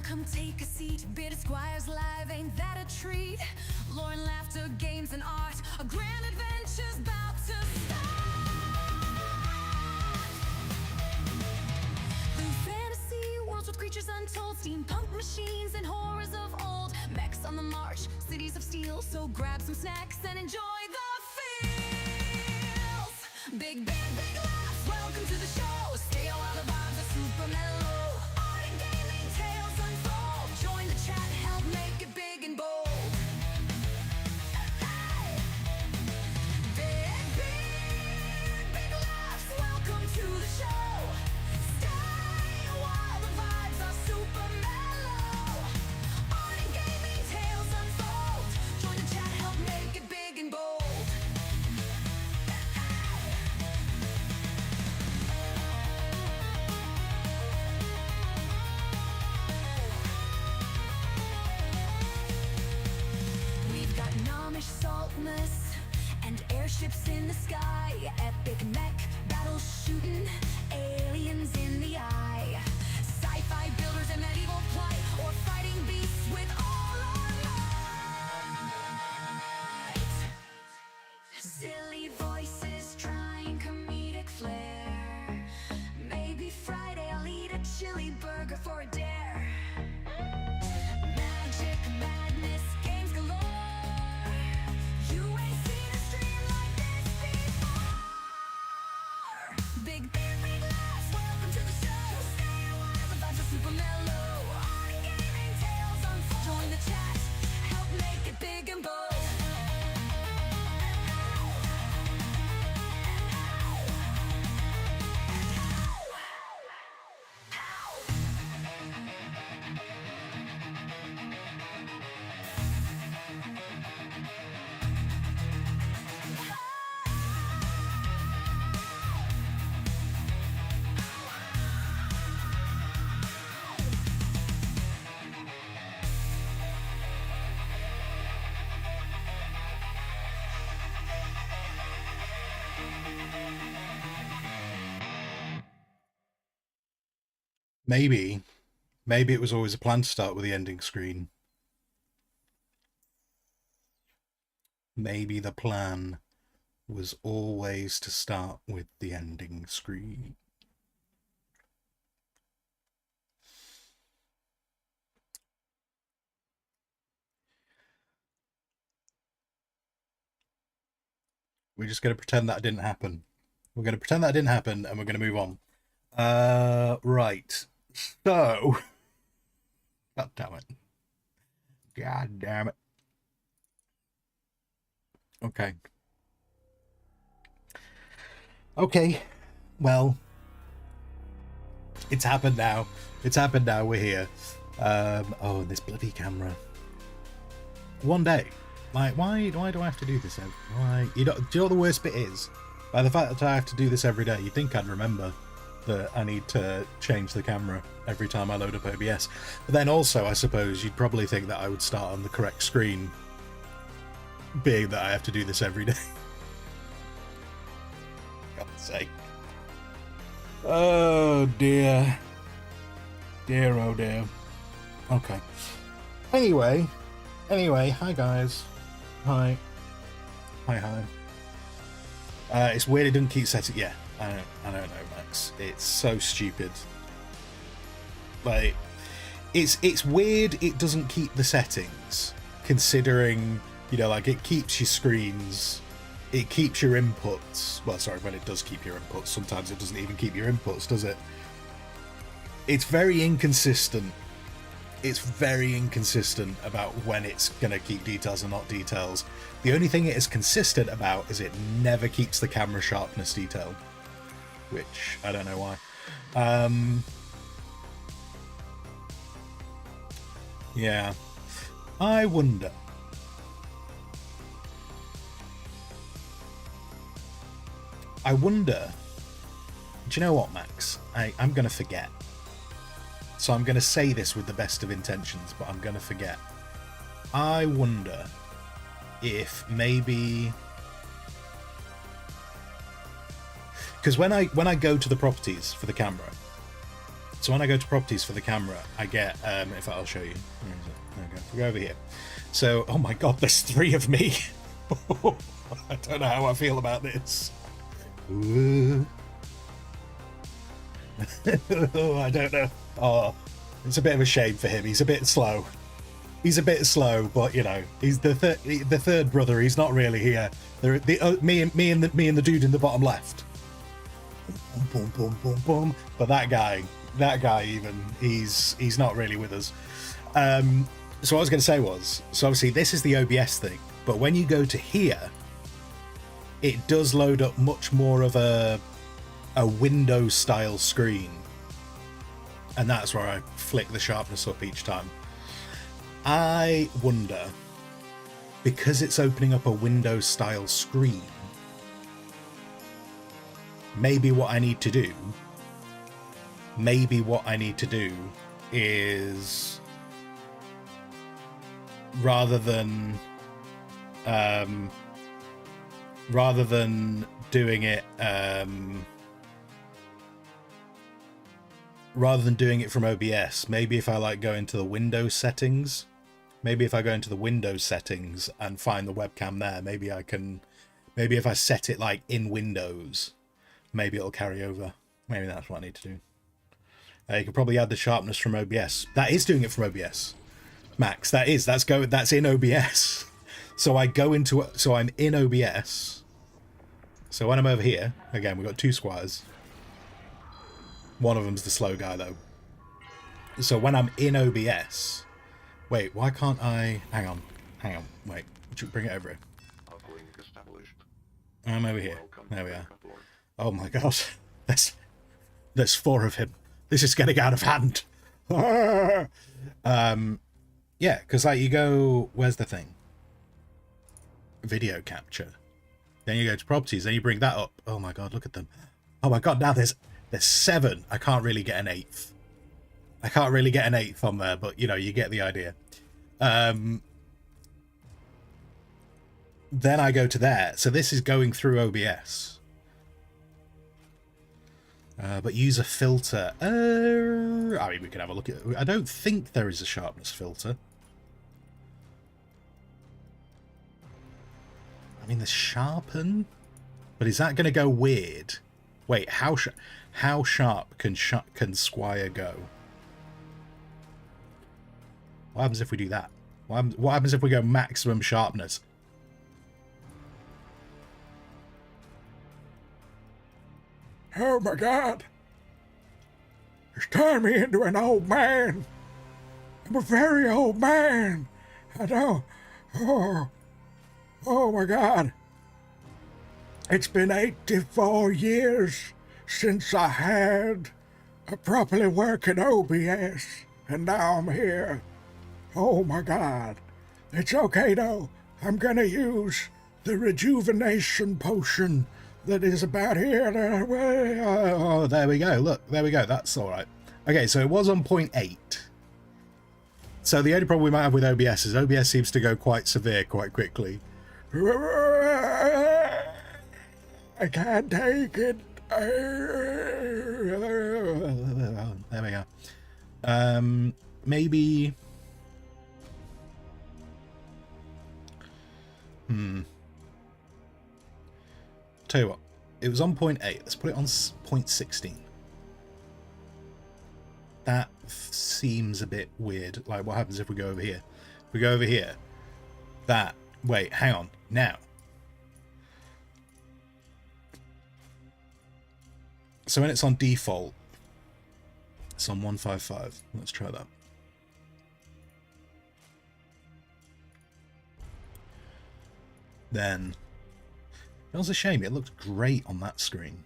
come take a seat. Bearded Squires live, ain't that a treat? Lore and laughter, games and art, a grand adventure's about to start. Through fantasy worlds with creatures untold, steampunk machines and horrors of old, mechs on the march, cities of steel. So grab some snacks and enjoy the feels. Big bang, big laughs, welcome to the show. Stay while the vibes are super mellow. Art and gaming tales unfold. Join the chat, help make it big and bold. Hey! Big laughs, welcome to the show. Stay while the vibes are super mellow. Art and gaming tales unfold. Join the chat, help make it big and bold. We've got gnomish saltness and airships in the sky, epic mech battles shooting aliens in the eye, sci-fi builders and medieval plight, or fighting beasts with all our might. Silly voices trying comedic flair. Maybe Friday I'll eat a chili burger for a dare. Magic, madness, games galore. You ain't seen a stream like this before. Big laughs, welcome to the show. Stay a while, the vibes are super mellow. Art and gaming tales unfold. Join the chat, help make it big and bold. Maybe it was always a plan to start with the ending screen. Maybe the plan was always to start with the ending screen. We're just going to pretend that didn't happen. We're going to pretend that didn't happen, and we're going to move on. Right. So, God damn it. God damn it. Okay. Okay. Well, it's happened now. It's happened now. We're here. Oh, this bloody camera. One day. Like, why do I have to do this? Why? Do you know what the worst bit is? By the fact that I have to do this every day, you'd think I'd remember that I need to change the camera every time I load up OBS. But then also, I suppose you'd probably think that I would start on the correct screen, being that I have to do this every day. God's sake. Oh dear. Dear, oh dear. Okay. Anyway, hi guys. Hi. It's weird it doesn't keep setting. Yeah, I don't know, Max. It's so stupid. Like, it's weird it doesn't keep the settings, considering, you know, like, it keeps your screens, it keeps your inputs. Well, sorry, when it does keep your inputs, sometimes it doesn't even keep your inputs, does it? It's very inconsistent. It's very inconsistent about when it's going to keep details and not details. The only thing it is consistent about is it never keeps the camera sharpness detail, which I don't know why. Yeah, I wonder. Do you know what, Max? I'm going to forget. So I'm going to say this with the best of intentions, but I'm going to forget. I wonder if maybe... Because when I go to the properties for the camera, So when I go to properties for the camera, I get, in fact, I'll show you. Where is it? There we go. We go over here. So, oh my god, there's 3 of me. I don't know how I feel about this. Ooh. Oh, I don't know. Oh, it's a bit of a shame for him. He's a bit slow. He's a bit slow, but you know, he's the third brother. He's not really here. Me and the dude in the bottom left. Boom, boom, boom, boom, boom. But that guy even, he's not really with us. So what I was going to say was, so obviously this is the OBS thing, but when you go to here, it does load up much more of a Windows style screen, and that's where I flick the sharpness up each time. I wonder, because it's opening up a Windows style screen, maybe what I need to do is, rather than doing it from OBS, maybe if I like go into the Windows settings, and find the webcam there, maybe if I set it like in Windows, maybe it'll carry over. Maybe that's what I need to do. You could probably add the sharpness from OBS. That is doing it from OBS, Max. That's in OBS. So I'm in OBS. So when I'm over here, again, we've got 2 squires. One of them's the slow guy though. So when I'm in OBS, wait, why can't I? Hang on, wait, bring it over here. I'm over here. There we are. Oh my god, there's 4 of him. This is getting out of hand. Yeah, because like you go, where's the thing? Video capture. Then you go to properties, then you bring that up. Oh my god, look at them. Oh my god, now there's 7. I can't really get an 8th. On there, but you know, you get the idea. Then I go to there. So this is going through OBS. But use a filter. I mean, we can have a look at it. I don't think there is a sharpness filter. I mean, the sharpen, but is that going to go weird? Wait, how sharp can Squire go? What happens if we do that? What happens if we go maximum sharpness? Oh my god! It's turned me into an old man. I'm a very old man. I know. Oh my god. It's been 84 years since I had a properly working OBS, and now I'm here. Oh my god. It's okay though. I'm gonna use the rejuvenation potion that is about here. Oh, there we go. Look, there we go. That's all right. Okay, so it was on 0.8. So the only problem we might have with OBS is OBS seems to go quite severe quite quickly. I can't take it. There we go. Maybe. Tell you what, it was on 0.8. Let's put it on 0.16. That seems a bit weird. Like, what happens if we go over here? If we go over here, that. Wait, hang on. Now. So when it's on default, it's on 155. Let's try that. Then. It was a shame. It looked great on that screen.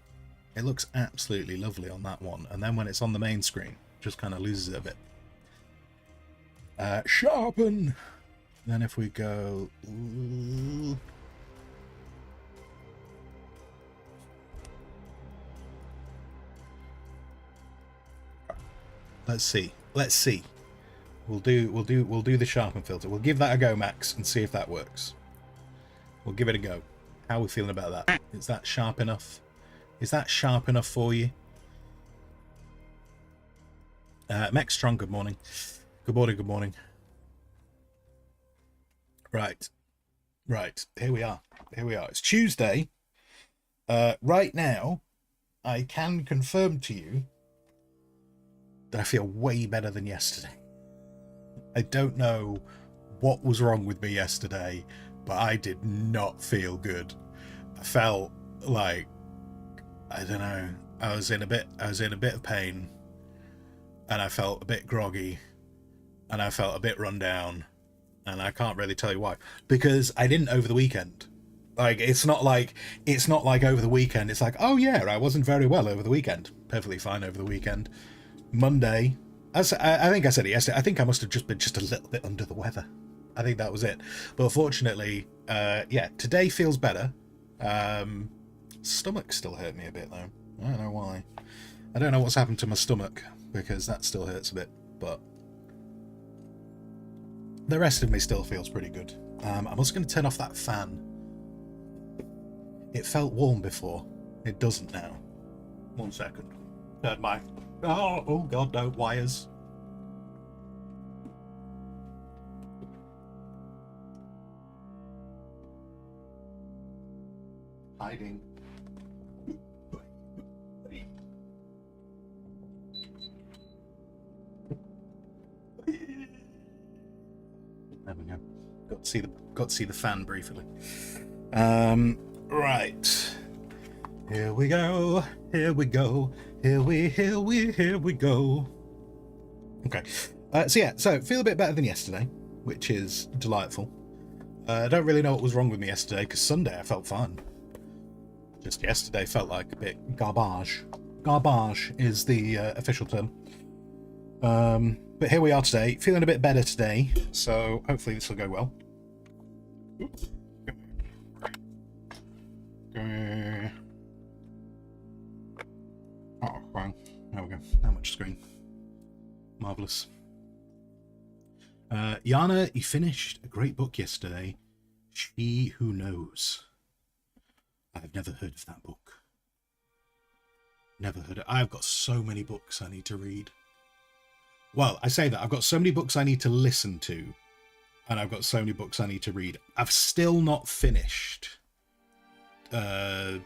It looks absolutely lovely on that one. And then when it's on the main screen, it just kind of loses it a bit. Sharpen. Then if we go... Let's see. We'll do the sharpen filter. We'll give that a go, Max, and see if that works. We'll give it a go. How are we feeling about that? Is that sharp enough? Is that sharp enough for you? Mex Strong, good morning. Good morning, good morning. Right. Here we are. It's Tuesday. Right now, I can confirm to you that I feel way better than yesterday. I don't know what was wrong with me yesterday, but I did not feel good. I felt like, I don't know, I was in a bit of pain, and I felt a bit groggy, and I felt a bit run down, and I can't really tell you why, because I didn't over the weekend. Like, it's not like over the weekend it's like, oh yeah, I wasn't very well over the weekend. Perfectly fine over the weekend. Monday, I think I said it yesterday, I think I must have just been just a little bit under the weather. I think that was it. But fortunately, yeah, today feels better. Stomach still hurt me a bit though. I don't know why. I don't know what's happened to my stomach, because that still hurts a bit, but the rest of me still feels pretty good. I'm also going to turn off that fan. It felt warm before. It doesn't now. 1 second. Turn my... Oh god, no, wires. Hiding. There we go. Got to see the fan briefly. Right. Here we go. Here we go. Here we go. Okay. So feel a bit better than yesterday, which is delightful. I don't really know what was wrong with me yesterday, because Sunday I felt fine. Just yesterday felt like a bit garbage. Garbage is the official term. But here we are today, feeling a bit better today, so hopefully this will go well. Oops. Oh, wow. There we go. That much screen. Marvellous. Yana, you finished a great book yesterday. She Who Knows. I've never heard of that book. Never heard of it. I've got so many books I need to read. Well, I say that. I've got so many books I need to listen to, and I've got so many books I need to read. I've still not finished. I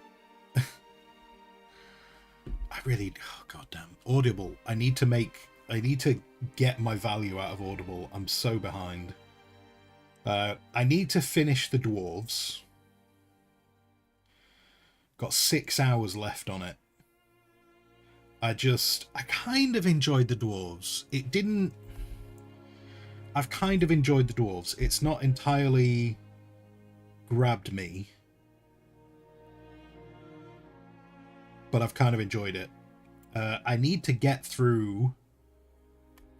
really... Oh, goddamn. Audible. I need to get my value out of Audible. I'm so behind. I need to finish The Dwarves. Got 6 hours left on it. I kind of enjoyed The Dwarves. I've kind of enjoyed The Dwarves. It's not entirely grabbed me, but I've kind of enjoyed it. I need to get through...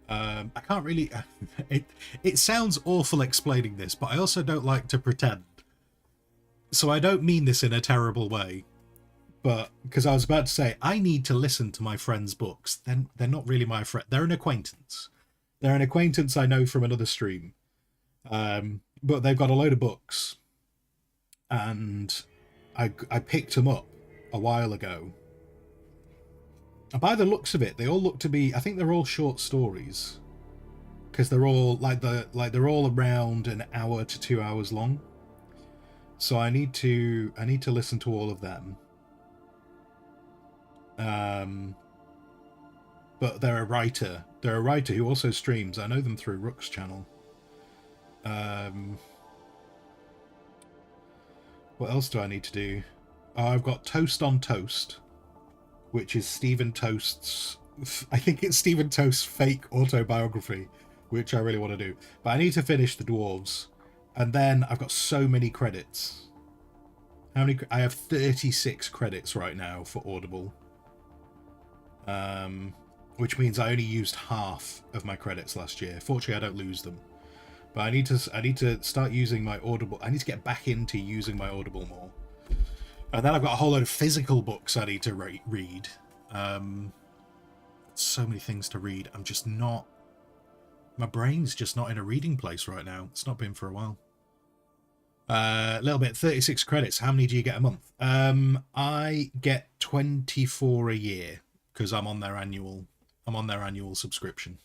I can't really... It sounds awful explaining this, but I also don't like to pretend. So I don't mean this in a terrible way. But, because I was about to say, I need to listen to my friends' books. They're not really my friend. They're an acquaintance. They're an acquaintance I know from another stream. But they've got a load of books. And I picked them up a while ago. And by the looks of it, they all look to be... I think they're all short stories. Because they're all, they're all around an hour to 2 hours long. So I need to listen to all of them. But they're a writer who also streams. I know them through Rook's channel. What else do I need to do? Oh, I've got Toast on Toast, which is Stephen Toast's... I think it's Stephen Toast's fake autobiography, which I really want to do. But I need to finish The Dwarves. And then I've got so many credits. How many? I have 36 credits right now for Audible. Which means I only used half of my credits last year. Fortunately, I don't lose them. But I need to start using my Audible. I need to get back into using my Audible more. And then I've got a whole load of physical books I need to read. So many things to read. I'm just not... My brain's just not in a reading place right now. It's not been for a while. A little bit. 36 credits. How many do you get a month? I get 24 a year because I'm on their annual I'm on their annual subscription.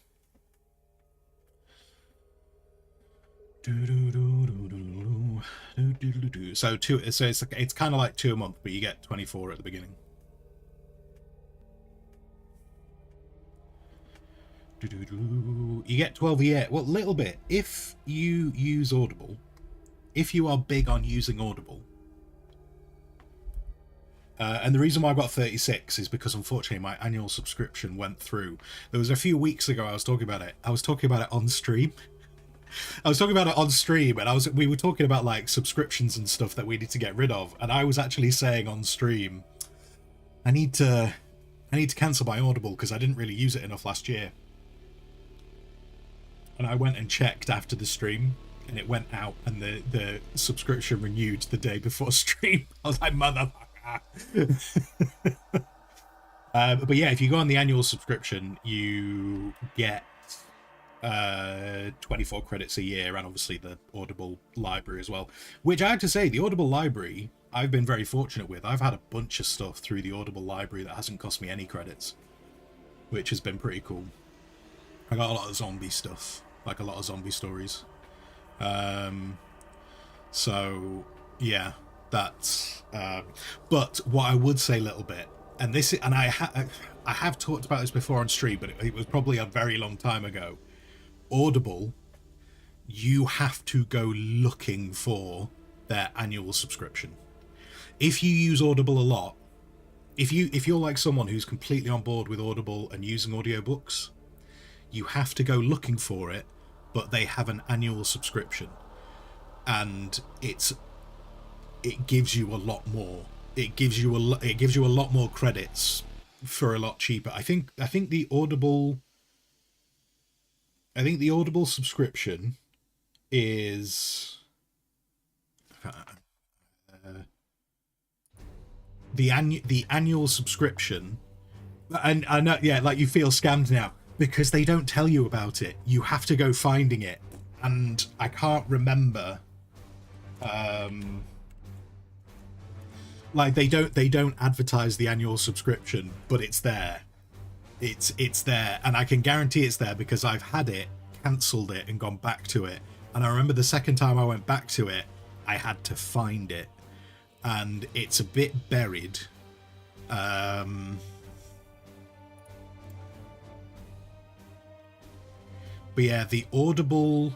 So it's kind of like 2 a month, but you get 24 at the beginning. You get 12 a year. Well, little bit. If you use Audible, if you are big on using Audible, and the reason why I got 36 is because unfortunately my annual subscription went through. There was a few weeks ago I was talking about it. I was talking about it on stream. And we were talking about like subscriptions and stuff that we need to get rid of, and I was actually saying on stream, I need to cancel my Audible because I didn't really use it enough last year. And I went and checked after the stream, and it went out, and the subscription renewed the day before stream. I was like, motherfucker. But yeah, if you go on the annual subscription, you get 24 credits a year, and obviously the Audible library as well, which I have to say, the Audible library I've been very fortunate with. I've had a bunch of stuff through the Audible library that hasn't cost me any credits, which has been pretty cool. I got a lot of zombie stuff, like a lot of zombie stories. So yeah, that's but what I would say a little bit, and this, and I have talked about this before on stream, but it was probably a very long time ago. Audible, you have to go looking for their annual subscription. If you use Audible a lot, if you're like someone who's completely on board with Audible and using audiobooks, you have to go looking for it, but they have an annual subscription, and it gives you a lot more. It gives you a lot more credits for a lot cheaper. I think the Audible subscription is the annual subscription, and I know, yeah, like you feel scammed now because they don't tell you about it. You have to go finding it, and I can't remember. Like they don't advertise the annual subscription, but it's there. It's there, and I can guarantee it's there because I've had it, cancelled it, and gone back to it. And I remember the second time I went back to it, I had to find it, and it's a bit buried. But yeah, the Audible.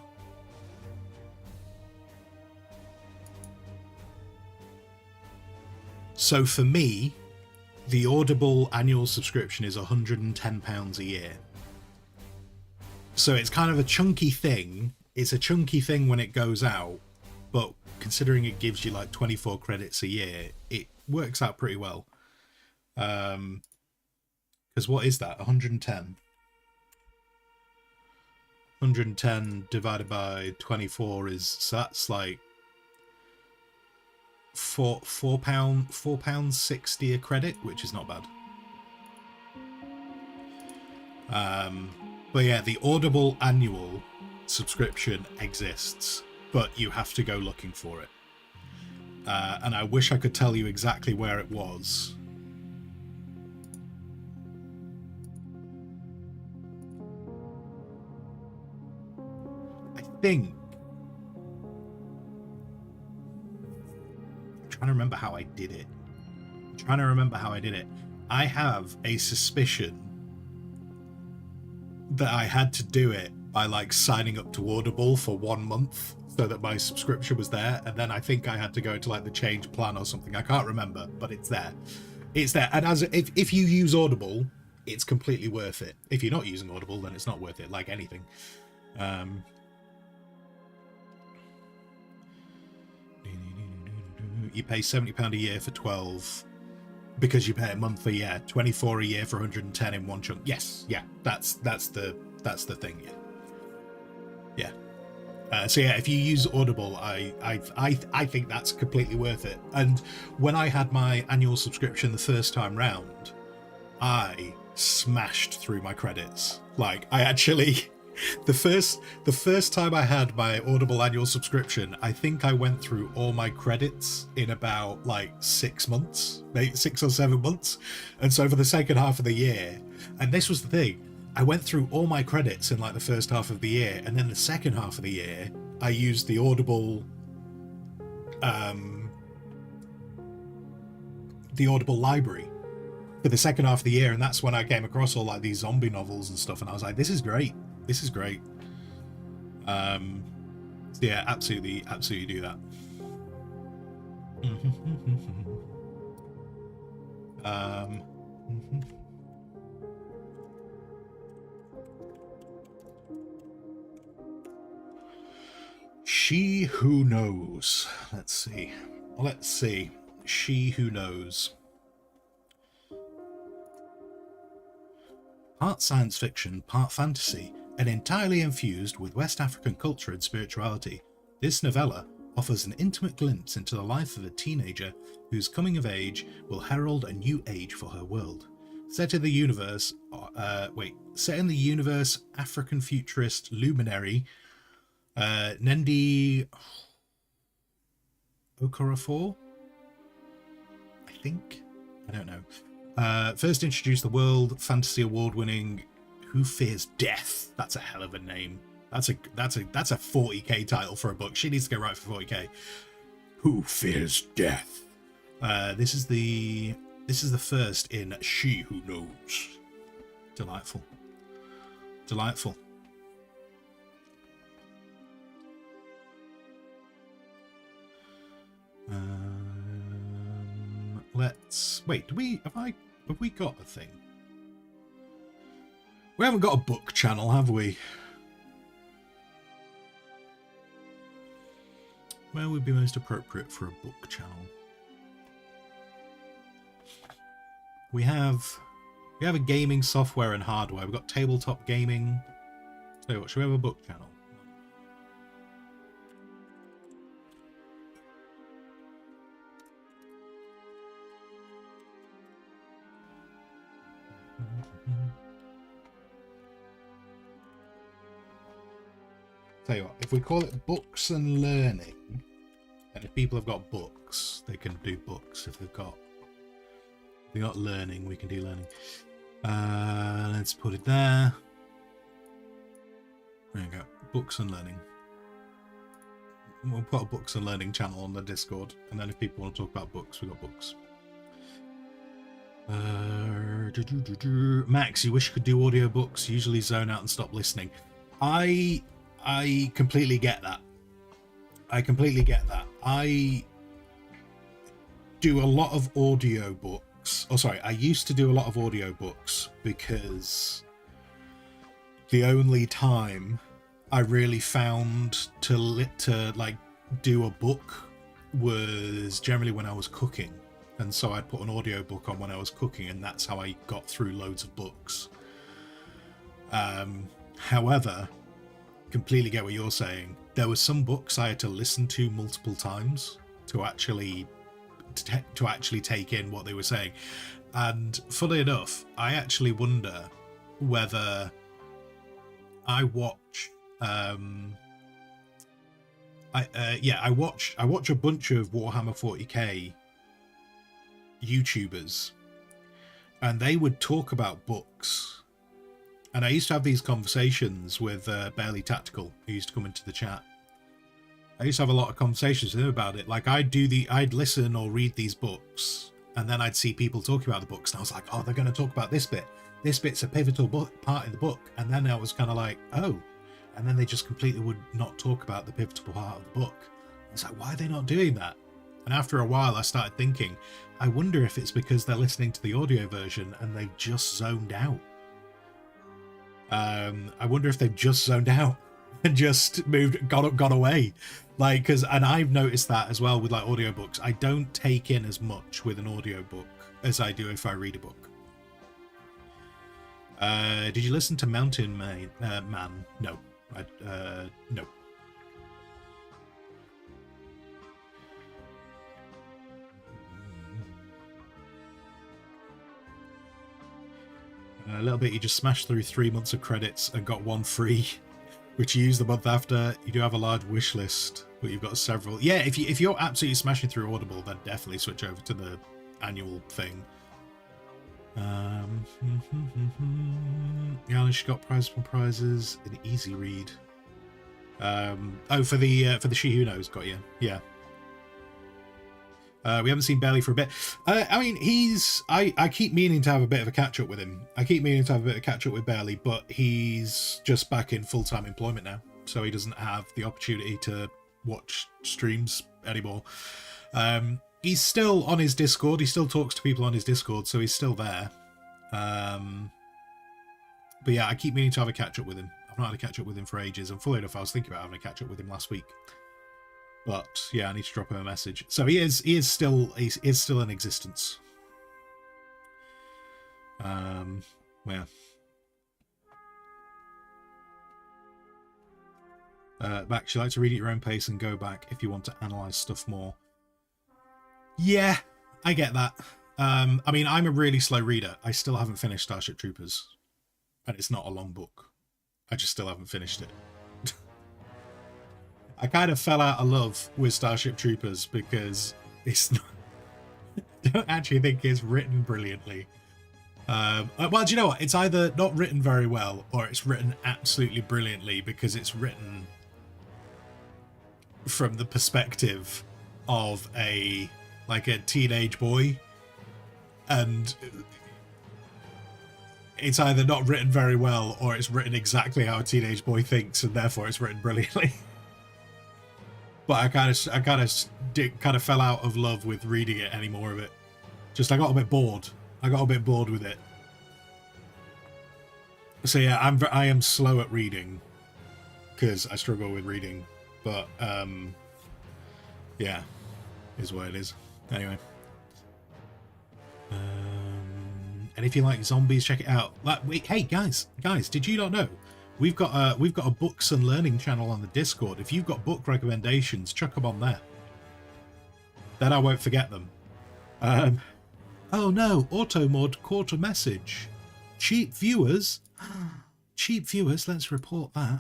So for me, the Audible annual subscription is £110 a year. So it's kind of a chunky thing. It's a chunky thing when it goes out, but considering it gives you like 24 credits a year, it works out pretty well. Because what is that? 110 divided by 24 is, so that's like £4.60 a credit, which is not bad. But yeah, the Audible annual subscription exists, but you have to go looking for it. And I wish I could tell you exactly where it was. I think I'm trying to remember how I did it. I have a suspicion that I had to do it by like signing up to Audible for 1 month so that my subscription was there, and then I think I had to go to like the change plan or something. I can't remember, but it's there. And as if you use Audible, it's completely worth it. If you're not using Audible, then it's not worth it, like anything. You pay £70 a year for 12 because you pay a monthly. Yeah, 24 a year for 110 in one chunk. Yes, yeah, that's the thing. Yeah. So yeah, if you use Audible, I think that's completely worth it. And when I had my annual subscription the first time round, I smashed through my credits. Like I actually. The first time I had my Audible annual subscription, I think I went through all my credits in about like 6 months, maybe 6 or 7 months. And so for the second half of the year, and this was the thing, I went through all my credits in like the first half of the year, and then the second half of the year, I used the Audible library for the second half of the year, and that's when I came across all like these zombie novels and stuff, and I was like, this is great. This is great. Yeah, absolutely do that. She Who Knows. Let's see. She Who Knows. Part science fiction, part fantasy, and entirely infused with West African culture and spirituality, this novella offers an intimate glimpse into the life of a teenager whose coming of age will herald a new age for her world. Set in the universe, African futurist luminary Nendi Okorafor, I think. I don't know. First introduced the World Fantasy Award-winning Who Fears Death. That's a hell of a name. That's a 40k title for a book. She needs to go right for 40k. Who Fears Death. This is the first in She Who Knows. Delightful. Let's wait. Have we got a thing? We haven't got a book channel, have we? Where would be most appropriate for a book channel? We have a gaming software and hardware. We've got tabletop gaming. Tell you what, should we have a book channel? Tell you what, if we call it Books and Learning, and if people have got books, they can do books. If they've got learning, we can do learning. Let's put it there. There you go. Books and Learning. We'll put a Books and Learning channel on the Discord, and then if people want to talk about books, we got books. Max, you wish you could do audiobooks, usually zone out and stop listening. I completely get that. I do a lot of audiobooks. Oh, sorry. I used to do a lot of audiobooks because the only time I really found to like do a book was generally when I was cooking. And so I'd put an audiobook on when I was cooking, and that's how I got through loads of books. However, completely get what you're saying. There were some books I had to listen to multiple times to actually take in what they were saying. And funnily enough, I actually wonder whether I watch I watch a bunch of Warhammer 40k YouTubers, and they would talk about books. And I used to have these conversations with Barely Tactical, who used to come into the chat. I used to have a lot of conversations with him about it. Like I'd listen or read these books, and then I'd see people talking about the books, and I was like, oh, they're going to talk about this bit. This bit's a pivotal part in the book. And then I was kind of like, oh. And then they just completely would not talk about the pivotal part of the book. I was like, why are they not doing that? And after a while, I started thinking, I wonder if it's because they're listening to the audio version and they've just zoned out. I wonder if they've just zoned out and just got away. Like, and I've noticed that as well with like audiobooks. I don't take in as much with an audiobook as I do if I read a book. Did you listen to Mountain Man? No. No. A little bit, you just smashed through 3 months of credits and got one free, which you use the month after. You do have a large wish list, but you've got several. Yeah, if you're absolutely smashing through Audible, then definitely switch over to the annual thing. Yeah, she got prizes in easy read. Oh, for the She Who Knows, got you. Yeah. We haven't seen Bailey for a bit. I mean, I keep meaning to have a bit of a catch up with him. I keep meaning to have a bit of catch up with Bailey, but he's just back in full-time employment now, so he doesn't have the opportunity to watch streams anymore. He's still on his Discord. He still talks to people on his Discord, so he's still there. But yeah, I keep meaning to have a catch up with him. I've not had a catch up with him for ages, and fully enough, I was thinking about having a catch up with him last week. But yeah, I need to drop him a message. So he is still in existence. Yeah. Max, you like to read at your own pace and go back if you want to analyze stuff more. Yeah, I get that. I mean, I'm a really slow reader. I still haven't finished Starship Troopers, and it's not a long book. I just still haven't finished it. I kind of fell out of love with Starship Troopers because it's not, I don't actually think it's written brilliantly. Well, do you know what? It's either not written very well or it's written absolutely brilliantly, because it's written from the perspective of a teenage boy, and it's either not written very well or it's written exactly how a teenage boy thinks, and therefore it's written brilliantly. But I kind of fell out of love with reading it any more of it. Just I got a bit bored. With it. So yeah, I am slow at reading because I struggle with reading. But yeah, is what it is. Anyway. And if you like zombies, check it out. Wait, hey guys, did you not know? We've got a books and learning channel on the Discord. If you've got book recommendations, chuck them on there. Then I won't forget them. Oh no, Automod caught a message. Cheap viewers. Cheap viewers, let's report that.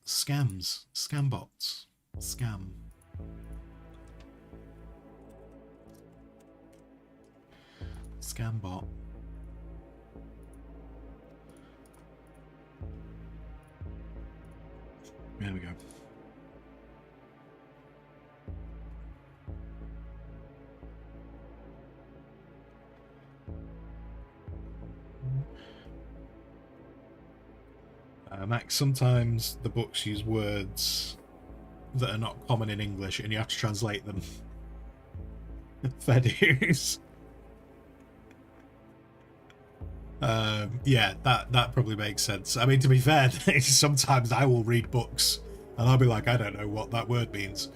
Scams. Scambots. Scam. Scambot. There we go. Max, sometimes the books use words that are not common in English and you have to translate them. Fair dues. Yeah, that probably makes sense. I mean, to be fair, sometimes I will read books and I'll be like, I don't know what that word means.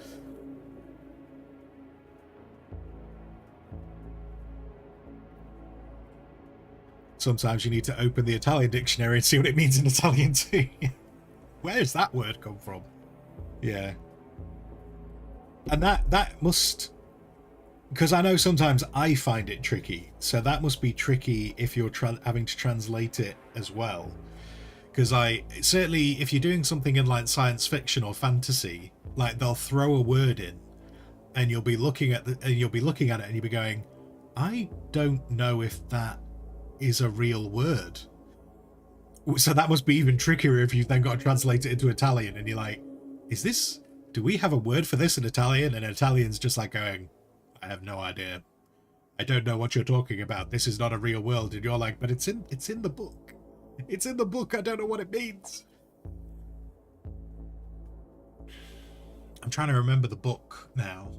Sometimes you need to open the Italian dictionary and see what it means in Italian too. Where's that word come from? Yeah. And that must... Because I know sometimes I find it tricky, so that must be tricky if you're having to translate it as well. Because certainly if you're doing something in like science fiction or fantasy, like they'll throw a word in, and you'll be looking at it and you'll be going, I don't know if that is a real word. So that must be even trickier if you've then got to translate it into Italian, and you're like, do we have a word for this in Italian? And Italian's just like going, I have no idea. I don't know what you're talking about. This is not a real world. And you're like, but it's in the book. It's in the book. I don't know what it means. I'm trying to remember the book now.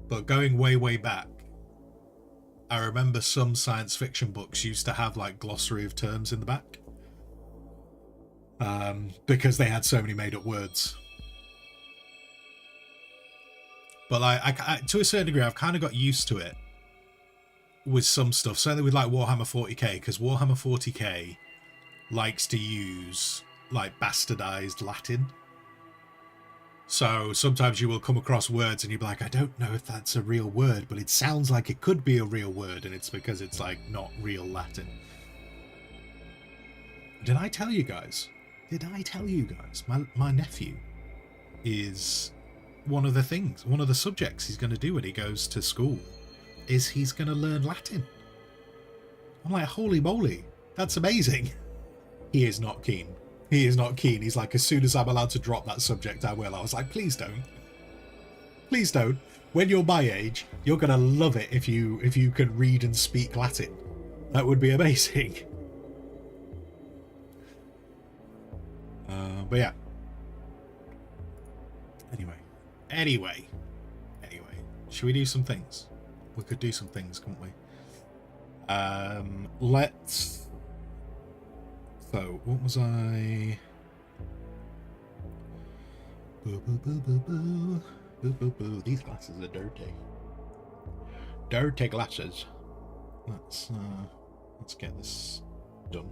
But going way, way back, I remember some science fiction books used to have like glossary of terms in the back. Because they had so many made up words. But like, I to a certain degree, I've kind of got used to it with some stuff. Certainly with like Warhammer 40k, because Warhammer 40k likes to use like bastardized Latin. So sometimes you will come across words and you'll be like, I don't know if that's a real word, but it sounds like it could be a real word, and it's because it's like not real Latin. Did I tell you guys? My nephew is... one of the subjects he's going to do when he goes to school is he's going to learn Latin. I'm like, holy moly, that's amazing. He is not keen. He is not keen. He's like, as soon as I'm allowed to drop that subject, I will. I was like, please don't. Please don't. When you're my age, you're gonna love it if you can read and speak Latin. That would be amazing. But yeah. Anyway. Should we do some things? We could do some things, couldn't we? Let's... So, what was I... Boo, boo, boo, boo, boo. Boo, boo, boo. These glasses are dirty. Dirty glasses. Let's get this done.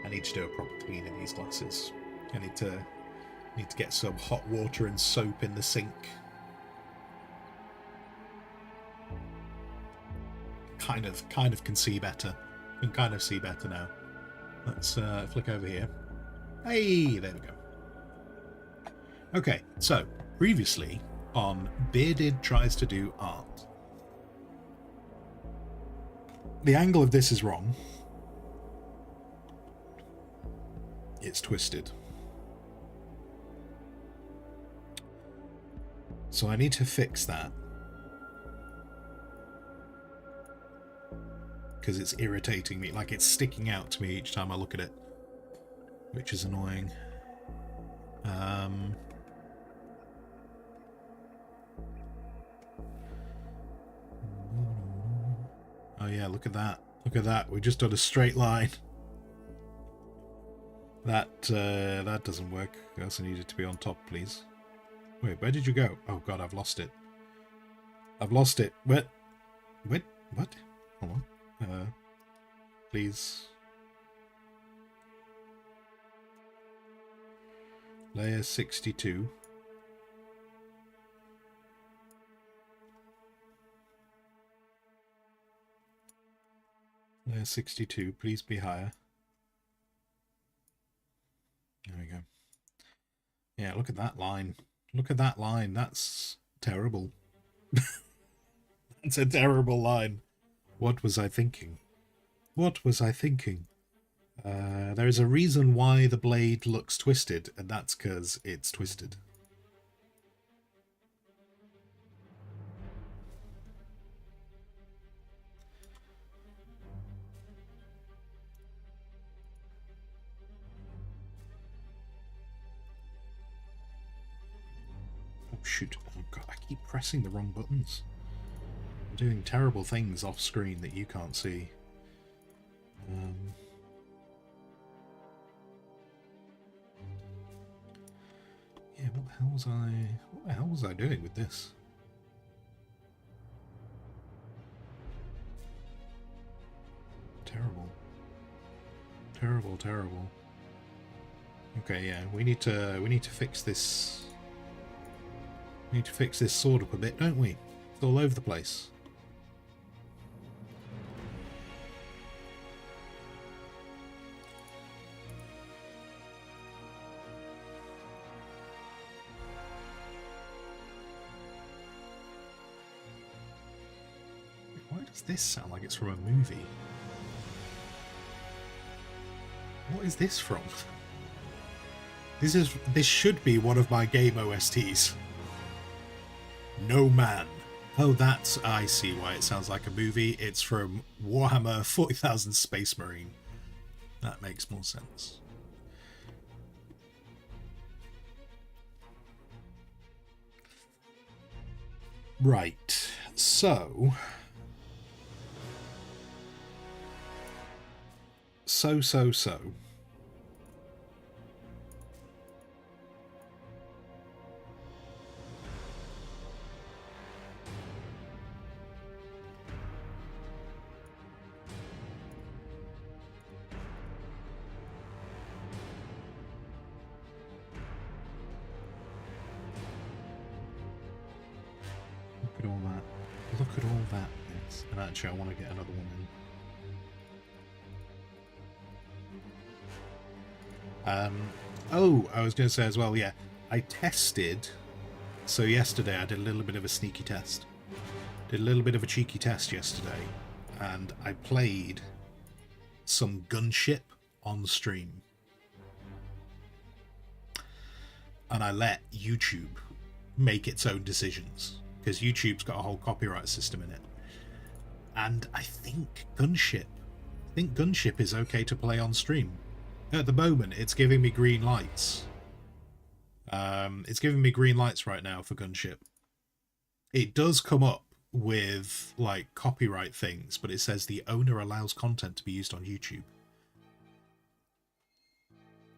I need to do a proper clean in these glasses. I need to get some hot water and soap in the sink. Kind of can see better. Can kind of see better now. Let's flick over here. Hey, there we go. Okay, so previously on Bearded Tries to Do Art. The angle of this is wrong. It's twisted. So I need to fix that. Because it's irritating me. Like, it's sticking out to me each time I look at it. Which is annoying. Oh yeah, look at that. Look at that. We just done a straight line. That doesn't work. I also need it to be on top, please. Wait, where did you go? Oh god, I've lost it. I've lost it. What? What? Hold on. Please. Layer 62. Layer 62, please be higher. There we go. Yeah, look at that line. Look at that line. That's terrible. That's a terrible line. What was I thinking? What was I thinking? There is a reason why the blade looks twisted, and that's because it's twisted. Oh shoot, oh god, I keep pressing the wrong buttons. I'm doing terrible things off screen that you can't see. Yeah, what the hell was I doing with this? Terrible. Terrible. Okay, yeah, we need to fix this. We need to fix this sword up a bit, don't we? It's all over the place. Why does this sound like it's from a movie? What is this from? This should be one of my game OSTs. No Man. Oh, I see why it sounds like a movie. It's from Warhammer 40,000 Space Marine. That makes more sense. Right, so... Look at all that. Yes. And actually, I want to get another one in. Oh, I was going to say as well, yeah. I tested. So yesterday I did a little bit of a sneaky test. Did a little bit of a cheeky test yesterday. And I played some Gunship on stream. And I let YouTube make its own decisions. Because YouTube's got a whole copyright system in it. And I think Gunship is okay to play on stream. At the moment, it's giving me green lights. It's giving me green lights right now for Gunship. It does come up with like copyright things, but it says the owner allows content to be used on YouTube.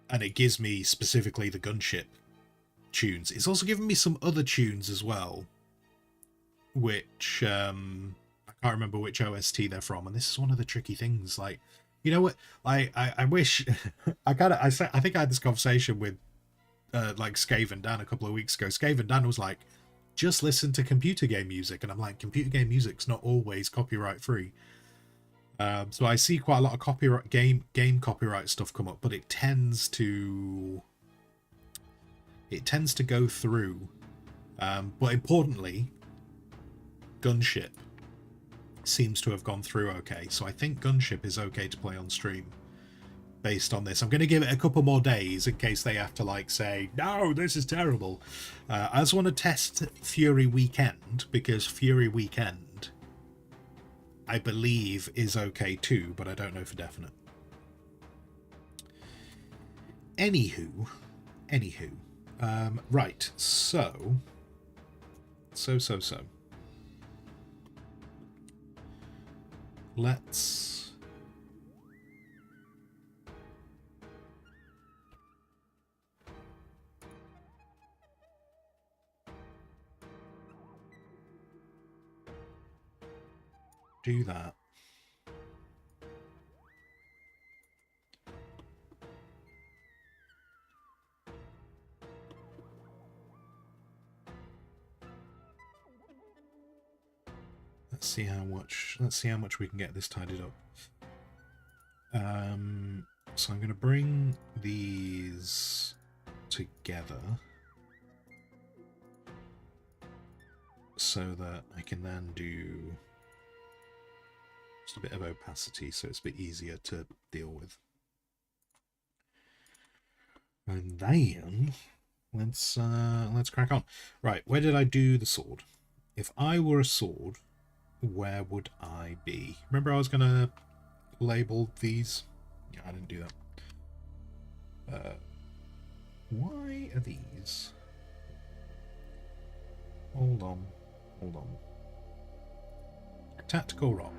And it gives me specifically the Gunship tunes. It's also given me some other tunes as well, which I can't remember which OST they're from. And this is one of the tricky things. Like, you know what? I wish I think I had this conversation with like Scave and Dan a couple of weeks ago. Scave and Dan was like, just listen to computer game music, and I'm like, computer game music's not always copyright free. So I see quite a lot of copyright game copyright stuff come up, but it tends to go through. But importantly, Gunship seems to have gone through okay, so I think Gunship is okay to play on stream based on this. I'm going to give it a couple more days in case they have to like say, no, this is terrible. I just want to test Fury Weekend, because Fury Weekend I believe is okay too, but I don't know for definite. Anywho, right, so let's do that. Let's see how much we can get this tidied up. So I'm going to bring these together so that I can then do just a bit of opacity, so it's a bit easier to deal with. And then let's crack on. Right, where did I do the sword? If I were a sword, where would I be? Remember I was gonna label these? Yeah, I didn't do that. Why are these? Hold on. Tactical rock.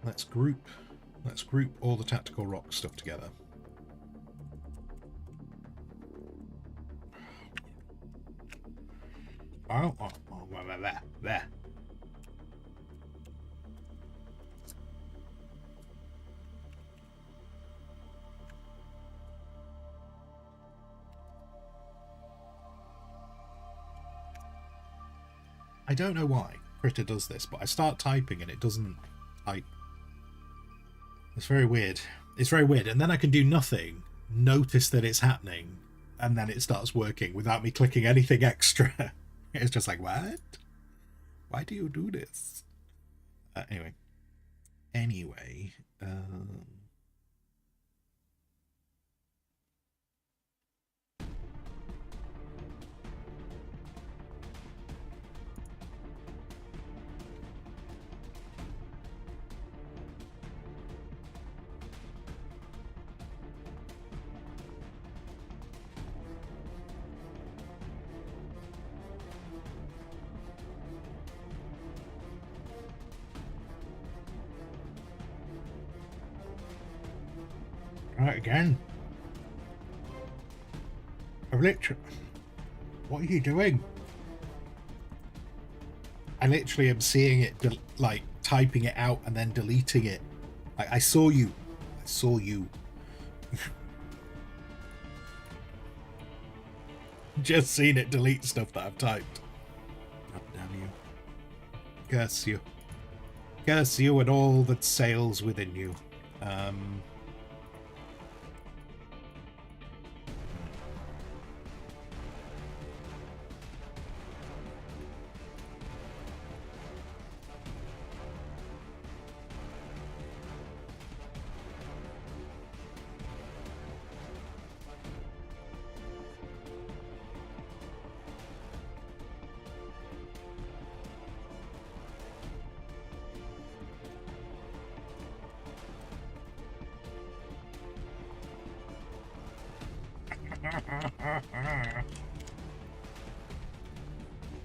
Let's group all the tactical rock stuff together. Oh, there. I don't know why Critter does this, but I start typing and it doesn't type. It's very weird. It's very weird. And then I can do nothing, notice that it's happening, and then it starts working without me clicking anything extra. It's just like, what? Why do you do this? Anyway. Right again. I've literally... What are you doing? I literally am seeing it, like, typing it out and then deleting it. I saw you. I saw you. Just seen it delete stuff that I've typed. God damn you. Curse you. Curse you and all that sails within you.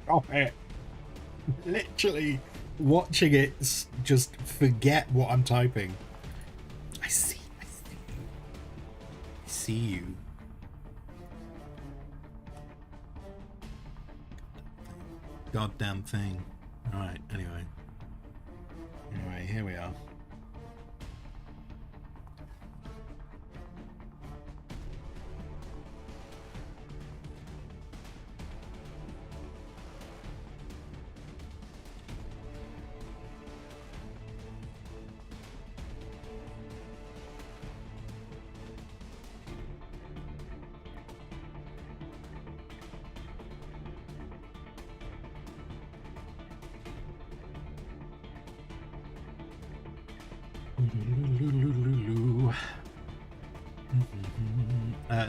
Stop it. Literally watching it just forget what I'm typing. I see you. Goddamn thing. Alright, anyway. Anyway, here we are.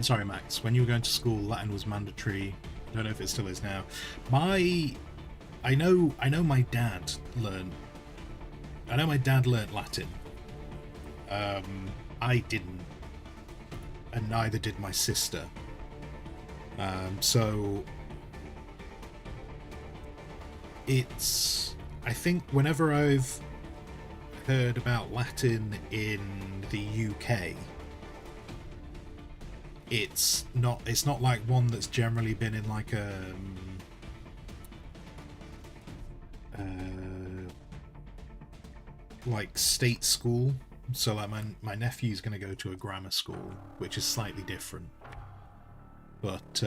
Sorry, Max. When you were going to school, Latin was mandatory. I don't know if it still is now. I know my dad learned. I know my dad learned Latin. I didn't, and neither did my sister. So it's. I think whenever I've heard about Latin in the UK, it's not like one that's generally been in like a like state school. So like my nephew's going to go to a grammar school, which is slightly different, but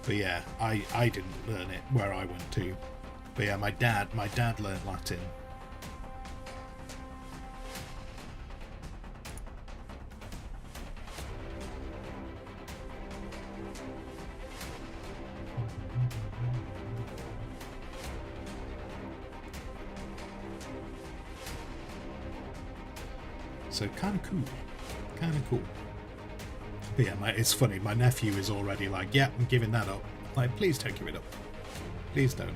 yeah, I didn't learn it where I went to. But yeah, my dad learned Latin. So kind of cool. But yeah, it's funny. My nephew is already like, yeah, I'm giving that up. Like, please don't give it up. Please don't.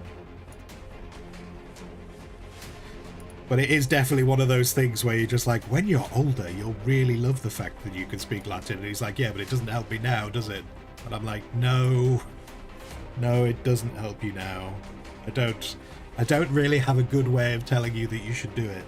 But it is definitely one of those things where you're just like, when you're older, you'll really love the fact that you can speak Latin. And he's like, yeah, but it doesn't help me now, does it? And I'm like, no, it doesn't help you now. I don't really have a good way of telling you that you should do it.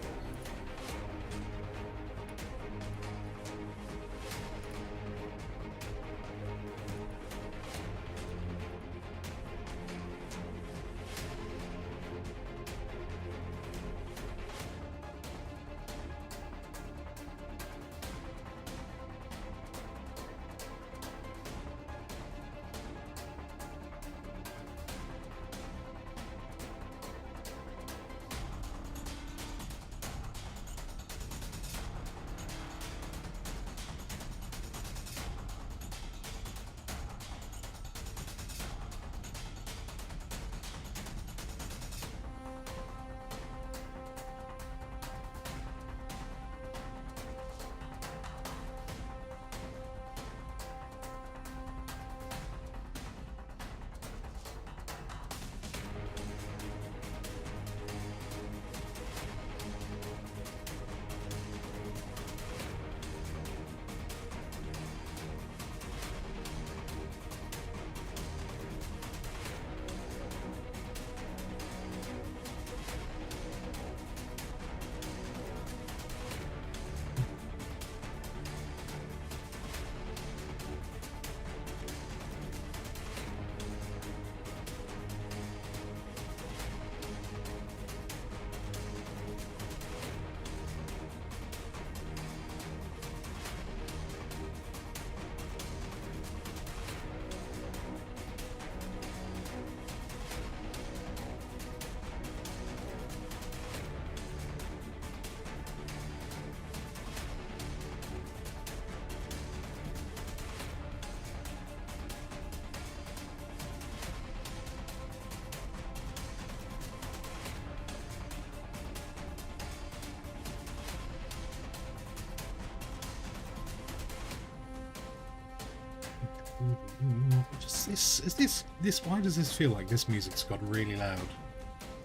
Just this is this. Why does this feel like this music's got really loud?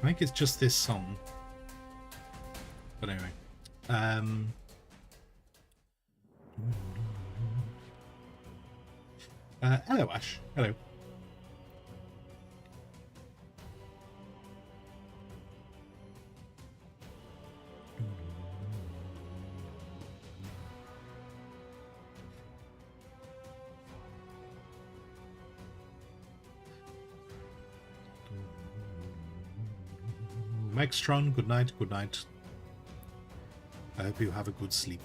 I think it's just this song. But anyway, hello Ash. Hello. Megstron, good night, good night. I hope you have a good sleep.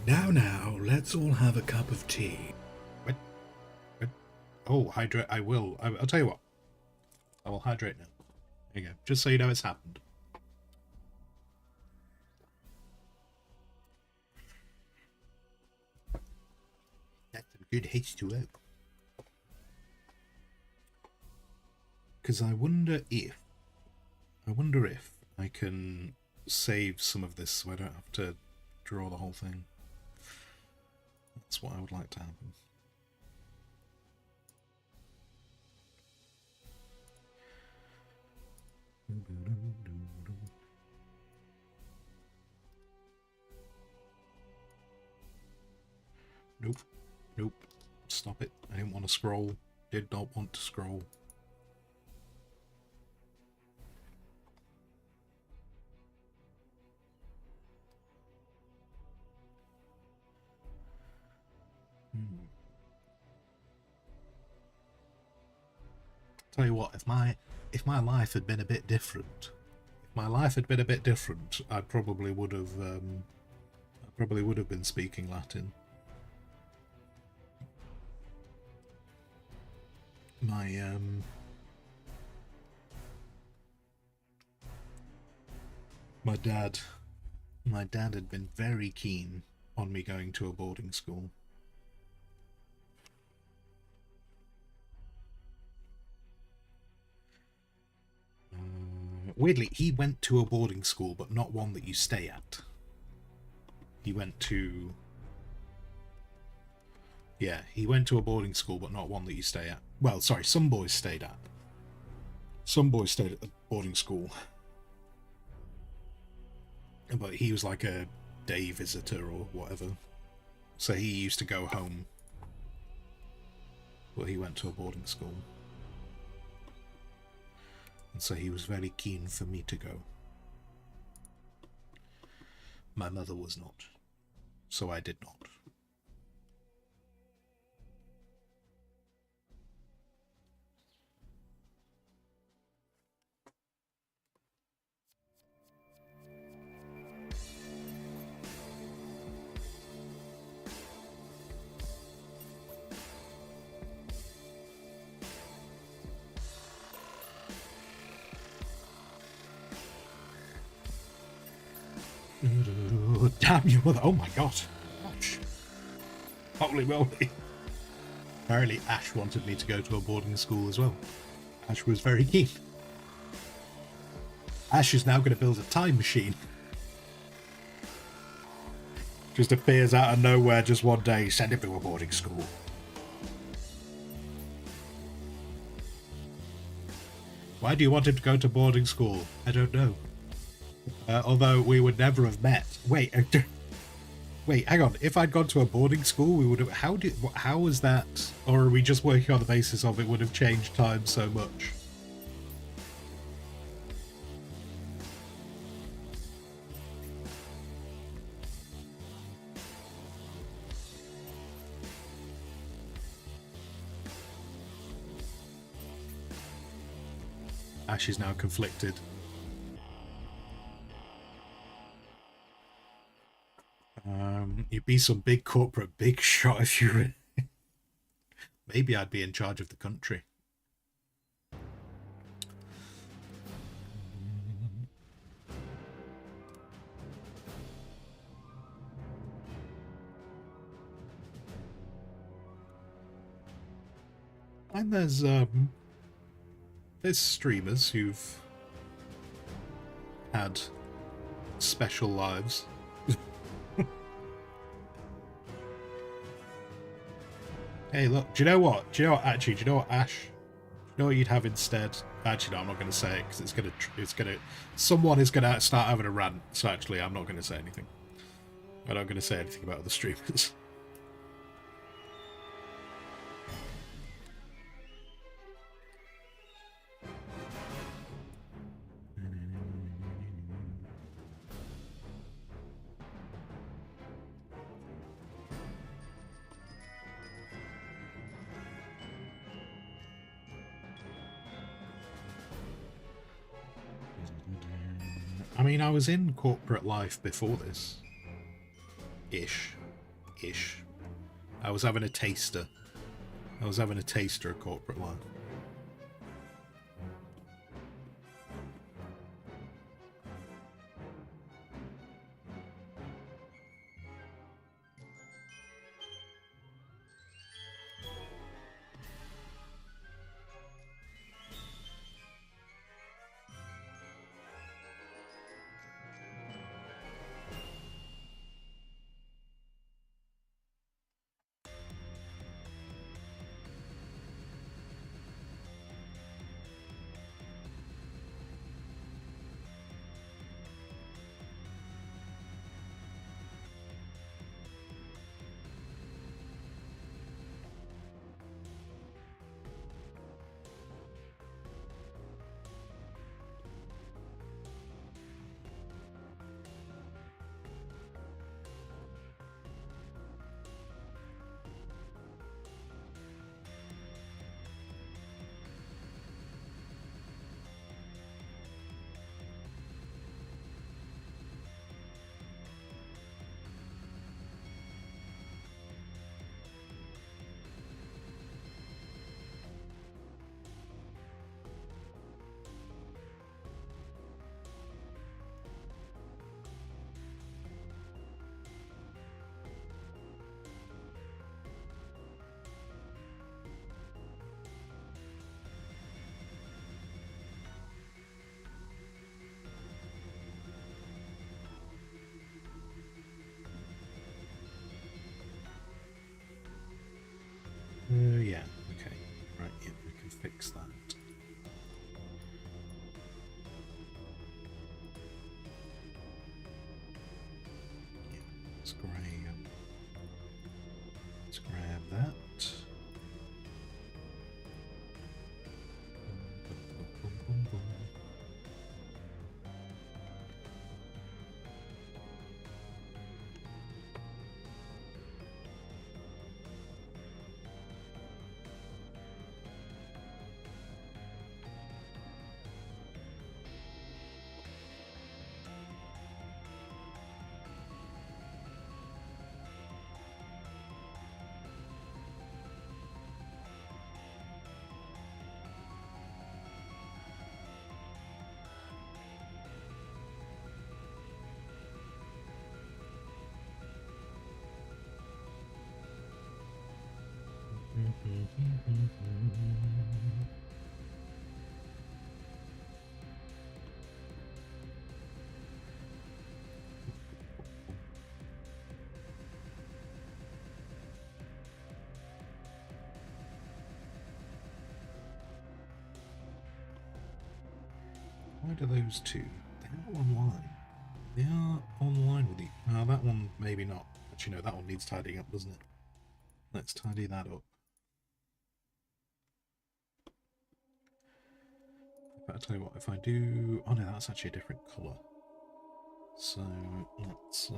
Now, let's all have a cup of tea. What? Oh, hydrate, I will. I'll tell you what. I will hydrate now. There you go. Just so you know it's happened. That's some good H2O. Because I wonder if I can save some of this so I don't have to draw the whole thing. That's what I would like to happen. Nope. Stop it. I didn't want to scroll. Did not want to scroll. Tell you what, if my life had been a bit different, I probably would have been speaking Latin. My dad had been very keen on me going to a boarding school. Weirdly, he went to a boarding school, but not one that you stay at. He went to a boarding school, but not one that you stay at. Well, sorry, some boys stayed at the boarding school. But he was like a day visitor or whatever. So he used to go home. But he went to a boarding school. And so he was very keen for me to go. My mother was not. So I did not. Damn you, mother. Oh my god. Ash. Holy moly. Apparently Ash wanted me to go to a boarding school as well. Ash was very keen. Ash is now going to build a time machine. Just appears out of nowhere just one day, send him to a boarding school. Why do you want him to go to boarding school? I don't know. Although we would never have met. Wait, hang on. If I'd gone to a boarding school, we would have. How was that? Or are we just working on the basis of it would have changed time so much? Ash is now conflicted. You'd be some big corporate big shot if you were... Maybe I'd be in charge of the country. And there's there's streamers who've had special lives. Hey, look, do you know what? Actually, do you know what, Ash? Do you know what you'd have instead? Actually, no, I'm not going to say it because it's gonna, someone is going to start having a rant. So actually, I'm not going to say anything. I'm not going to say anything about other streamers. I mean, I was in corporate life before this. Ish. I was having a taster. Of corporate life. Yeah, okay. Right, yeah, we can fix that. Yeah, let's grab that. Why do those two? They are online. They are online with you. That one maybe not. Actually, no, that one needs tidying up, doesn't it? Let's tidy that up. But I'll tell you what, if I do... Oh no, that's actually a different colour. So, let's...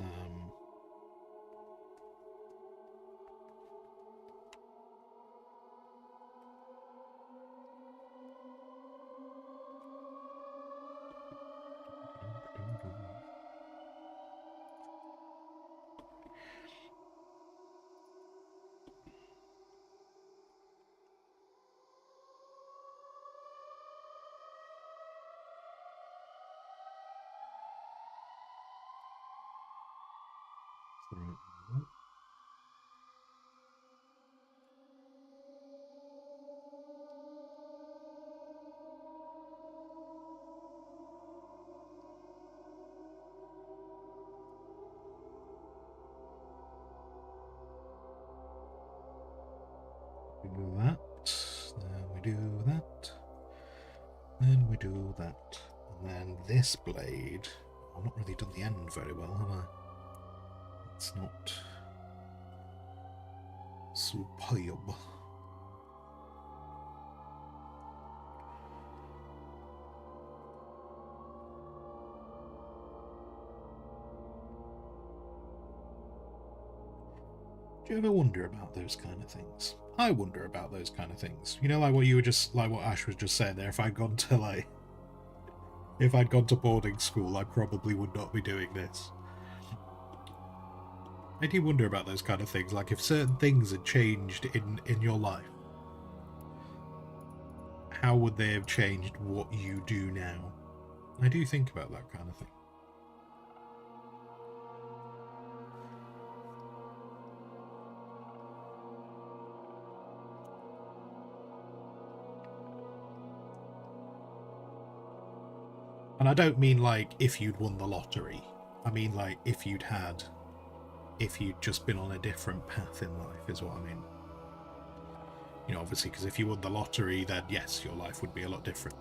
Do that. Then we do that. Then we do that. And then this blade. I've not really done the end very well, have I? It's not superb. Do you ever wonder about those kind of things? I wonder about those kind of things. You know, like what you were just, like what Ash was just saying there. If I'd gone to boarding school, I probably would not be doing this. I do wonder about those kind of things. Like if certain things had changed in your life, how would they have changed what you do now? I do think about that kind of thing. And I don't mean like if you'd won the lottery. I mean like if you'd just been on a different path in life is what I mean. You know, obviously, because if you won the lottery, then yes, your life would be a lot different.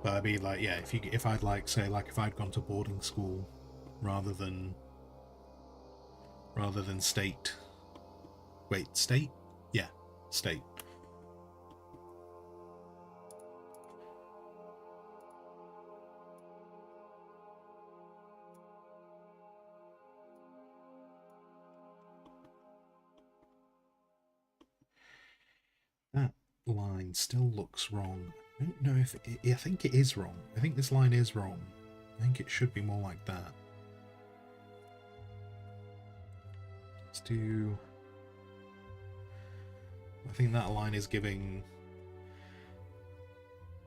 But I mean, like, yeah, if I'd like say like if I'd gone to boarding school rather than state. Wait, state? Yeah, state. That line still looks wrong. I don't know if I think it is wrong. I think this line is wrong. I think it should be more like that. Let's do... I think that line is giving...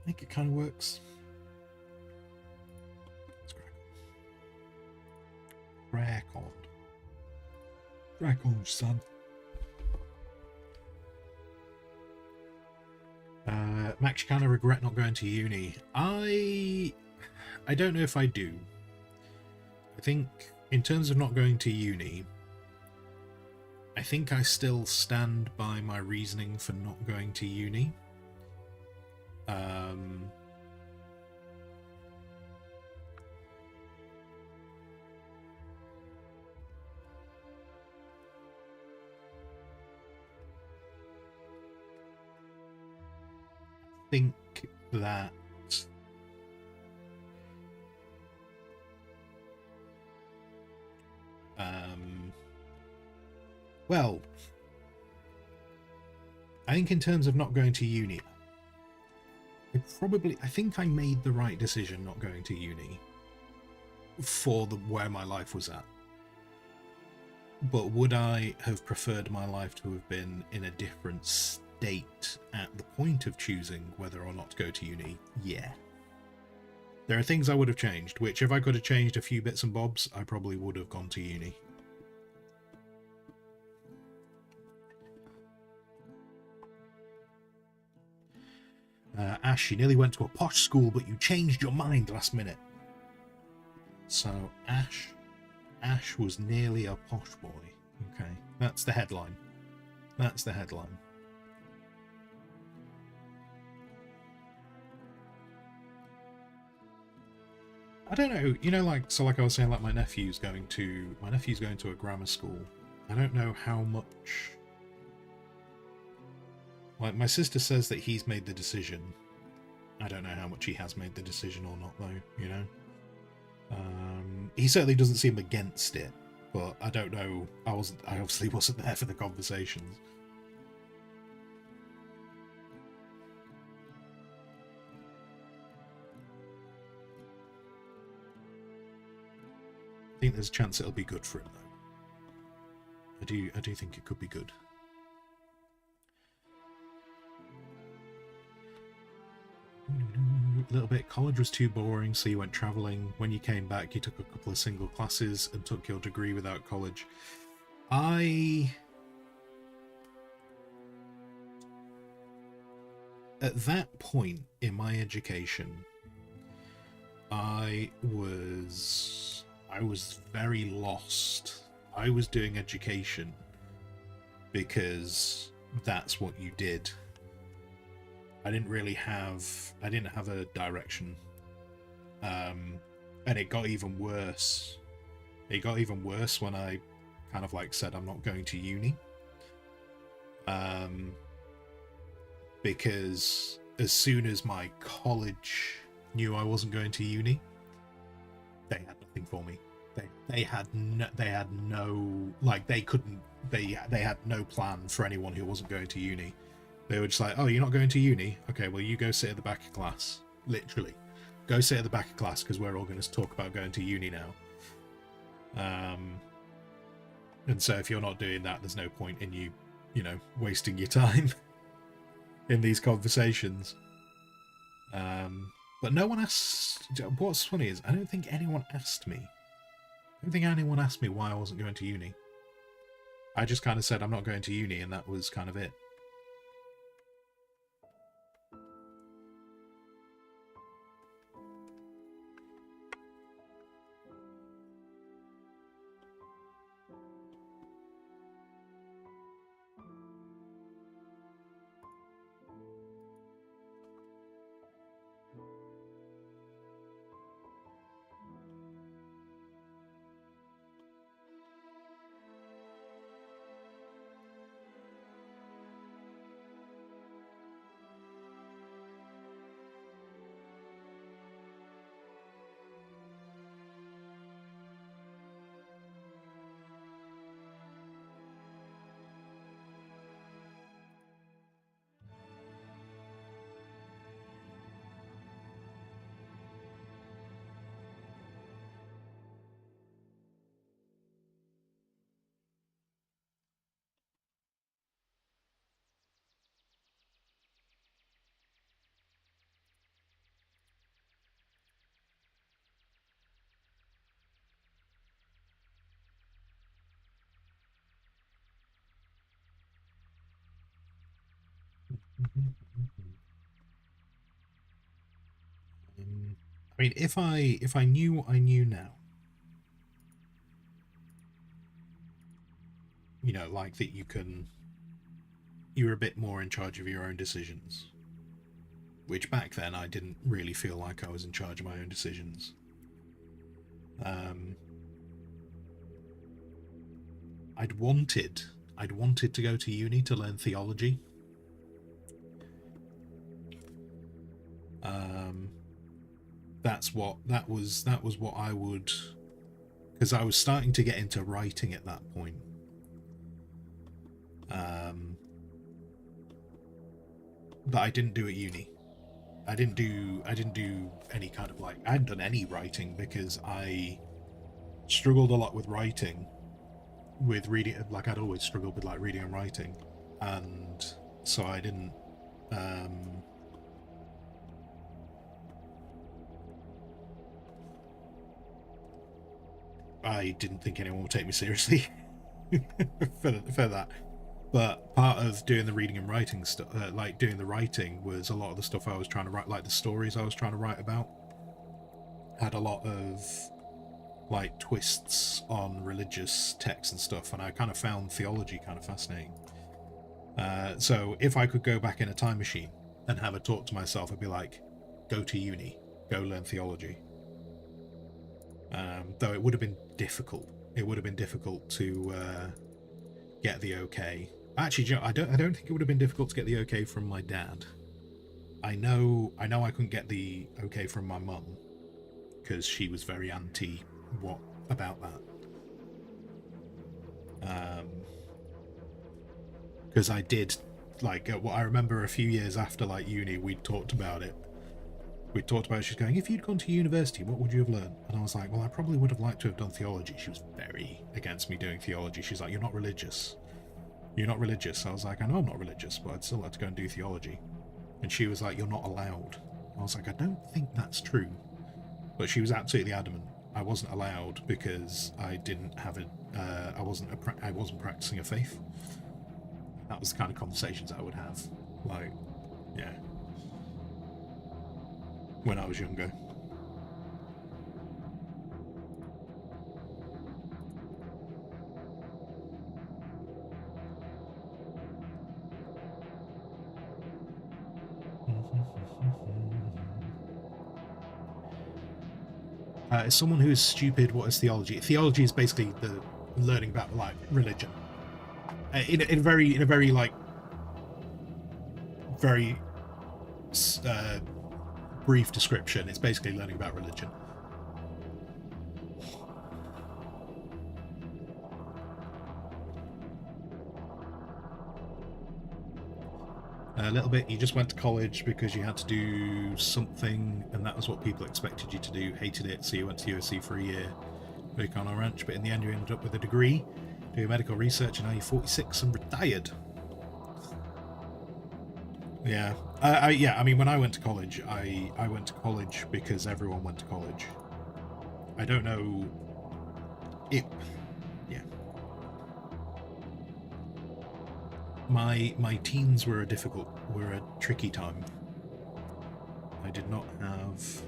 I think it kind of works. Let's crack on. Crack on, son. Max, you kind of regret not going to uni. I don't know if I do. I think in terms of not going to uni, I think I still stand by my reasoning for not going to uni. Think that well, I think in terms of not going to uni, I think I made the right decision not going to uni for where my life was at. But would I have preferred my life to have been in a different state at the point of choosing whether or not to go to uni? Yeah. There are things I would have changed, which if I could have changed a few bits and bobs, I probably would have gone to uni. Ash, you nearly went to a posh school, but you changed your mind last minute. So, Ash was nearly a posh boy. Okay, that's the headline. That's the headline. I don't know, you know, like I was saying, like my nephew's going to a grammar school. I don't know how much. Like, my sister says that he's made the decision. I don't know how much he has made the decision or not, though, you know? He certainly doesn't seem against it, but I don't know. I obviously wasn't there for the conversations. I think there's a chance it'll be good for him, though. I do think it could be good. A little bit. College was too boring, so you went travelling. When you came back, you took a couple of single classes and took your degree without college. At that point in my education, I was very lost. I was doing education because that's what you did. I didn't have a direction. And it got even worse. It got even worse when I kind of like said I'm not going to uni. Because as soon as my college knew I wasn't going to uni, they had nothing for me. They had no like they had no plan for anyone who wasn't going to uni. They were just like, oh, you're not going to uni? Okay, well, you go sit at the back of class. Literally. Go sit at the back of class because we're all going to talk about going to uni now. And so if you're not doing that, there's no point in you know, wasting your time in these conversations. But no one asked... What's funny is, I don't think anyone asked me. I don't think anyone asked me why I wasn't going to uni. I just kind of said I'm not going to uni, and that was kind of it. I mean, if I knew what I knew now, you know, like that you're a bit more in charge of your own decisions. Which back then I didn't really feel like I was in charge of my own decisions. I'd wanted to go to uni to learn theology. That was what I would, because I was starting to get into writing at that point. That I didn't do at uni. I didn't do any kind of like, I hadn't done any writing because I struggled a lot with writing, with reading. Like I'd always struggled with like reading and writing, and so I didn't. I didn't think anyone would take me seriously for that. But part of doing the reading and writing stuff, like doing the writing, was a lot of the stuff I was trying to write, like the stories I was trying to write about, had a lot of like twists on religious texts and stuff, and I kind of found theology kind of fascinating. So if I could go back in a time machine and have a talk to myself, I'd be like, go to uni, go learn theology. Though it would have been difficult. It would have been difficult to get the okay. Actually, I don't think it would have been difficult to get the okay from my dad. I know I couldn't get the okay from my mum because she was very anti what about that. Because I did, like, what I remember a few years after like uni, we talked about it. We talked about it. She's going, if you'd gone to university, what would you have learned? And I was like, well, I probably would have liked to have done theology. She was very against me doing theology. She's like, you're not religious. You're not religious. I was like, I know I'm not religious, but I'd still like to go and do theology. And she was like, you're not allowed. I was like, I don't think that's true. But she was absolutely adamant. I wasn't allowed because I didn't have I wasn't practicing a faith. That was the kind of conversations I would have. Like, yeah. When I was younger. As someone who is stupid, what is theology? Theology is basically the learning about like religion. In a very like very brief description, it's basically learning about religion. A little bit. You just went to college because you had to do something, and that was what people expected you to do. Hated it, so you went to USC for a year, work on a ranch. But in the end, you ended up with a degree, doing medical research, and now you're 46 and retired. Yeah, yeah. I mean, when I went to college, I went to college because everyone went to college. I don't know. It. Yeah. My teens were a tricky time. I did not have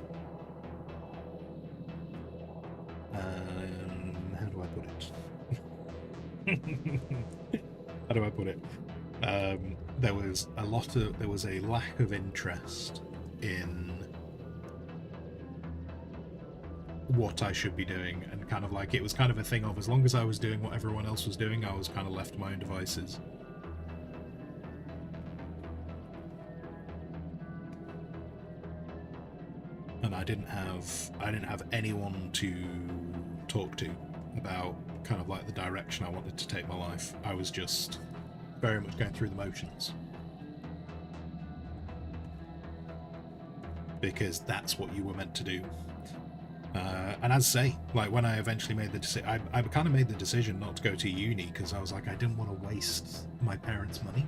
how do I put it? How do I put it? There was a lack of interest in what I should be doing, and kind of like it was kind of a thing of, as long as I was doing what everyone else was doing, I was kind of left to my own devices. And I didn't have anyone to talk to about kind of like the direction I wanted to take my life. I was just very much going through the motions, because that's what you were meant to do. And as I say, like when I eventually made the decision, I kind of made the decision not to go to uni because I was like, I didn't want to waste my parents' money.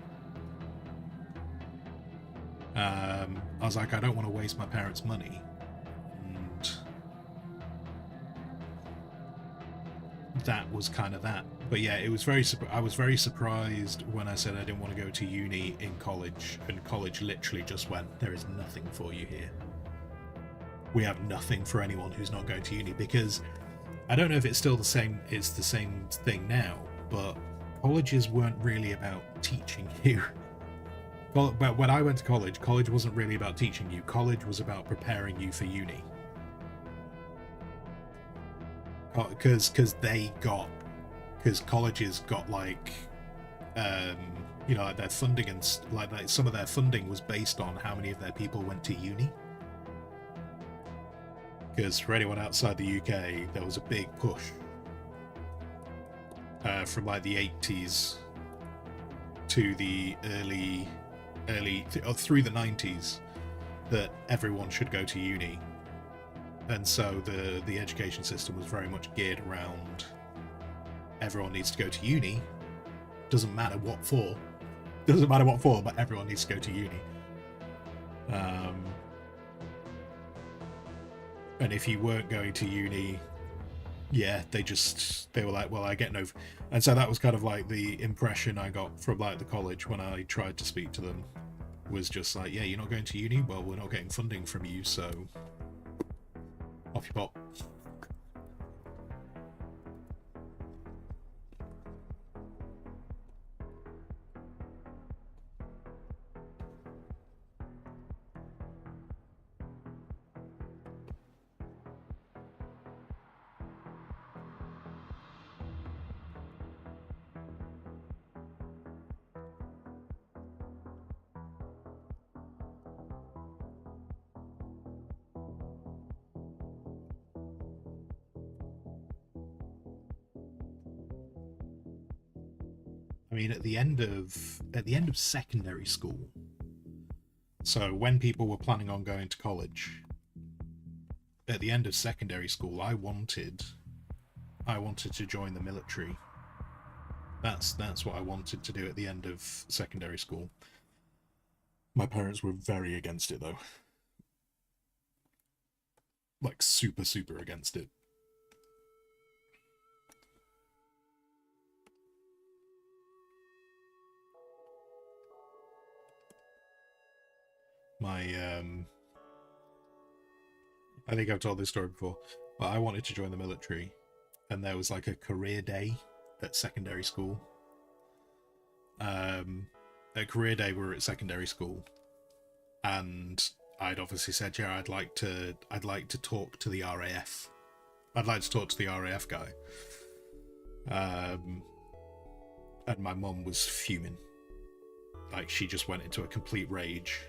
I was like, I don't want to waste my parents' money. That was kind of that. But yeah, it was I was very surprised when I said I didn't want to go to uni in college, and college literally just went, there is nothing for you here. We have nothing for anyone who's not going to uni. Because I don't know if it's still the same thing now, but colleges weren't really about teaching you. But when I went to college wasn't really about teaching you. College was about preparing you for uni. Because colleges got like like their funding, and like some of their funding was based on how many of their people went to uni. Because for anyone outside the UK, there was a big push from like the 80s to the through the 90s that everyone should go to uni. And so the education system was very much geared around everyone needs to go to uni. Doesn't matter what for. But everyone needs to go to uni. And if you weren't going to uni, yeah, they were like, well, I get no. And so that was kind of like the impression I got from like the college when I tried to speak to them, was just like, yeah, you're not going to uni? Well, we're not getting funding from you, so off you pop. I mean, at the end of secondary school, so when people were planning on going to college, at the end of secondary school, I wanted to join the military. That's what I wanted to do at the end of secondary school. My parents were very against it, though. Like super, super against it. I think I've told this story before, but I wanted to join the military, and there was like a career day at secondary school. At career day, we were at secondary school, and I'd obviously said, yeah, I'd like to talk to the RAF I'd like to talk to the RAF guy. And my mum was fuming. Like, she just went into a complete rage,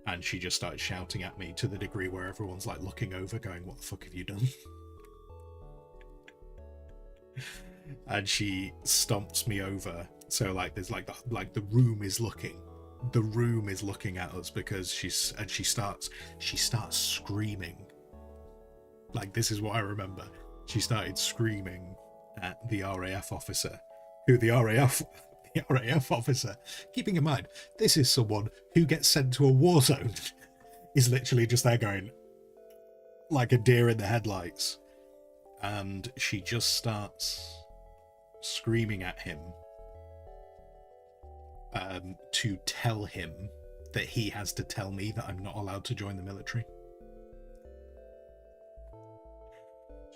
and she just started shouting at me to the degree where everyone's like looking over going, what the fuck have you done? And she stomps me over. So like there's like the room is looking at us because she starts screaming. Like, this is what I remember. She started screaming at the RAF officer, who the RAF officer, keeping in mind, this is someone who gets sent to a war zone, is literally just there going like a deer in the headlights. And she just starts screaming at him to tell him that he has to tell me that I'm not allowed to join the military.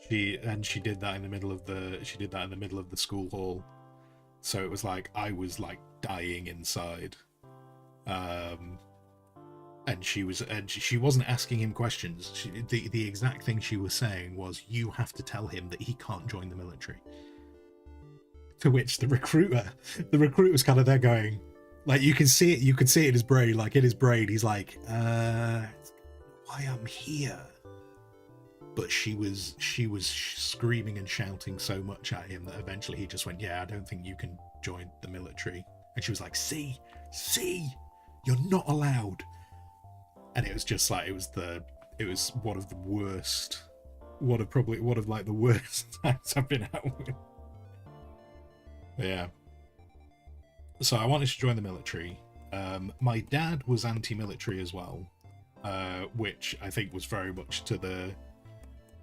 She did that in the middle of the school hall. So it was like I was like dying inside. And she wasn't asking him questions. The exact thing she was saying was, you have to tell him that he can't join the military. To which the recruiter was kind of there going, like, you can see it in his brain, he's like, why I'm here. But she was screaming and shouting so much at him that eventually he just went, yeah, I don't think you can join the military. And she was like, see, you're not allowed. And it was just like, it was one of the worst times I've been out with. Yeah. So I wanted to join the military. My dad was anti-military as well, which I think was very much to the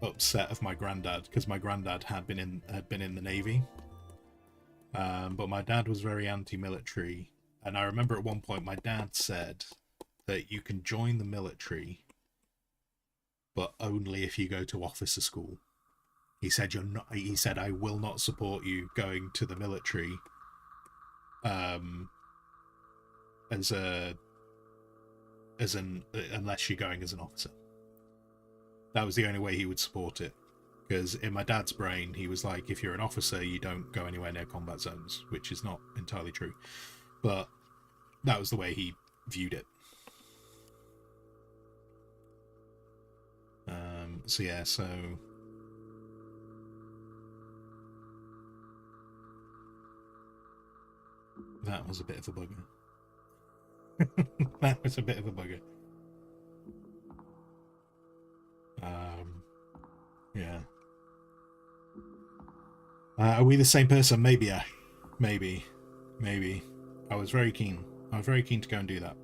upset of my granddad, because my granddad had been in the Navy. But my dad was very anti-military, and I remember at one point my dad said that you can join the military, but only if you go to officer school. He said he said, I will not support you going to the military unless you're going as an officer. That was the only way he would support it, because in my dad's brain he was like, if you're an officer you don't go anywhere near combat zones, which is not entirely true, but that was the way he viewed it. So yeah, so that was a bit of a bugger. That was a bit of a bugger. Yeah. Are we the same person? Maybe, Ash. Maybe. I was very keen to go and do that.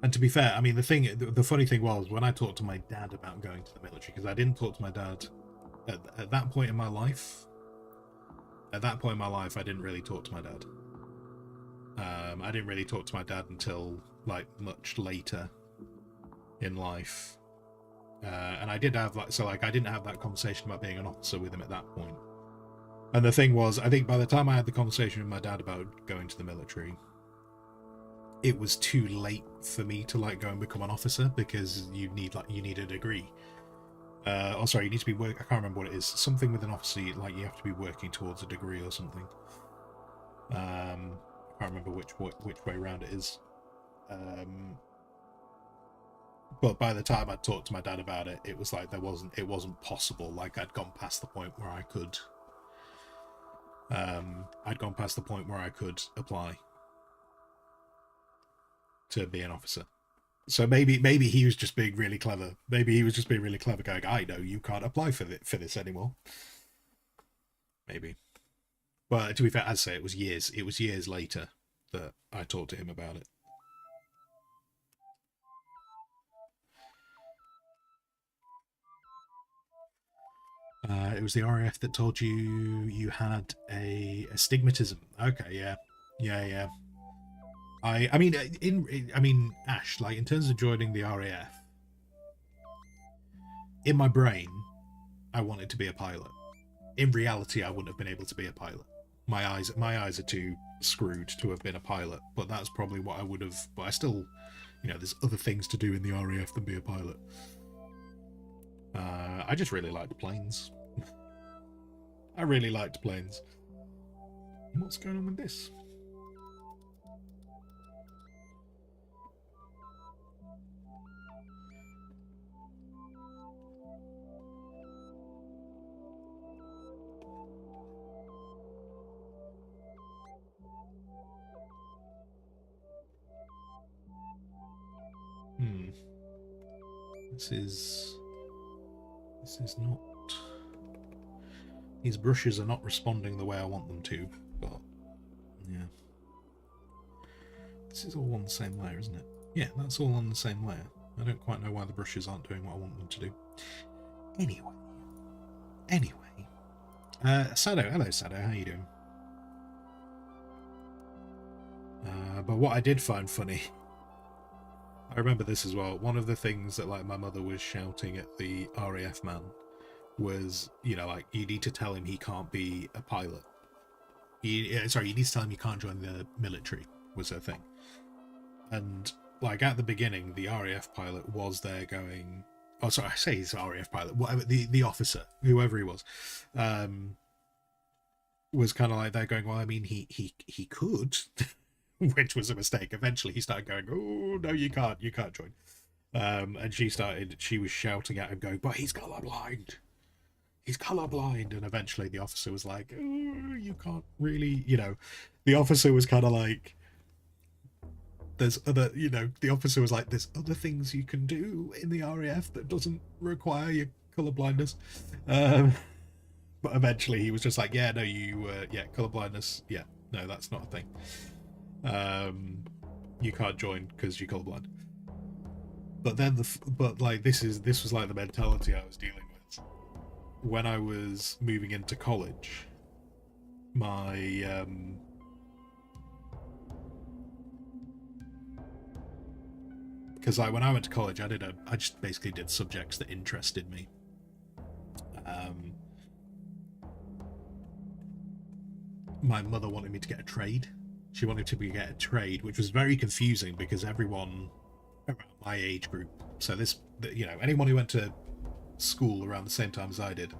And to be fair, I mean, the funny thing was, when I talked to my dad about going to the military, because I didn't talk to my dad at that point in my life. At that point in my life, I didn't really talk to my dad. I didn't really talk to my dad until like much later in life. And I did have I didn't have that conversation about being an officer with him at that point. And the thing was, I think by the time I had the conversation with my dad about going to the military, it was too late for me to like go and become an officer, because you need a degree. Oh, sorry, you need to be I can't remember what it is. Something with an officer, like you have to be working towards a degree or something. I can't remember which way around it is. But by the time I talked to my dad about it, it was like it wasn't possible. Like I'd gone past the point where I could. I'd gone past the point where I could apply to be an officer. So maybe he was just being really clever. Maybe he was just being really clever, going, I know you can't apply for this anymore. Maybe. But to be fair, as I say, it was years later that I talked to him about it. It was the RAF that told you had a astigmatism. Okay, yeah. I mean, Ash, like in terms of joining the RAF, in my brain, I wanted to be a pilot. in reality, I wouldn't have been able to be a pilot. My eyes are too screwed to have been a pilot, but that's probably what I would have. But I still, there's other things to do in the RAF than be a pilot. I just really liked planes. I really liked planes. What's going on with this? This is not... These brushes are not responding the way I want them to, but yeah. This is all on the same layer, isn't it? Yeah, that's all on the same layer. I don't quite know why the brushes aren't doing what I want them to do. Anyway. Sado, hello Sado, how you doing? But what I did find funny, I remember this as well, one of the things that like my mother was shouting at the RAF man was, you need to tell him he can't be a pilot. You need to tell him he can't join the military, was her thing. And like at the beginning, the RAF pilot was there going, oh sorry, I say he's RAF pilot, whatever, the officer, whoever he was kind of like they're going, well, I mean, he could, which was a mistake. Eventually he started going, oh no, you can't join. And she was shouting at him going, but he's colorblind, and eventually the officer was like, oh, you can't really, the officer was kind of like, there's other, the officer was like, there's other things you can do in the RAF that doesn't require your colorblindness. But eventually he was just like, yeah, no, colorblindness, yeah, no, that's not a thing. You can't join because you're colorblind. But then this was like the mentality I was dealing with when I was moving into college. My because when I went to college, I just basically did subjects that interested me. My mother wanted me to get a trade. She wanted to get a trade, which was very confusing because everyone around my age group, so anyone who went to school around the same time as I did,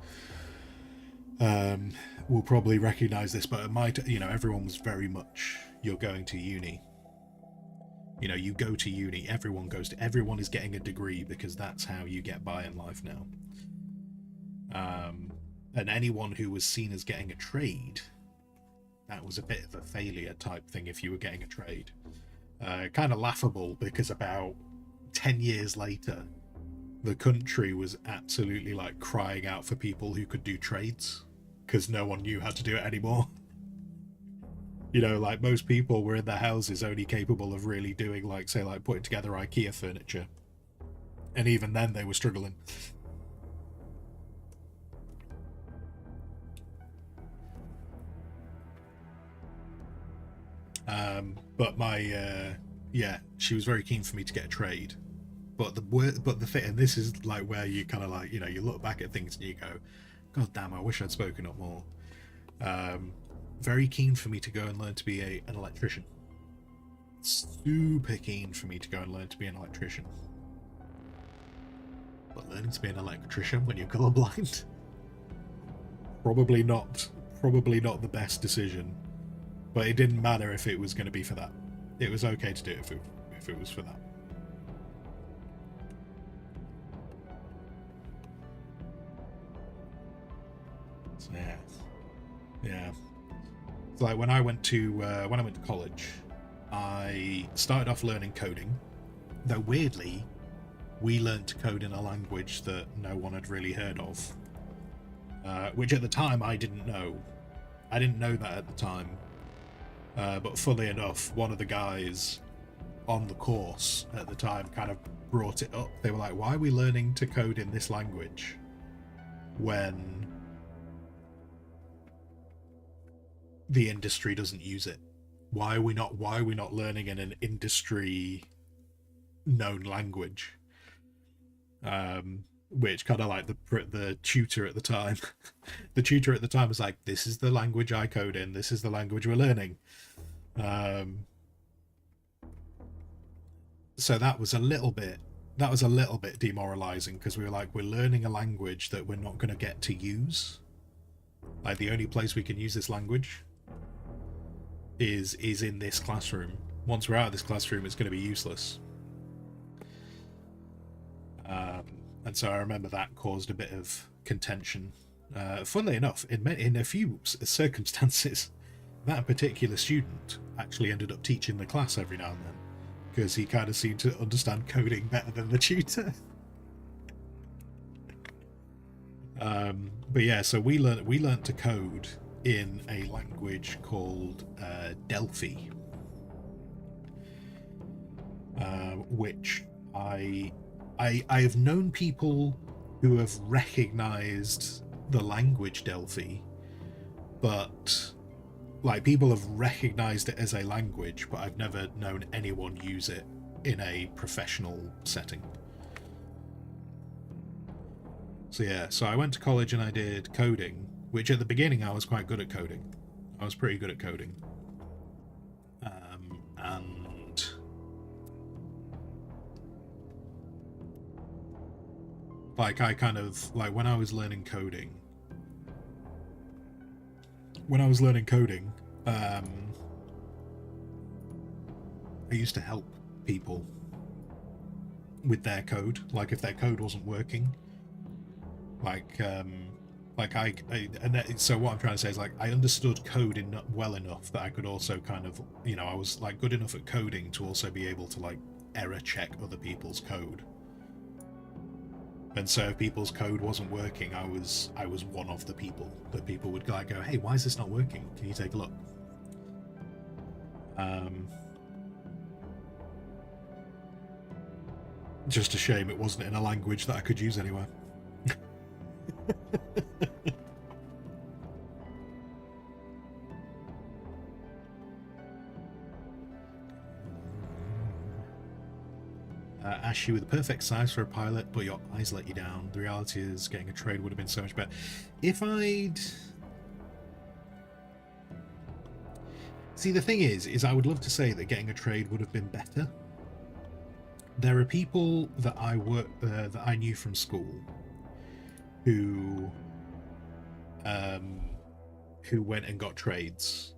will probably recognize this. But everyone was very much, you're going to uni. You go to uni. Everyone is getting a degree because that's how you get by in life now. And anyone who was seen as getting a trade, that was a bit of a failure type thing if you were getting a trade. Kind of laughable because about 10 years later, the country was absolutely like crying out for people who could do trades because no one knew how to do it anymore. Like most people were in their houses only capable of really doing like putting together IKEA furniture. And even then they were struggling. But she was very keen for me to get a trade. But the thing, and this is like where you kind of like, you look back at things and you go, God damn, I wish I'd spoken up more. Very keen for me to go and learn to be an electrician. Super keen for me to go and learn to be an electrician. But learning to be an electrician when you're colorblind, probably not the best decision. But it didn't matter if it was going to be for that. It was okay to do it if it was for that. So yeah. It's like when I went to college, I started off learning coding. Though weirdly, we learned to code in a language that no one had really heard of. Which at the time I didn't know. I didn't know that at the time. But funnily enough, one of the guys on the course at the time kind of brought it up. They were like, why are we learning to code in this language when the industry doesn't use it? Why are we not learning in an industry known language? which kind of like the tutor at the time. The tutor at the time was like, "This is the language I code in. This is the language we're learning." So that was a little bit demoralizing, because we were like, we're learning a language that we're not going to get to use. Like, the only place we can use this language is in this classroom. Once we're out of this classroom, it's going to be useless. And so I remember that caused a bit of contention. Funnily enough, in a few circumstances, that particular student actually ended up teaching the class every now and then, because he kind of seemed to understand coding better than the tutor. But yeah, so we learned to code in a language called Delphi, which I have known people who have recognized the language Delphi, but like, people have recognized it as a language, but I've never known anyone use it in a professional setting. So yeah, so I went to college and I did coding, which at the beginning I was quite good at coding. I was pretty good at coding. And like, I kind of, like, when I was learning coding, I used to help people with their code. Like, if their code wasn't working, so what I'm trying to say is, like, I understood code well enough that I could also kind of, you know, I was like good enough at coding to also be able to like error check other people's code. And so if people's code wasn't working, I was one of the people that people would like go, "Hey, why is this not working? Can you take a look?" Just a shame it wasn't in a language that I could use anywhere. Ash, you were the perfect size for a pilot, but your eyes let you down. The reality is, getting a trade would have been so much better. If I'd... See, the thing is I would love to say that getting a trade would have been better. There are people that that I knew from school who went and got trades.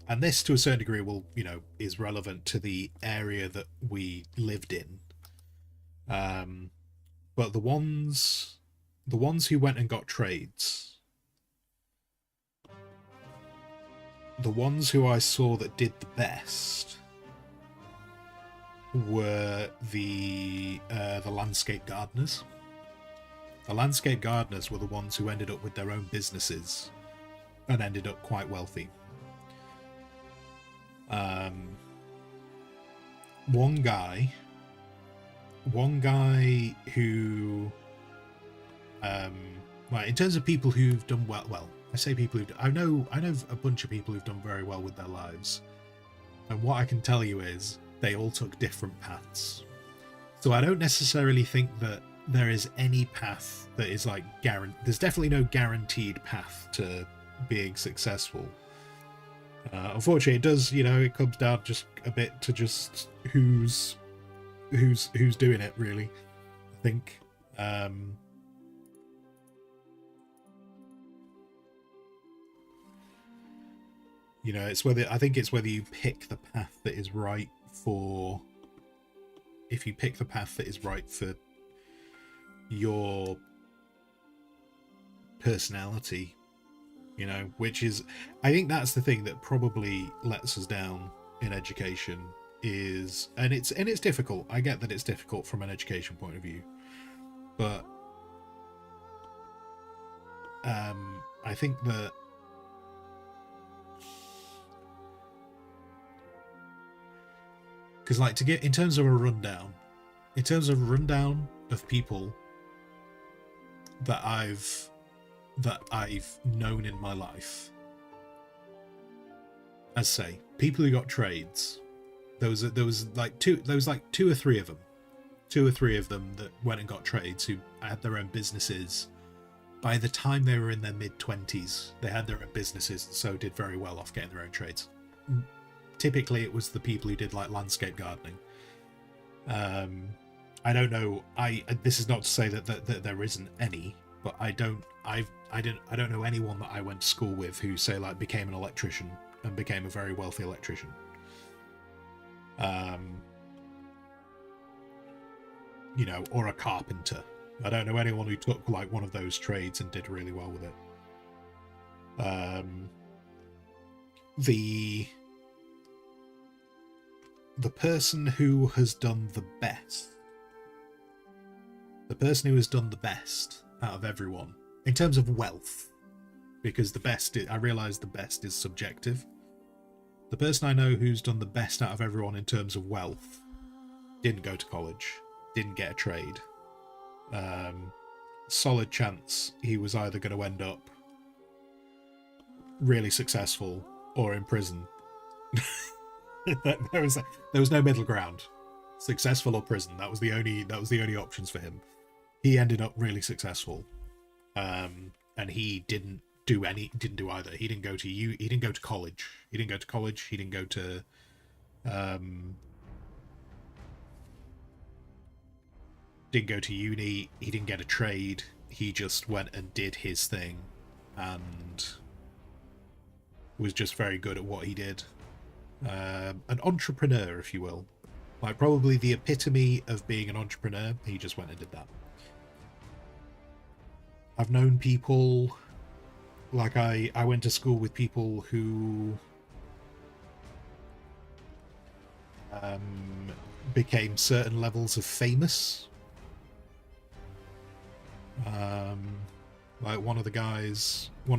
And this, to a certain degree, will, you know, is relevant to the area that we lived in. But the ones who went and got trades, the ones who I saw that did the best, were the landscape gardeners. The landscape gardeners were the ones who ended up with their own businesses and ended up quite wealthy. One guy who, well, in terms of people who've done well, I say people who, I know a bunch of people who've done very well with their lives, and what I can tell you is they all took different paths. So I don't necessarily think that there is any path that is like there's definitely no guaranteed path to being successful. Unfortunately, it does, you know, it comes down just a bit to just who's doing it, really, I think. You know, I think it's whether you pick the path that is right for... If you pick the path that is right for your personality, you know, which is, I think that's the thing that probably lets us down in education, is, and it's difficult. I get that it's difficult from an education point of view, but I think that because, like, to get in terms of a rundown of people that I've known in my life, as say, people who got trades, there was like two or three of them two or three of them that went and got trades who had their own businesses. By the time they were in their mid-20s, they had their own businesses, and so did very well off getting their own trades. Typically, it was the people who did like landscape gardening. I don't know. This is not to say that there isn't any, but I don't know anyone that I went to school with who, say, like became an electrician and became a very wealthy electrician. You know, or a carpenter. I don't know anyone who took like one of those trades and did really well with it. The person who has done the best, out of everyone in terms of wealth, because I realise the best is subjective. The person I know who's done the best out of everyone in terms of wealth didn't go to college, didn't get a trade. Solid chance he was either going to end up really successful or in prison. there was no middle ground. Successful or prison. That was the only options for him. He ended up really successful, and he didn't do either. He didn't go to college. He didn't go to didn't go to uni, he didn't get a trade, he just went and did his thing and was just very good at what he did. An entrepreneur, if you will. Like, probably the epitome of being an entrepreneur. He just went and did that. I've known people, like I went to school with people who became certain levels of famous. Like one of the guys I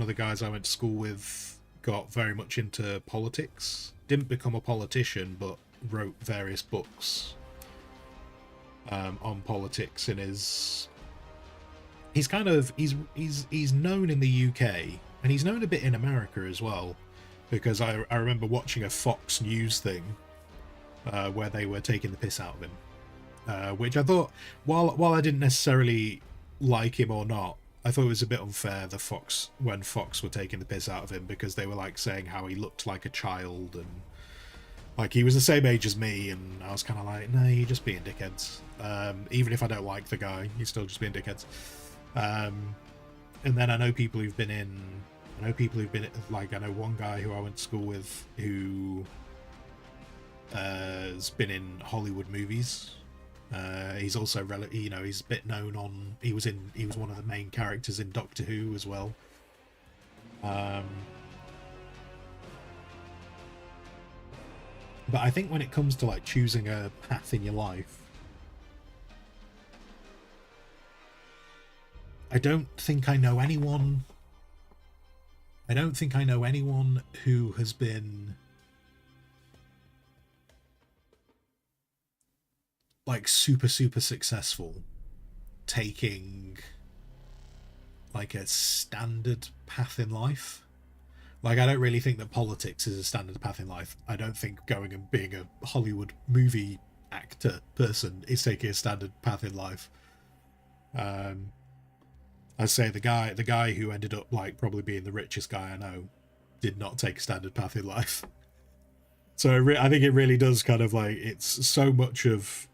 went to school with got very much into politics. Didn't become a politician, but wrote various books on politics. And he's known in the UK, and he's known a bit in America as well, because I remember watching a Fox News thing where they were taking the piss out of him, which I thought, while I didn't necessarily like him or not, I thought it was a bit unfair when Fox were taking the piss out of him, because they were like saying how he looked like a child and like he was the same age as me, and I was kind of like, no, you're just being dickheads. Even if I don't like the guy, you're still just being dickheads. And then I know people who've been like, I know one guy who I went to school with who has been in Hollywood movies. He's also he's a bit known on. He was one of the main characters in Doctor Who as well. But I think when it comes to like choosing a path in your life, I don't think I know anyone who has been like super successful taking like a standard path in life. Like, I don't really think that politics is a standard path in life. I don't think going and being a Hollywood movie actor person is taking a standard path in life. I'd say the guy who ended up like probably being the richest guy I know did not take a standard path in life. So I think it really does kind of like, it's so much of,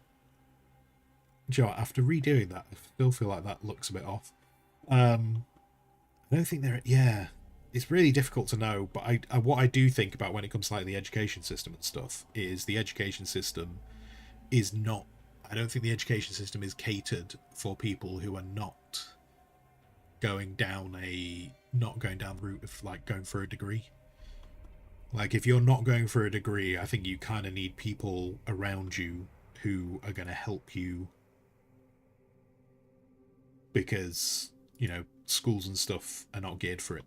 you know, after redoing that, I still feel like that looks a bit off. I don't think it's really difficult to know, but what I do think about when it comes to like the education system and stuff is the education system is not, I don't think the education system is catered for people who are not going down the route of like going for a degree. Like, if you're not going for a degree, I think you kind of need people around you who are going to help you, because, you know, schools and stuff are not geared for it.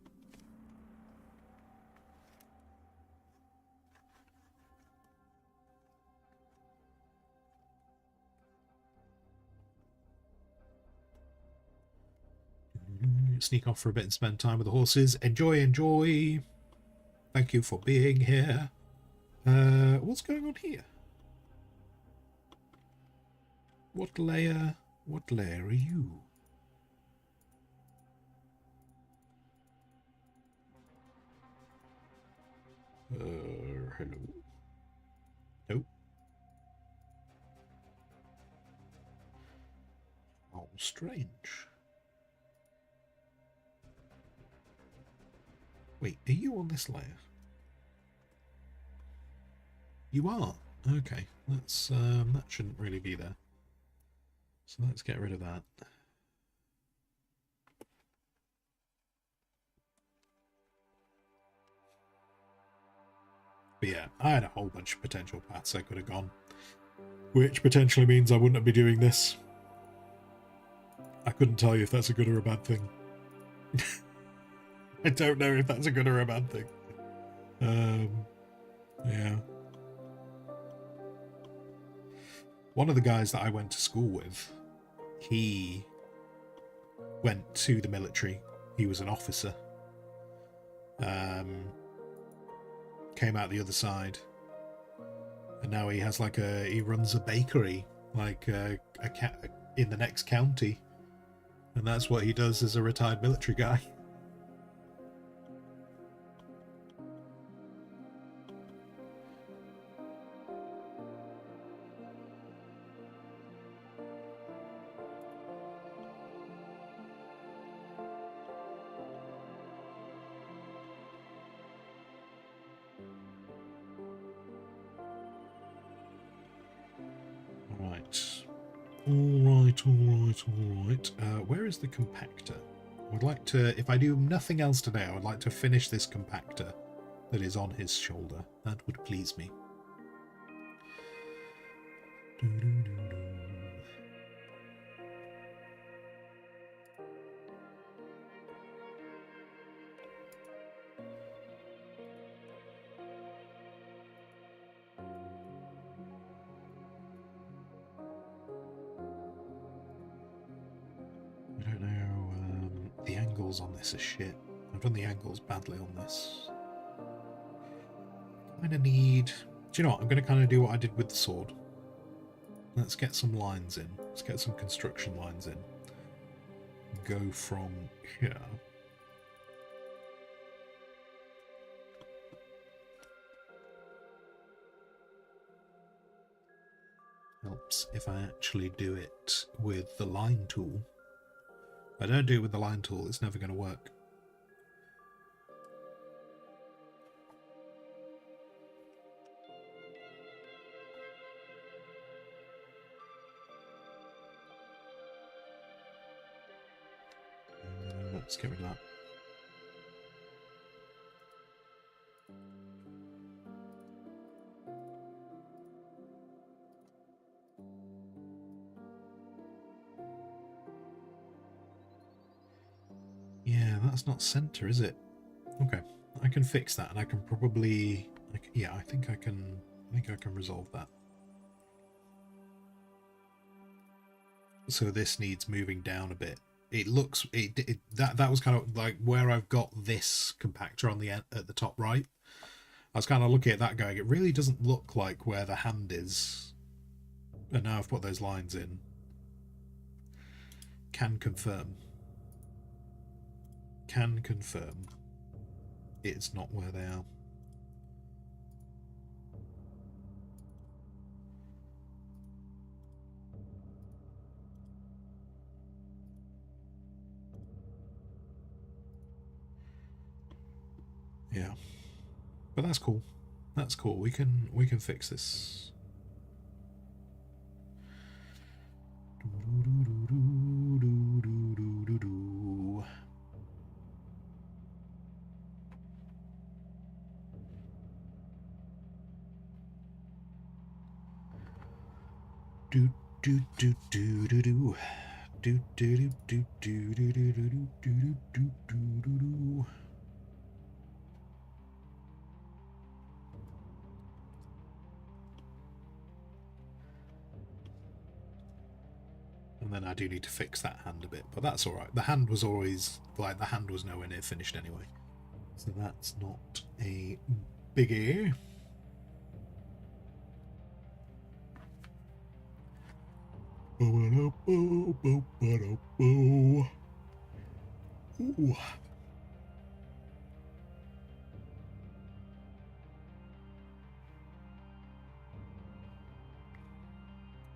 Sneak off for a bit and spend time with the horses. Enjoy. Thank you for being here. What's going on here? What layer are you? Hello? Nope. Oh, strange. Wait, are you on this layer? You are. Okay, that's that shouldn't really be there. So let's get rid of that. But yeah, I had a whole bunch of potential paths I could have gone, which potentially means I wouldn't be doing this. I couldn't tell you if that's a good or a bad thing. I don't know if that's a good or a bad thing. Yeah. One of the guys that I went to school with, he went to the military. He was an officer. Came out the other side, and now he has like he runs a bakery like in the next county, and that's what he does as a retired military guy. Alright. Where is the compactor? I would like to, if I do nothing else today, I would like to finish this compactor that is on his shoulder. That would please me. I don't know, the angles on this are shit. I've done the angles badly on this. Kind of need... Do you know what? I'm going to kind of do what I did with the sword. Let's get some lines in. Let's get some construction lines in. Go from here. Helps if I actually do it with the line tool. If I don't do it with the line tool, it's never going to work. Let's get rid of that. Yeah, that's not center, is it? Okay, I can fix that, and I can probably... yeah, I think I can resolve that. So this needs moving down a bit. It looks that was kind of like where I've got this compactor on the end at the top right. I was kind of looking at that going, it really doesn't look like where the hand is. And now I've put those lines in. Can confirm. Can confirm. It's not where they are. Yeah, but that's cool. That's cool. We can fix this. And then I do need to fix that hand a bit, but that's all right. The hand was always like the hand was nowhere near finished anyway, so that's not a biggie. Ooh.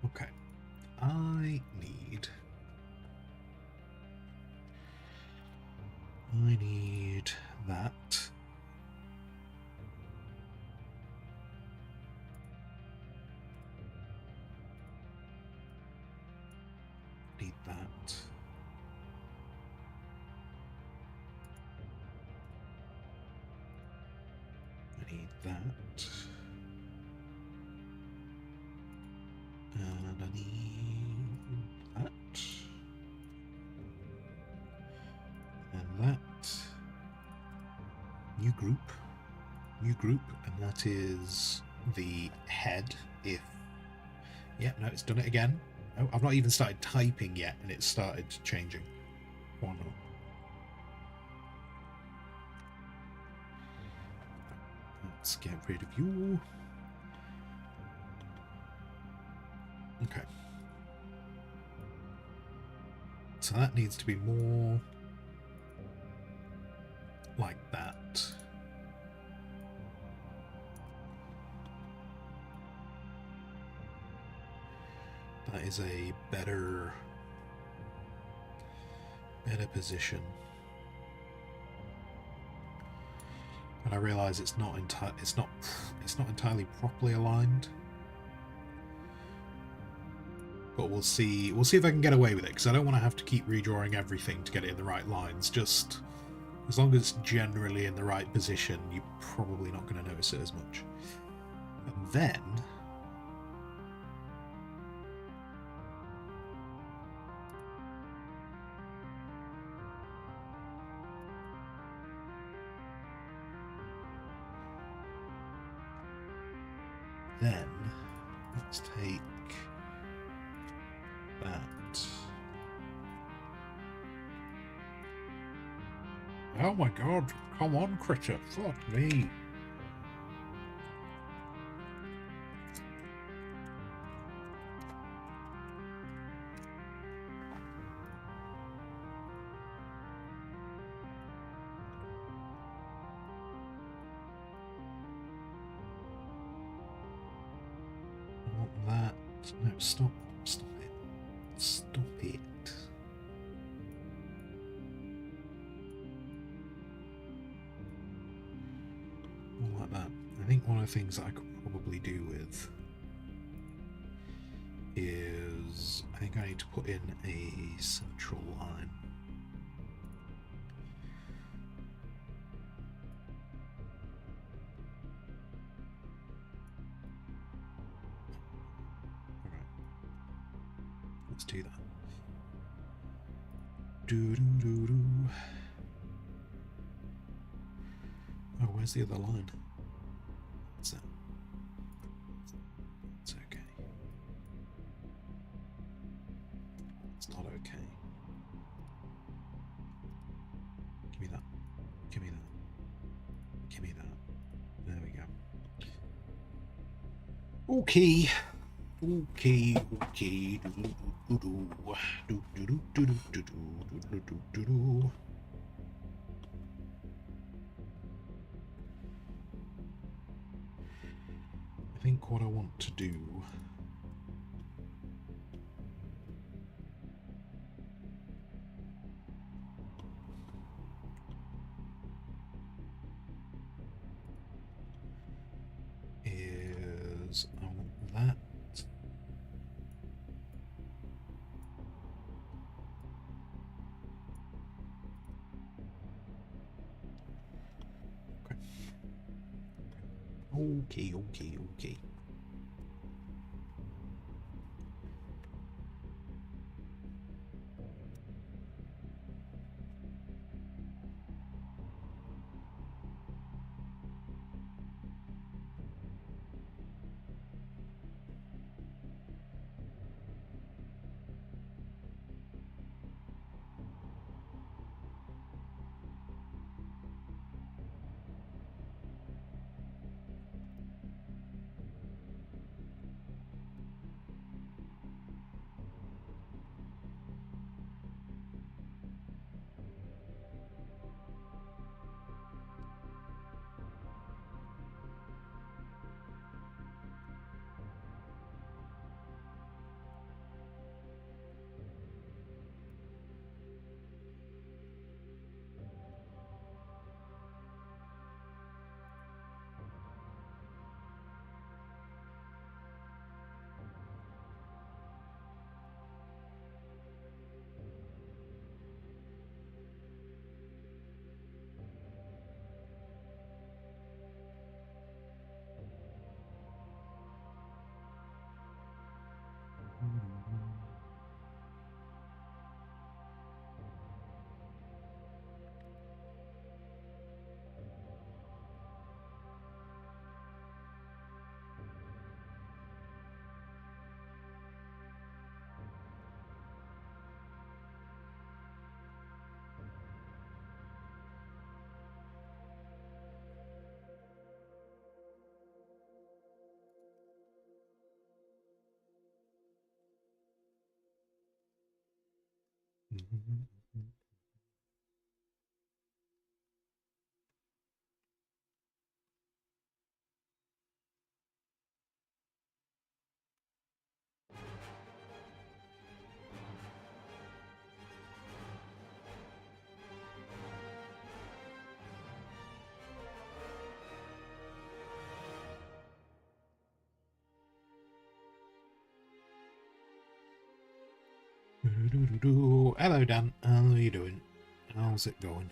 Okay, I need that. Need that. I need that. And I need that. And that. New group. New group, and that is the head. If. Yeah, no, it's done it again. Oh, I've not even started typing yet, and it started changing. Why not? Let's get rid of you. Okay. So that needs to be more like that. That is a better position. And I realise it's not entirely properly aligned. But we'll see. We'll see if I can get away with it, because I don't want to have to keep redrawing everything to get it in the right lines. Just as long as it's generally in the right position, you're probably not going to notice it as much. And then let's take that. Oh my god, come on, critter, fuck me. That. No, stop it. Stop it. All like that. I think one of the things that I could probably do with is I think I need to put in a central line. Let's do that. Do. Oh, where's the other line? What's that? It's okay. It's not okay. Give me that. Give me that. Give me that. There we go. Okay. Okay. I think what I want to do is I want that. Okay. Hello, Dan. How are you doing? How's it going?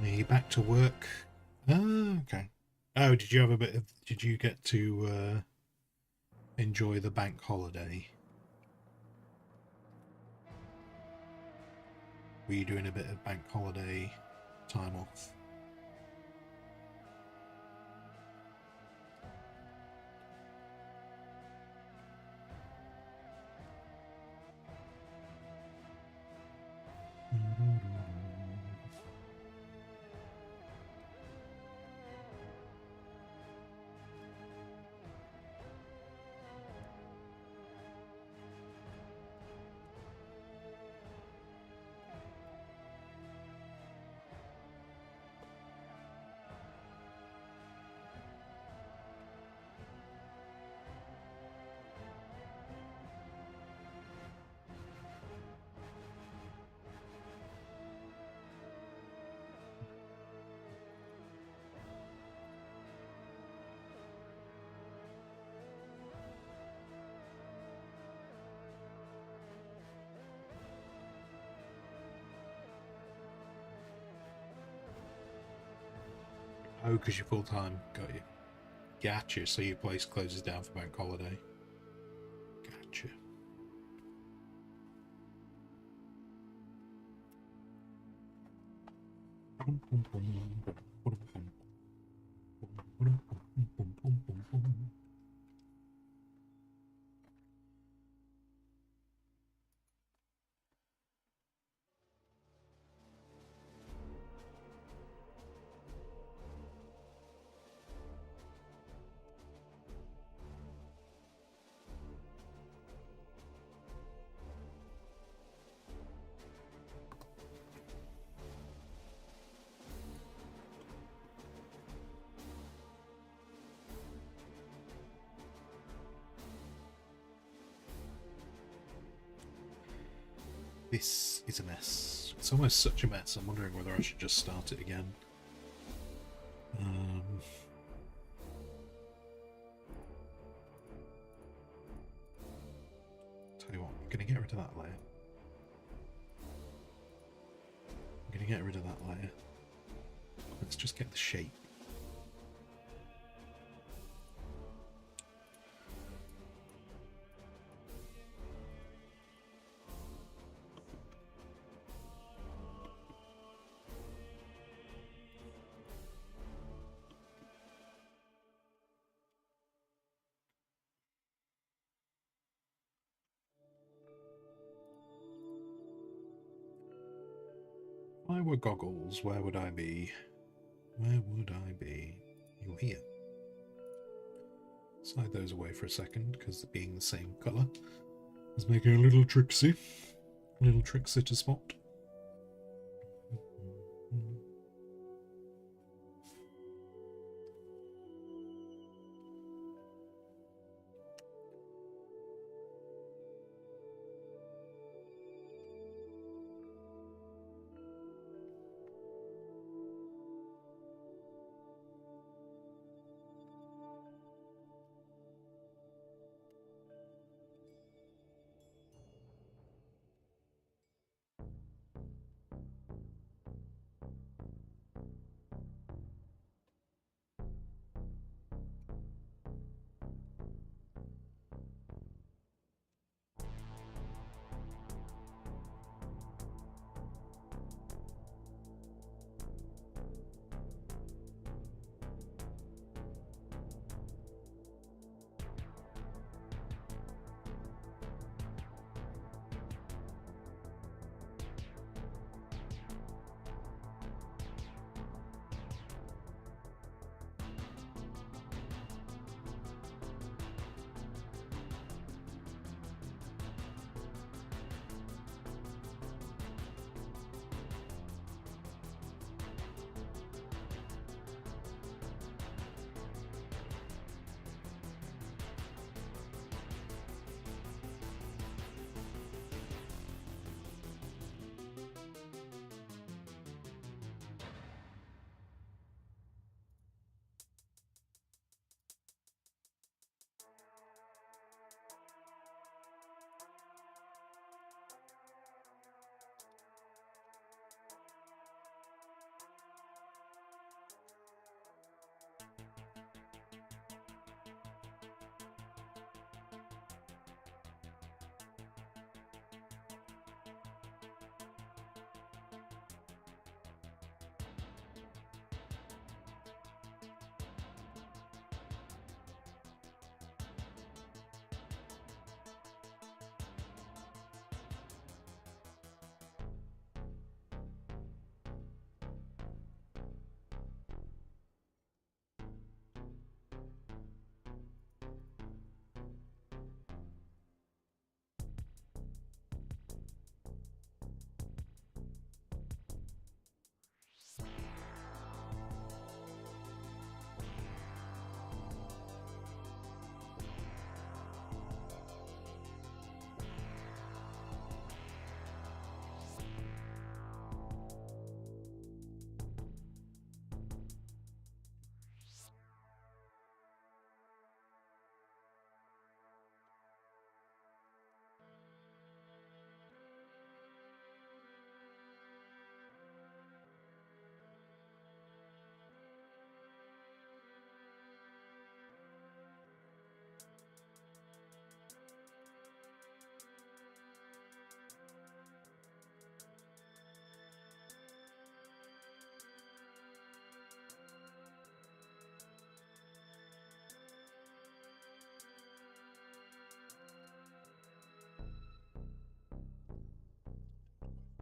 Are you back to work? Oh, okay. Oh, did you have a bit of? Did you get to enjoy the bank holiday? Were you doing a bit of bank holiday time off? Oh, because you're full time. Got you. Gotcha. So your place closes down for bank holiday. Gotcha. This is a mess. It's almost such a mess. I'm wondering whether I should just start it again. Tell you what, I'm going to get rid of that layer. I'm going to get rid of that layer. Let's just get the shape. If I were goggles, where would I be? Where would I be? You're here. Slide those away for a second, because being the same colour is making a little tricksy. A little tricksy to spot.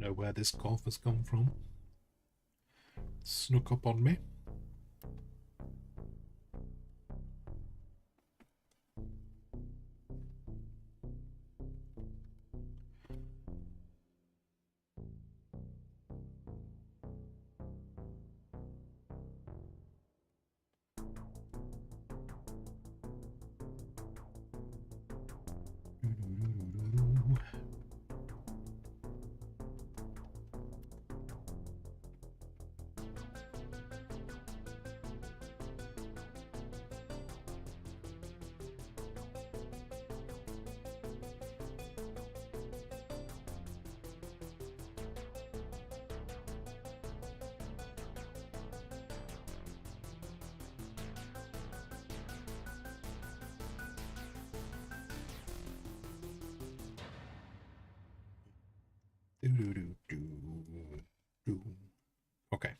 know where this cough has come from. Snuck up on me. Okay.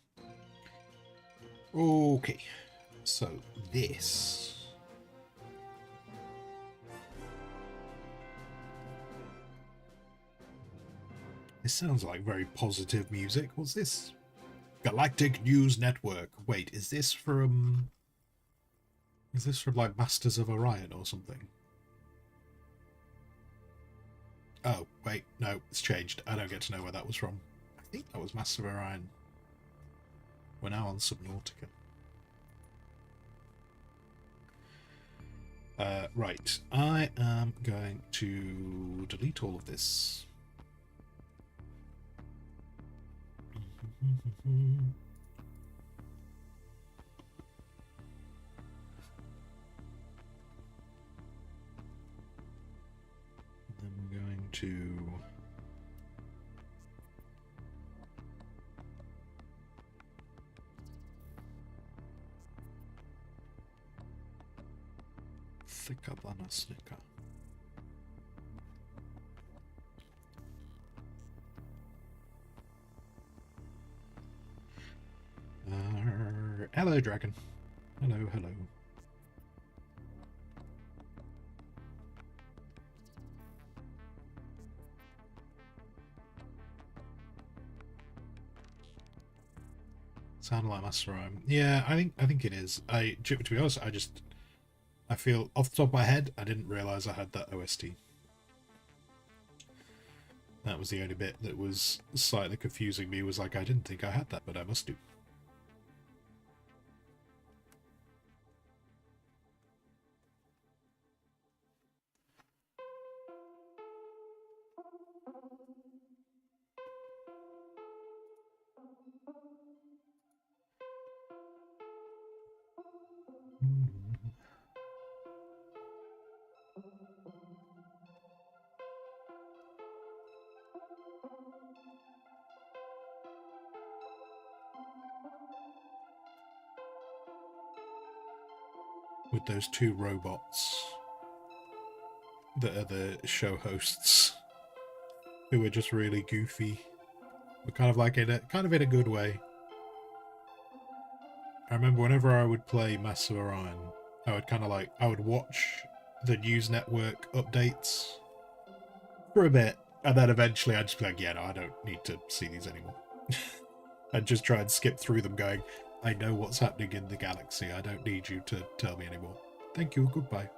Okay. So this. This sounds like very positive music. What's this? Galactic News Network. Wait, is this from... Is this from, like, Masters of Orion or something? Oh, wait, no, it's changed. I don't get to know where that was from. I think that was Masters of Orion. We're now on Subnautica. Right, I am going to delete all of this. Then we're going to thicker than a snicker. Hello, dragon. Hello, hello. Sound like Master Rhyme. Yeah, I think it is. To be honest, I feel off the top of my head, I didn't realise I had that OST. That was the only bit that was slightly confusing me, was like, I didn't think I had that, but I must do. With those two robots that are the show hosts, who are just really goofy, but kind of like in a good way. I remember whenever I would play Mass of Orion, I would watch the news network updates for a bit, and then eventually I'd just be like, yeah, no, I don't need to see these anymore. I'd just try and skip through them going, I know what's happening in the galaxy, I don't need you to tell me anymore. Thank you, goodbye.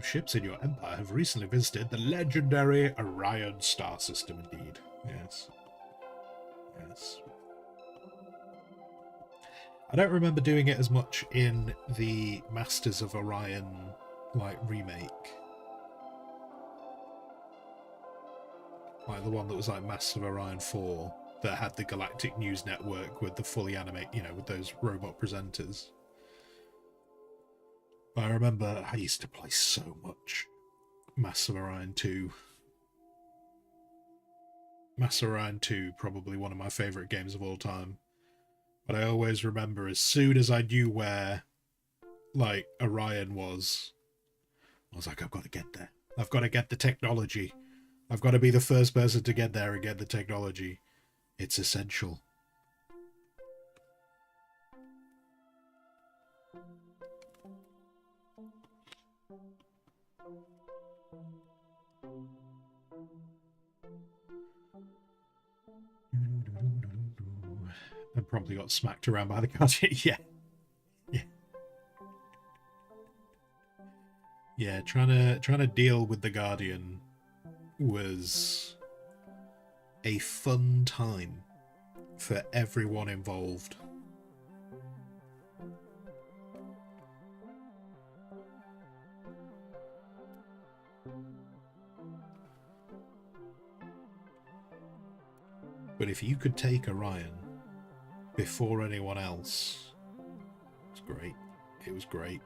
Ships in your empire have recently visited the legendary Orion star system, indeed. Yes. Yes. I don't remember doing it as much in the Masters of Orion, like, remake. Like the one that was like Masters of Orion 4, that had the Galactic News Network with the fully animate, with those robot presenters. I remember I used to play so much Mass of Orion 2. Mass of Orion 2, probably one of my favourite games of all time. But I always remember, as soon as I knew where, like, Orion was, I was like, I've got to get there. I've got to get the technology. I've got to be the first person to get there and get the technology. It's essential. And probably got smacked around by the Guardian. Yeah. Yeah. Yeah, trying to deal with the Guardian was a fun time for everyone involved. But if you could take Orion before anyone else, it's great. It was great.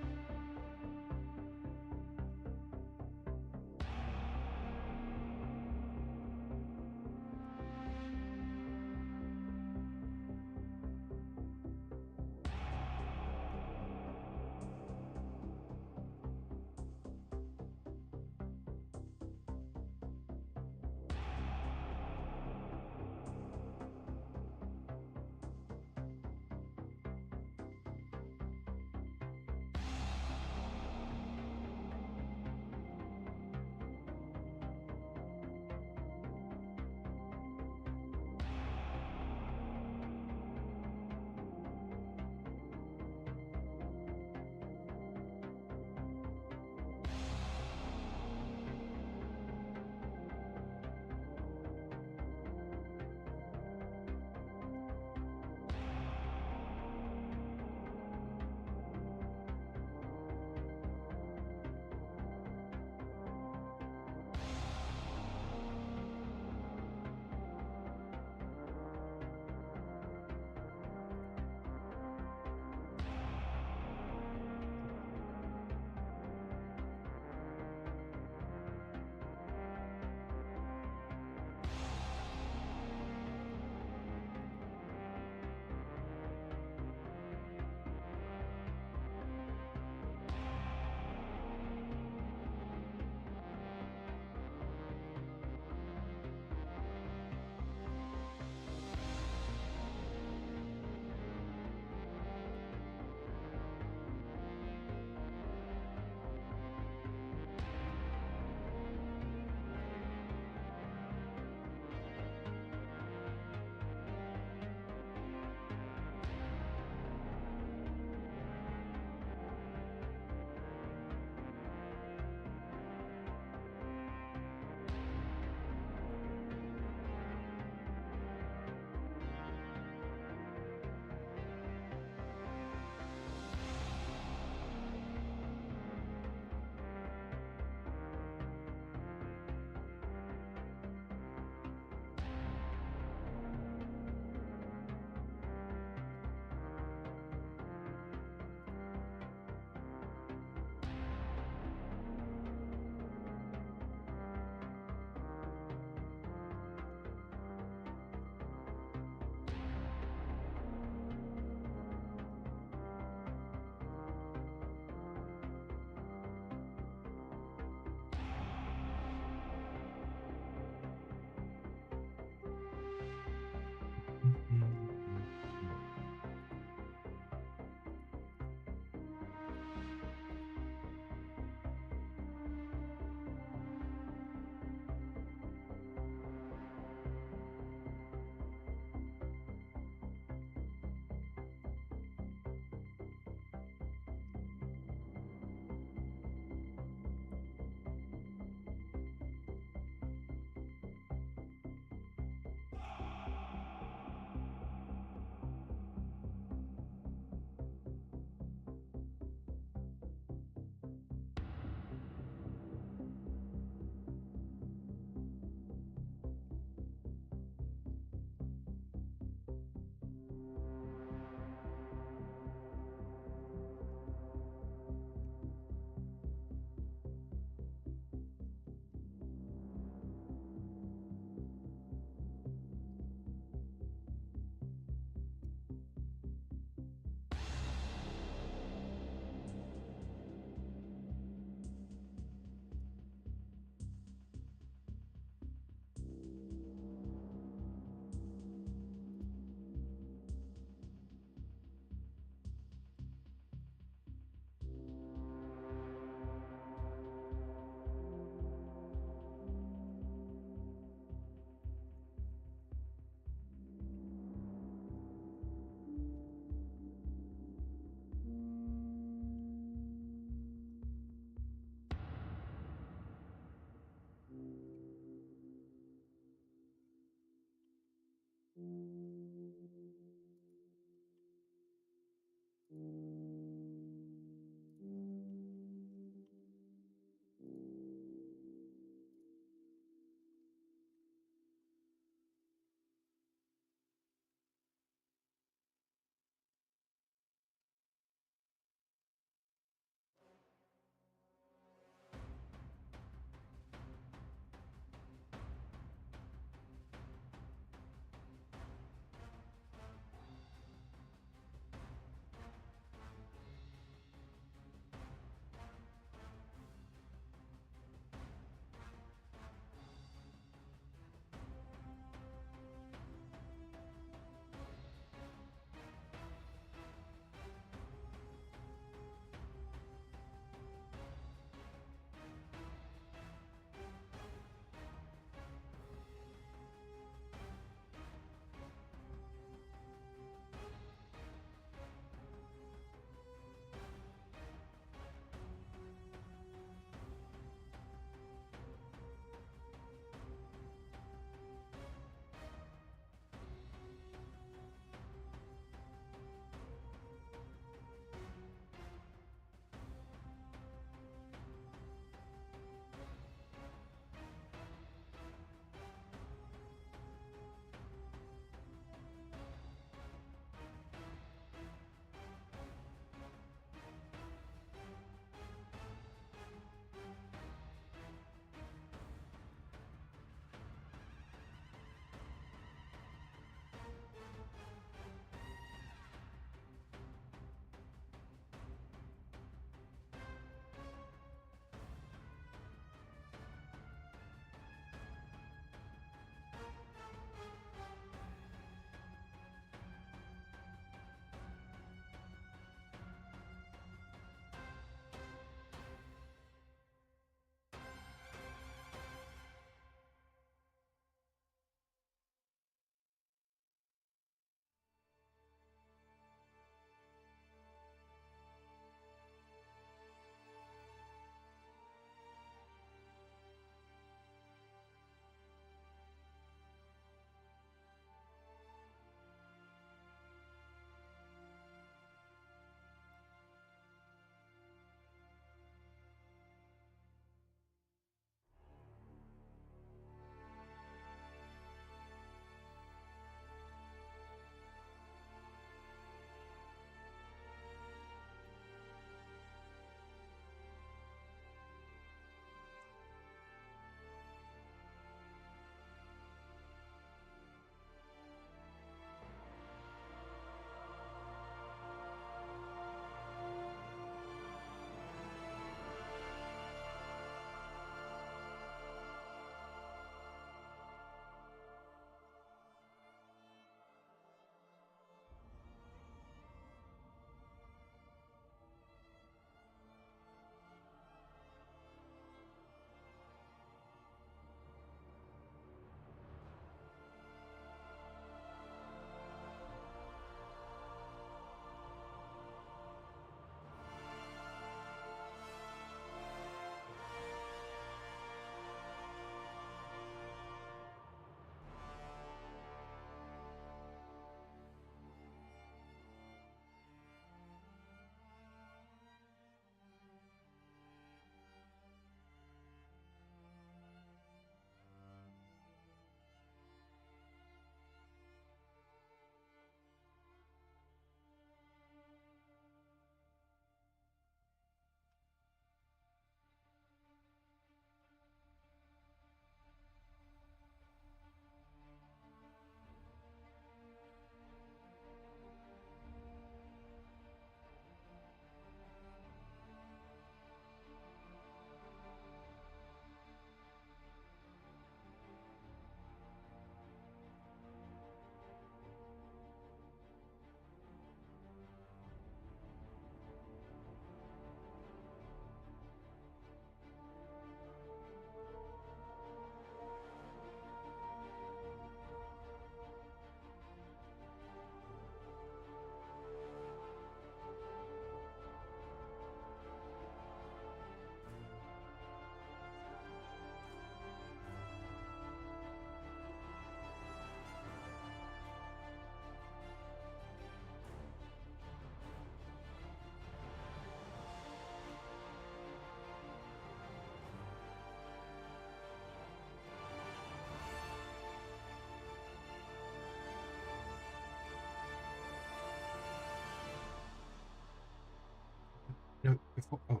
No, before. Oh,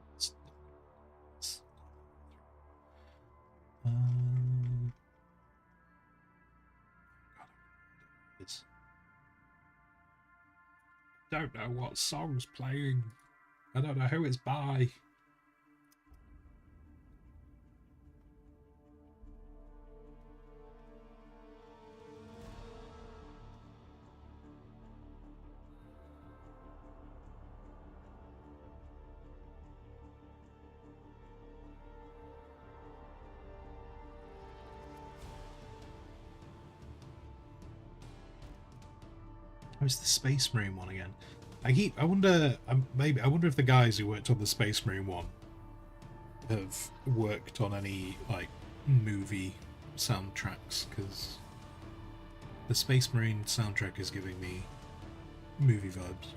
um, it's Don't know what song's playing. I don't know who it's by. oh, it's the Space Marine one again. I wonder. Maybe I wonder if the guys who worked on the Space Marine one have worked on any like movie soundtracks, because the Space Marine soundtrack is giving me movie vibes.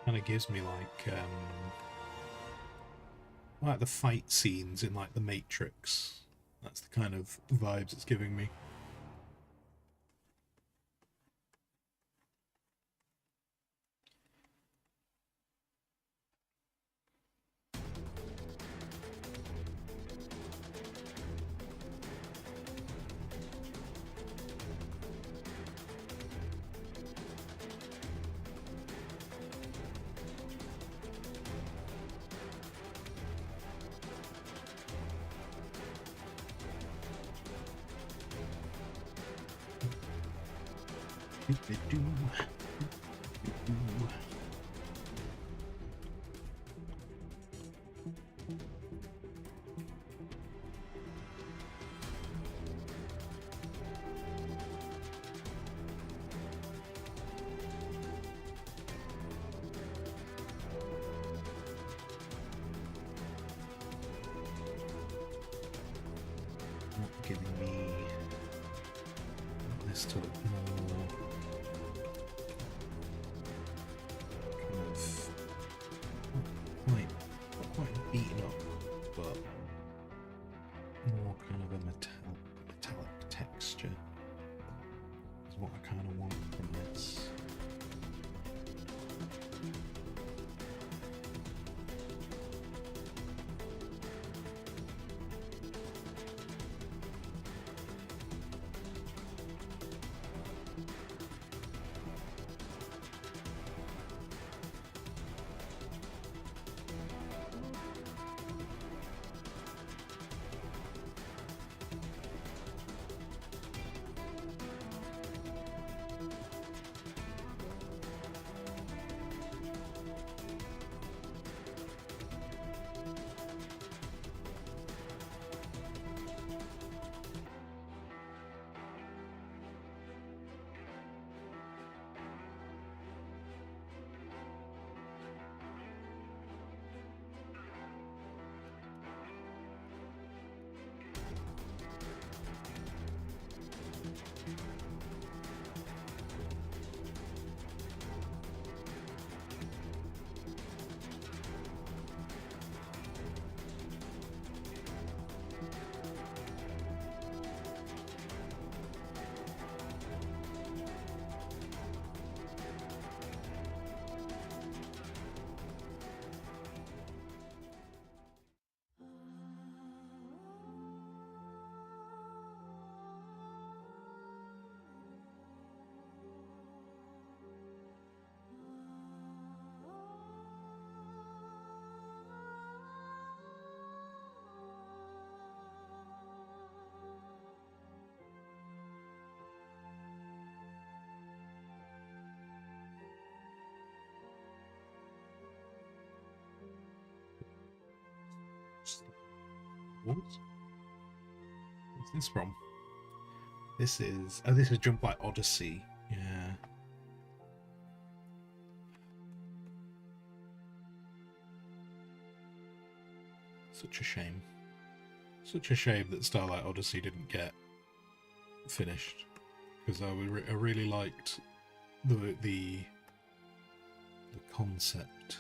Kind of gives me like the fight scenes in like the Matrix. That's the kind of vibes it's giving me. Giving me this to look more kind of not quite beaten up, but more kind of a metallic texture is what I kind of want from this. What? this from? This is Jump by Odyssey. Yeah. Such a shame. Such a shame that Starlight Odyssey didn't get finished, because I really liked the concept.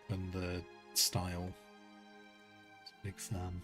And the style. Big fan.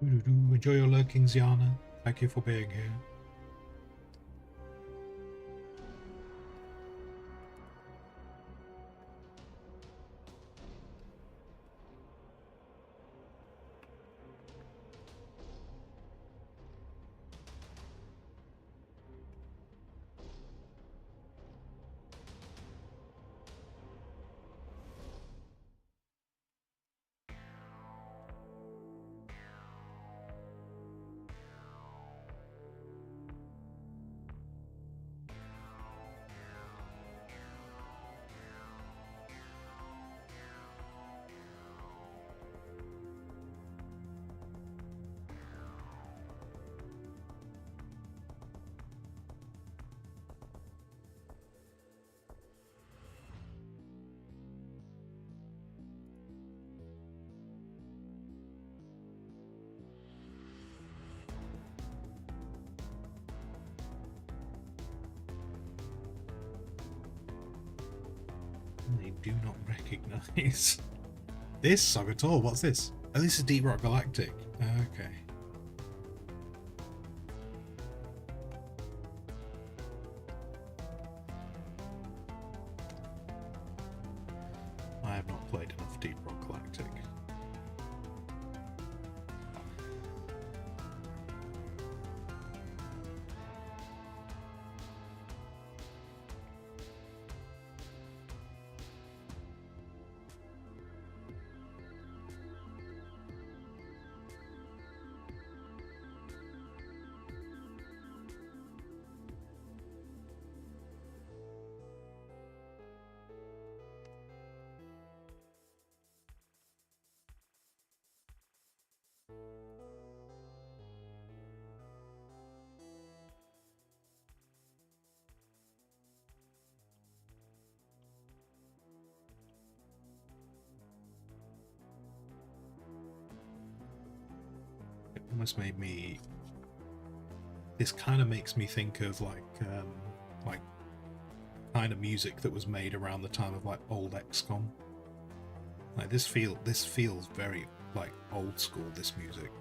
Enjoy your lurkings, Yana. Thank you for being here. I do not recognise this song at all. What's this? Oh, this is Deep Rock Galactic. Okay. tactic. It almost made me. This kind of makes me think of like kind of music that was made around the time of like old XCOM. Like this feels very like old school. This music.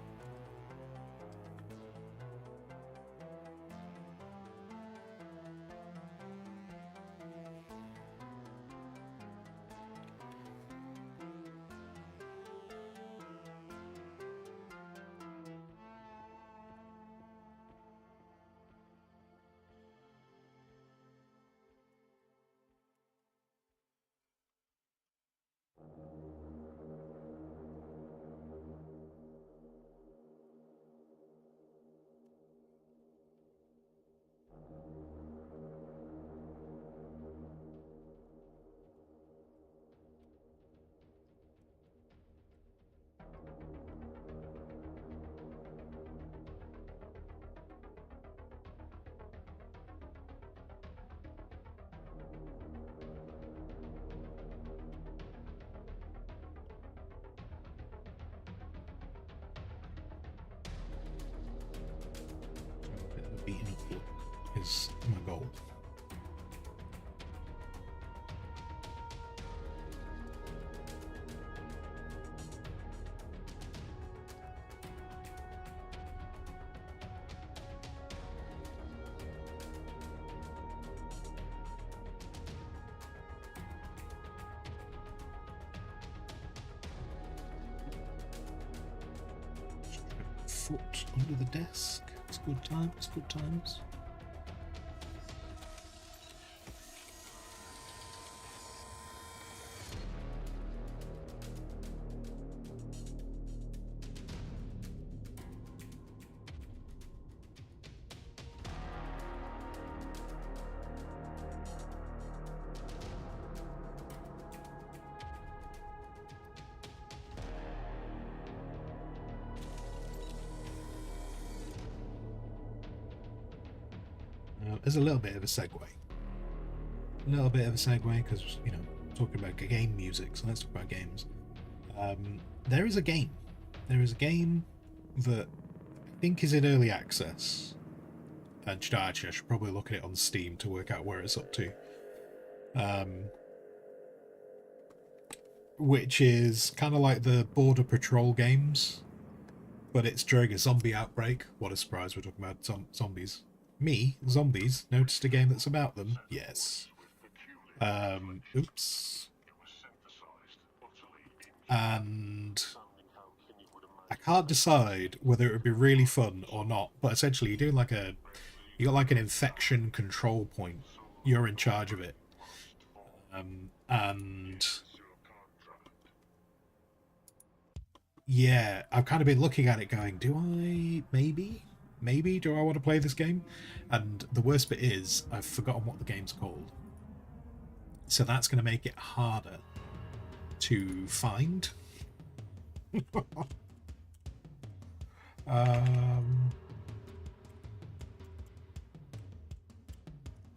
Beating up is my goal. Foot under the desk. It's good times, good times. There's a little bit of a segue. Because, you know, talking about game music, so let's talk about games. There is a game. There is a game that I think is in early access. And actually, I should probably look at it on Steam to work out where it's up to. Which is kind of like the Border Patrol games, but it's during a zombie outbreak. What a surprise, we're talking about zombies. Me, zombies, noticed a game that's about them? Yes. Oops. And I can't decide whether it would be really fun or not, but essentially you're doing like you got like an infection control point. You're in charge of it. And yeah, I've kind of been looking at it going, do I maybe do I want to play this game? And the worst bit is I've forgotten what the game's called, so that's going to make it harder to find.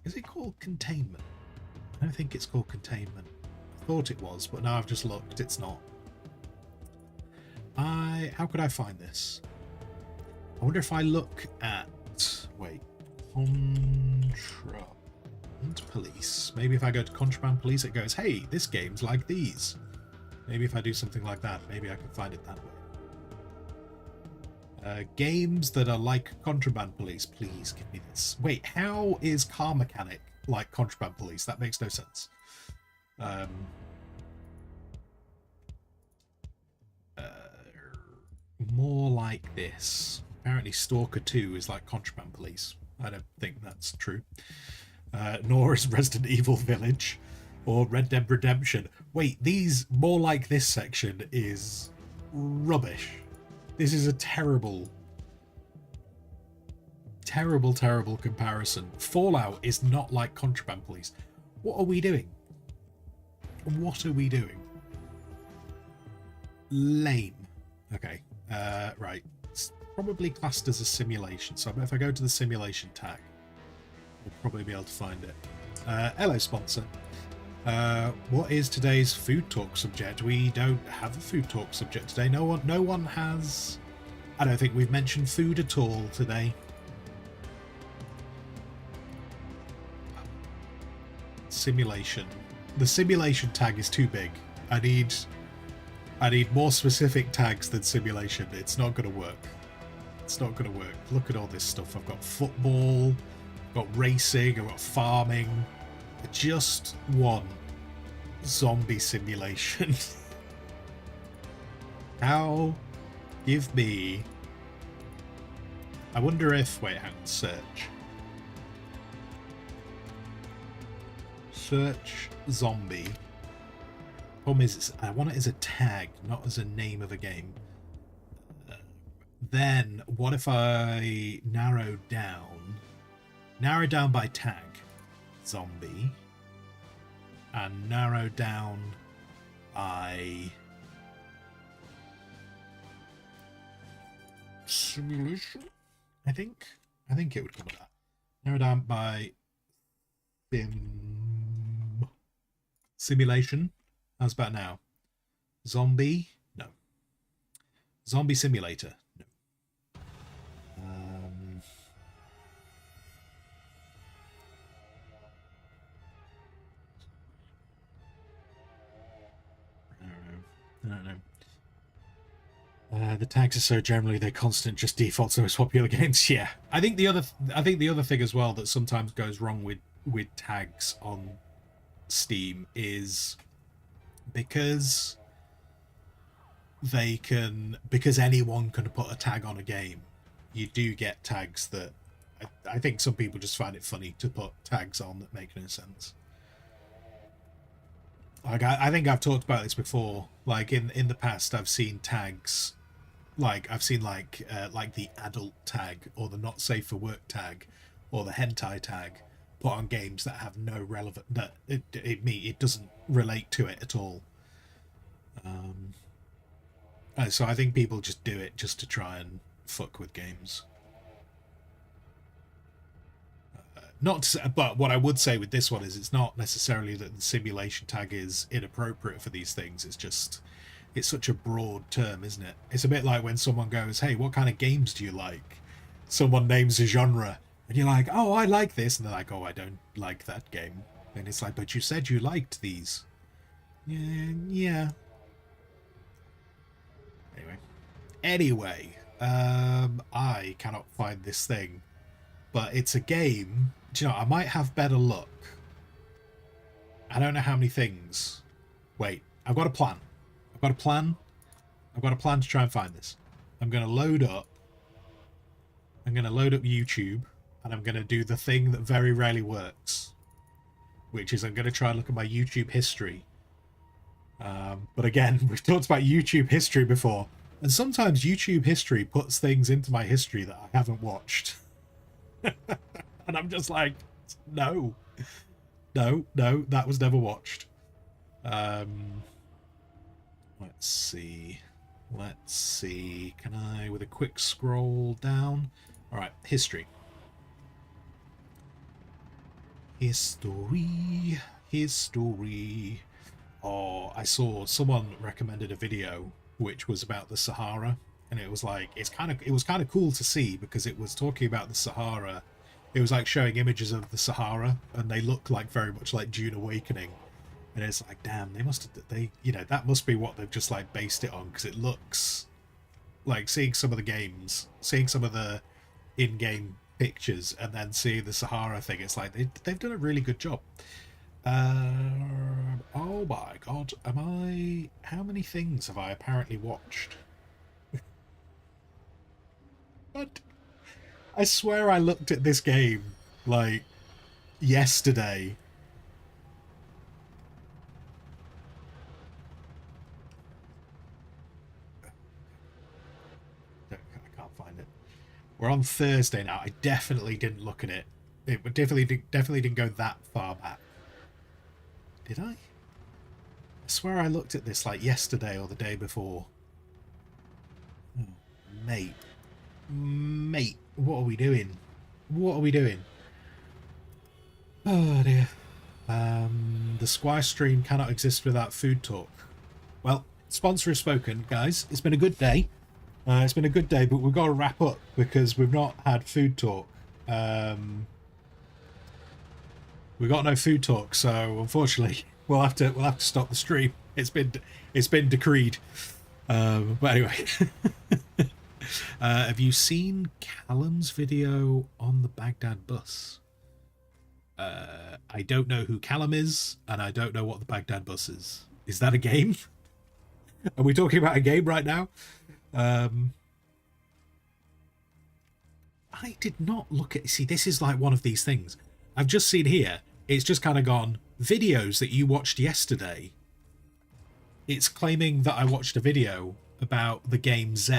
Is it called Containment? I don't think it's called Containment. I thought it was, but now I've just looked, it's not. How could I find this? I wonder if I look at... Wait. Contraband Police. Maybe if I go to Contraband Police, it goes, hey, this game's like these. Maybe if I do something like that, maybe I can find it that way. Games that are like Contraband Police, please give me this. Wait, how is Car Mechanic like Contraband Police? That makes no sense. more like this. Apparently Stalker 2 is like Contraband Police. I don't think that's true. Nor is Resident Evil Village or Red Dead Redemption. Wait, these more like this section is rubbish. This is a terrible comparison. Fallout is not like Contraband Police. What are we doing? What are we doing? Lame. Okay, right. It's probably classed as a simulation. So if I go to the simulation tag, we'll probably be able to find it. Hello, sponsor. What is today's food talk subject? We don't have a food talk subject today. No one has. I don't think we've mentioned food at all today. Simulation. The simulation tag is too big. I need more specific tags than simulation. It's not going to work. It's not going to work. Look at all this stuff. I've got football, I've got racing, I've got farming. I just want zombie simulation. How? Give me... I wonder if... Wait, hang on. Search. Search zombie. Problem is, I want it as a tag, not as a name of a game. Then, what if I narrow down by tag, zombie, and narrow down by simulation? I think it would come with that. Narrow down by simulation. How's about now? Zombie? No. Zombie simulator? No. I don't know. The tags are so generally they're constant, just defaults to most popular games. Yeah, I think the other thing as well that sometimes goes wrong with tags on Steam is because anyone can put a tag on a game. You do get tags that I think some people just find it funny to put tags on that make no sense. Like I think I've talked about this before. Like in the past, I've seen tags, like I've seen like the adult tag or the not safe for work tag or the hentai tag put on games that have no relevant, that it doesn't relate to it at all. So I think people just do it just to try and fuck with games. But what I would say with this one is it's not necessarily that the simulation tag is inappropriate for these things. It's just, it's such a broad term, isn't it? It's a bit like when someone goes, hey, what kind of games do you like? Someone names a genre and you're like, oh, I like this. And they're like, oh, I don't like that game. And it's like, but you said you liked these. Yeah. Anyway, I cannot find this thing. But it's a game. Do you know, I might have better luck. I don't know how many things. Wait, I've got a plan. I've got a plan to try and find this. I'm going to load up YouTube, and I'm going to do the thing that very rarely works, which is I'm going to try and look at my YouTube history. But again, we've talked about YouTube history before, and sometimes YouTube history puts things into my history that I haven't watched. And I'm just like, no, that was never watched. Let's see. Can I, with a quick scroll down? All right, history. Oh, I saw someone recommended a video which was about the Sahara, and it was like, it was kind of cool to see because it was talking about the Sahara. It was like showing images of the Sahara, and they look like very much like Dune Awakening. And it's like, damn, that must be what they've just like based it on, because it looks like, seeing some of the in-game pictures and then seeing the Sahara thing, it's like they've done a really good job. Oh my god, how many things have I apparently watched? God. I swear I looked at this game, like, yesterday. I can't find it. We're on Thursday now. I definitely didn't look at it. It definitely didn't go that far back. Did I? I swear I looked at this like yesterday or the day before. Mate. Mate, what are we doing? What are we doing? Oh dear. The Squire stream cannot exist without food talk. Well, sponsor has spoken, guys. It's been a good day. It's been a good day, but we've got to wrap up because we've not had food talk. We've got no food talk, so unfortunately we'll have to stop the stream. It's been decreed. But anyway. Have you seen Callum's video on the Baghdad bus? I don't know who Callum is, and I don't know what the Baghdad bus is. Is that a game? Are we talking about a game right now? I did not look at... See, this is like one of these things. I've just seen here, it's just kind of gone, videos that you watched yesterday. It's claiming that I watched a video about the game Z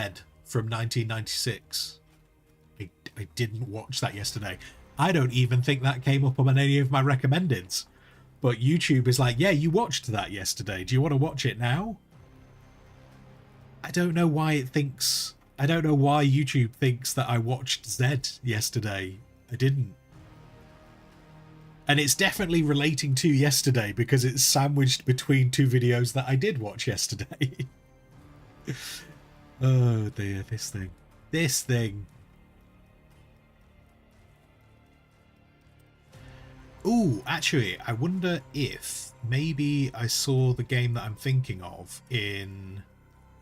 from 1996. I didn't watch that yesterday. I don't even think that came up on any of my recommendeds. But YouTube is like, yeah, you watched that yesterday. Do you want to watch it now? I don't know why it thinks... I don't know why YouTube thinks that I watched Z yesterday. I didn't. And it's definitely relating to yesterday because it's sandwiched between two videos that I did watch yesterday. Oh dear, this thing. This thing. Ooh, actually, I wonder if maybe I saw the game that I'm thinking of in...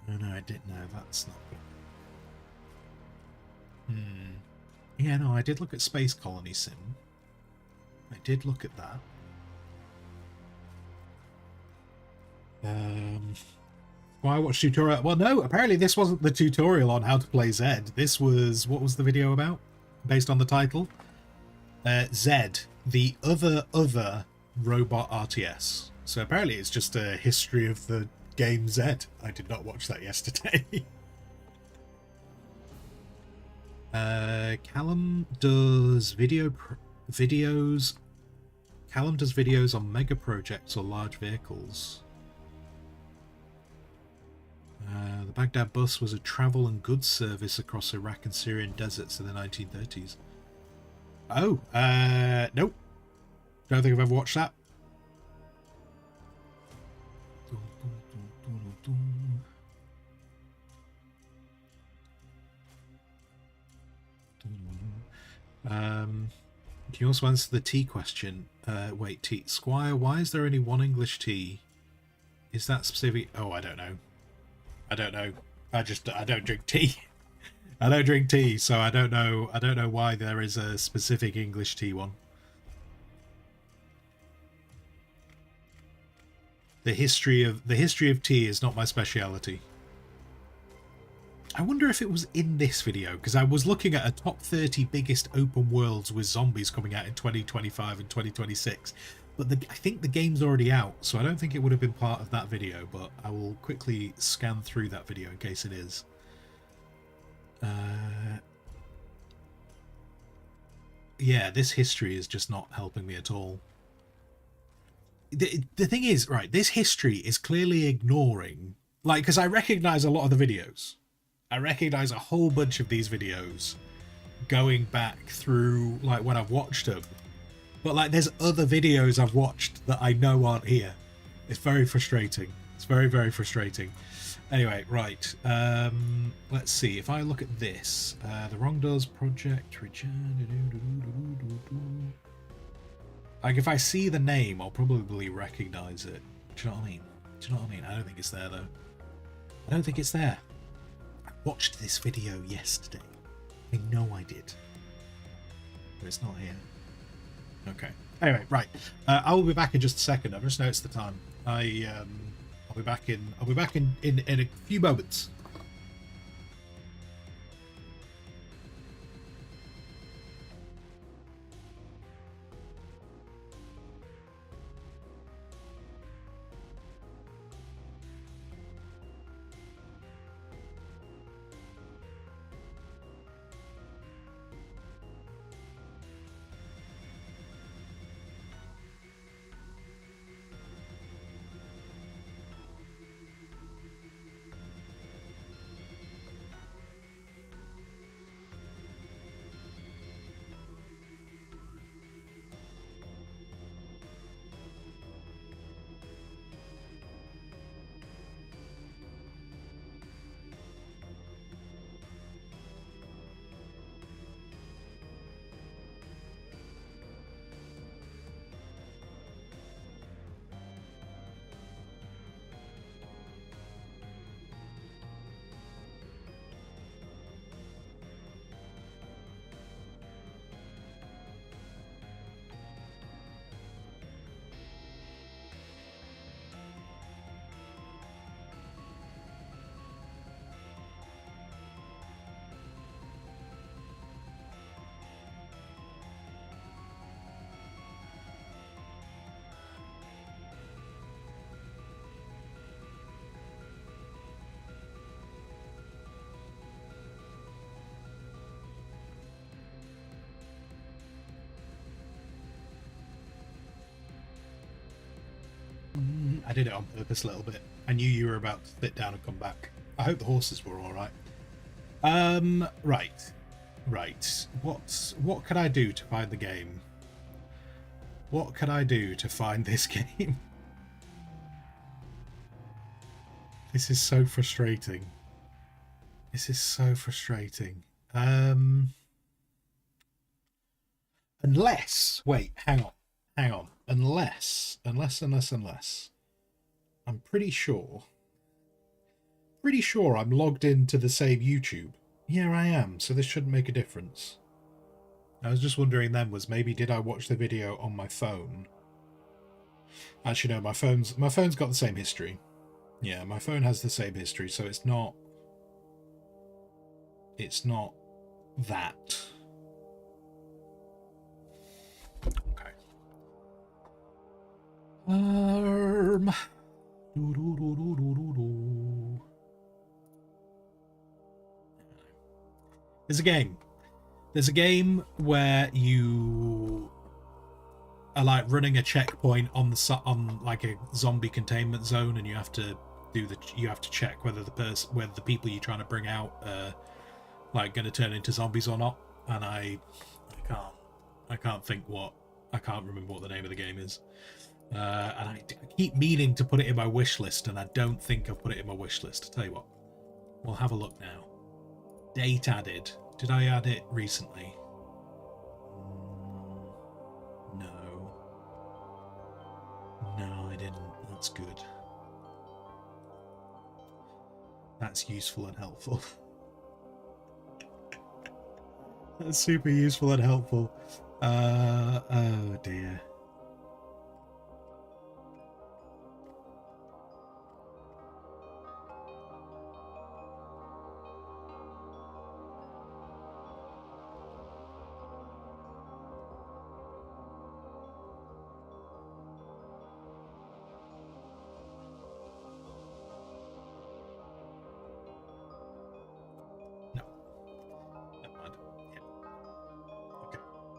No, I didn't know. That's not good. Yeah, no, I did look at Space Colony Sim. I did look at that. Why watch tutorial? Well, no, apparently this wasn't the tutorial on how to play Zed. This was... What was the video about? Based on the title? Zed, the other robot RTS. So apparently it's just a history of the game Zed. I did not watch that yesterday. Callum does videos. Callum does videos on mega projects or large vehicles. The Baghdad bus was a travel and goods service across Iraq and Syrian deserts in the 1930s. Oh, nope. Don't think I've ever watched that. Can you also answer the tea question? Wait, tea. Squire, why is there only one English tea? Is that specific? Oh, I don't know. I don't know. I don't drink tea. I don't drink tea, so I don't know why there is a specific English tea one. The history of tea is not my speciality. I wonder if it was in this video, because I was looking at a top 30 biggest open worlds with zombies coming out in 2025 and 2026. But I think the game's already out, so I don't think it would have been part of that video, but I will quickly scan through that video in case it is. Yeah, this history is just not helping me at all. The thing is, right, this history is clearly ignoring... Like, because I recognise a lot of the videos. I recognise a whole bunch of these videos going back through, like, when I've watched them. But, like, there's other videos I've watched that I know aren't here. It's very frustrating. It's very, very frustrating. Anyway, right. Let's see. If I look at this. The Wrongdoors Project. Like, if I see the name, I'll probably recognise it. Do you know what I mean? Do you know what I mean? I don't think it's there, though. I don't think it's there. I watched this video yesterday. I know I did. But it's not here. Okay. Anyway, right. I will be back in just a second. I've just noticed the time. I'll be back in a few moments. I did it on purpose a little bit. I knew you were about to sit down and come back. I hope the horses were all right. Right. What could I do to find the game? What could I do to find this game? This is so frustrating. This is so frustrating. Unless, wait, hang on. Unless. I'm pretty sure I'm logged into the same YouTube. Yeah, I am, so this shouldn't make a difference. I was just wondering then, was maybe did I watch the video on my phone? Actually, no, my phone's got the same history. Yeah, my phone has the same history, so it's not that. Okay. There's a game. There's a game where you are like running a checkpoint on like a zombie containment zone, and you have to check whether the people you're trying to bring out are like going to turn into zombies or not. And I can't remember what the name of the game is. And I keep meaning to put it in my wish list, and I don't think I've put it in my wish list. I'll tell you what, we'll have a look now. Date added. Did I add it recently? No, I didn't. That's good. That's useful and helpful. That's super useful and helpful. Oh dear.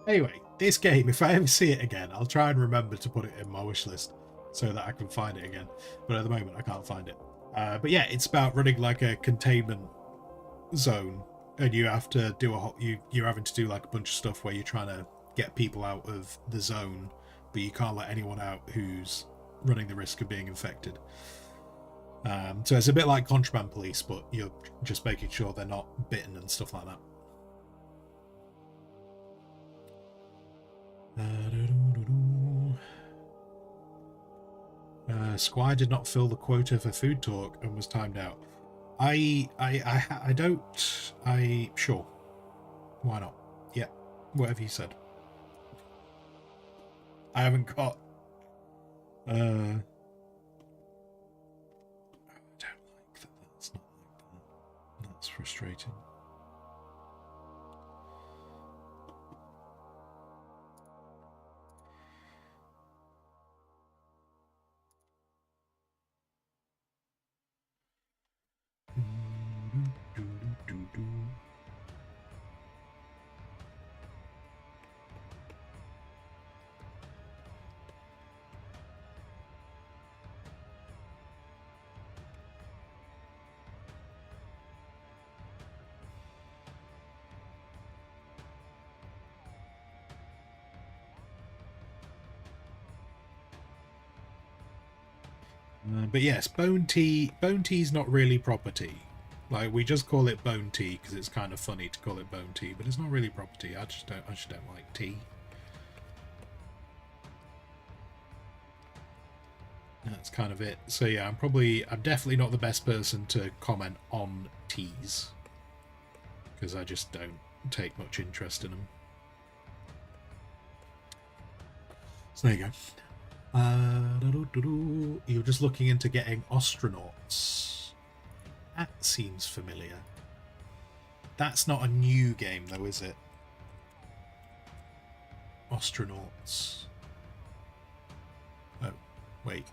Anyway, this game, if I ever see it again, I'll try and remember to put it in my wish list so that I can find it again. But at the moment, I can't find it. But yeah, it's about running like a containment zone, and you have to do you're having to do like a bunch of stuff where you're trying to get people out of the zone, but you can't let anyone out who's running the risk of being infected. So it's a bit like Contraband Police, but you're just making sure they're not bitten and stuff like that. Squire did not fill the quota for food talk and was timed out. Sure. Why not? Yeah, whatever you said. I haven't got I don't like that. That's not like that. That's frustrating. But yes, bone tea. Bone tea is not really proper tea. Like, we just call it bone tea because it's kind of funny to call it bone tea, but it's not really proper tea. I just don't like tea. That's kind of it. So yeah, I'm definitely not the best person to comment on teas because I just don't take much interest in them. So there you go. You're just looking into getting astronauts. That seems familiar. That's not a new game though, is it? Astronauts. Oh, wait.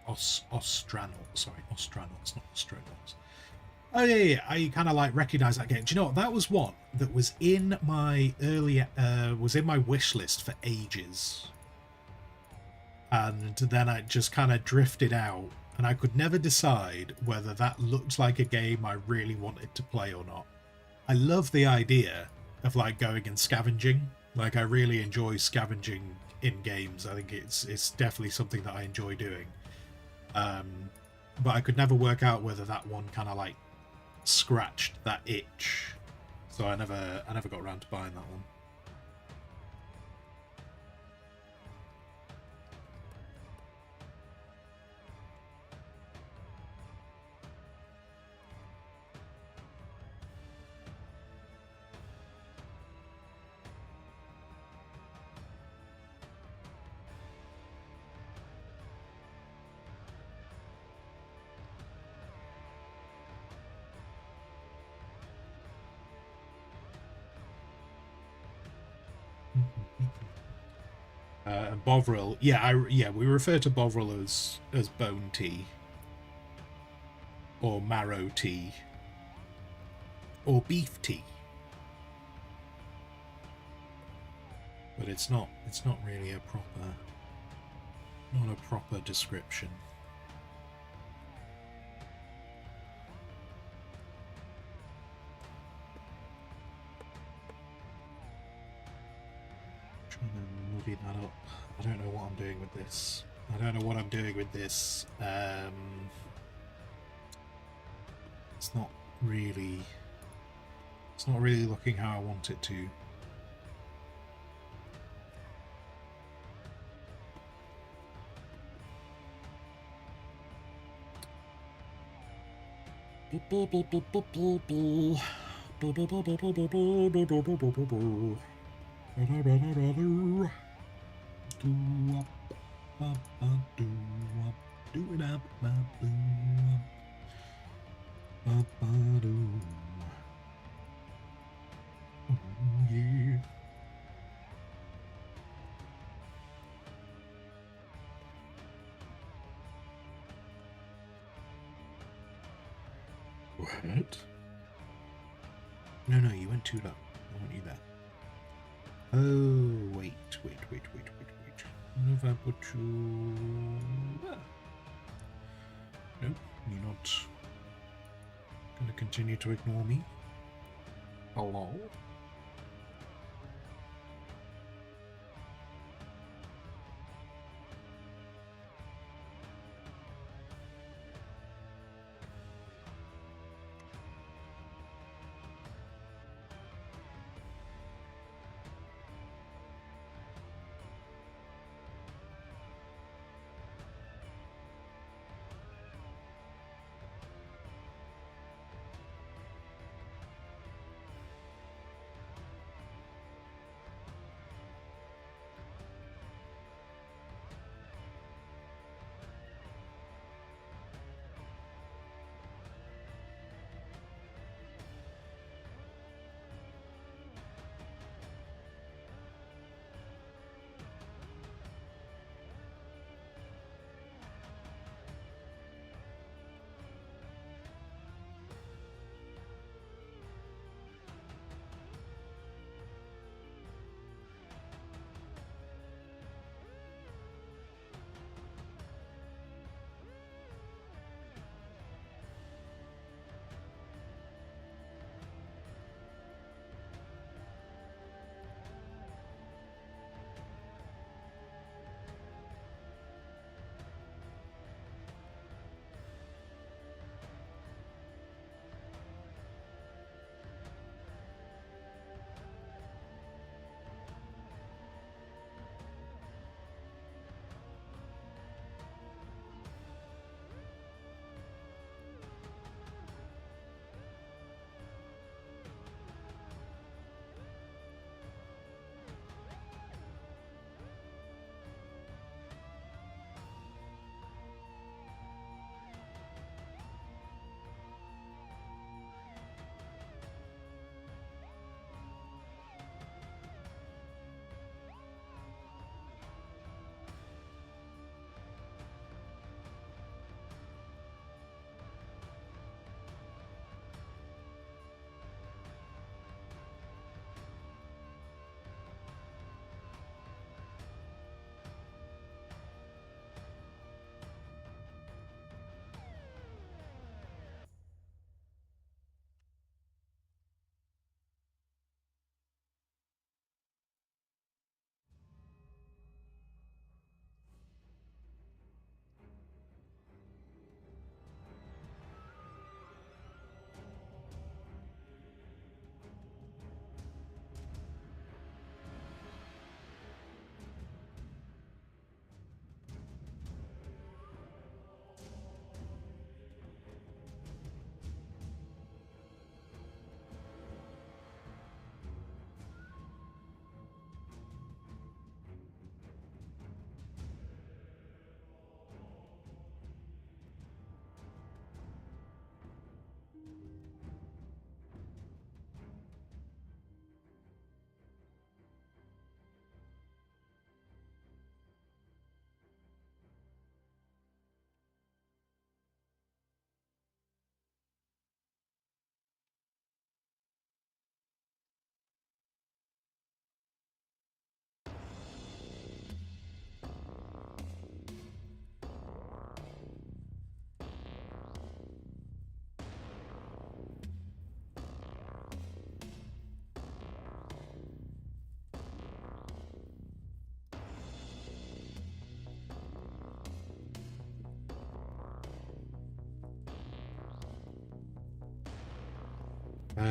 Ostranauts. Sorry, astronauts, not astronauts. Oh yeah. I kind of like recognize that game. Do you know what? That was one that was in my wish list for ages. and then I just kind of drifted out, and I could never decide whether that looked like a game I really wanted to play or not. I love the idea of like going and scavenging. Like I really enjoy scavenging in games. I think it's definitely something that I enjoy doing. But I could never work out whether that one kind of like scratched that itch, so I never got around to buying that one. And Bovril, yeah, we refer to Bovril as bone tea, or marrow tea, or beef tea, but it's not really not a proper description. Trying to muddy that up. I don't know what I'm doing with this. It's not really looking how I want it to. Yeah. What? No, you went too low. I want you there. Oh, wait. What if I put you... Ah. Nope, you're not going to continue to ignore me. Hello?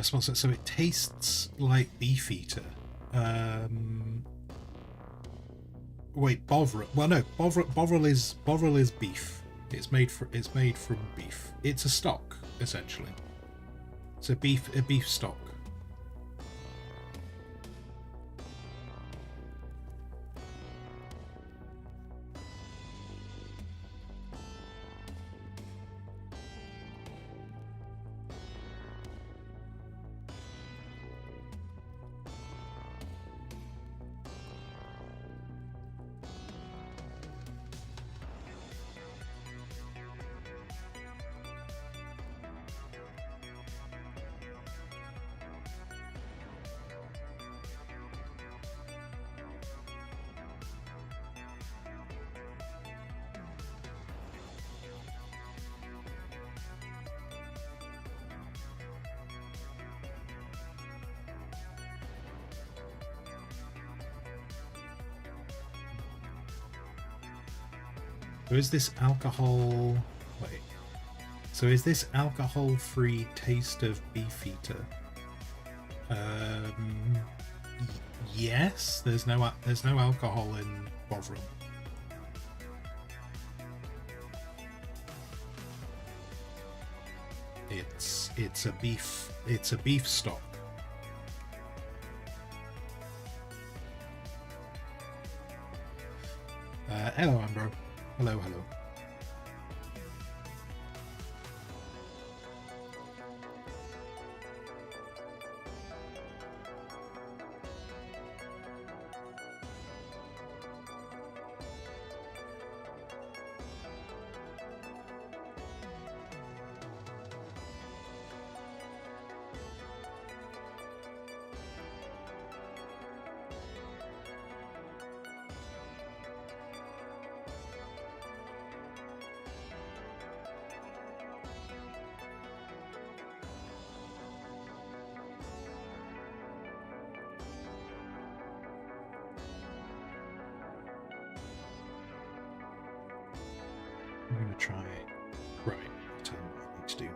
Sponsor. So it tastes like Beefeater. Wait, Bovril. Well, no, Bovril is beef. It's made from beef. It's a stock essentially. It's a beef stock. So is this alcohol... Wait. So is this alcohol-free taste of Beefeater? Yes. There's no alcohol in Bovril. It's a beef stock. Hello, Ambro. Hello. I'm going to try... Right, I'll tell you what I need to do.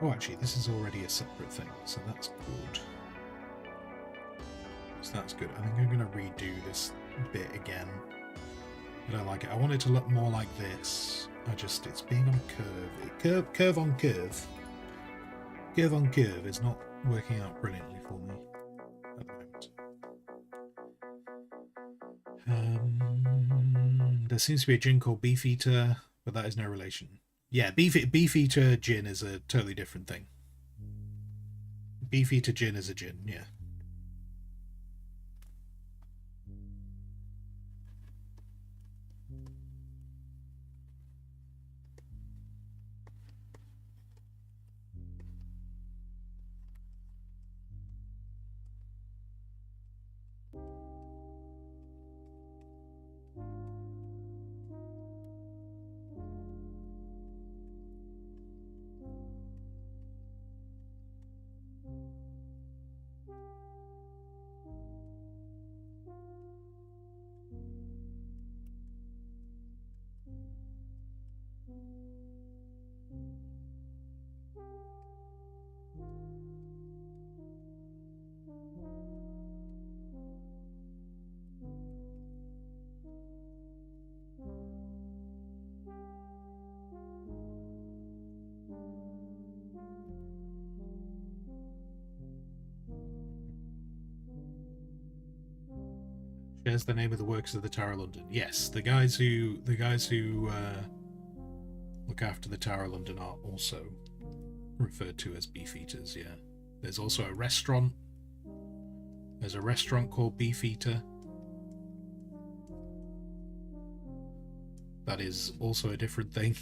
Oh, actually, this is already a separate thing, so that's good. So that's good. I think I'm going to redo this bit again. I don't like it. I want it to look more like this. It's being on a curve. Curve on curve. Curve on curve is not working out brilliantly for me at the moment. There seems to be a gin called Beefeater, but that is no relation. Yeah, Beefeater gin is a totally different thing. Beefeater gin is a gin, yeah. Shares the name of the works of the Tower of London. Yes, the guys who look after the Tower of London are also referred to as Beefeaters. Yeah, there's also a restaurant. There's a restaurant called Beefeater. That is also a different thing.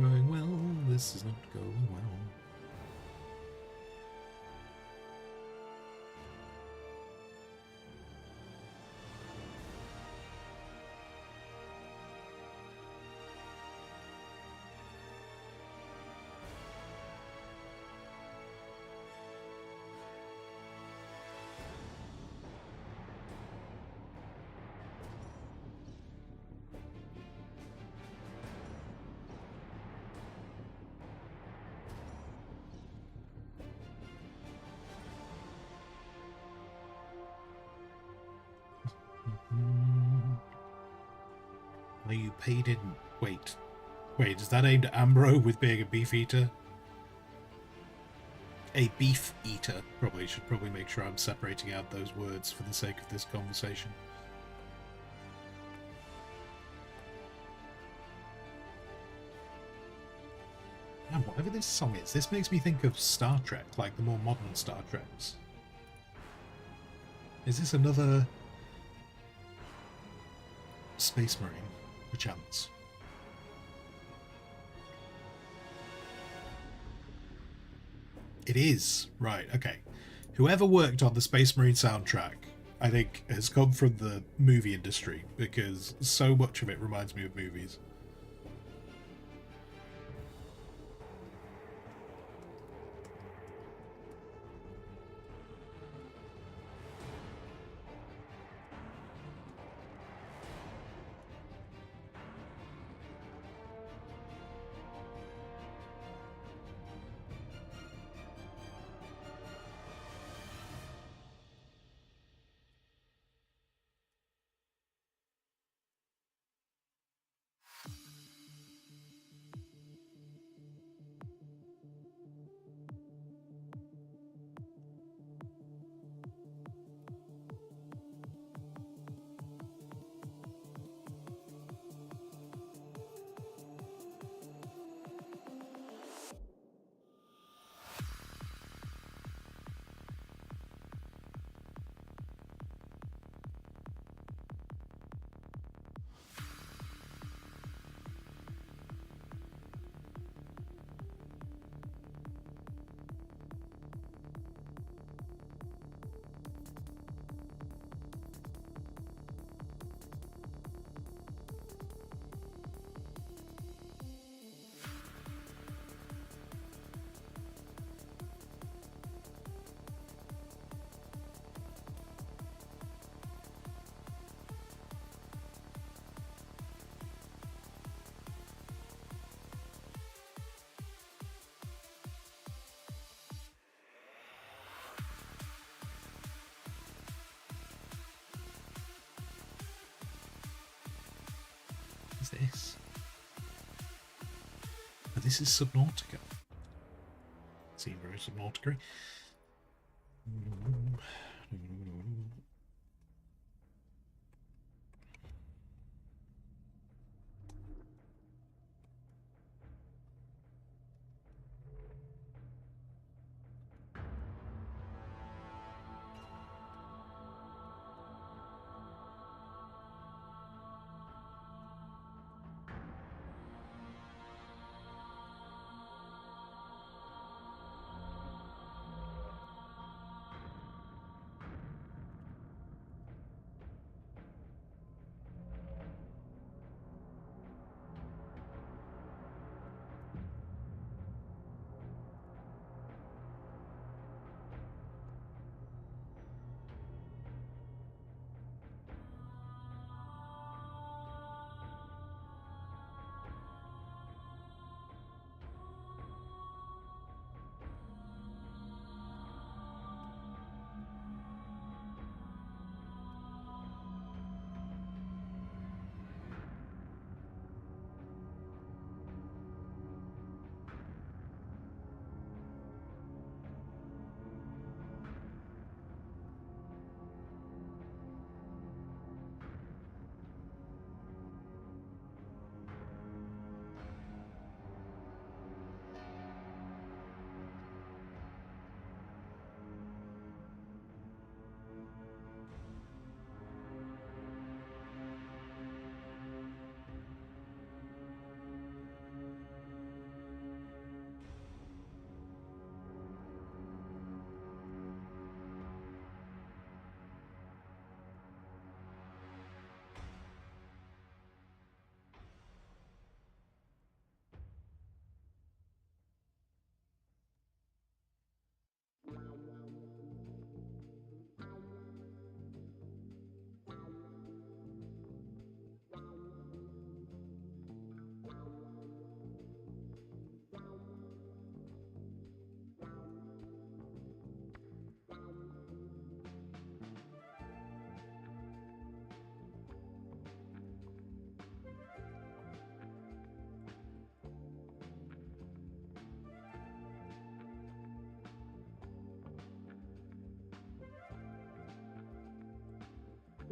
going well. This is not going well. Are you paid in... Wait, is that aimed at Ambro with being a beef eater? A beef eater. Should probably make sure I'm separating out those words for the sake of this conversation. Man, whatever this song is, this makes me think of Star Trek, like the more modern Star Treks. Is this another Space Marine, perchance? It is. Right, okay. Whoever worked on the Space Marine soundtrack, I think, has come from the movie industry, because so much of it reminds me of movies. What is this? Oh, this is Subnautica. Seems very Subnautica.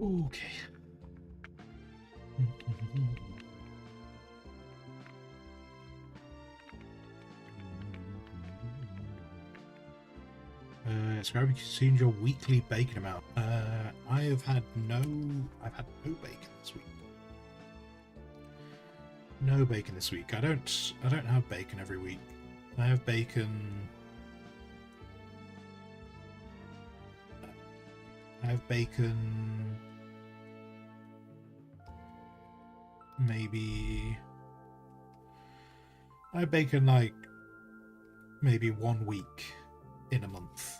Okay. So have you consumed your weekly bacon amount? I've had no bacon this week. No bacon this week. I don't have bacon every week. I have bacon. I have bacon. Maybe. I have bacon like maybe 1 week in a month.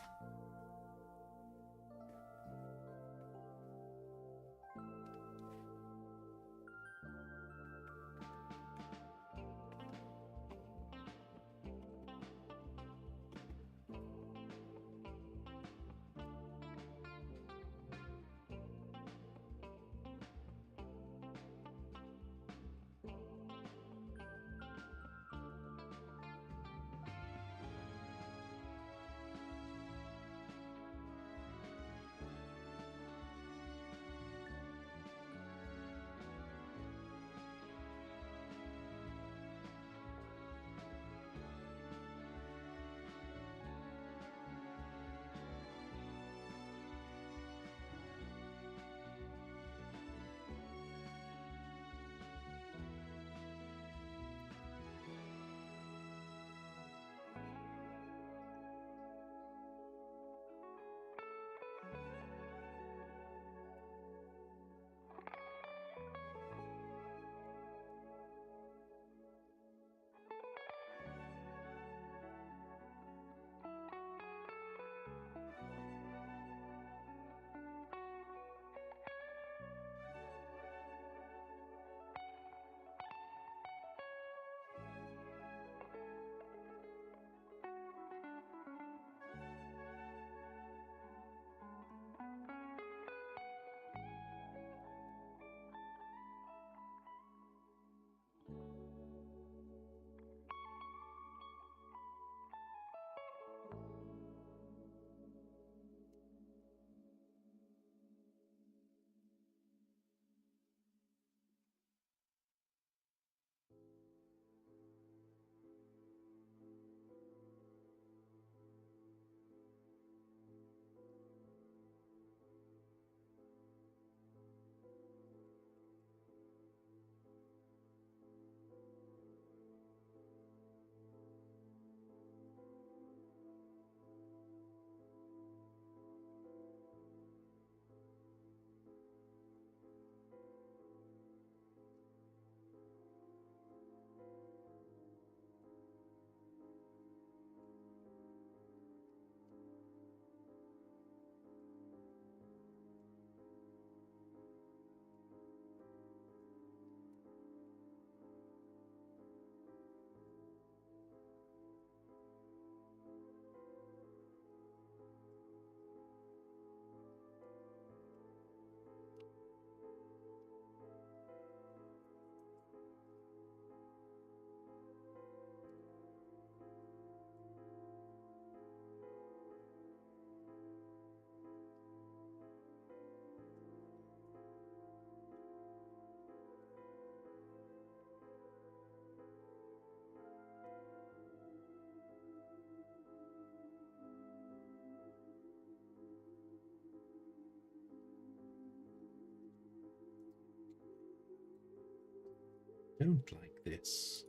Don't like this.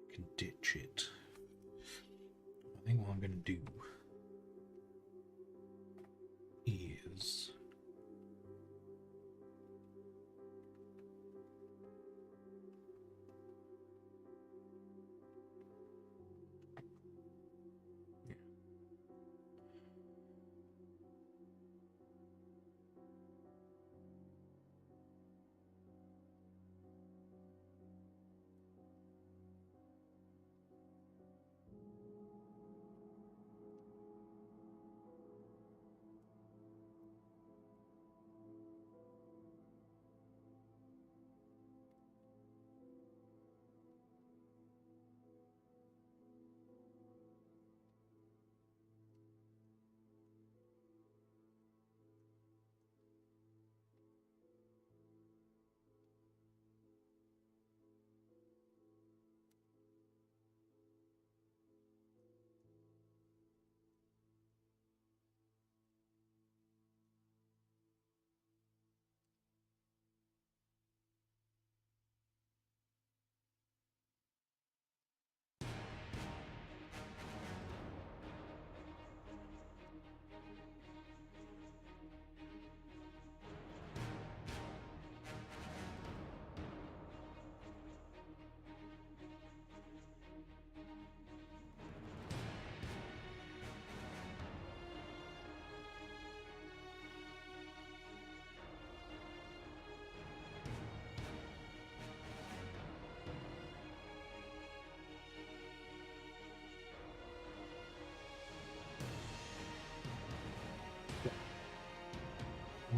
I can ditch it. I think what I'm going to do is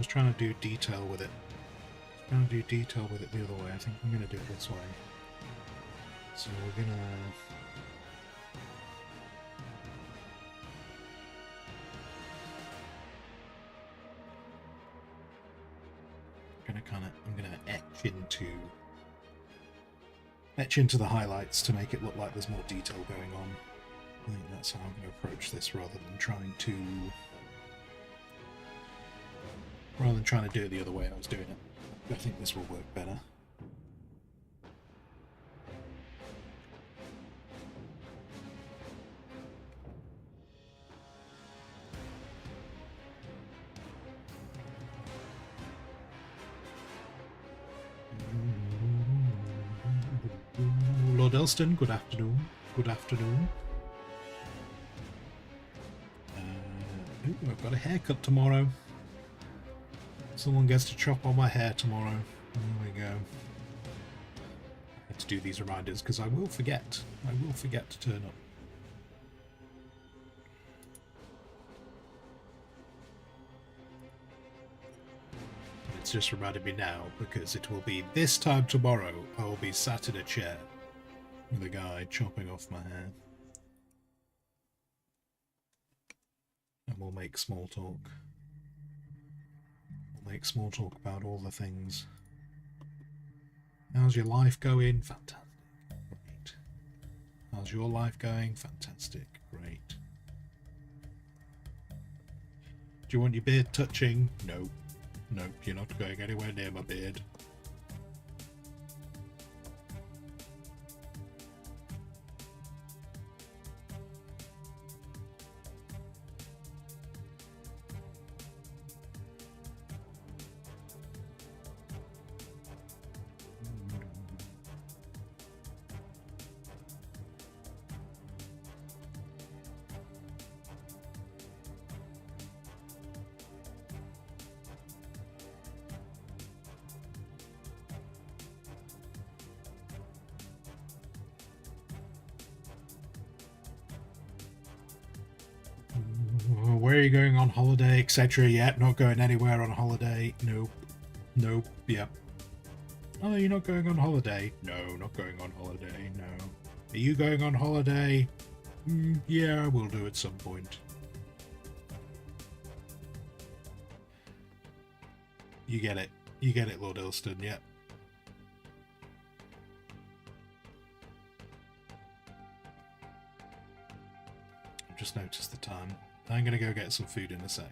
was trying to do detail with it. Trying to do detail with it the other way. I think I'm going to do it this way. So we're going to... I'm gonna etch into the highlights to make it look like there's more detail going on. I think that's how I'm going to approach this rather than trying to do it the other way I was doing it. I think this will work better. Lord Elston, good afternoon. Good afternoon. Ooh, I've got a haircut tomorrow. Someone gets to chop on my hair tomorrow. There we go. I have to do these reminders because I will forget. I will forget to turn up. It's just reminded me now because it will be this time tomorrow. I will be sat in a chair with a guy chopping off my hair. And we'll make small talk. We'll make small talk about all the things. How's your life going? Fantastic. Great. How's your life going? Fantastic. Great. Do you want your beard touching? No. Nope, you're not going anywhere near my beard. Where are you going on holiday, etc. Yet not going anywhere on holiday. Nope. Nope. Yep. Oh, you're not going on holiday? No, not going on holiday. No. Are you going on holiday? Yeah, I will do at some point. You get it. You get it, Lord Ilston. Yep. I've just noticed the time. I'm going to go get some food in a sec.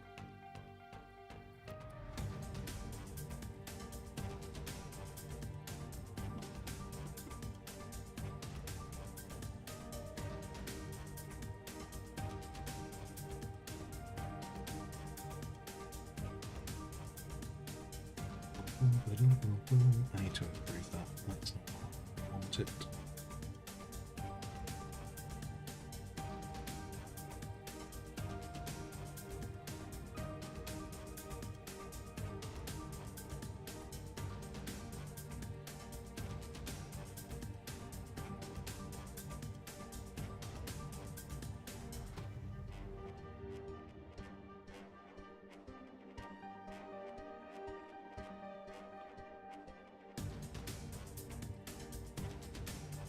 I need to improve that. That's not what I want it.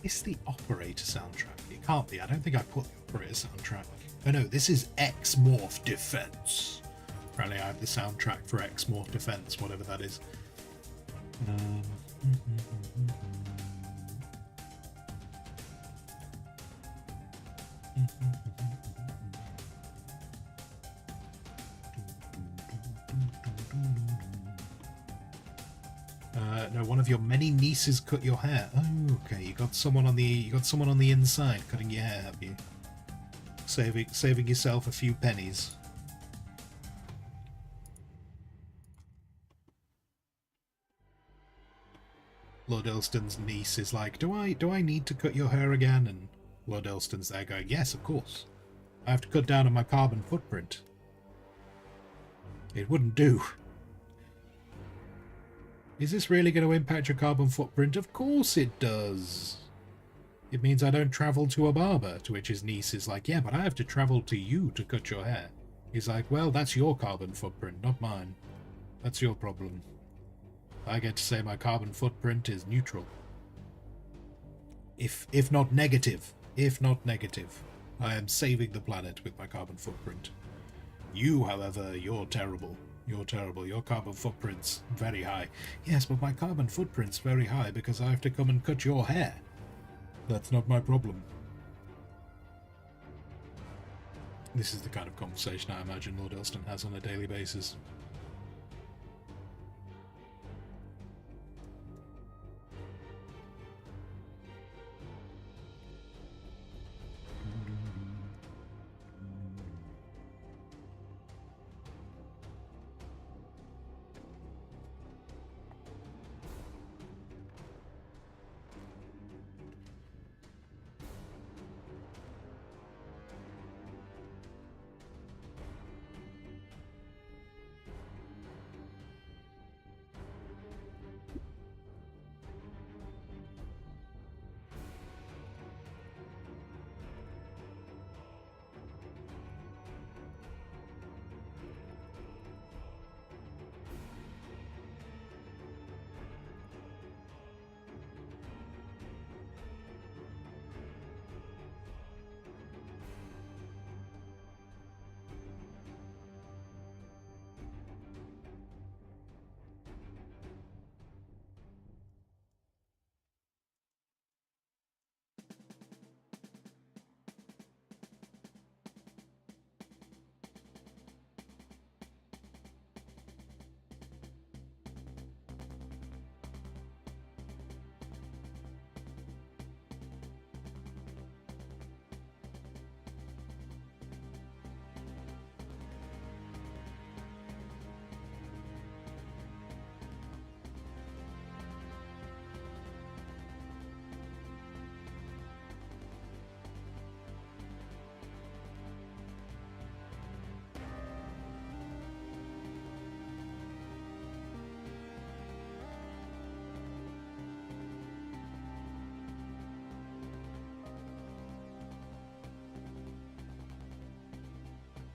It's the operator soundtrack. It can't be. I don't think I put the operator soundtrack. Oh no, this is X-Morph Defense. Apparently I have the soundtrack for X-Morph Defense, whatever that is. No, one of your many nieces cut your hair. Oh, okay. You got someone on the inside cutting your hair, have you? Saving yourself a few pennies. Lord Elston's niece is like, do I need to cut your hair again? And Lord Elston's there going, yes, of course. I have to cut down on my carbon footprint. It wouldn't do. Is this really going to impact your carbon footprint? Of course it does. It means I don't travel to a barber, to which his niece is like, yeah, but I have to travel to you to cut your hair. He's like, well, that's your carbon footprint, not mine. That's your problem. I get to say my carbon footprint is neutral. If not negative. If not negative. I am saving the planet with my carbon footprint. You, however, you're terrible. You're terrible. Your carbon footprint's very high. Yes, but my carbon footprint's very high because I have to come and cut your hair. That's not my problem. This is the kind of conversation I imagine Lord Elston has on a daily basis.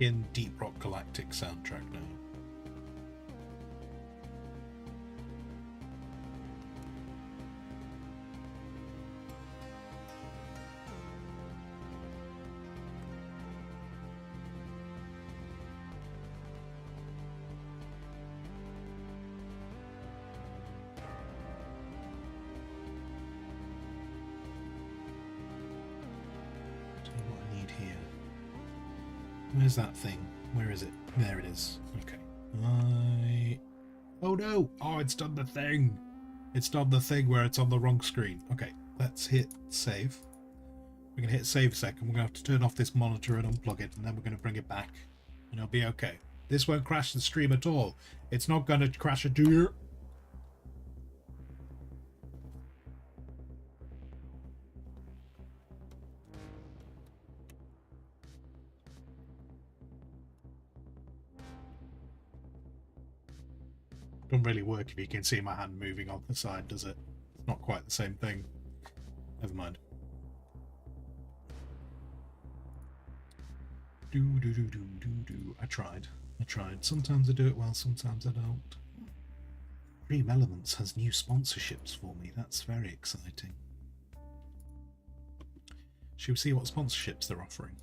In Deep Rock Galactic soundtrack now. Where's that thing? Where is it? There it is. Okay. Oh no! Oh, it's done the thing! It's done the thing where it's on the wrong screen. Okay, let's hit save. We're going to hit save a second. We're going to have to turn off this monitor and unplug it, and then we're going to bring it back. And it'll be okay. This won't crash the stream at all. It's not going to crash a deer. Doesn't really work if you can see my hand moving on the side, does it? It's not quite the same thing. Never mind. I tried. Sometimes I do it well, sometimes I don't. Dream Elements has new sponsorships for me. That's very exciting. Should we see what sponsorships they're offering?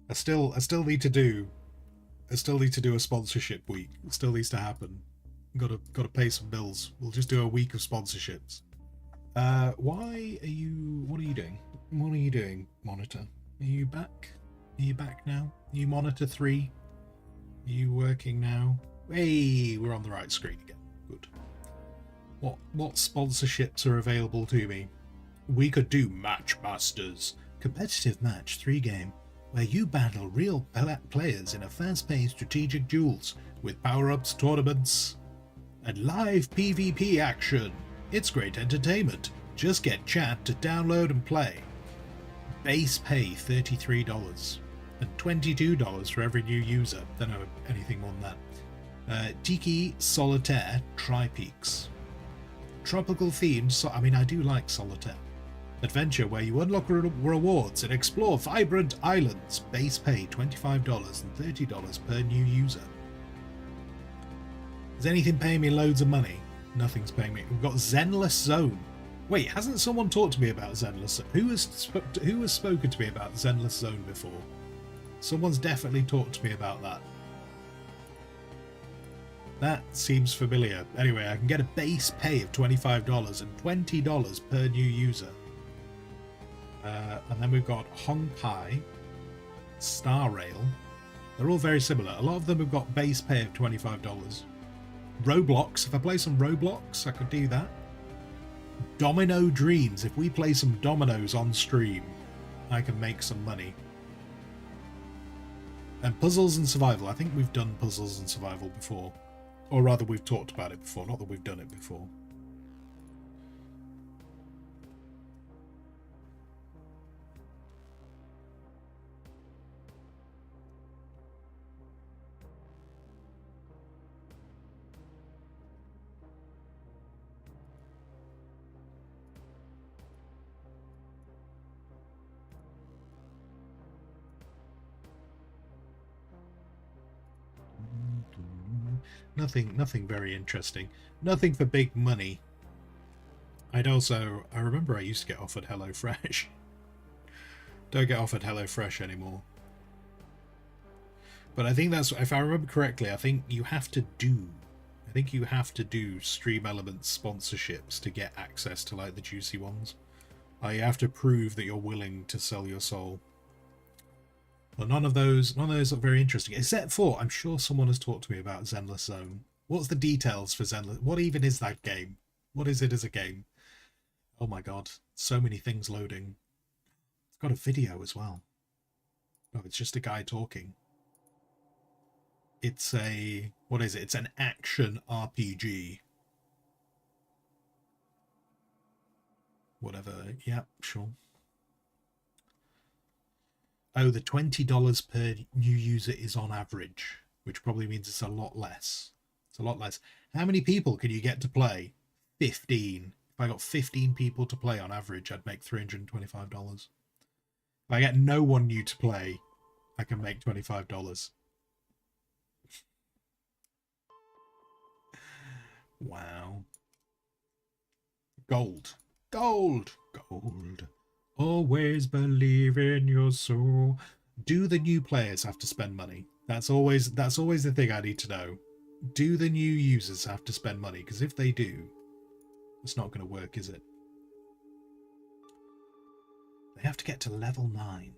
I still need to do a sponsorship week. It still needs to happen. Gotta pay some bills. We'll just do a week of sponsorships. What are you doing? What are you doing, Monitor? Are you back? Are you back now? Are you Monitor 3? Are you working now? Hey, we're on the right screen again. Good. What sponsorships are available to me? We could do Match Masters. Competitive match 3 game where you battle real players in a fast-paced strategic duels with power-ups, tournaments, and live PvP action. It's great entertainment. Just get chat to download and play. Base pay $33 and $22 for every new user. Don't know anything more than that. Tiki Solitaire Tri-Peaks. Tropical themed, so I mean I do like Solitaire. Adventure where you unlock rewards and explore vibrant islands. Base pay $25 and $30 per new user. Is anything paying me loads of money? Nothing's paying me. We've got Zenless Zone. Wait, hasn't someone talked to me about Zenless Zone? Who has spoken to me about Zenless Zone before? Someone's definitely talked to me about that. That seems familiar. Anyway, I can get a base pay of $25 and $20 per new user. And then we've got Hong Pai, Star Rail. They're all very similar. A lot of them have got base pay of $25. Roblox. If I play some Roblox, I could do that. Domino Dreams. If we play some dominoes on stream, I can make some money. And Puzzles and Survival. I think we've done Puzzles and Survival before. Or rather, we've talked about it before. Not that we've done it before. Nothing very interesting. Nothing for big money. I remember I used to get offered HelloFresh. Don't get offered HelloFresh anymore. But I think that's, if I remember correctly, I think you have to do Stream Elements sponsorships to get access to like the juicy ones. You have to prove that you're willing to sell your soul. Well, none of those look very interesting, except for, I'm sure someone has talked to me about Zenless Zone. What's the details for Zenless? What even is that game? What is it as a game? Oh my god, so many things loading. It's got a video as well. Oh, it's just a guy talking. It's a, what is it? It's an action RPG. Whatever, yeah, sure. Oh, the $20 per new user is on average, which probably means it's a lot less. It's a lot less. How many people can you get to play? 15. If I got 15 people to play on average, I'd make $325. If I get no one new to play, I can make $25. Wow. Gold. Gold. Gold. Always believe in your soul. Do the new players have to spend money? That's always the thing I need to know. Do the new users have to spend money? Because if they do, it's not going to work, is it? They have to get to level 9.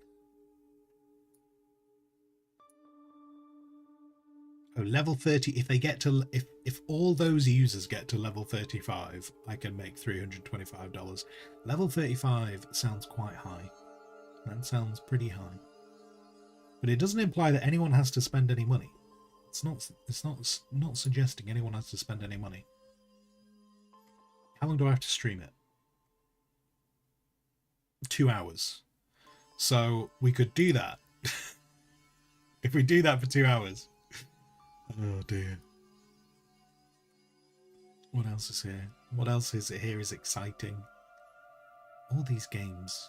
Oh, level 30. If they get to, if all those users get to level 35, I can make $325. Level 35 sounds quite high. That sounds pretty high. But it doesn't imply that anyone has to spend any money. It's not suggesting anyone has to spend any money. How long do I have to stream it? 2 hours. So we could do that. If we do that for 2 hours. Oh dear. What else is here? What else is here is exciting? All these games.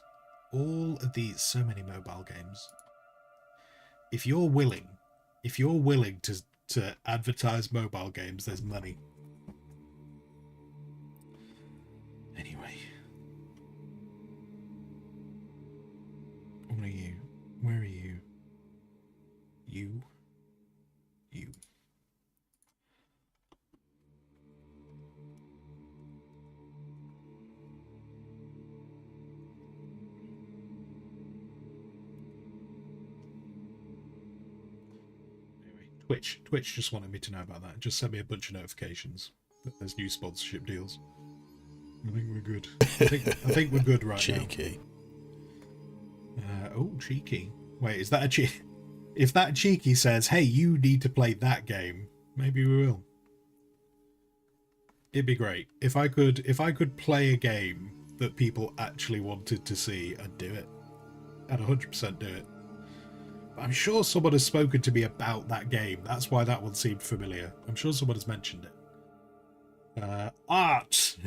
All of these, so many mobile games. If you're willing to advertise mobile games, there's money. Anyway. What are you? Where are you? You. Twitch just wanted me to know about that. Just send me a bunch of notifications that there's new sponsorship deals. I think we're good. I think we're good right Cheeky. now. Oh, cheeky. Wait, is that a cheeky? If that cheeky says, "Hey, you need to play that game," maybe we will. It'd be great if I could play a game that people actually wanted to see. I'd do it. I'd 100% do it. I'm sure someone has spoken to me about that game. That's why that one seemed familiar. I'm sure someone has mentioned it. Art!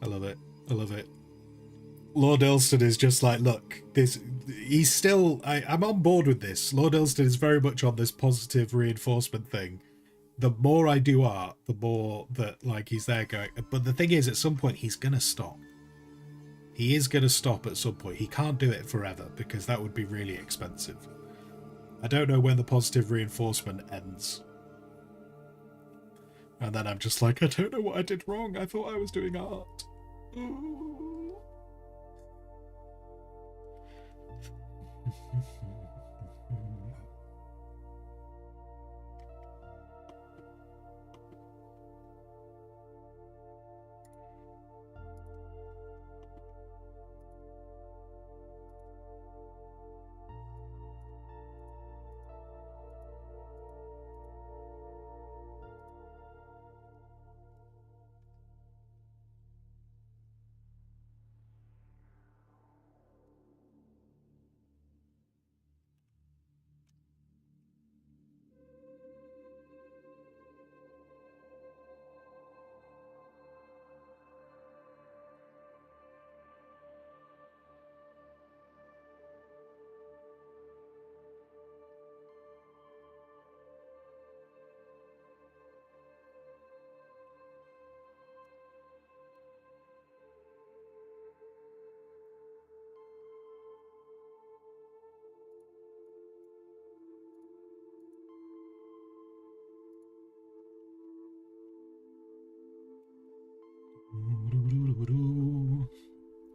I love it. I love it. Lord Elston is just like, look, this. He's still. I'm on board with this. Lord Elston is very much on this positive reinforcement thing. The more I do art, the more that like he's there going. But the thing is, at some point, he's gonna stop. He is gonna stop at some point. He can't do it forever because that would be really expensive. I don't know when the positive reinforcement ends. And then I'm just like, I don't know what I did wrong. I thought I was doing art. Ooh.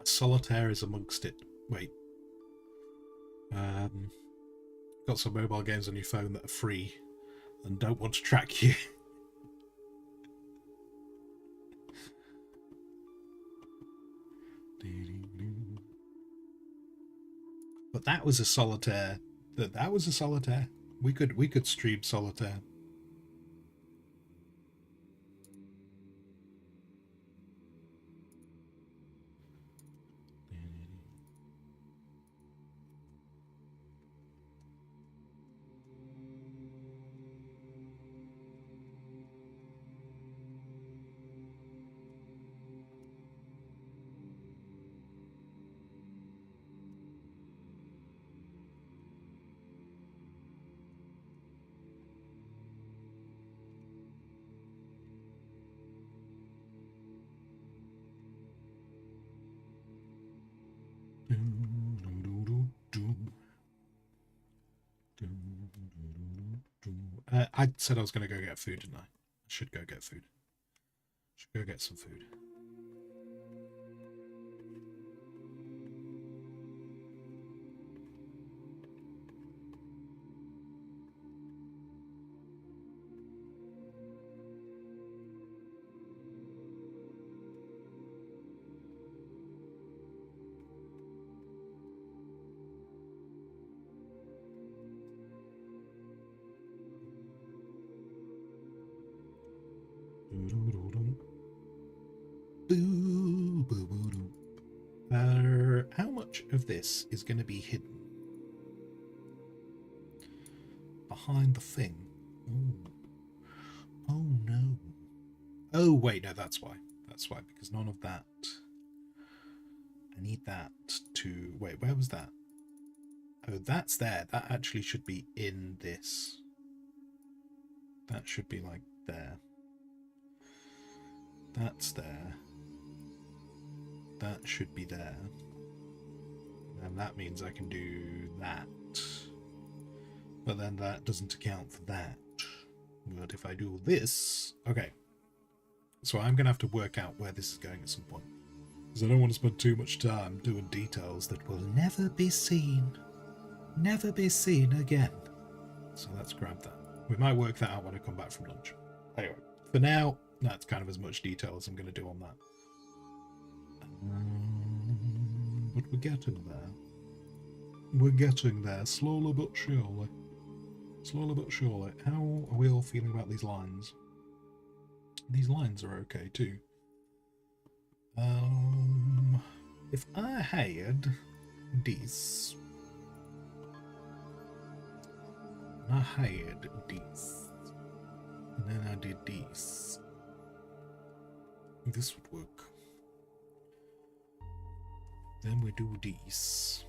Solitaire is amongst it. Wait. Got some mobile games on your phone that are free and don't want to track you. But that was a solitaire. That was a solitaire. We could stream solitaire. I said I was going to go get food, didn't I? I should go get food. Should go get some food. How much of this is going to be hidden behind the thing? Ooh. Oh no. Oh wait, no, that's why. That's why, because none of that. I need that to... Wait, where was that? Oh, that's there. That actually should be in this. That should be like there. That's there. That should be there. And that means I can do that. But then that doesn't account for that. But if I do this... Okay. So I'm going to have to work out where this is going at some point. Because I don't want to spend too much time doing details that will never be seen. Never be seen again. So let's grab that. We might work that out when I come back from lunch. Anyway, for now, that's kind of as much detail as I'm going to do on that. But we're getting there. We're getting there, slowly but surely. Slowly but surely. How are we all feeling about these lines? These lines are okay too. If I had this, and I had this, and then I did this, this would work. Then we do this.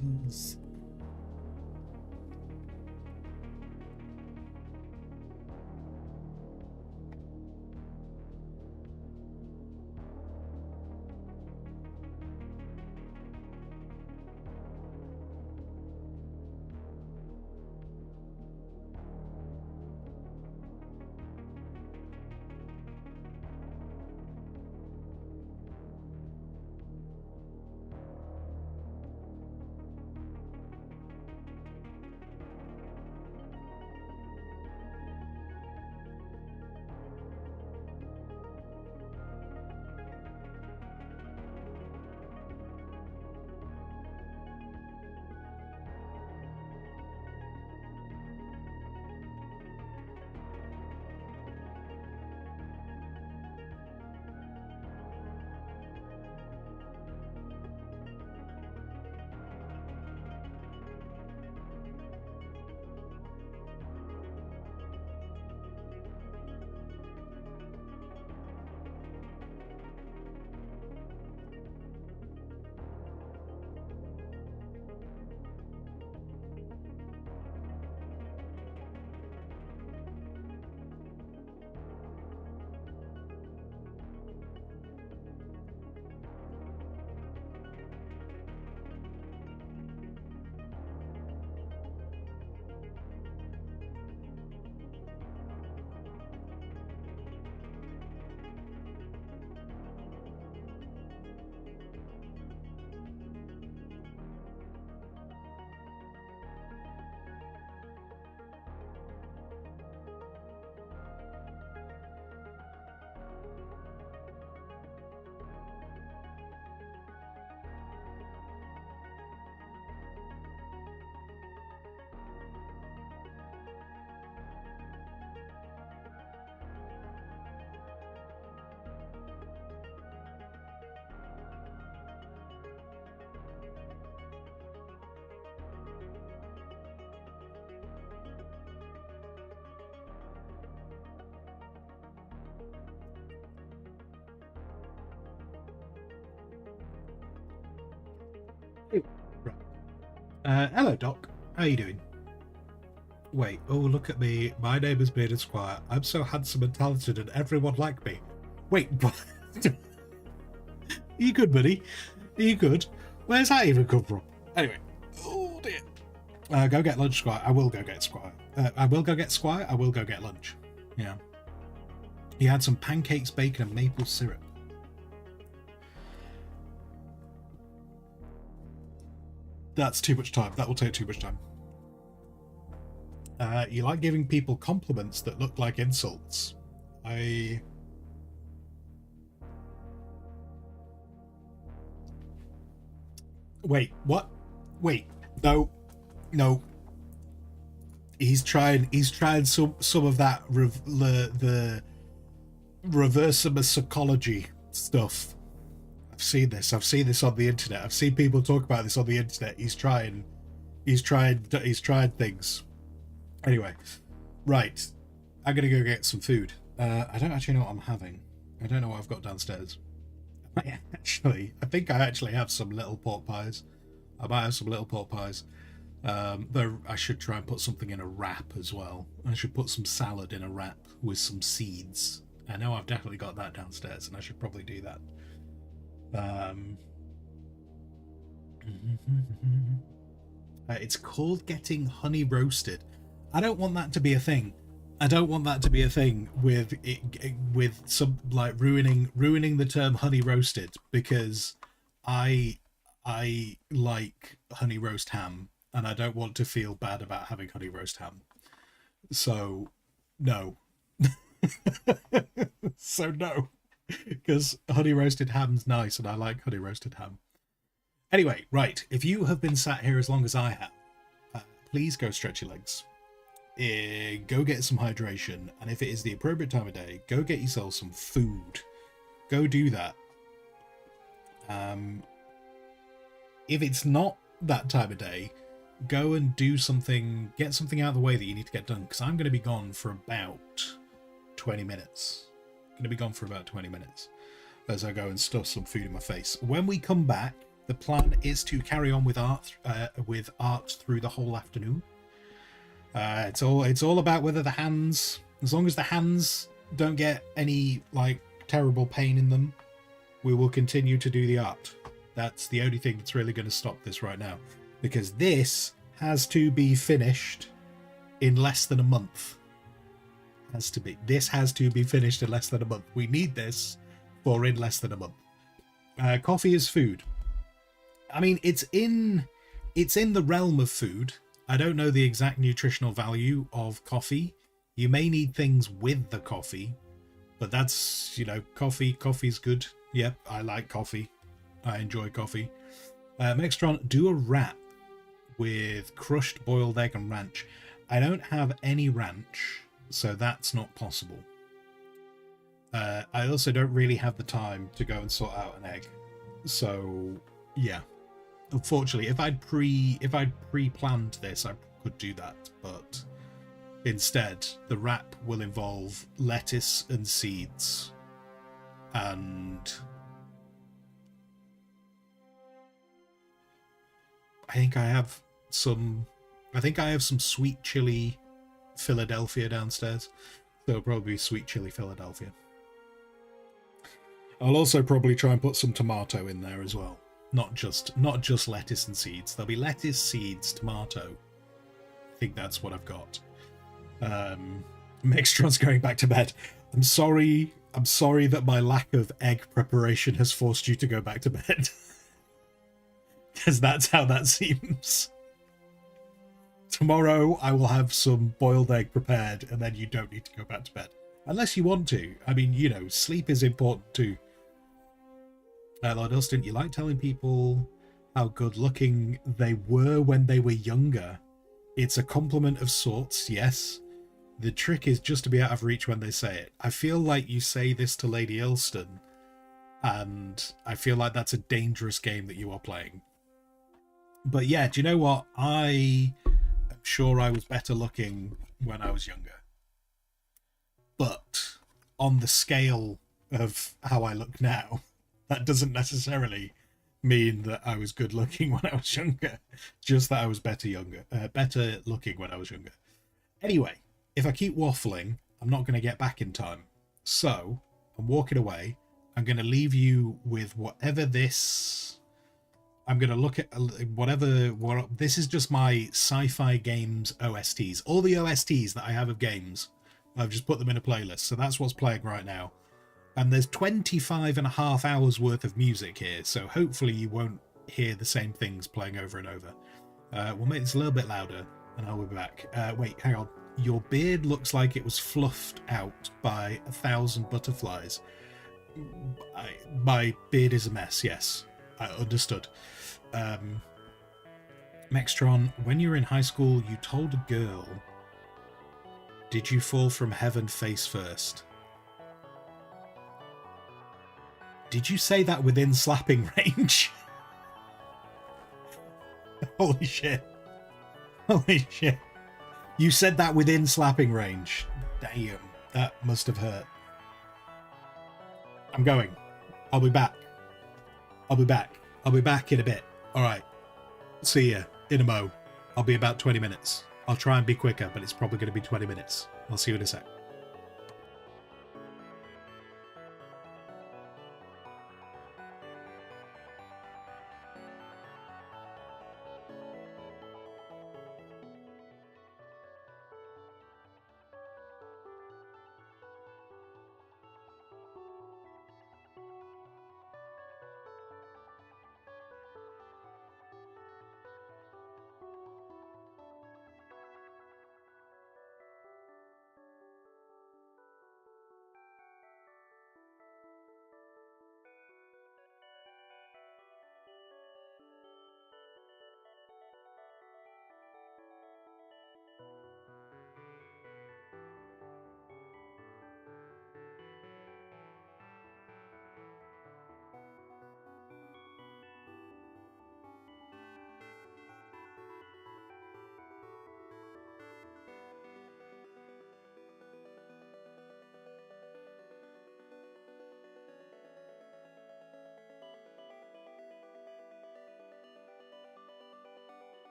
Buttons. Right. Hello, Doc. How you doing? Wait, oh, look at me. My name is Bearded Squire. I'm so handsome and talented and everyone like me. Wait, what? Are you good, buddy? Are you good? Where's that even come from? Anyway. Oh, dear. Go get lunch, Squire. I will go get Squire. I will go get Squire. I will go get lunch. Yeah. He had some pancakes, bacon, and maple syrup. That's too much time. That will take too much time. You like giving people compliments that look like insults. Wait, what? Wait, no. He's trying some of that the reversible psychology stuff. I've seen this on the internet. I've seen people talk about this on the internet. He's tried things. Anyway, right. I'm gonna go get some food. I don't actually know what I'm having. I don't know what I've got downstairs. I think I actually have some little pork pies. I might have some little pork pies. Though I should try and put something in a wrap as well. I should put some salad in a wrap with some seeds. I know I've definitely got that downstairs, and I should probably do that. It's called getting honey roasted. I don't want that to be a thing. I don't want that to be a thing with some like ruining the term honey roasted, because I like honey roast ham and I don't want to feel bad about having honey roast ham. So no. So no. Because honey roasted ham's nice and I like honey roasted ham. Anyway, right, if you have been sat here as long as I have, please go stretch your legs. Go get some hydration, and if it is the appropriate time of day, go get yourself some food. Go do that. If it's not that time of day, go and do something, get something out of the way that you need to get done, because I'm going to be gone for about 20 minutes. I'm going to be gone for about 20 minutes as I go and stuff some food in my face. When we come back, the plan is to carry on with art through the whole afternoon. It's all about whether the hands, as long as the hands don't get any like terrible pain in them, we will continue to do the art. That's the only thing that's really going to stop this right now, because this has to be finished in less than a month. This has to be finished in less than a month. We need this for in less than a month. Coffee is food. I mean, it's in the realm of food. I don't know the exact nutritional value of coffee. You may need things with the coffee, but that's, you know, coffee's good. Yep, I like coffee. I enjoy coffee. Mextron, do a wrap with crushed boiled egg and ranch. I don't have any ranch, so that's not possible. I also don't really have the time to go and sort out an egg. So, yeah. Unfortunately, if I'd pre-planned this, I could do that, but instead, the wrap will involve lettuce and seeds, and I think I have some sweet chili Philadelphia downstairs. So it'll probably be sweet chili Philadelphia. I'll also probably try and put some tomato in there as well. Not just lettuce and seeds. There'll be lettuce, seeds, tomato. I think that's what I've got. Mextron's going back to bed. I'm sorry that my lack of egg preparation has forced you to go back to bed. Because that's how that seems. Tomorrow I will have some boiled egg prepared, and then you don't need to go back to bed. Unless you want to. I mean, you know, sleep is important too. Lord Elston, you like telling people how good looking they were when they were younger. It's a compliment of sorts, yes. The trick is just to be out of reach when they say it. I feel like you say this to Lady Elston, and I feel like that's a dangerous game that you are playing. But yeah, do you know what? I am sure I was better looking when I was younger. But on the scale of how I look now, that doesn't necessarily mean that I was good looking when I was younger. Just that I was better looking when I was younger. Anyway, if I keep waffling, I'm not going to get back in time. So I'm walking away. I'm going to leave you with whatever this. I'm going to look at whatever. This is just my sci-fi games OSTs. All the OSTs that I have of games, I've just put them in a playlist. So that's what's playing right now. And there's 25 and a half hours worth of music here, so hopefully you won't hear the same things playing over and over. We'll make this a little bit louder, and I'll be back. Wait, hang on. Your beard looks like it was fluffed out by 1,000 butterflies. My beard is a mess, yes. I understood. Mextron, when you were in high school, you told a girl, did you fall from heaven face first? Did you say that within slapping range? Holy shit. Holy shit. You said that within slapping range. Damn. That must have hurt. I'm going. I'll be back. I'll be back. I'll be back in a bit. Alright. See ya in a mo. I'll be about 20 minutes. I'll try and be quicker, but it's probably going to be 20 minutes. I'll see you in a sec.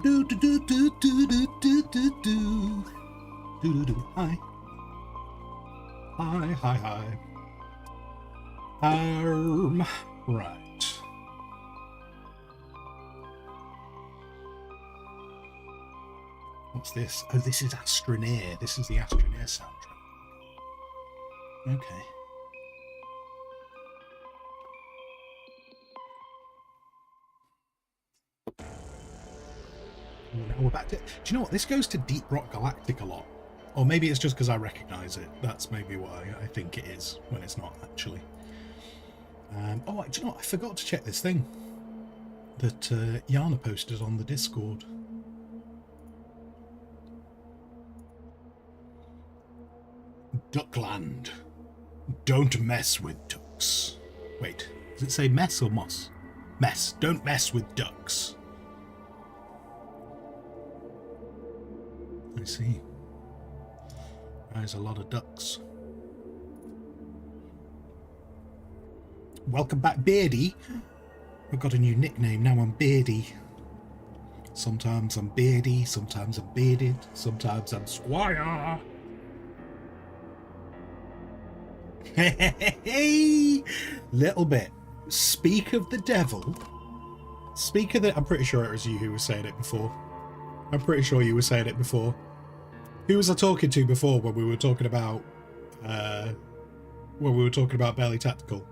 Do do do do do do do do do do do. Hi. Hi, hi, hi. Right. What's this? Oh, this is Astroneer. This is the Astroneer soundtrack. Okay. Now we're back to... Do you know what? This goes to Deep Rock Galactic a lot. Or maybe it's just because I recognise it. That's maybe why I think it is, when it's not, actually. Oh, do you know what? I forgot to check this thing that Yana posted on the Discord. Duckland. Don't mess with ducks. Wait, does it say mess or moss? Mess. Don't mess with ducks. I see. There's a lot of ducks. Welcome back, Beardy. I've got a new nickname now. I'm Beardy. Sometimes I'm Beardy, sometimes I'm bearded, sometimes I'm Squire. Hey, little bit. Speak of the devil. Speak of the... I'm pretty sure it was you who was saying it before. I'm pretty sure you were saying it before. Who was I talking to before when we were talking about Barely Tactical?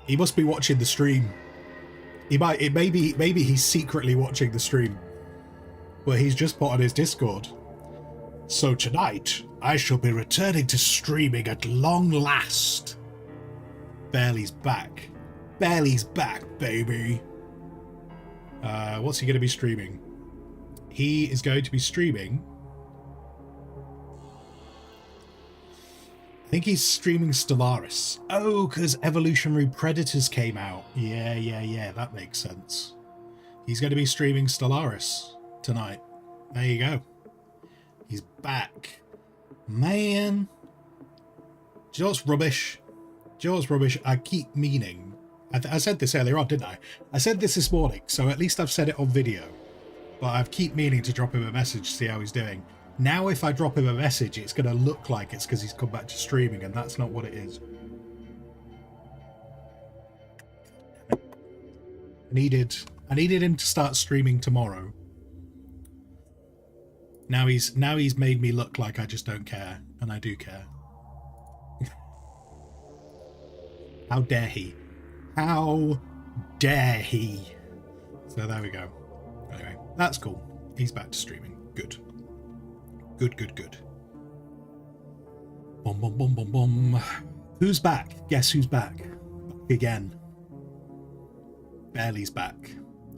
He must be watching the stream. Maybe he's secretly watching the stream, but he's just put on his Discord. So tonight I shall be returning to streaming at long last. Barely's back. Barely's back, baby. What's he going to be streaming? He is going to be streaming... I think he's streaming Stellaris. Oh, because Evolutionary Predators came out. Yeah, that makes sense. He's going to be streaming Stellaris tonight. There you go. He's back. Man. Do you know what's rubbish? I keep meaning... I said this earlier on, didn't I? I said this morning, so at least I've said it on video. But I keep meaning to drop him a message to see how he's doing. Now if I drop him a message, it's going to look like it's because he's come back to streaming, and that's not what it is. I needed him to start streaming tomorrow. Now he's made me look like I just don't care, and I do care. How dare he? How dare he? So there we go. Anyway, that's cool. He's back to streaming. Good. Good. Boom, boom, boom, boom, boom. Who's back? Guess who's back? Back again. Barely's back.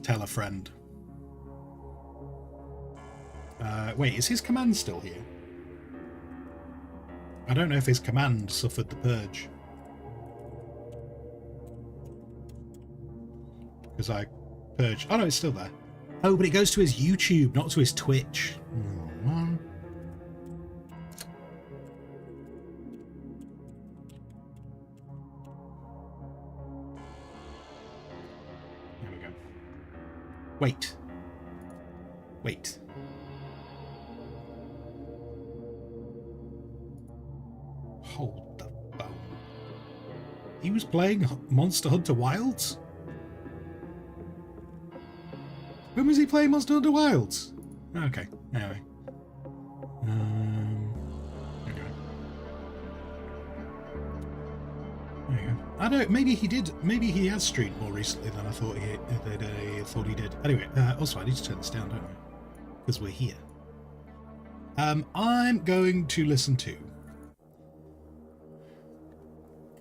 Tell a friend. Wait, is his command still here? I don't know if his command suffered the purge. Because I purged... Oh no, it's still there. Oh, but it goes to his YouTube, not to his Twitch. Mm-hmm. There we go. Wait. Hold the phone. He was playing Monster Hunter Wilds? When was he playing Monster Hunter Wilds? Okay, anyway. There you go. I don't. Maybe he did. Maybe he has streamed more recently than I thought he did. Anyway, also I need to turn this down, don't I? Because we're here. I'm going to listen to...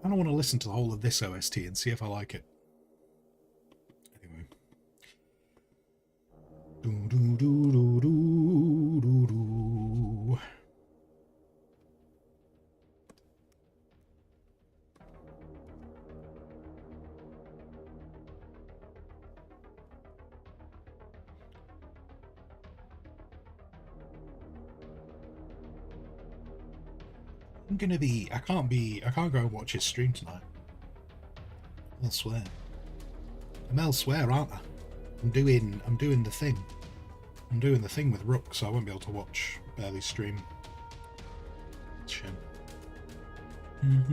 I don't want to listen to the whole of this OST and see if I like it. Anyway. I'm gonna be... I can't go and watch his stream tonight. Elsewhere. I'm elsewhere, aren't I? I'm doing the thing. I'm doing the thing with Rook, so I won't be able to watch Barely stream. Shame. Boom,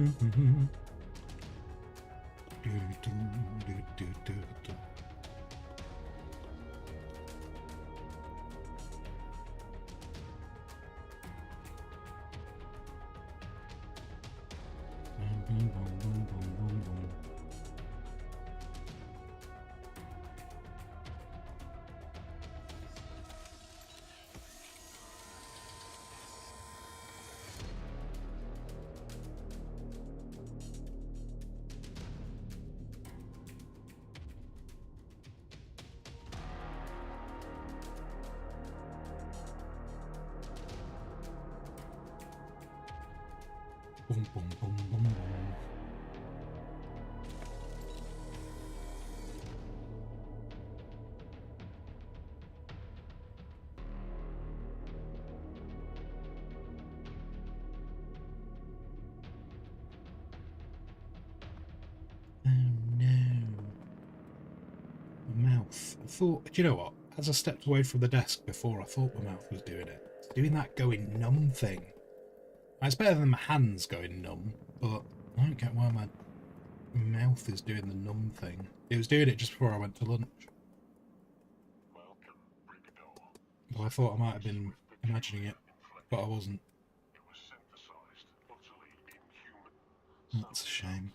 boom, boom, boom, boom. Oh no. My mouth. I thought, do you know what? As I stepped away from the desk before, I thought my mouth was doing it. It's doing that going numb thing. It's better than my hands going numb, but I don't get why my mouth is doing the numb thing. It was doing it just before I went to lunch. Well, I thought I might have been imagining it, but I wasn't. That's a shame.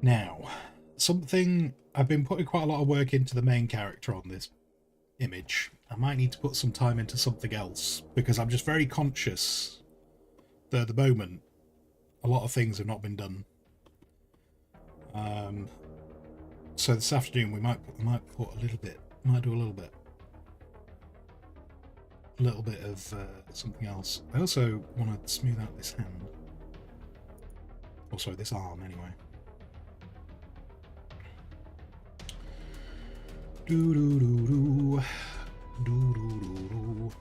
Now, something I've been putting quite a lot of work into the main character on this image. I might need to put some time into something else because I'm just very conscious that at the moment a lot of things have not been done. So this afternoon we might do a little bit of something else. I also want to smooth out this hand. Oh, sorry, this arm anyway. Do do do do do do do do.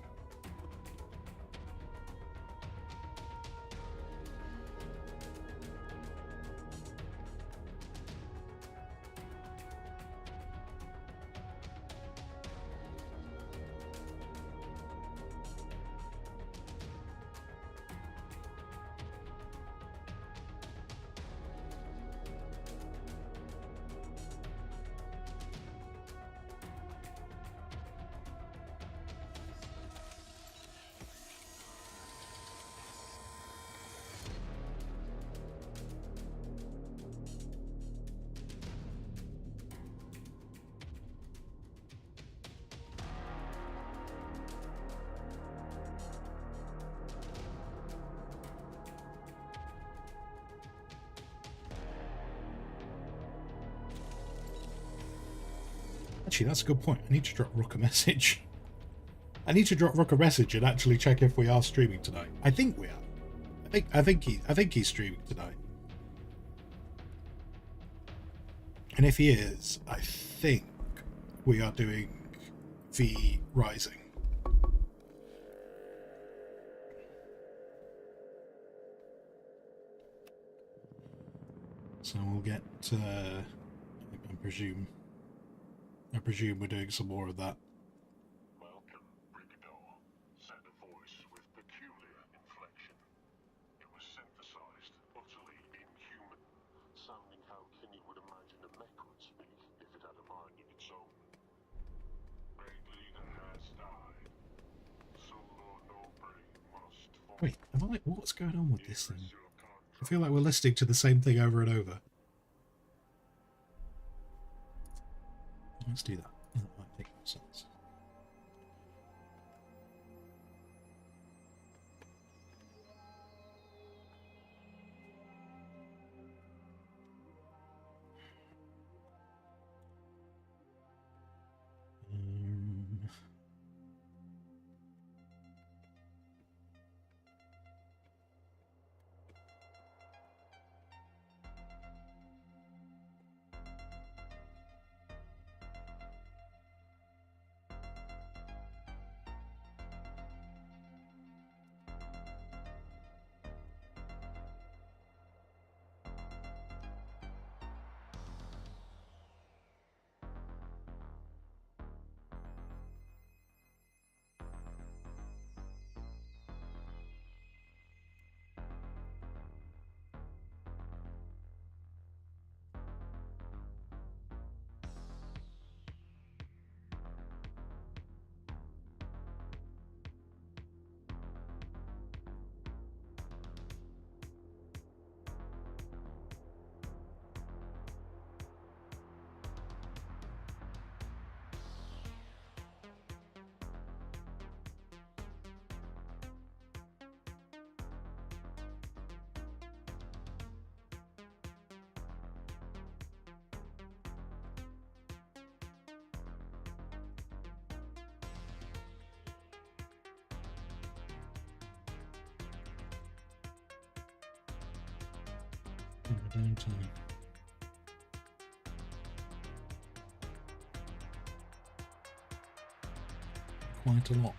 Actually, that's a good point. I need to drop Rook a message. I need to drop Rook a message and actually check if we are streaming tonight. I think we are. I think he's streaming tonight. And if he is, I think we are doing V Rising. So we'll get. I presume we're doing some more of that. Welcome, Brigador, said a voice with peculiar inflection. It was synthesized, utterly inhuman, sounding how Kinney would imagine a mech would speak if it had a mind of its own. Great leader has died. Solo Nobre must fall. Wait, what's going on with this thing? I feel like we're listening to the same thing over and over. Let's do that. That might make more sense. Don't I? Quite a lot.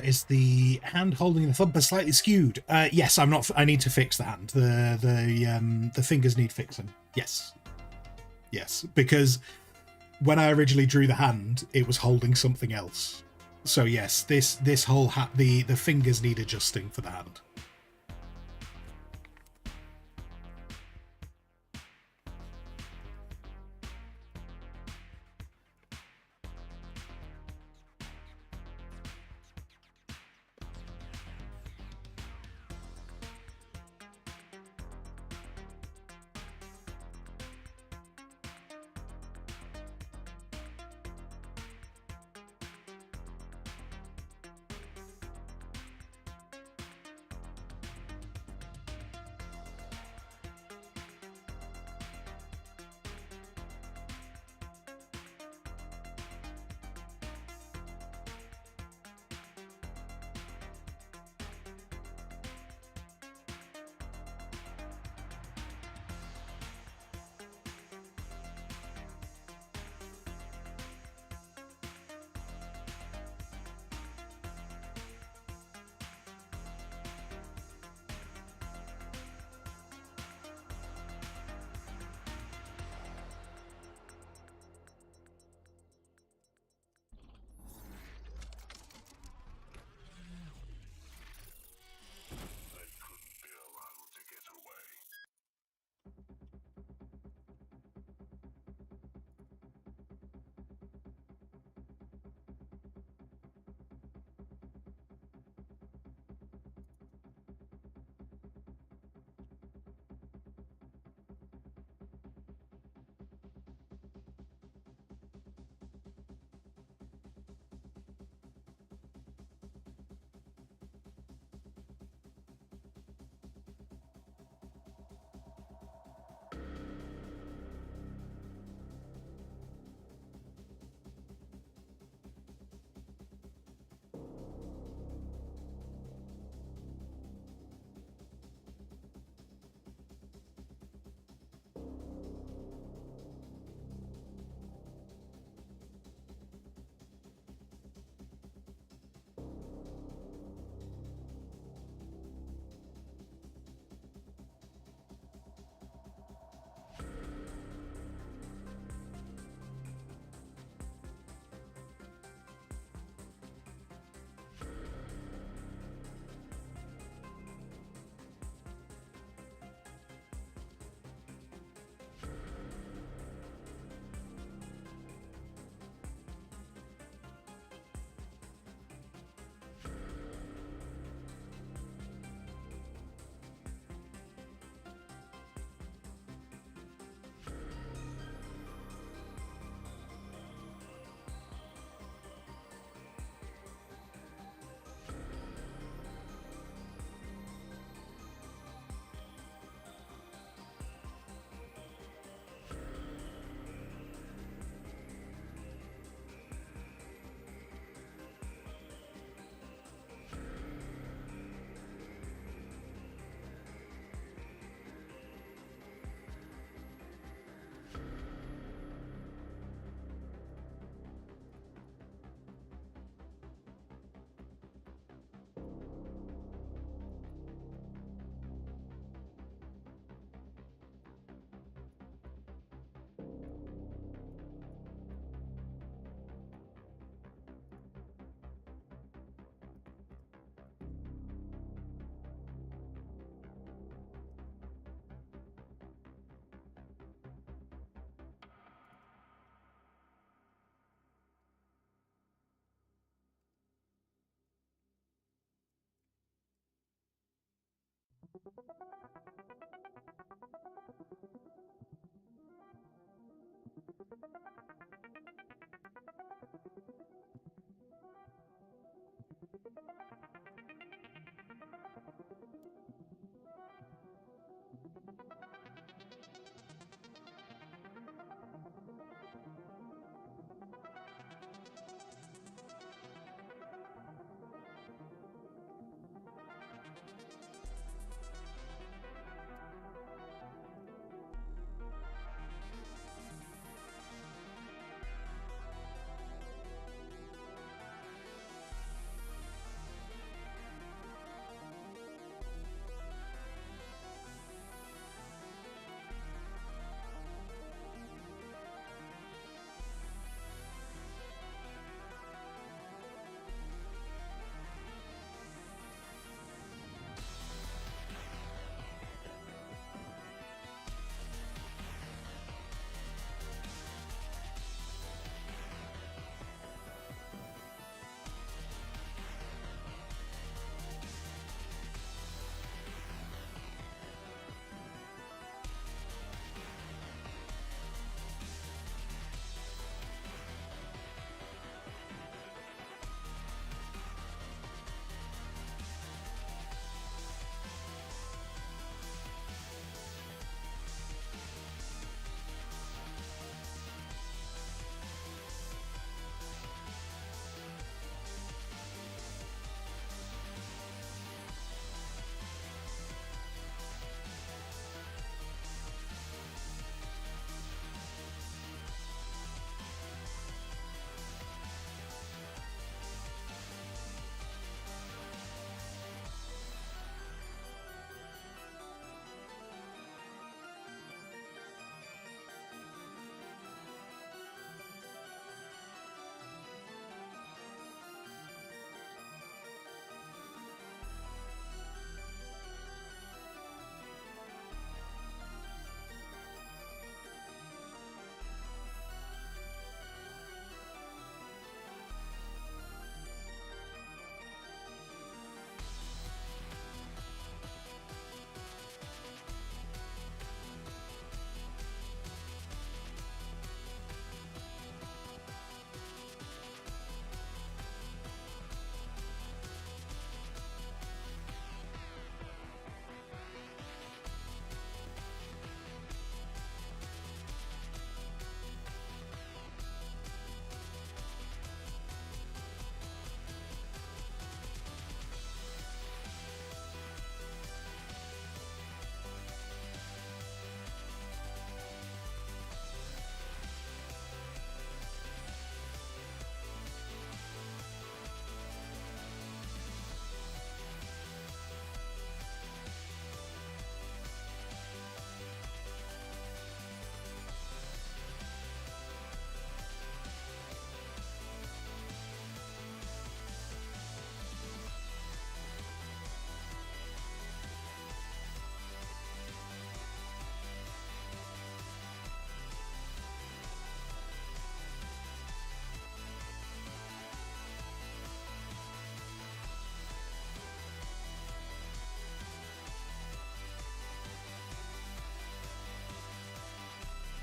Is the hand holding the thumper slightly skewed? Yes, I'm not. I need to fix the hand. The fingers need fixing. Yes, yes, because when I originally drew the hand, it was holding something else. So yes, this whole the fingers need adjusting for the hand.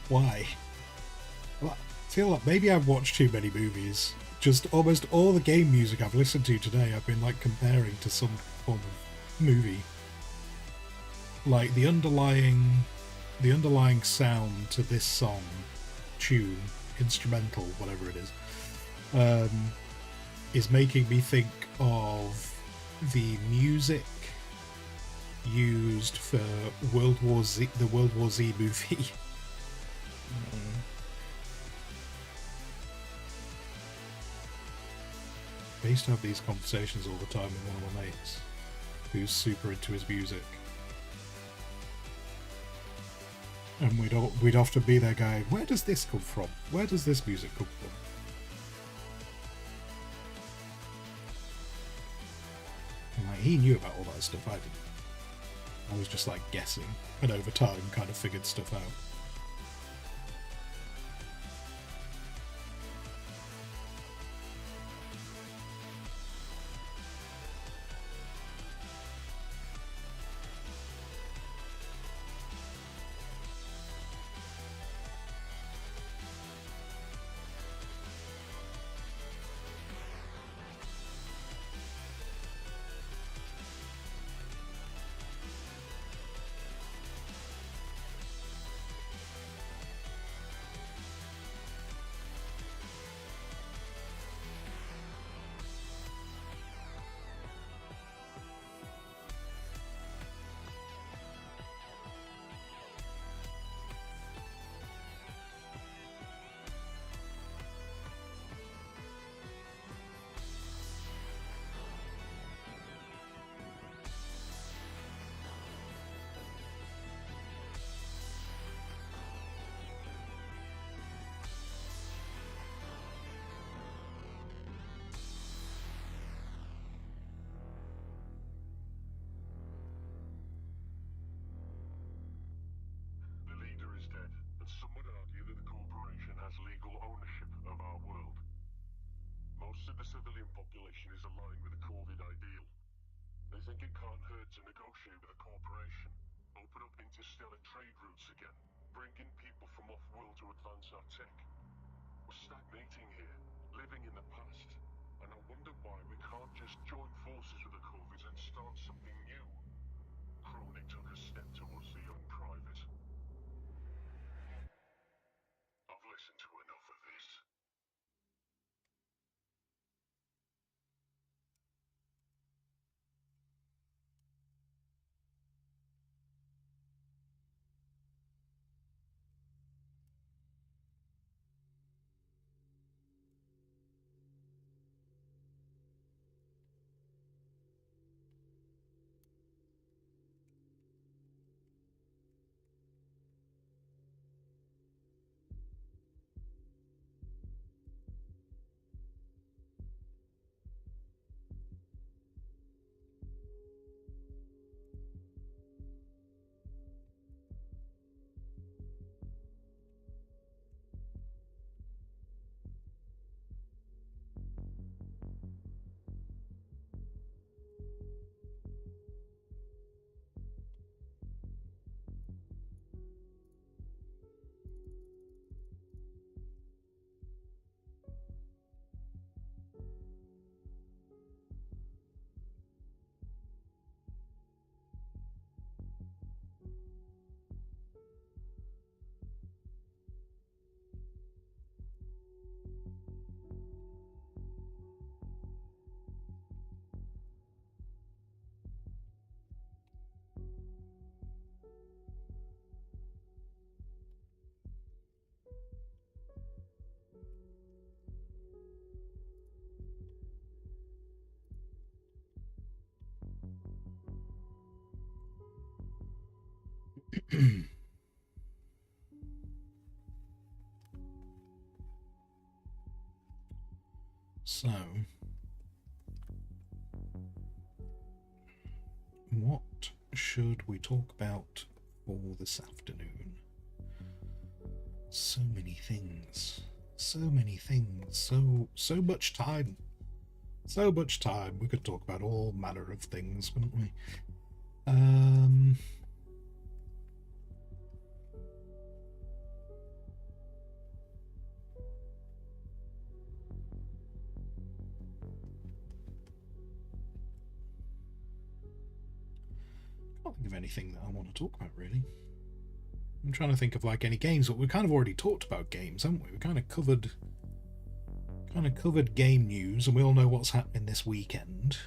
Why? Well, I feel like maybe I've watched too many movies. Just almost all the game music I've listened to today, I've been like comparing to some form of movie. Like the underlying sound to this song, tune, instrumental, whatever it is making me think of the music used for World War Z, the World War Z movie. I used to have these conversations all the time with one of my mates who's super into his music. And we'd often be there going, where does this come from? Where does this music come from? And like, he knew about all that stuff, I didn't. I was just like guessing, and over time kind of figured stuff out. is dead, and some would argue that the corporation has legal ownership of our world. Most of the civilian population is aligned with the COVID ideal. They think it can't hurt to negotiate with a corporation, open up interstellar trade routes again, bring in people from off-world to advance our tech. We're stagnating here, living in the past, and I wonder why we can't just join forces with the COVID and start something new. Crony took a step towards the young private. I've listened to enough of this. So, what should we talk about for this afternoon? So many things. So many things. So much time. So much time. We could talk about all manner of things, wouldn't we? I can't think of anything that I want to talk about, really. I'm trying to think of like any games, but we've kind of already talked about games, haven't we? We kind of covered game news, and we all know what's happening this weekend.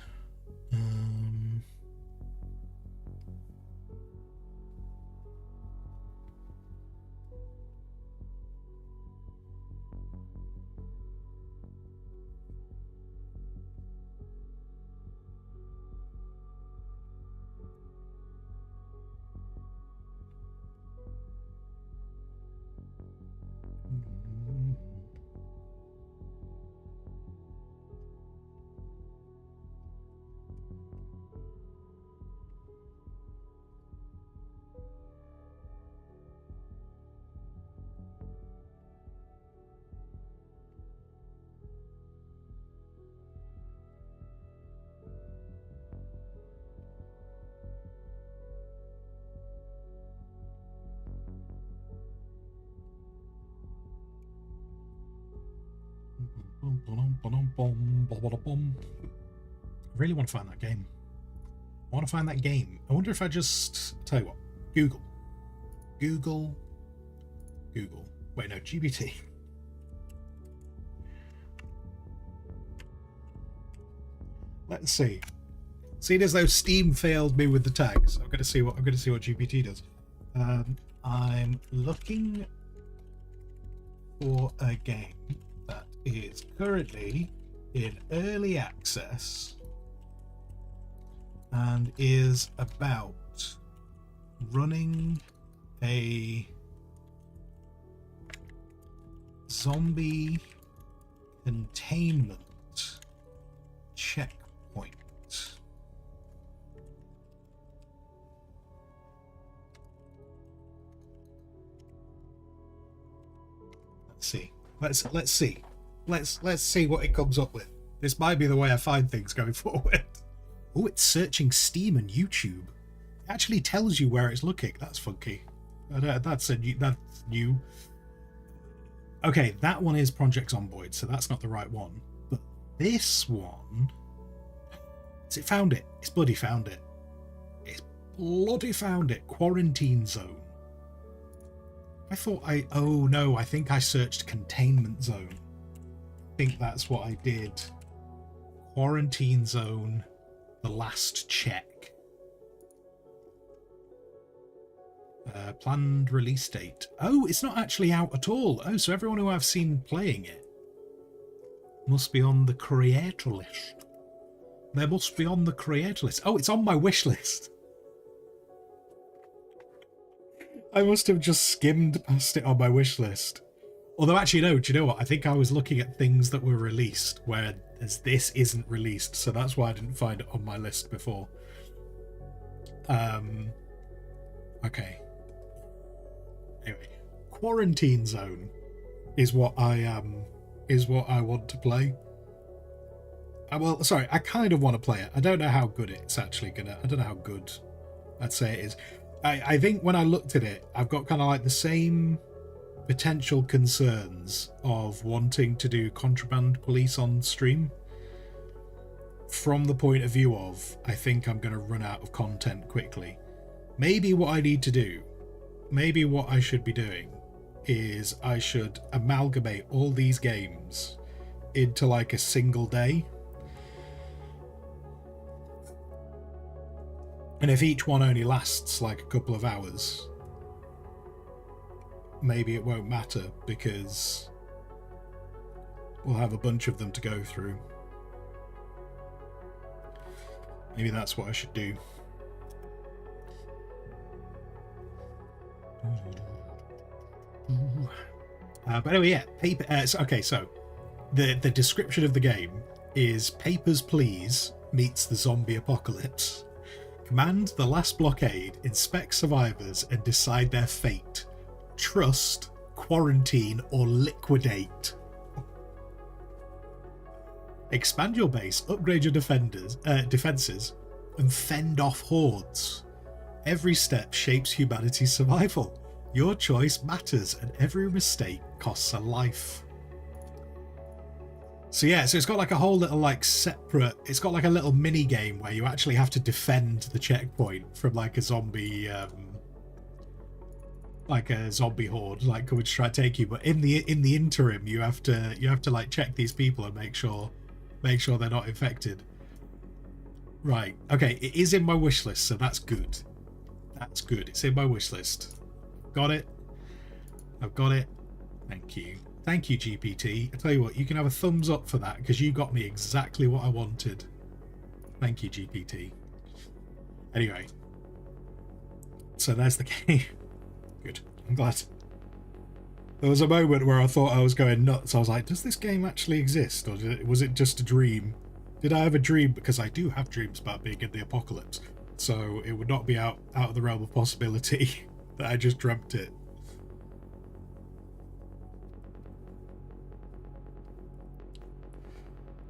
I really want to find that game. I wonder if I just tell you what, Google. Wait, no, GBT. Let's see. Seeing as though Steam failed me with the tags, I'm going to see what GPT does. I'm looking for a game that is currently in early access and is about running a zombie containment checkpoint. Let's see. Let's see what it comes up with. This might be the way I find things going forward. Oh, it's searching Steam and YouTube. It actually tells you where it's looking. That's funky. That's new. Okay, that one is Project Zomboid, so that's not the right one. But this one, has it found it? It's bloody found it. It's bloody found it. Quarantine Zone. Oh no, I think I searched Containment Zone. I think that's what I did. Quarantine Zone, the last check. Planned release date. Oh, it's not actually out at all. Oh, so everyone who I've seen playing it must be on the creator list. They must be on the creator list. Oh, it's on my wish list. I must have just skimmed past it on my wish list. Although, actually, no, do you know what? I think I was looking at things that were released, whereas this isn't released, so that's why I didn't find it on my list before. Okay. Anyway, Quarantine Zone is what I want to play. Well, sorry, I kind of want to play it. I don't know how good it's actually gonna. I don't know how good I'd say it is. I think when I looked at it, I've got kind of like the same potential concerns of wanting to do Contraband Police on stream. From the point of view of, I think I'm going to run out of content quickly. Maybe what I need to do, maybe what I should be doing, is I should amalgamate all these games into like a single day. And if each one only lasts like a couple of hours, maybe it won't matter because we'll have a bunch of them to go through. Maybe that's what I should do. But anyway, yeah, paper. Okay, so the description of the game is Papers, Please meets the zombie apocalypse. Command the last blockade, inspect survivors, and decide their fate. Trust, quarantine, or liquidate. Expand your base, upgrade your defenses, and fend off hordes. Every step shapes humanity's survival. Your choice matters, and every mistake costs a life. So yeah, so it's got like a whole little like separate, it's got like a little mini game where you actually have to defend the checkpoint from like a zombie horde like coming to try to take you. But in the interim, you have to like check these people and make sure they're not infected. Right. Okay, it is in my wish list, so that's good. That's good. It's in my wish list. Got it. I've got it. Thank you. Thank you, GPT. I tell you what, you can have a thumbs up for that because you got me exactly what I wanted. Thank you, GPT. Anyway, so there's the game. Good. I'm glad. There was a moment where I thought I was going nuts. I was like, does this game actually exist, or was it just a dream? Did I have a dream? Because I do have dreams about being in the apocalypse, so it would not be out of the realm of possibility that I just dreamt it.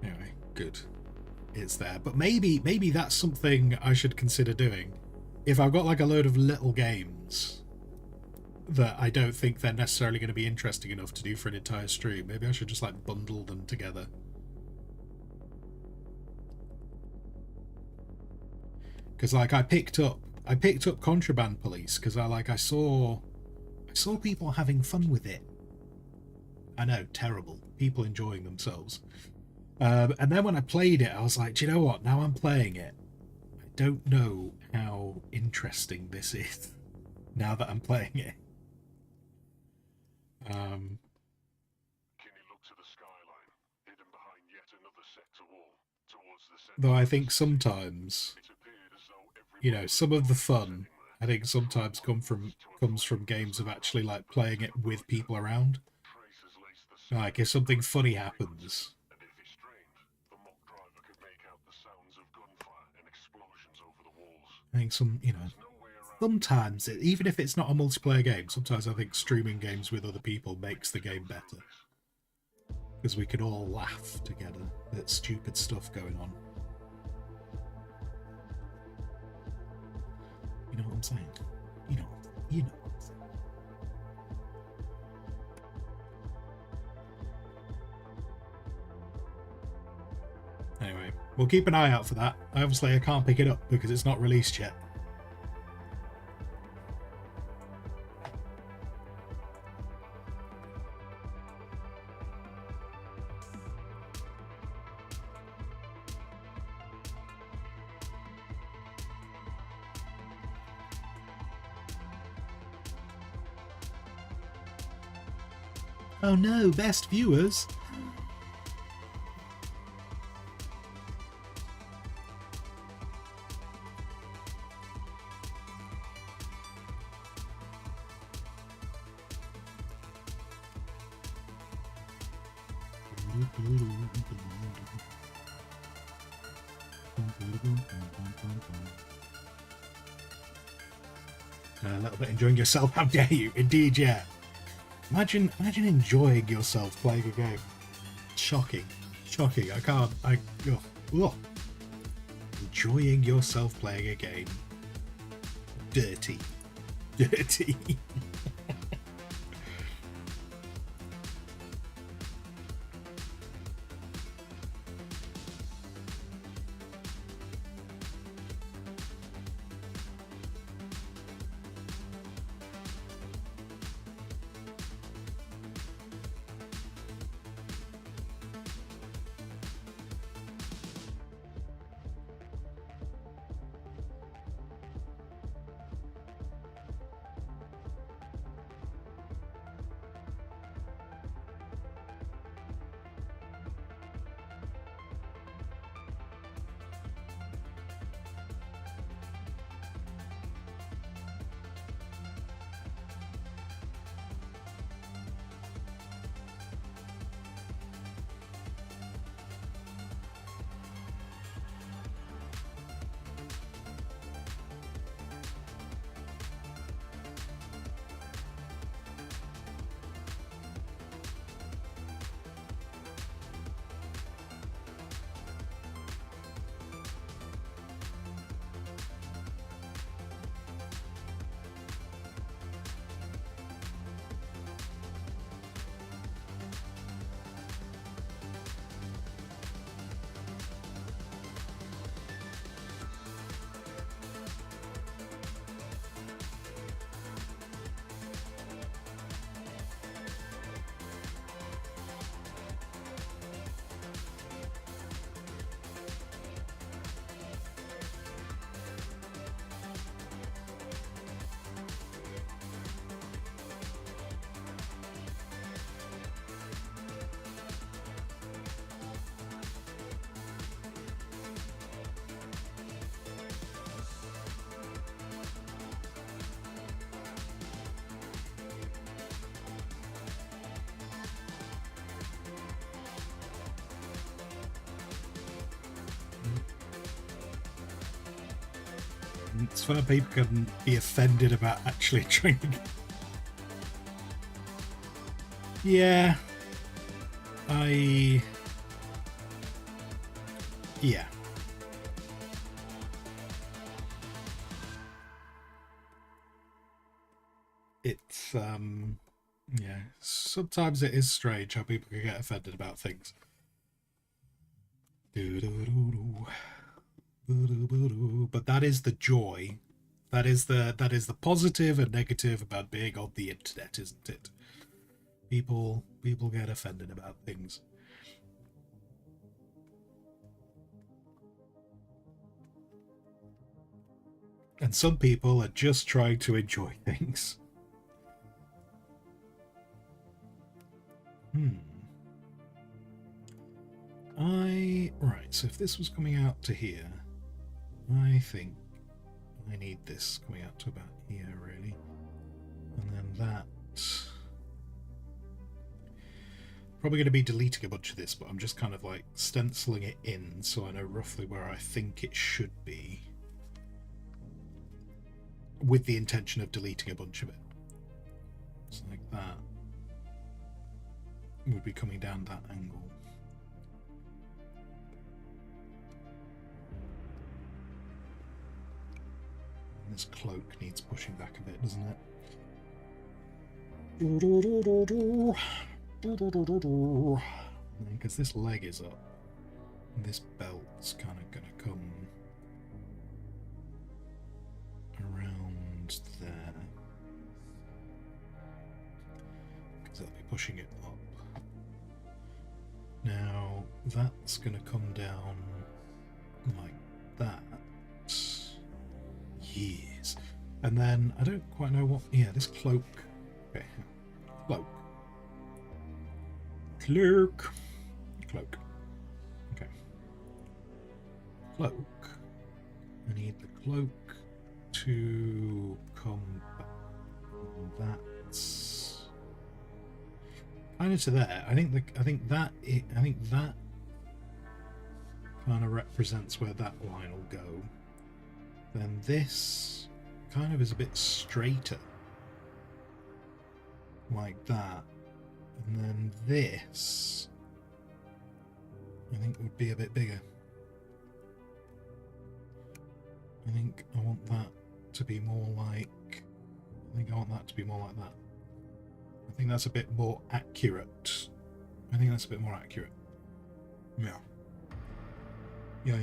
Anyway, good. It's there. But maybe that's something I should consider doing. If I've got like a load of little games that I don't think they're necessarily going to be interesting enough to do for an entire stream, maybe I should just like bundle them together. Because like I picked up Contraband Police because I saw people having fun with it. I know, terrible. People enjoying themselves. And then when I played it, I was like, do you know what? Now I'm playing it, I don't know how interesting this is now that I'm playing it. Kinney looked to the skyline, hidden behind yet another sector wall, towards the center. Though I think sometimes, It appeared as though every you know, some of the fun, I think sometimes comes from games of actually like playing it with people around. traces laced the sky, Like if something funny happens, and if he strained, the mock driver could make out the sounds of gunfire and explosions over the walls. I think No way around. sometimes, even if it's not a multiplayer game, sometimes I think streaming games with other people makes the game better. because we could all laugh together at stupid stuff going on. You know what I'm saying? You know what I'm saying. Anyway, we'll keep an eye out for that. Obviously, I can't pick it up because it's not released yet. Oh no, best viewers. A little bit enjoying yourself, how dare you? Indeed, yeah. Imagine enjoying yourself playing a game. Shocking. I can't. Ugh. Enjoying yourself playing a game. Dirty. It's fun people can be offended about actually trying to... Yeah. Yeah. It's, yeah. Sometimes it is strange how people can get offended about things. But that is the joy. That is the positive and negative about being on the internet, isn't it? People get offended about things. And some people are just trying to enjoy things. Right, so if this was coming out to here, I think I need this coming out to about here, really. And then that... Probably going to be deleting a bunch of this, but I'm just kind of like stenciling it in so I know roughly where I think it should be, with the intention of deleting a bunch of it. Just like that. would be coming down that angle. This cloak needs pushing back a bit, doesn't it? Because this leg is up, and this belt's kind of going to come around there, because that'll be pushing it up. Now that's going to come down like that. Years. And then I don't quite know what. Yeah, this cloak. Okay. Cloak. Cloak. Cloak. Okay. Cloak. I need the cloak to come back. That's kind of to there. I think that kind of represents where that line will go. Then this kind of is a bit straighter, like that, and then this I think would be a bit bigger. I think I want that to be more like, I think that. I think that's a bit more accurate. Yeah. Yeah.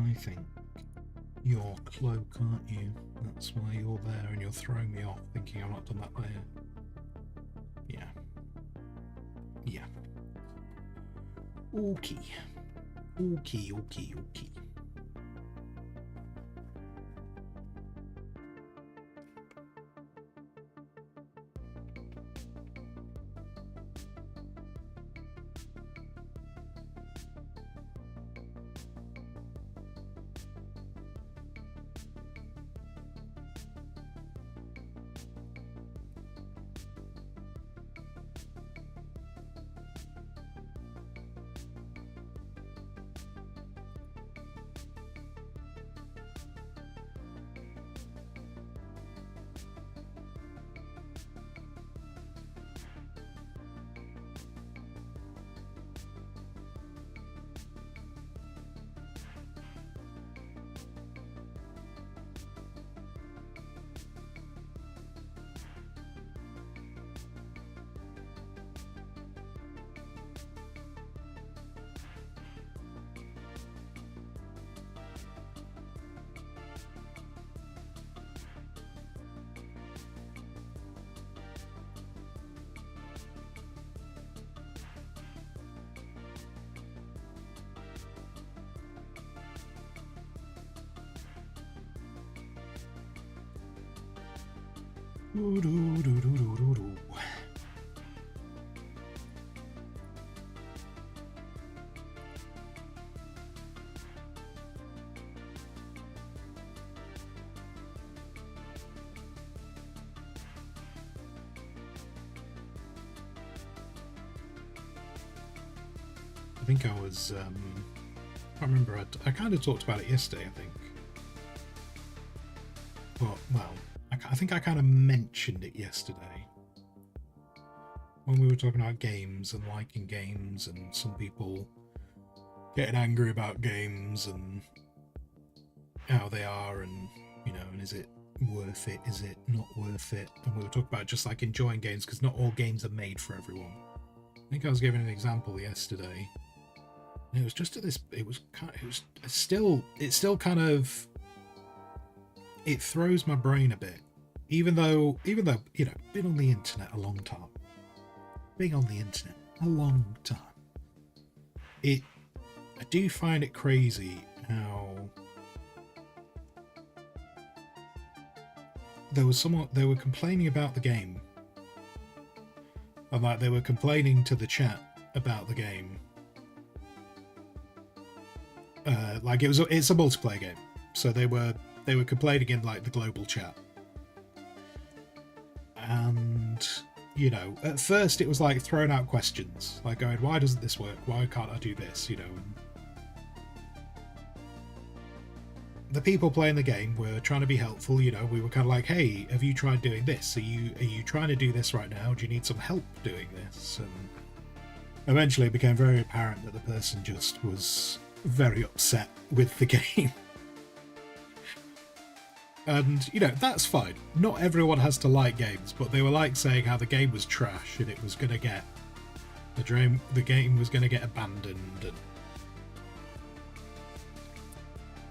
I think you're cloak, aren't you? That's why you're there and you're throwing me off thinking I've not done that there. Yeah. Okay. I think I was, I can't remember, I kind of talked about it yesterday, I think. But, well, I think I kind of mentioned it yesterday. When we were talking about games and liking games and some people getting angry about games and how they are and, you know, and is it worth it, is it not worth it? And we were talking about just like enjoying games because not all games are made for everyone. I think I was giving an example yesterday. And it was just at this, it's still kind of, it throws my brain a bit. Even though, you know, been on the internet a long time. Being on the internet a long time. I do find it crazy how there was someone, they were complaining about the game. And like they were complaining to the chat about the game. Like it's a multiplayer game. So they were complaining in like the global chat. And, you know, at first it was like throwing out questions, like going, why doesn't this work? Why can't I do this? You know, and the people playing the game were trying to be helpful. You know, we were kind of like, hey, have you tried doing this? Are you trying to do this right now? Do you need some help doing this? And eventually it became very apparent that the person just was very upset with the game. And, you know, that's fine. Not everyone has to like games, but they were like saying how the game was trash and it was going to get... The game was going to get abandoned.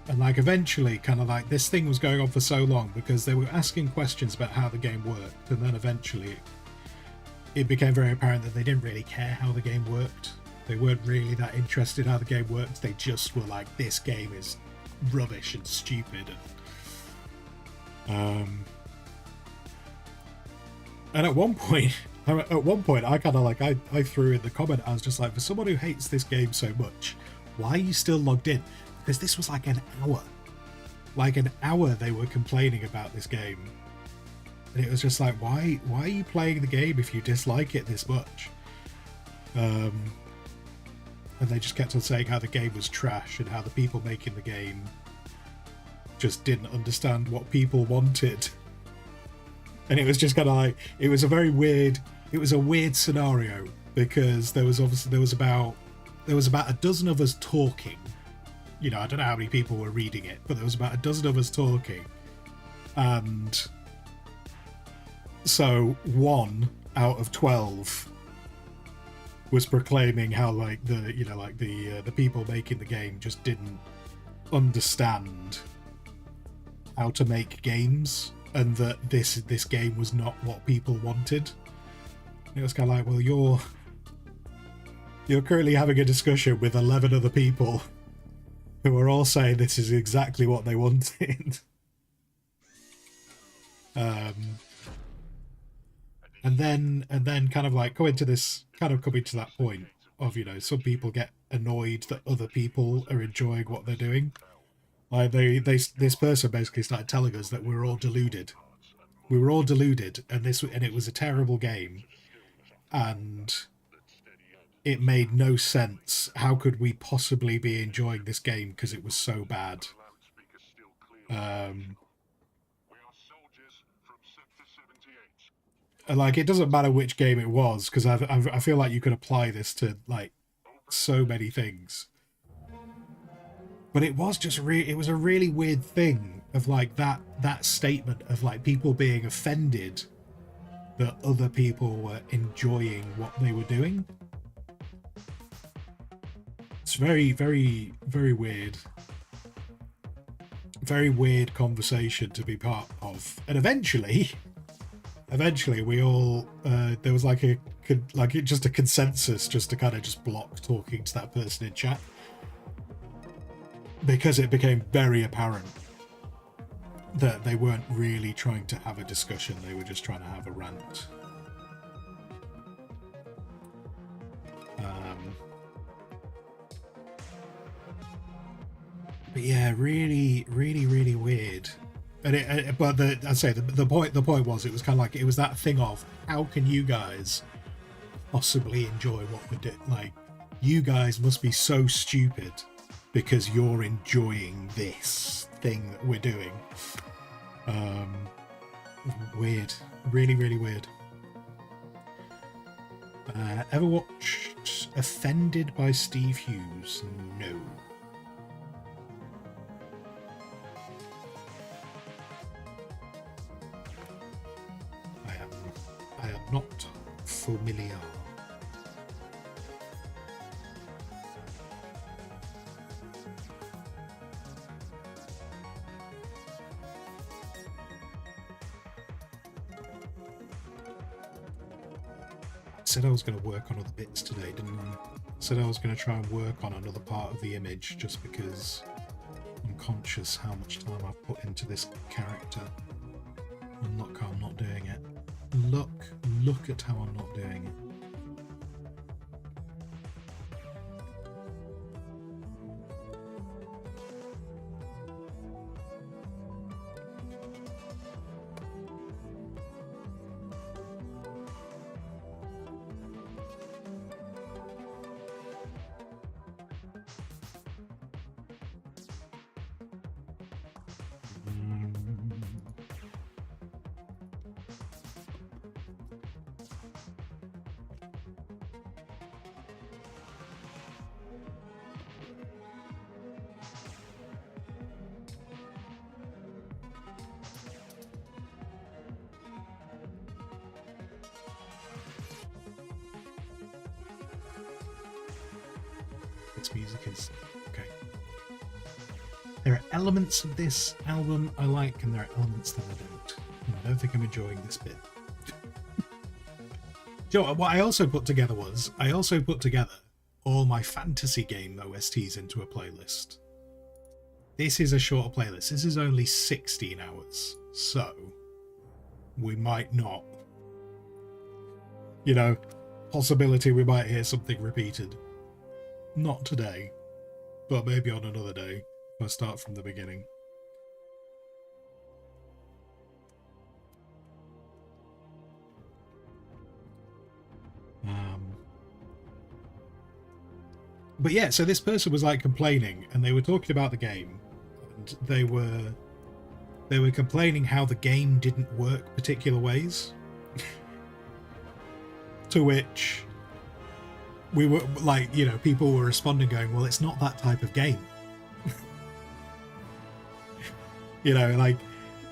And like, eventually, kind of like, this thing was going on for so long because they were asking questions about how the game worked, and then eventually it became very apparent that they didn't really care how the game worked. They weren't really that interested in how the game worked. They just were like, this game is rubbish and stupid. And at one point I kind of like, I threw in the comment, I was just like, for someone who hates this game so much, why are you still logged in? Because this was like an hour they were complaining about this game, and it was just like, why are you playing the game if you dislike it this much? And they just kept on saying how the game was trash and how the people making the game just didn't understand what people wanted. And it was just kind of like, it was a weird scenario, because there was about a dozen of us talking. You know, I don't know how many people were reading it, but there was about a dozen of us talking, and so 1 out of 12 was proclaiming how like the people making the game just didn't understand how to make games, and that this game was not what people wanted. And it was kind of like, well, you're currently having a discussion with 11 other people who are all saying this is exactly what they wanted. And then kind of like coming to that point of, you know, some people get annoyed that other people are enjoying what they're doing. Like this person basically started telling us that we were all deluded. We were all deluded, and it was a terrible game, and it made no sense. How could we possibly be enjoying this game because it was so bad? And like, it doesn't matter which game it was, because I feel like you could apply this to like so many things. But it was just it was a really weird thing of like that statement of like people being offended that other people were enjoying what they were doing. It's very, very, very weird. Very weird conversation to be part of. And eventually we all there was just a consensus just to kind of just block talking to that person in chat, because it became very apparent that they weren't really trying to have a discussion, they were just trying to have a rant. But yeah, really, really, really weird. And I'd say the point was, it was kind of like, it was that thing of, how can you guys possibly enjoy what we're doing? Like, you guys must be so stupid because you're enjoying this thing that we're doing. Weird. Really, really weird. Ever watched Offended by Steve Hughes? No. I am not familiar. Said I was going to work on other bits today, didn't I? Said I was going to try and work on another part of the image just because I'm conscious how much time I've put into this character. And look how I'm not doing it. Look at how I'm not doing it. Its music is okay. There are elements of this album I like, and there are elements that I don't. And I don't think I'm enjoying this bit. You know, what I also put together was all my fantasy game OSTs into a playlist. This is a shorter playlist. This is only 16 hours, so we might not. You know, possibility we might hear something repeated. Not today, but maybe on another day if I start from the beginning. But yeah, so this person was like complaining, and they were talking about the game, and they were complaining how the game didn't work particular ways. To which we were like, you know, people were responding going, well, it's not that type of game. You know, like,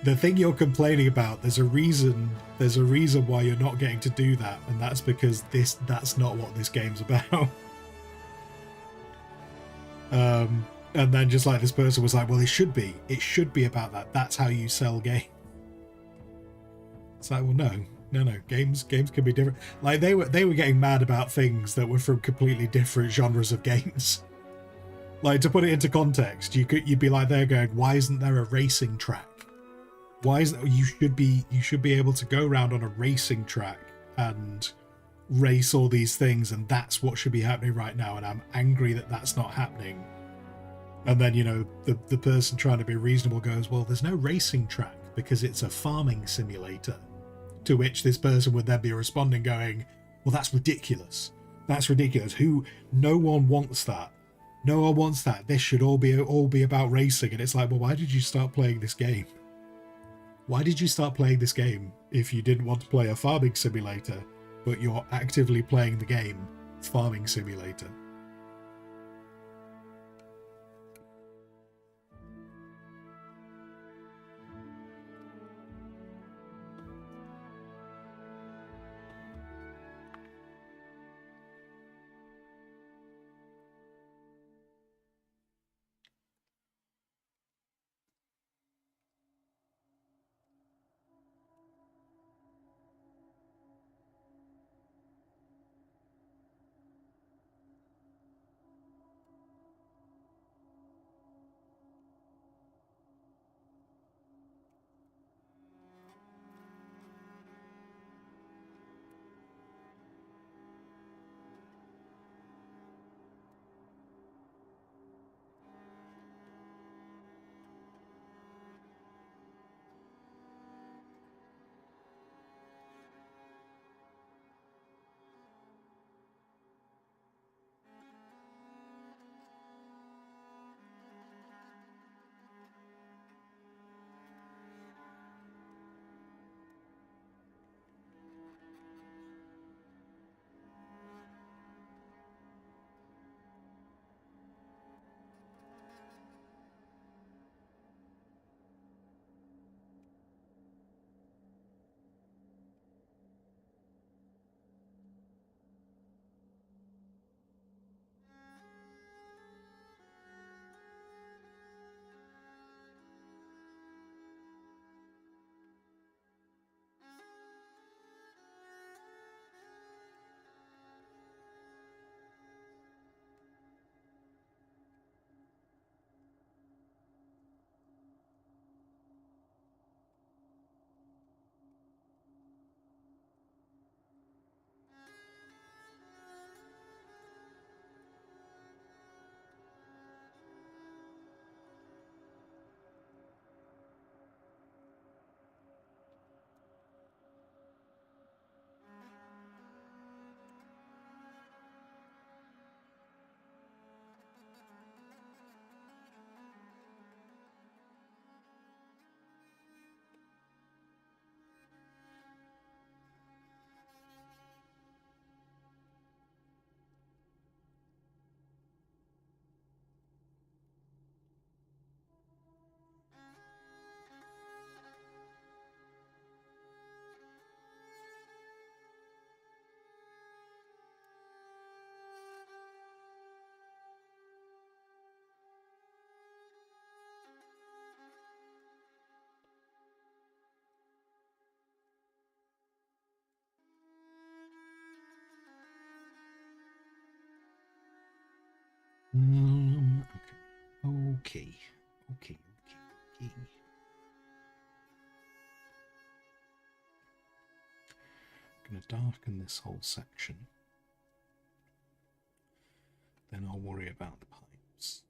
the thing you're complaining about, there's a reason why you're not getting to do that, and that's because that's not what this game's about. And then just like this person was like, well, it should be about that. That's how you sell game. It's like, well, no. Games can be different. Like they were getting mad about things that were from completely different genres of games. Like, to put it into context, you'd be like, they're going, why isn't there a racing track? Why isn't you should be able to go around on a racing track and race all these things, and that's what should be happening right now, and I'm angry that that's not happening. And then, you know, the person trying to be reasonable goes, well, there's no racing track because it's a farming simulator. To which this person would then be responding going, well, that's ridiculous. That's ridiculous. No one wants that. No one wants that. This should all be about racing. And it's like, well, why did you start playing this game? Why did you start playing this game if you didn't want to play a farming simulator, but you're actively playing the game Farming Simulator? Okay. Okay. Gonna darken this whole section. Then I'll worry about the pipes.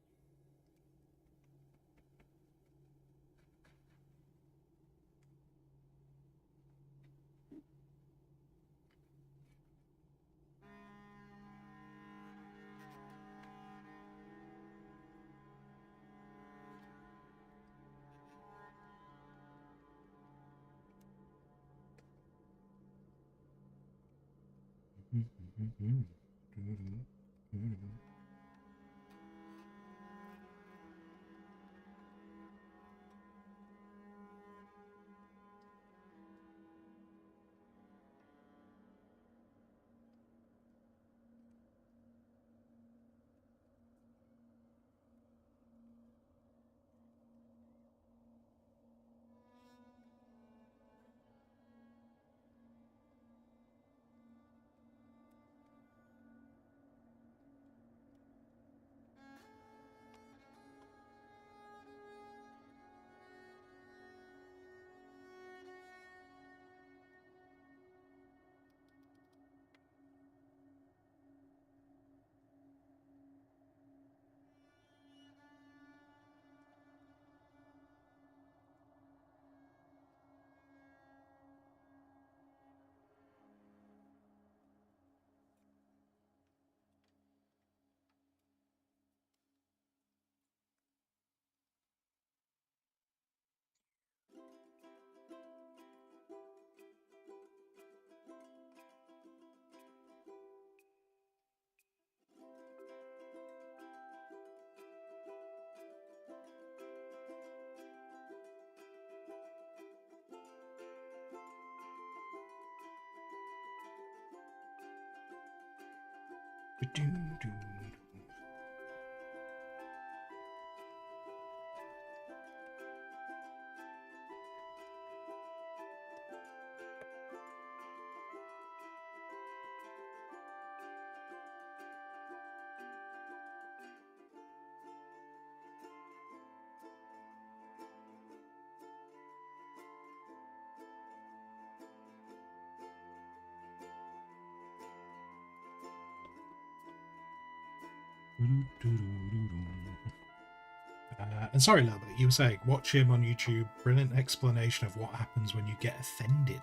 And sorry, Lambert, you were saying, watch him on YouTube. Brilliant explanation of what happens when you get offended.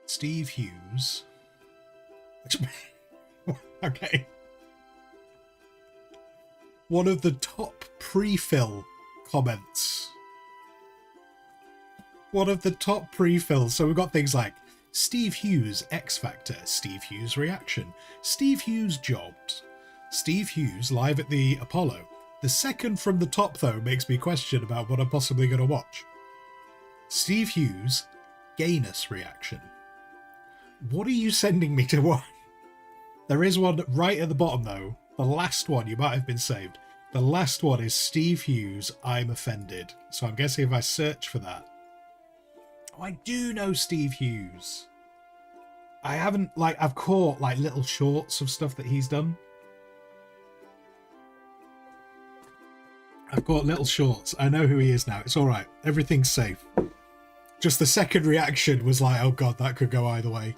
Steve Hughes. Okay. One of the top pre-fill comments. One of the top pre-fills. So we've got things like Steve Hughes X Factor, Steve Hughes reaction, Steve Hughes jobbed, Steve Hughes live at the Apollo. The second from the top, though, makes me question about what I'm possibly going to watch. Steve Hughes gayness reaction. What are you sending me to watch? There is one right at the bottom, though. The last one, you might have been saved. The last one is Steve Hughes, I'm offended. So I'm guessing if I search for that. Oh, I do know Steve Hughes. I haven't, I've caught, little shorts of stuff that he's done. I've caught little shorts. I know who he is now. It's all right. Everything's safe. Just the second reaction was like, oh god, that could go either way.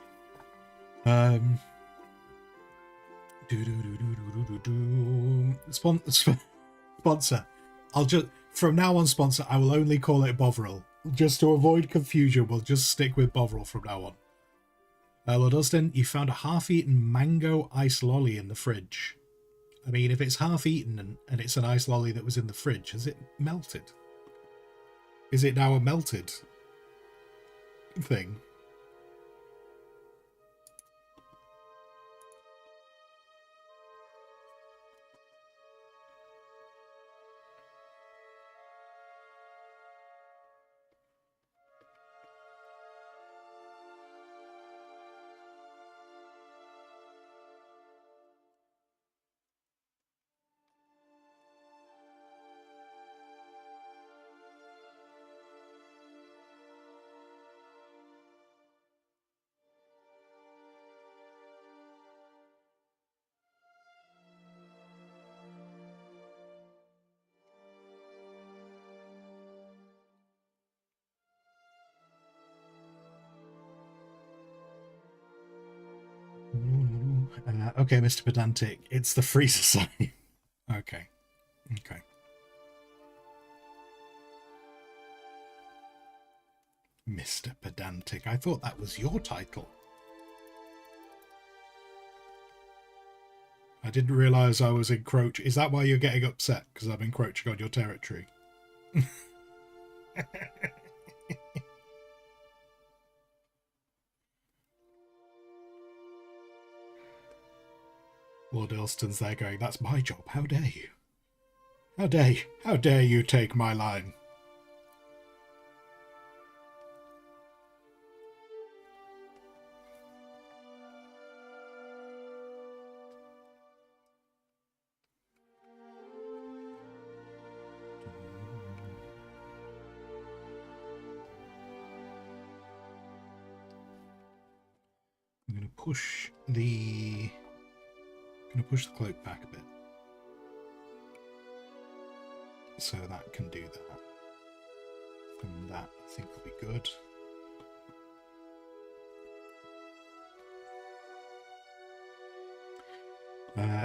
Sponsor. I'll just, from now on, sponsor, I will only call it Bovril. Just to avoid confusion, we'll just stick with Bovril from now on. Lord Austin, you found a half-eaten mango ice lolly in the fridge. I mean, if it's half-eaten and it's an ice lolly that was in the fridge, has it melted? Is it now a melted thing? Okay, Mr. Pedantic, it's the freezer sign. Okay. Okay. Mr. Pedantic, I thought that was your title. I didn't realise I was encroaching. Is that why you're getting upset? Because I'm encroaching on your territory? Lord Elston's there going, that's my job, how dare you? How dare you take my line? I'm going to push the cloak back a bit. So that can do that. And that, I think, will be good.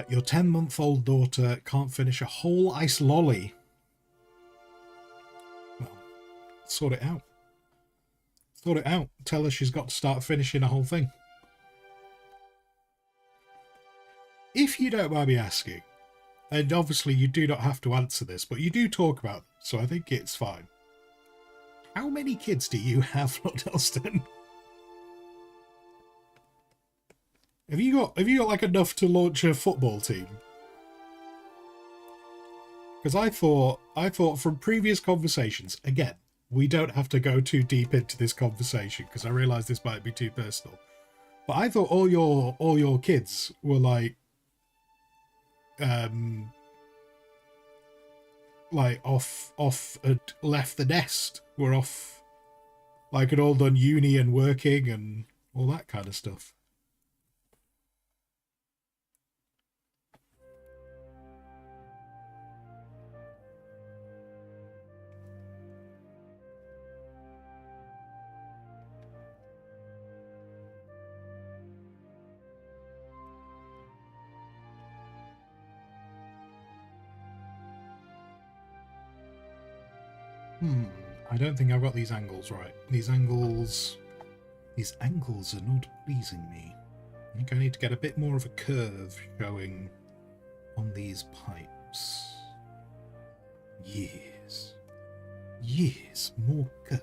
Your 10-month-old daughter can't finish a whole ice lolly. Well, sort it out. Sort it out. Tell her she's got to start finishing a whole thing. If you don't mind me asking, and obviously you do not have to answer this, but you do talk about them, so I think it's fine. How many kids do you have, Lord Elston? Have you got like enough to launch a football team? Because I thought from previous conversations, again, we don't have to go too deep into this conversation because I realise this might be too personal. But I thought all your kids were like off had left the nest, were off, like had all done uni and working and all that kind of stuff. I don't think I've got these angles right. These angles are not pleasing me. I think I need to get a bit more of a curve going on these pipes. Yes. Yes, more curve.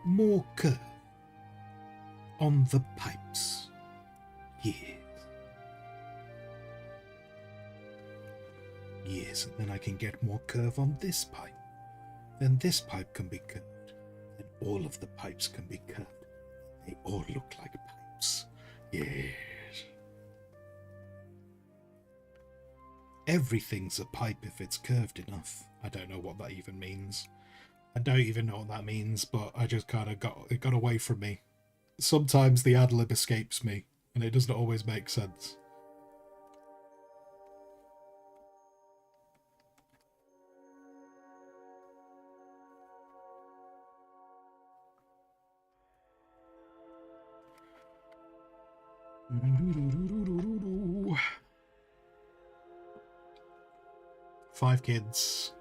More curve on the pipes. Yes. Yes, and then I can get more curve on this pipe. Then this pipe can be curved. Then all of the pipes can be curved. They all look like pipes. Yes. Everything's a pipe if it's curved enough. I don't know what that even means. I don't even know what that means, but I just kind of got away from me. Sometimes the ad lib escapes me, and it doesn't always make sense. Five kids,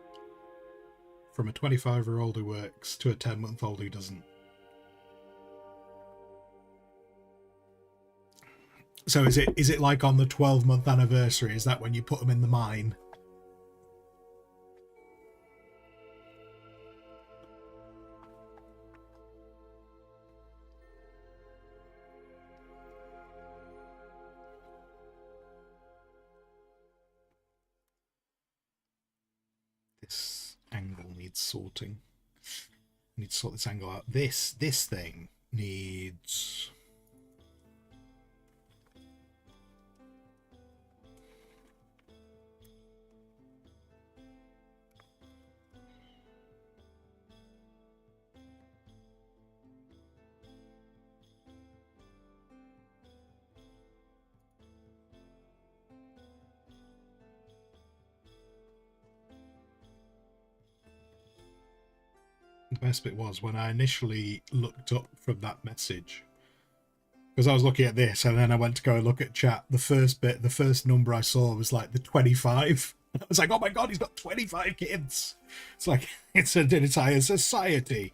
from a 25-year-old who works to a 10-month-old who doesn't. So is it like on the 12-month anniversary? Is that when you put them in the mine? This angle needs sorting. I need to sort this angle out. This thing needs... The best bit was when I initially looked up from that message, Because I was looking at this, and then I went to go and look at chat. The first number I saw was like the 25. I was like, oh my god, he's got 25 kids. It's like, it's an entire society.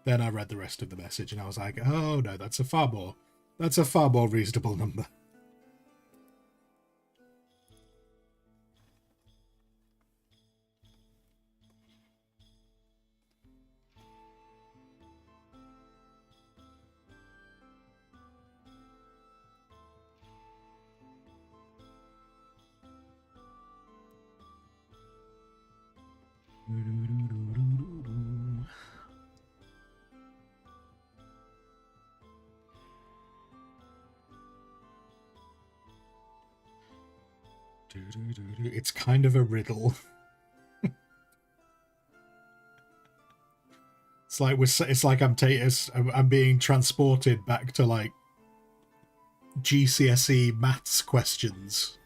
Then I read the rest of the message, and I was like, oh no, that's a far more reasonable number. It's kind of a riddle. It's like I'm being transported back to like GCSE maths questions.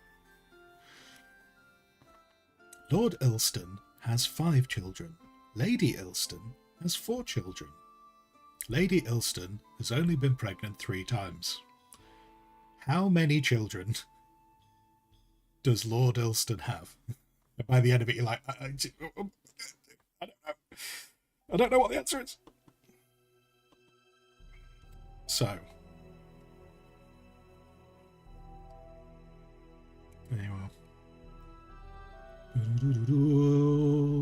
Lord Ilston has 5 children. Lady Ilston has 4 children. Lady Ilston has only been pregnant 3 times. How many children does Lord Ilston have? And by the end of it, you're like, I don't know. I don't know what the answer is. So, there you are.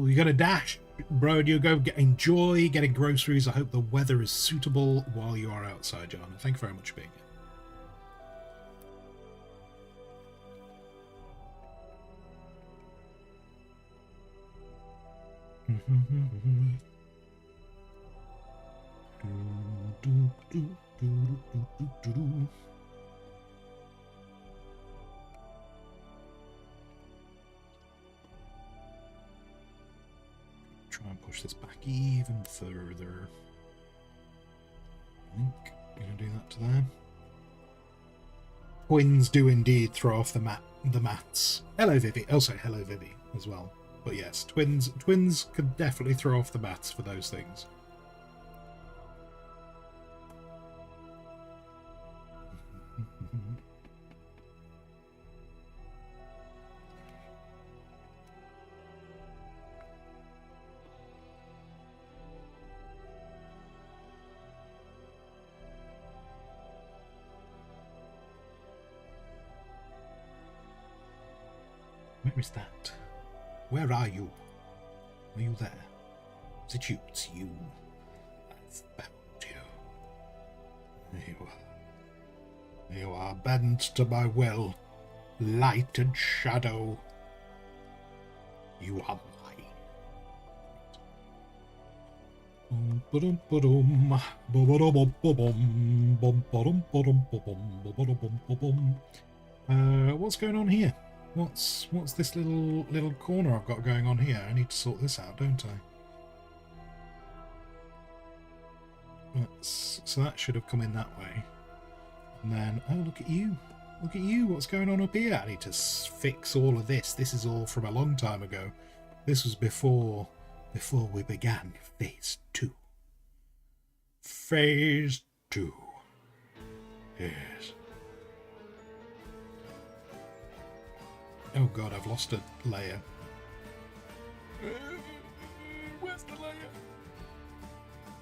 You got a dash, bro. You go enjoy getting groceries. I hope the weather is suitable while you are outside, John. Thank you very much for being here. Try and push this back even further. I think we're going to do that to there. Twins do indeed throw off the mats. Hello, Vivi. Also, hello, Vivi, as well. But yes, twins could definitely throw off the mats for those things. Where is that? Where are you? Are you there? Is it you? It's you. I've found you. There you are. You are bent to my will, light and shadow. You are mine. What's going on here? What's this little corner I've got going on here? I need to sort this out, don't I? So that should have come in that way. And then, oh, look at you. Look at you. What's going on up here? I need to fix all of this. This is all from a long time ago. This was before we began Phase 2. Phase 2. Yes. Oh god, I've lost a layer. Where's the layer?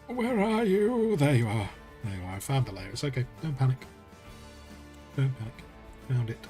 Where are you? There you are. There you are. I found the layer. It's okay. Don't panic. Don't panic. Found it.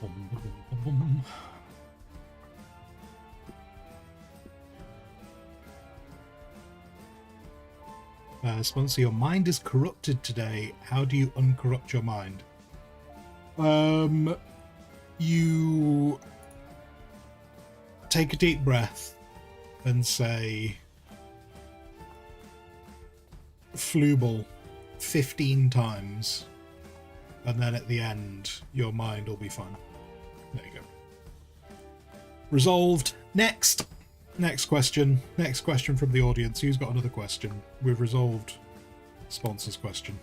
Bum, bum, bum, bum, bum. Sponsor, your mind is corrupted today. How do you uncorrupt your mind? You take a deep breath and say Flubel 15 times, and then at the end your mind will be fine. There you go. Resolved. Next question from the audience. Who's got another question? We've resolved sponsor's question.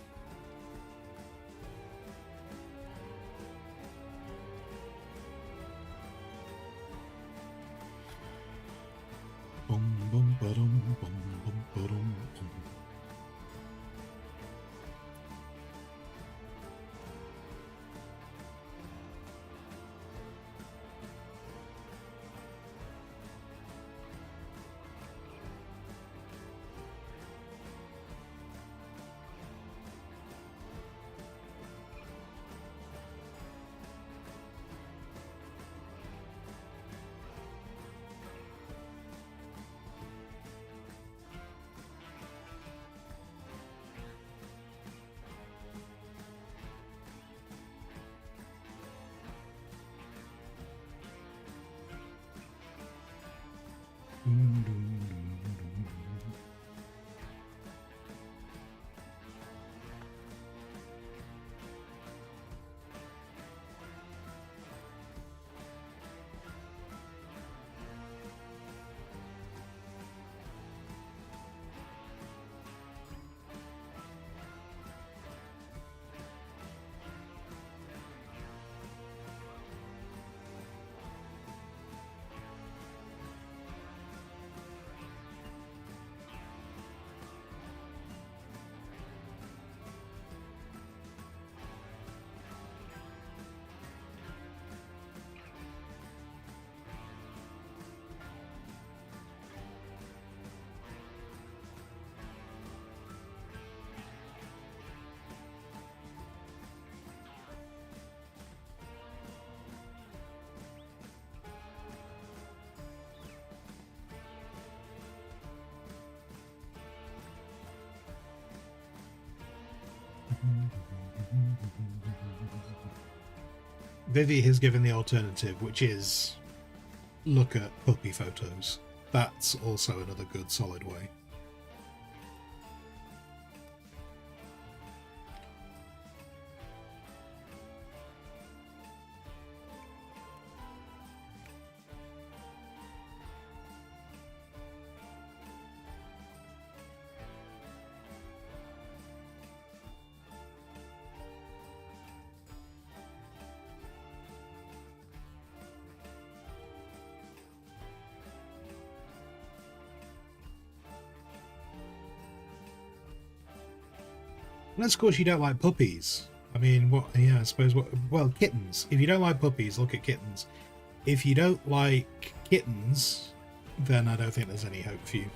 Bum, bum, ba-dum, bum, bum, ba-dum, bum. Vivi has given the alternative, which is look at puppy photos. That's also another good solid way. Unless, of course, you don't like puppies. I mean, what? Yeah, I suppose. Well, kittens. If you don't like puppies, look at kittens. If you don't like kittens, then I don't think there's any hope for you.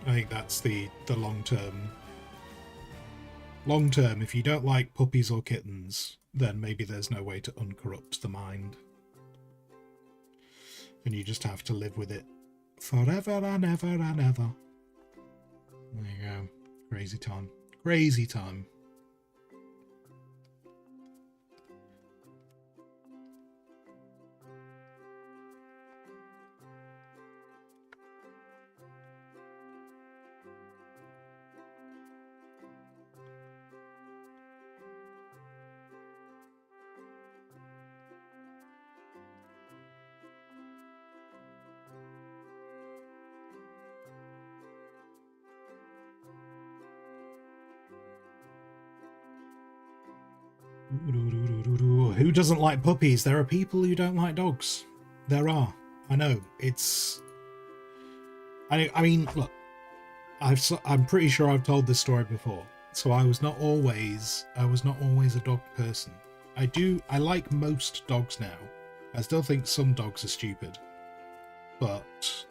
I think that's the long term. Long term, if you don't like puppies or kittens, then maybe there's no way to uncorrupt the mind. And you just have to live with it forever and ever and ever. There you go. Crazy time. Crazy time. Who doesn't like puppies? There are people who don't like dogs. There are. I know. It's... I mean, look. I'm pretty sure I've told this story before. So I was not always a dog person. I like most dogs now. I still think some dogs are stupid. But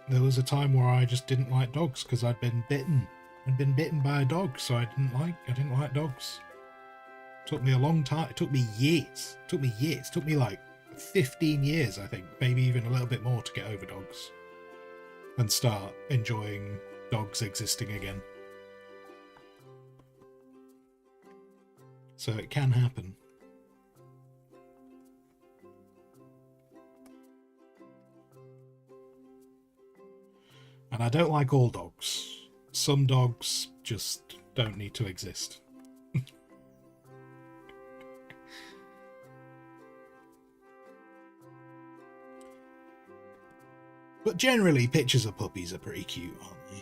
there was a time where I just didn't like dogs because I'd been bitten. I'd been bitten by a dog, so I didn't like dogs. Took me a long time. It took me years. It took me like 15 years, I think, maybe even a little bit more to get over dogs and start enjoying dogs existing again. So it can happen. And I don't like all dogs. Some dogs just don't need to exist. But generally, pictures of puppies are pretty cute, aren't they?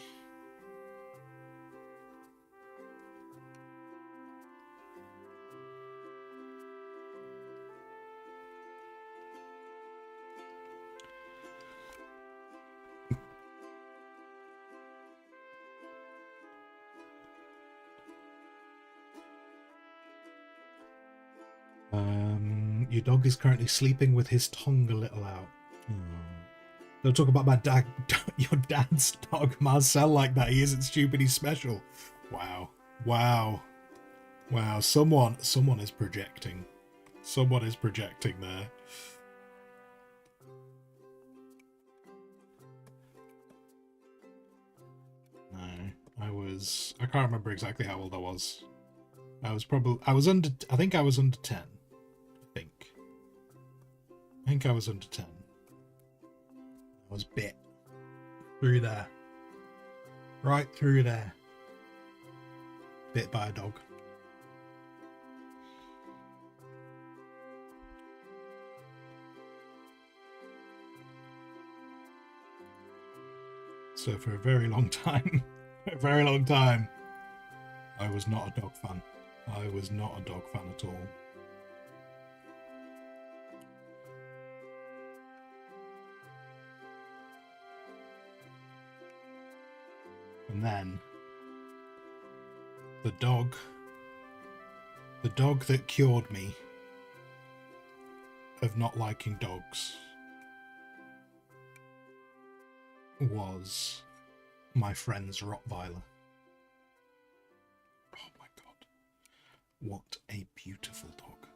Your dog is currently sleeping with his tongue a little out. Don't talk about my dad, your dad's dog, Marcel, like that. He isn't stupid, he's special. Wow. Wow. Wow. Someone is projecting. Someone is projecting there. No, I can't remember exactly how old I was. I think I was under 10. I think I was under 10. I was bit through there. Right through there. Bit by a dog. So for a very long time, I was not a dog fan. I was not a dog fan at all. And then the dog that cured me of not liking dogs was my friend's Rottweiler. Oh my god. What a beautiful dog.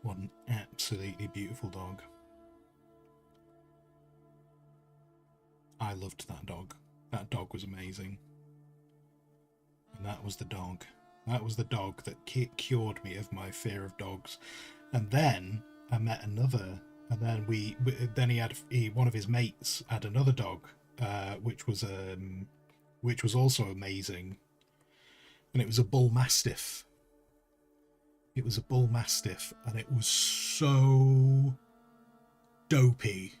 What an absolutely beautiful dog. I loved that dog. That dog was amazing. And that was the dog. That was the dog that cured me of my fear of dogs. And then I met another, and then one of his mates had another dog, which was also amazing. And it was a bull mastiff. It was a bull mastiff, and it was so dopey.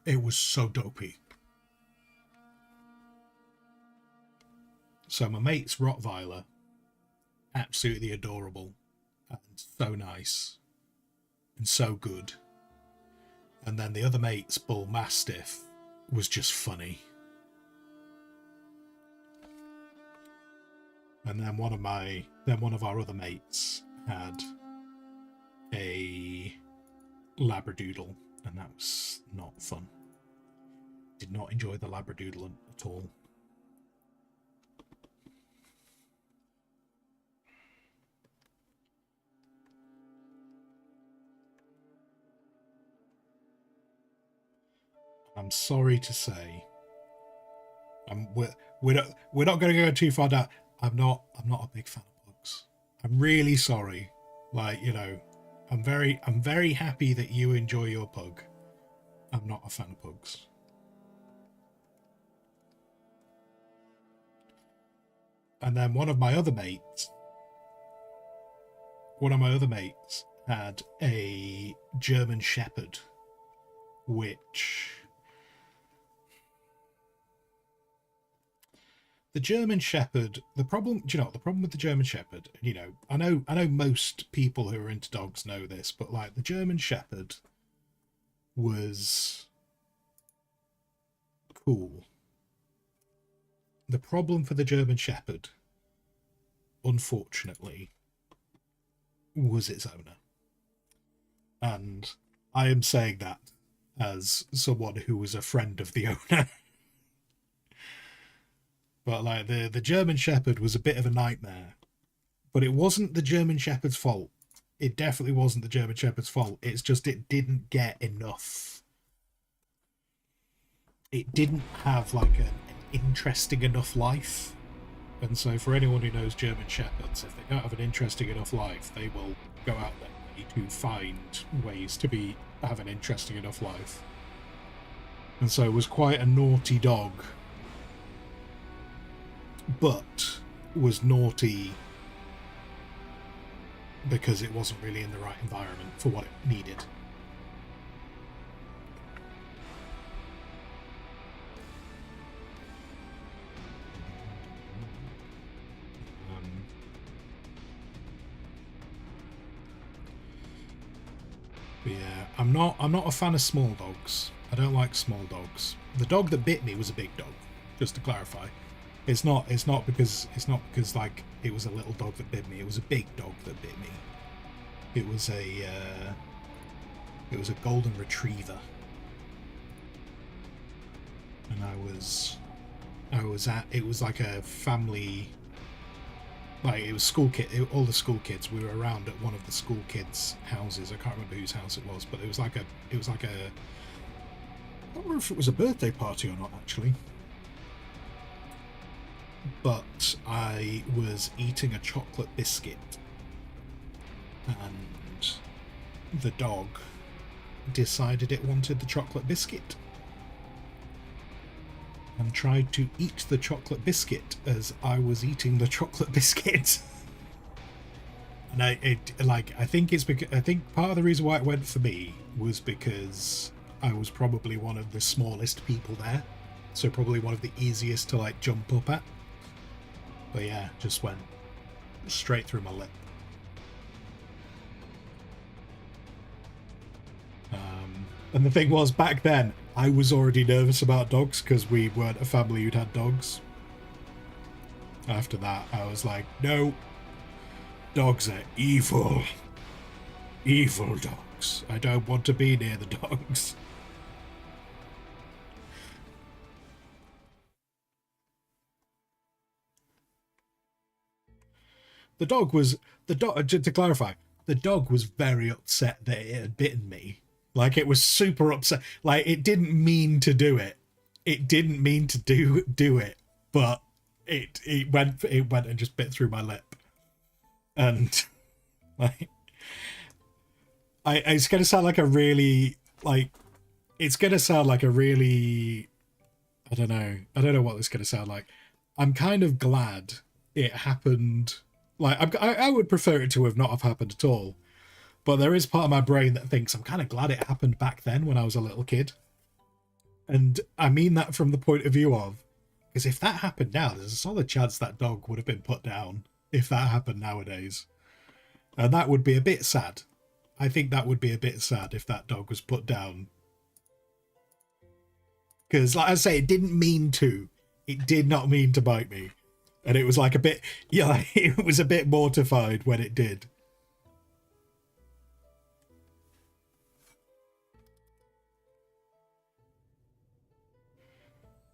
It was so dopey. So my mate's Rottweiler, absolutely adorable and so nice and so good. And then the other mate's bull mastiff was just funny. And then one of our other mates had a Labradoodle, and that was not fun. Did not enjoy the Labradoodle at all. I'm sorry to say, we're not going to go too far down. I'm not a big fan of bugs. I'm really sorry. Like, you know, I'm very happy that you enjoy your pug. I'm not a fan of bugs. And then one of my other mates had a German Shepherd, which the German Shepherd, the problem with the German Shepherd, you know, I know most people who are into dogs know this, but like the German Shepherd was cool. The problem for the German Shepherd, unfortunately, was its owner. And I am saying that as someone who was a friend of the owner. But like the German Shepherd was a bit of a nightmare but it wasn't the German Shepherd's fault. It definitely wasn't the German Shepherd's fault. It's just it didn't get enough. It didn't have like an interesting enough life. And so for anyone who knows German Shepherds, if they don't have an interesting enough life, they will go out there to find ways to have an interesting enough life. And so it was quite a naughty dog, but was naughty because it wasn't really in the right environment for what it needed. Yeah, I'm not a fan of small dogs. I don't like small dogs. The dog that bit me was a big dog, just to clarify. It's not because like it was a little dog that bit me. It was a big dog that bit me. It was a golden retriever. And it was like a family, like it was all the school kids. We were around at one of the school kids' houses. I can't remember whose house it was, but it was like a I don't remember if it was a birthday party or not, actually. But I was eating a chocolate biscuit, and the dog decided it wanted the chocolate biscuit and tried to eat the chocolate biscuit as I was eating the chocolate biscuit. And I think part of the reason why it went for me was because I was probably one of the smallest people there, so probably one of the easiest to like jump up at. But yeah, just went straight through my lip. And the thing was, back then, I was already nervous about dogs because we weren't a family who'd had dogs. After that, I was like, no, dogs are evil. Evil dogs. I don't want to be near the dogs. To clarify, the dog was very upset that it had bitten me. Like, it was super upset. Like, it didn't mean to do it. It didn't mean to do it, but it went and just bit through my lip. And like, it's gonna sound like a really I don't know what it's gonna sound like. I'm kind of glad it happened. Like, I would prefer it to have not have happened at all. But there is part of my brain that thinks I'm kind of glad it happened back then when I was a little kid. And I mean that from the point of view of, because if that happened now, there's a solid chance that dog would have been put down if that happened nowadays. And that would be a bit sad. I think that would be a bit sad if that dog was put down. Because, like I say, it didn't mean to. It did not mean to bite me. And it was like a bit, yeah, it was a bit mortified when it did.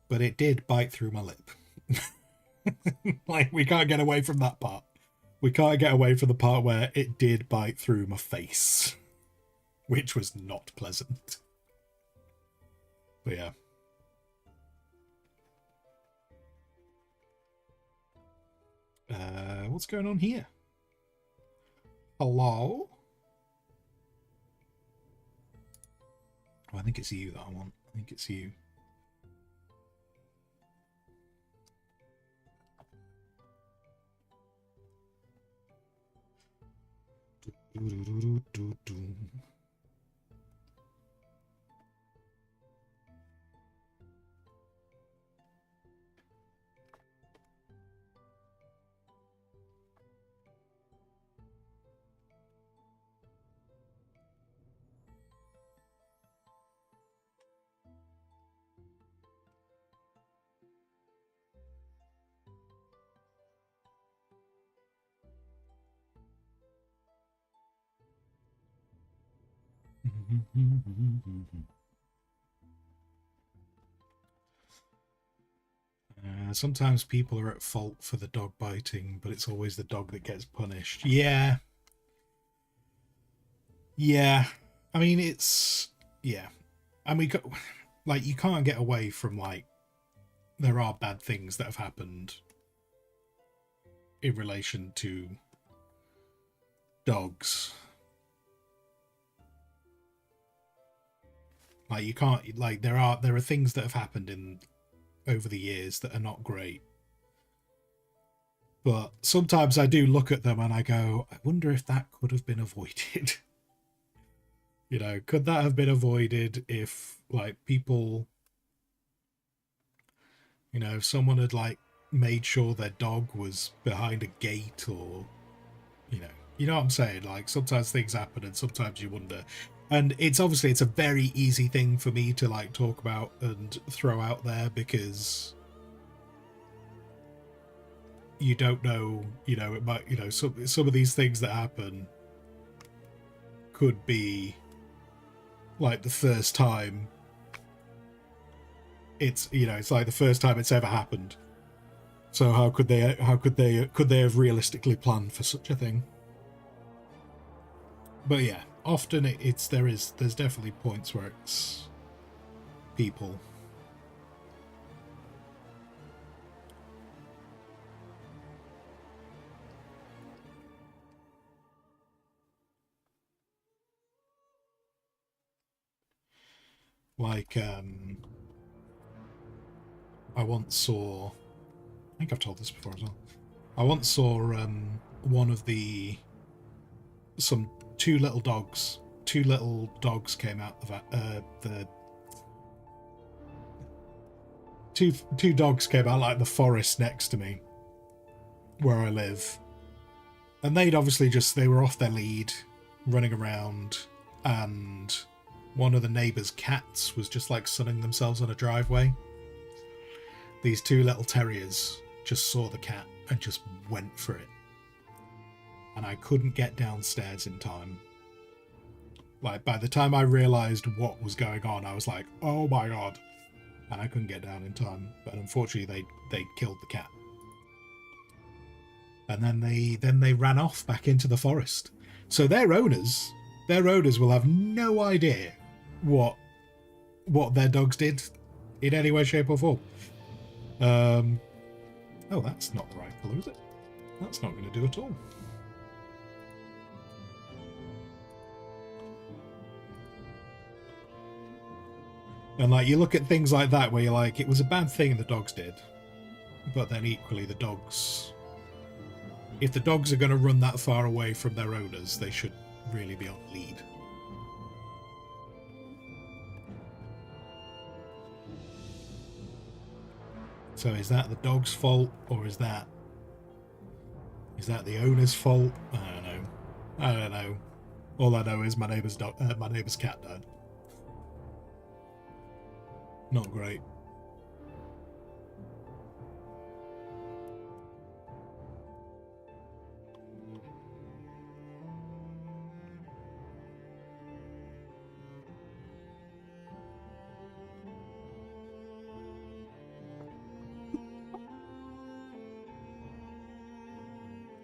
But it did bite through my lip. Like, we can't get away from that part. We can't get away from the part where it did bite through my face, which was not pleasant. But yeah. What's going on here? Hello? Oh, I think it's you that I want. I think it's you. Sometimes people are at fault for the dog biting, but it's always the dog that gets punished. Yeah. Yeah. I mean, it's... Yeah. I mean, like, you can't get away from, like, there are bad things that have happened in relation to dogs. Like, you can't... Like, there are things that have happened in over the years that are not great. But sometimes I do look at them and I go, I wonder if that could have been avoided. You know, could that have been avoided if, like, people, you know, if someone had, like, made sure their dog was behind a gate, or, you know what I'm saying? Like, sometimes things happen and sometimes you wonder. And it's obviously, it's a very easy thing for me to, like, talk about and throw out there, because you don't know, you know, it might, you know, some of these things that happen could be like the first time it's, you know, it's like the first time it's ever happened. So how could they have realistically planned for such a thing? But yeah, often there's definitely points where it's people. Like, I once saw, I think I've told this before as well. I once saw one of two little dogs came out the two dogs came out like the forest next to me where I live, and they were off their lead, running around, and one of the neighbour's cats was just like sunning themselves on a driveway. These two little terriers just saw the cat and just went for it. And I couldn't get downstairs in time. Like, by the time I realised what was going on, I was like, oh my god. And I couldn't get down in time. But unfortunately, they killed the cat. And then they ran off back into the forest. So their owners will have no idea what their dogs did in any way, shape or form. Oh, that's not the right colour, is it? That's not going to do at all. And like, you look at things like that where you're like, it was a bad thing the dogs did, but then equally the dogs, if the dogs are going to run that far away from their owners, they should really be on lead. So is that the dog's fault, or is that the owner's fault? I don't know. All I know is my neighbour's cat died. Not great.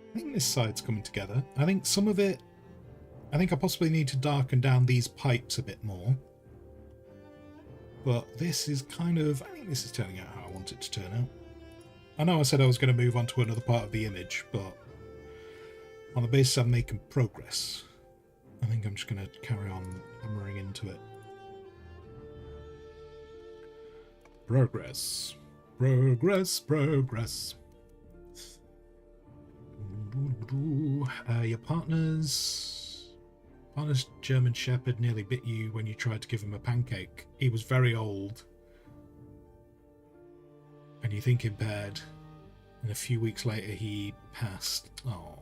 I think this side's coming together. I think some of it... I think I possibly need to darken down these pipes a bit more. But this is kind of... I think this is turning out how I want it to turn out. I know I said I was going to move on to another part of the image, but on the basis I'm making progress, I think I'm just going to carry on hammering into it. Progress. Progress, progress. Your partner's German Shepherd nearly bit you when you tried to give him a pancake. He was very old, and you think impaired, and a few weeks later he passed. Oh.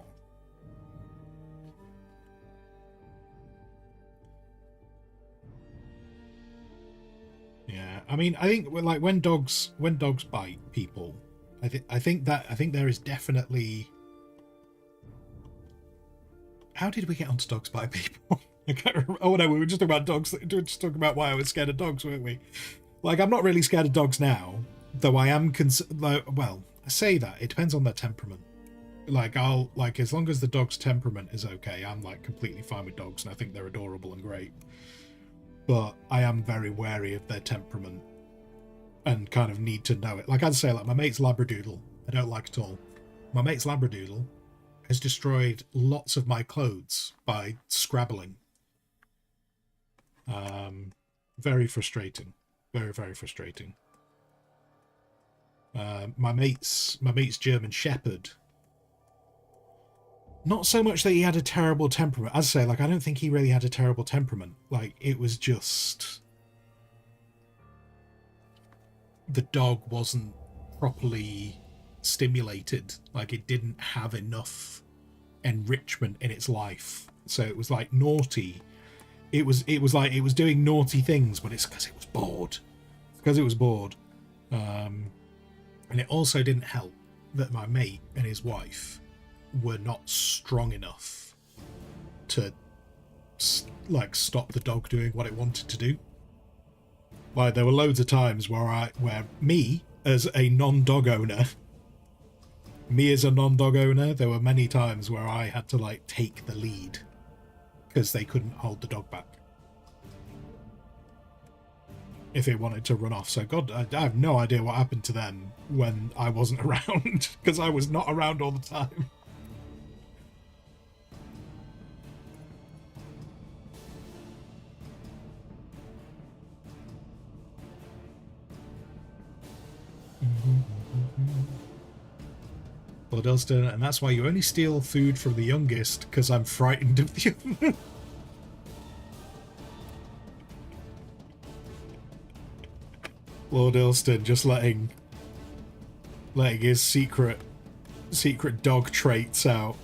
Yeah, I mean, I think like when dogs bite people, I think there is definitely... How did we get onto dogs biting people? I can't remember. Oh no, we were just talking about dogs. We were just talking about why I was scared of dogs, weren't we? Like, I'm not really scared of dogs now, Though I am well, I say that it depends on their temperament. Like I'll like as long as the dog's temperament is okay, I'm like completely fine with dogs, and I think they're adorable and great. But I am very wary of their temperament and kind of need to know it. Like I'd say, like my mate's Labradoodle, I don't like at all. My mate's Labradoodle has destroyed lots of my clothes by scrabbling. Very frustrating. Very, very frustrating. My mate's German Shepherd. Not so much that he had a terrible temperament. As I say, like I don't think he really had a terrible temperament. Like it was just the dog wasn't properly stimulated. Like it didn't have enough enrichment in its life, so it was like naughty. It was like it was doing naughty things, but it's because it was bored. And it also didn't help that my mate and his wife were not strong enough to like stop the dog doing what it wanted to do. Like there were loads of times where me as a non-dog owner, there were many times where I had to like take the lead because they couldn't hold the dog back if it wanted to run off. So God, I have no idea what happened to them when I wasn't around, because I was not around all the time. Lord Elston, and that's why you only steal food from the youngest, because I'm frightened of the other. Lord Ilston just letting his secret dog traits out.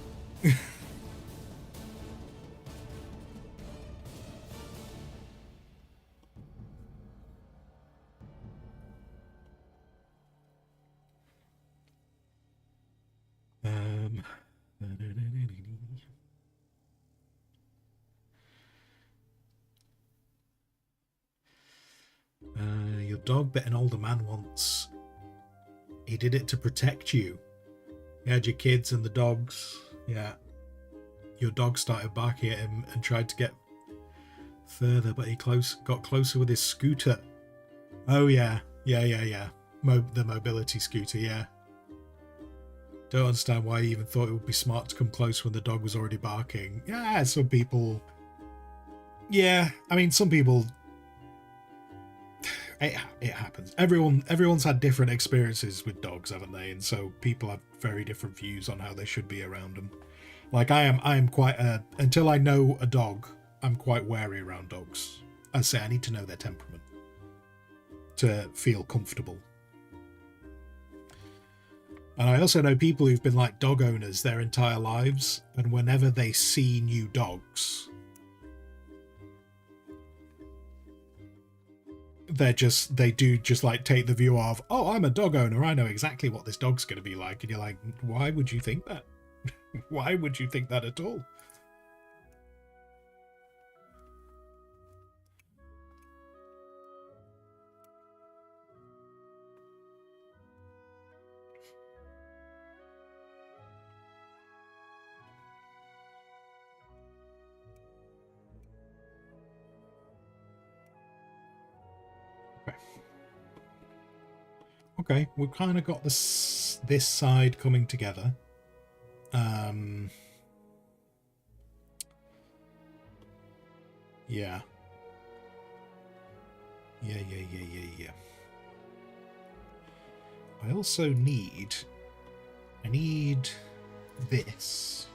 Your dog bit an older man once. He did it to protect you. You had your kids and the dogs. Yeah. Your dog started barking at him and tried to get further, but he got closer with his scooter. Oh yeah. The mobility scooter, yeah. Don't understand why he even thought it would be smart to come close when the dog was already barking. Yeah, some people... Yeah, I mean, some people... It happens. Everyone's had different experiences with dogs, haven't they? And so people have very different views on how they should be around them. Like I am quite until I know a dog, I'm quite wary around dogs. I say I need to know their temperament to feel comfortable. And I also know people who've been like dog owners their entire lives, and whenever they see new dogs, they do just like take the view of, oh, I'm a dog owner, I know exactly what this dog's going to be like. And you're like, why would you think that? Why would you think that at all? Okay, we've kind of got this side coming together. Yeah. Yeah. I also need this.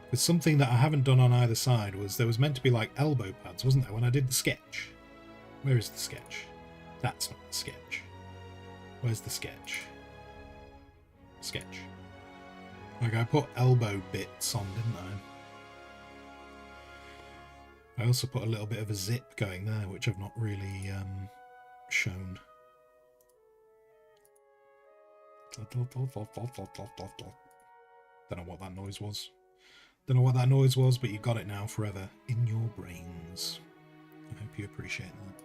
Because something that I haven't done on either side was there was meant to be like elbow pads, wasn't there, when I did the sketch? Where is the sketch? That's not the sketch. Where's the sketch? Sketch. Like I put elbow bits on, didn't I? I also put a little bit of a zip going there, which I've not really shown. Don't know what that noise was. Don't know what that noise was, but you got it now forever in your brains. I hope you appreciate that.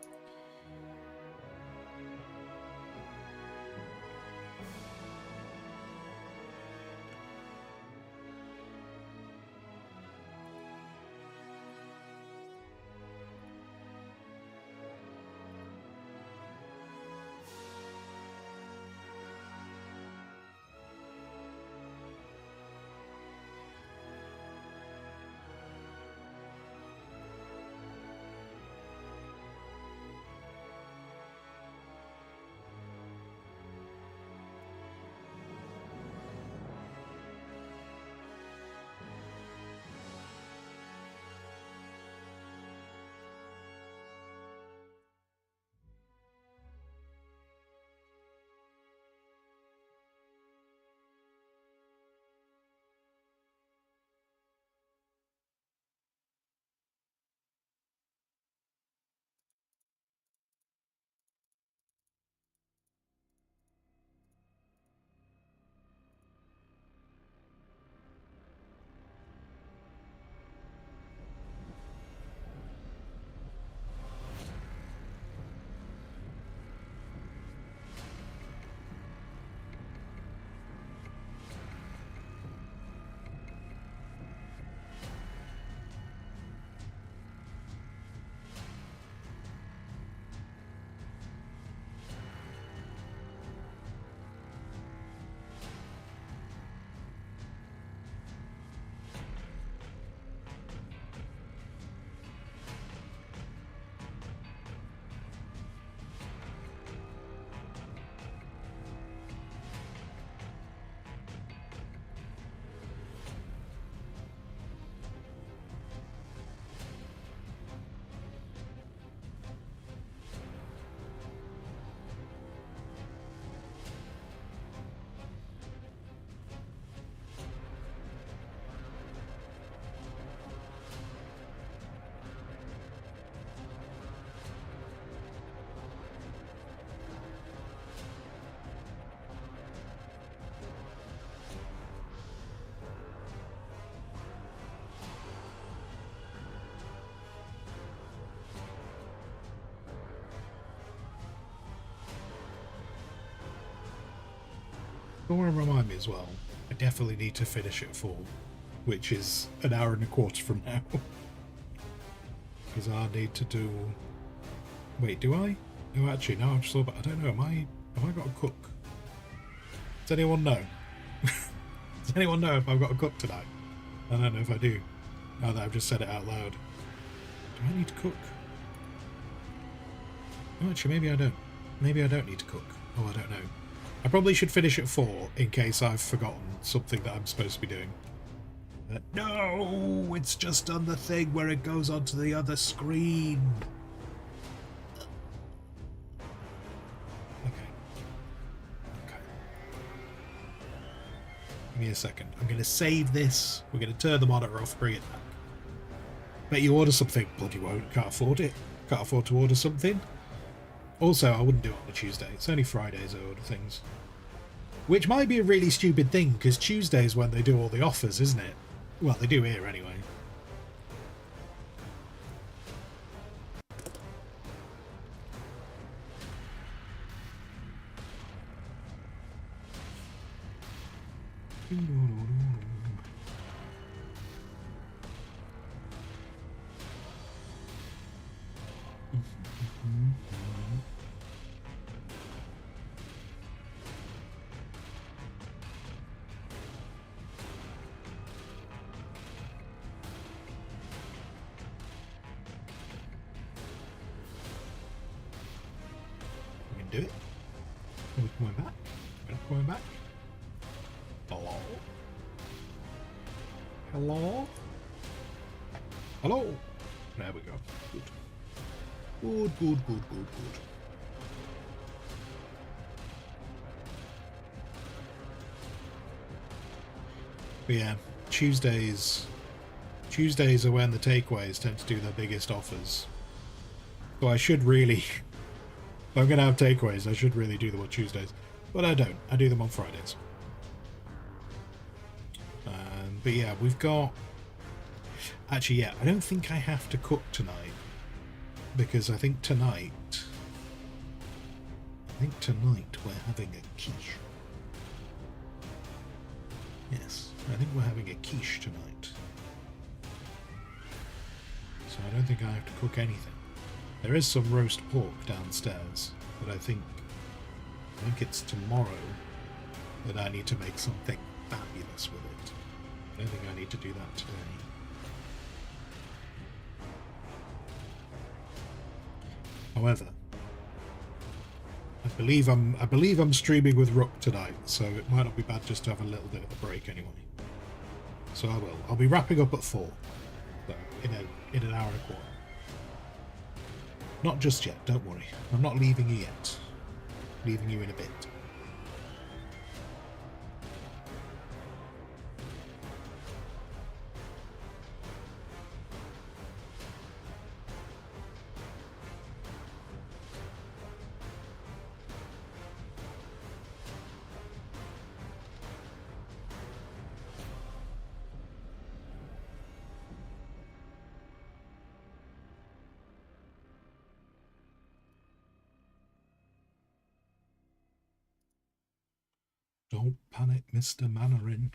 Don't want to remind me as well. I definitely need to finish at 4, which is an hour and a quarter from now. Because I need to do. Wait, do I? No, actually, no. I just thought. I don't know. Have I got a cook? Does anyone know? Does anyone know if I've got a cook tonight? I don't know if I do. Now that I've just said it out loud. Do I need to cook? Oh, actually, maybe I don't. Maybe I don't need to cook. Oh, I don't know. I probably should finish at 4 in case I've forgotten something that I'm supposed to be doing. No, it's just on the thing where it goes onto the other screen. Okay. Give me a second. I'm going to save this. We're going to turn the monitor off, bring it back. Bet you order something. Bloody won't. Can't afford it. Can't afford to order something. Also, I wouldn't do it on a Tuesday. It's only Fridays I order things. Which might be a really stupid thing, because Tuesday's when they do all the offers, isn't it? Well, they do here anyway. We can do it. Are we coming back? We're not coming back. Hello? Hello? Hello? There we go. Good. Good, good, good, good, good. But yeah, Tuesdays are when the takeaways tend to do their biggest offers. So I should really, if I'm going to have takeaways, I should really do them on Tuesdays. But I don't. I do them on Fridays. But yeah, we've got... Actually, yeah, I don't think I have to cook tonight. Because I think tonight we're having a quiche. Yes, I think we're having a quiche tonight. So I don't think I have to cook anything. There is some roast pork downstairs, but I think it's tomorrow that I need to make something fabulous with it. I don't think I need to do that today. However, I believe I'm streaming with Rook tonight, so it might not be bad just to have a little bit of a break anyway. So I will. I'll be wrapping up at 4, so in an hour and a quarter. Not just yet, don't worry. I'm not leaving you yet. Leaving you in a bit. Don't panic, Mr. Mannering.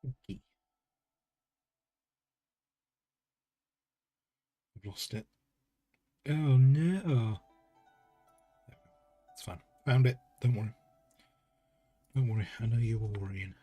Okay. I've lost it. Oh no. It's fine. Found it. Don't worry. Don't worry. I know you were worrying.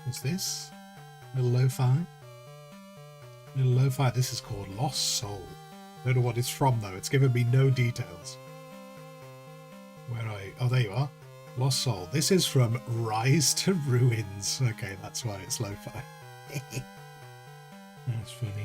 What's this? Little lo-fi? Little lo-fi. This is called Lost Soul. Don't know what it's from though. It's given me no details. Where are you? Oh, there you are. Lost Soul. This is from Rise to Ruins. Okay, that's why it's lo-fi. That's funny.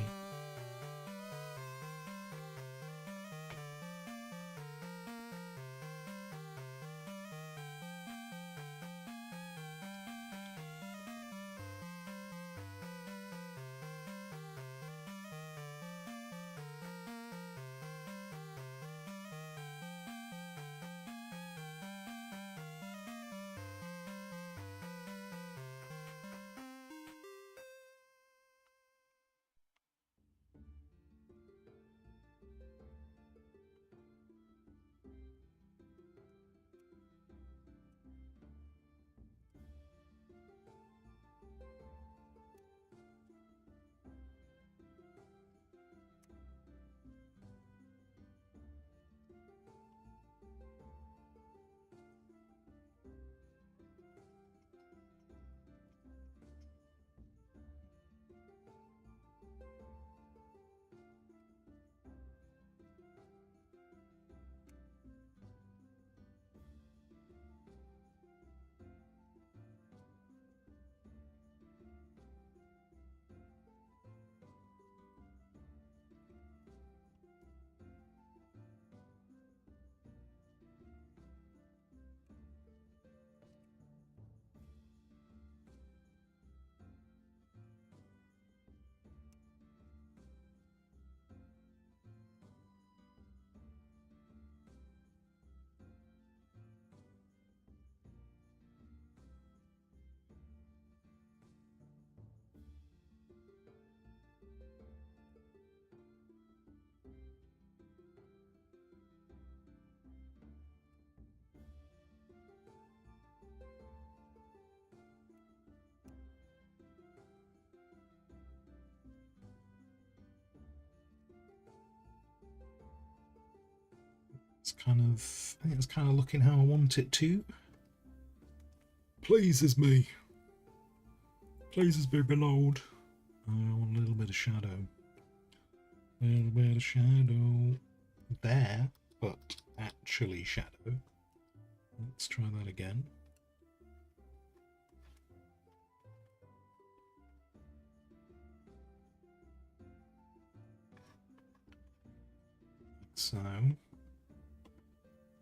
I think it's kind of looking how I want it to. Pleases me. Pleases me, beloved. I want a little bit of shadow. A little bit of shadow there, but actually shadow. Let's try that again. So,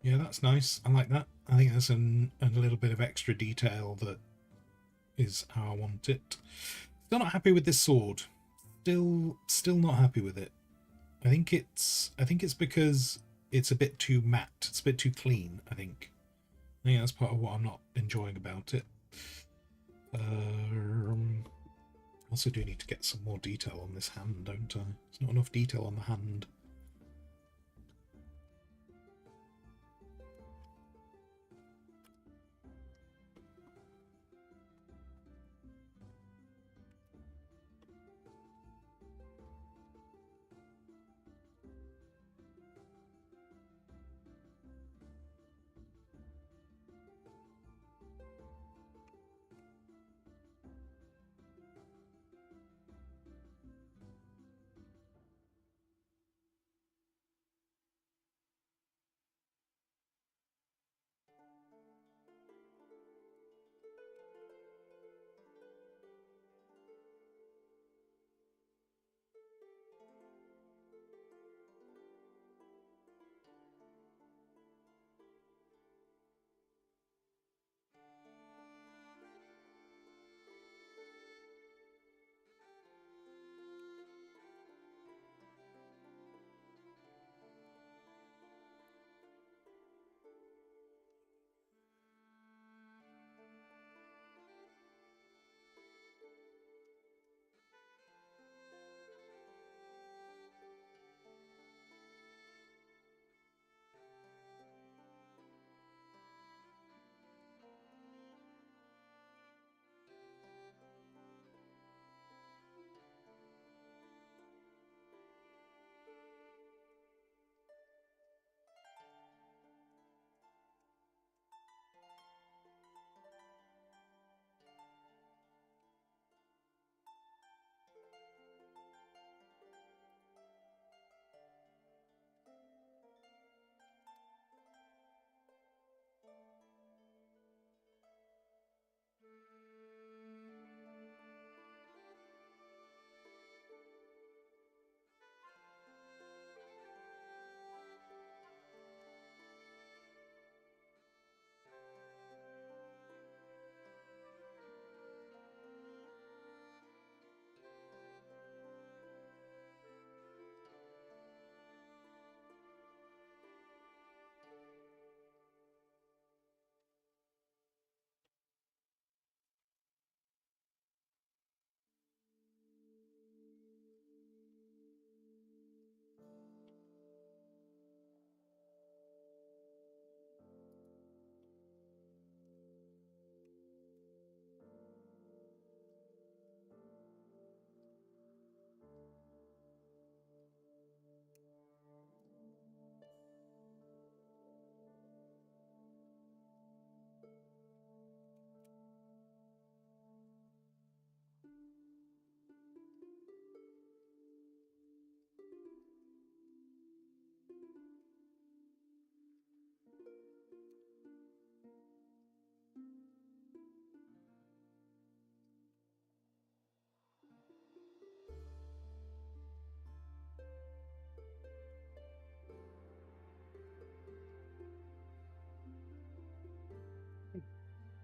yeah, that's nice. I like that. I think that's a little bit of extra detail that is how I want it. Still not happy with this sword. Still not happy with it. I think it's because it's a bit too matte. It's a bit too clean, I think. That's part of what I'm not enjoying about it. Also do need to get some more detail on this hand, don't I? There's not enough detail on the hand.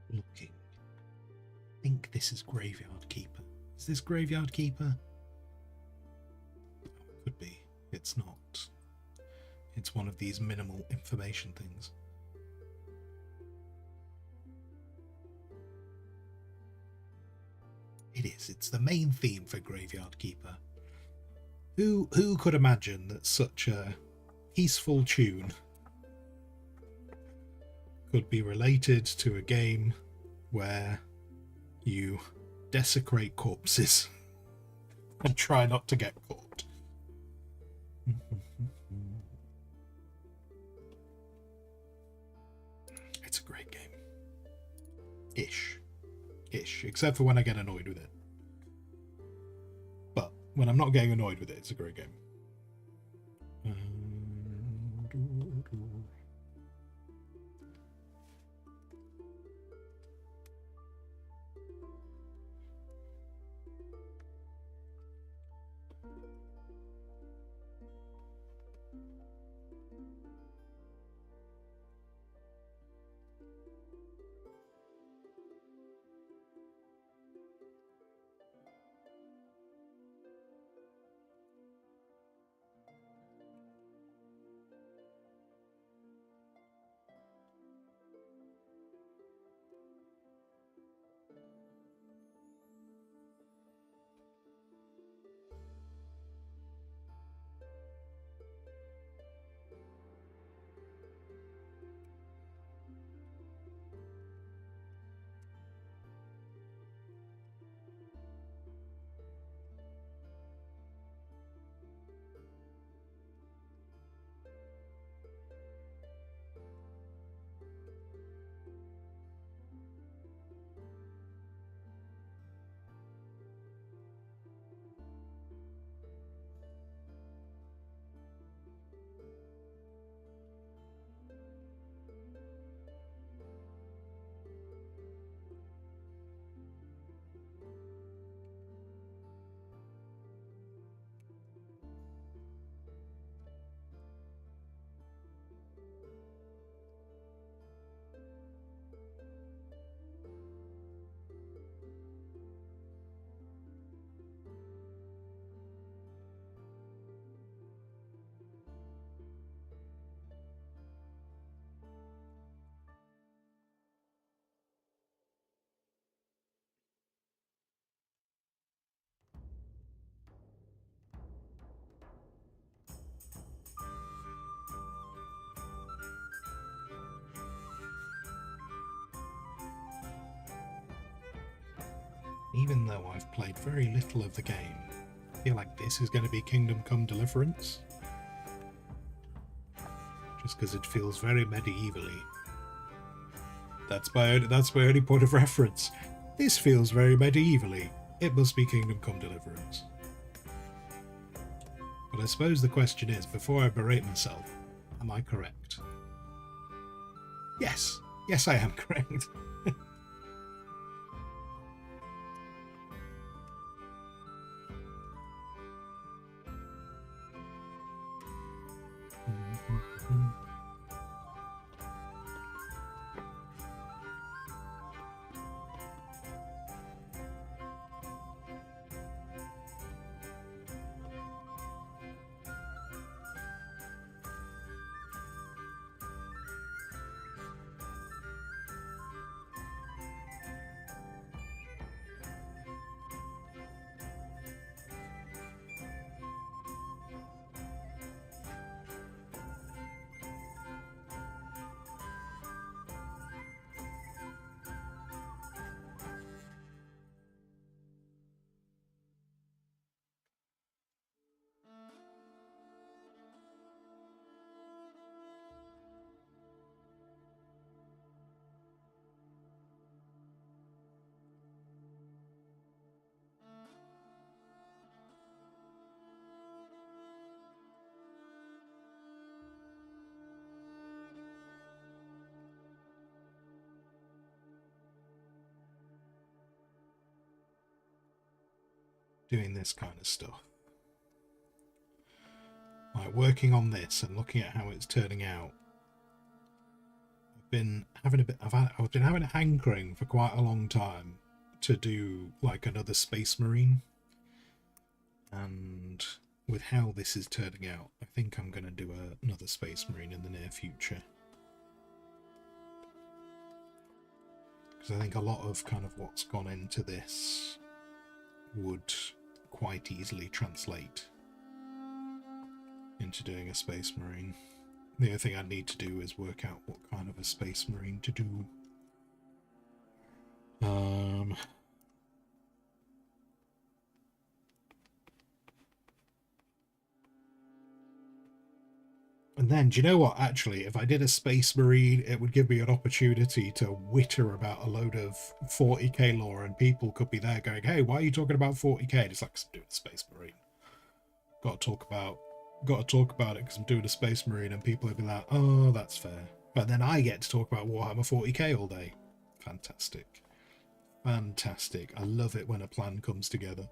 Looking. I think this is Graveyard Keeper. Is this Graveyard Keeper? Could be. It's not. It's one of these minimal information things. It is. It's the main theme for Graveyard Keeper. Who could imagine that such a peaceful tune could be related to a game where you desecrate corpses and try not to get caught? except for when I get annoyed with it. But when I'm not getting annoyed with it, it's a great game. Even though I've played very little of the game, I feel like this is going to be Kingdom Come Deliverance. Just because it feels very medievally. That's my only point of reference. This feels very medievally. It must be Kingdom Come Deliverance. But I suppose the question is, before I berate myself, am I correct? Yes. Yes, I am correct. Doing this kind of stuff. Like working on this and looking at how it's turning out. I've been having a hankering for quite a long time to do like another Space Marine. And with how this is turning out, I think I'm going to do another Space Marine in the near future. Because I think a lot of kind of what's gone into this would quite easily translate into doing a Space Marine. The only thing I need to do is work out what kind of a Space Marine to do. And And then, do you know what? Actually, if I did a Space Marine, it would give me an opportunity to witter about a load of 40k lore, and people could be there going, "Hey, why are you talking about 40k?" And it's like, 'cause I'm doing a Space Marine. Got to talk about it because I'm doing a Space Marine, and people would be like, "Oh, that's fair." But then I get to talk about Warhammer 40k all day. Fantastic, fantastic. I love it when a plan comes together.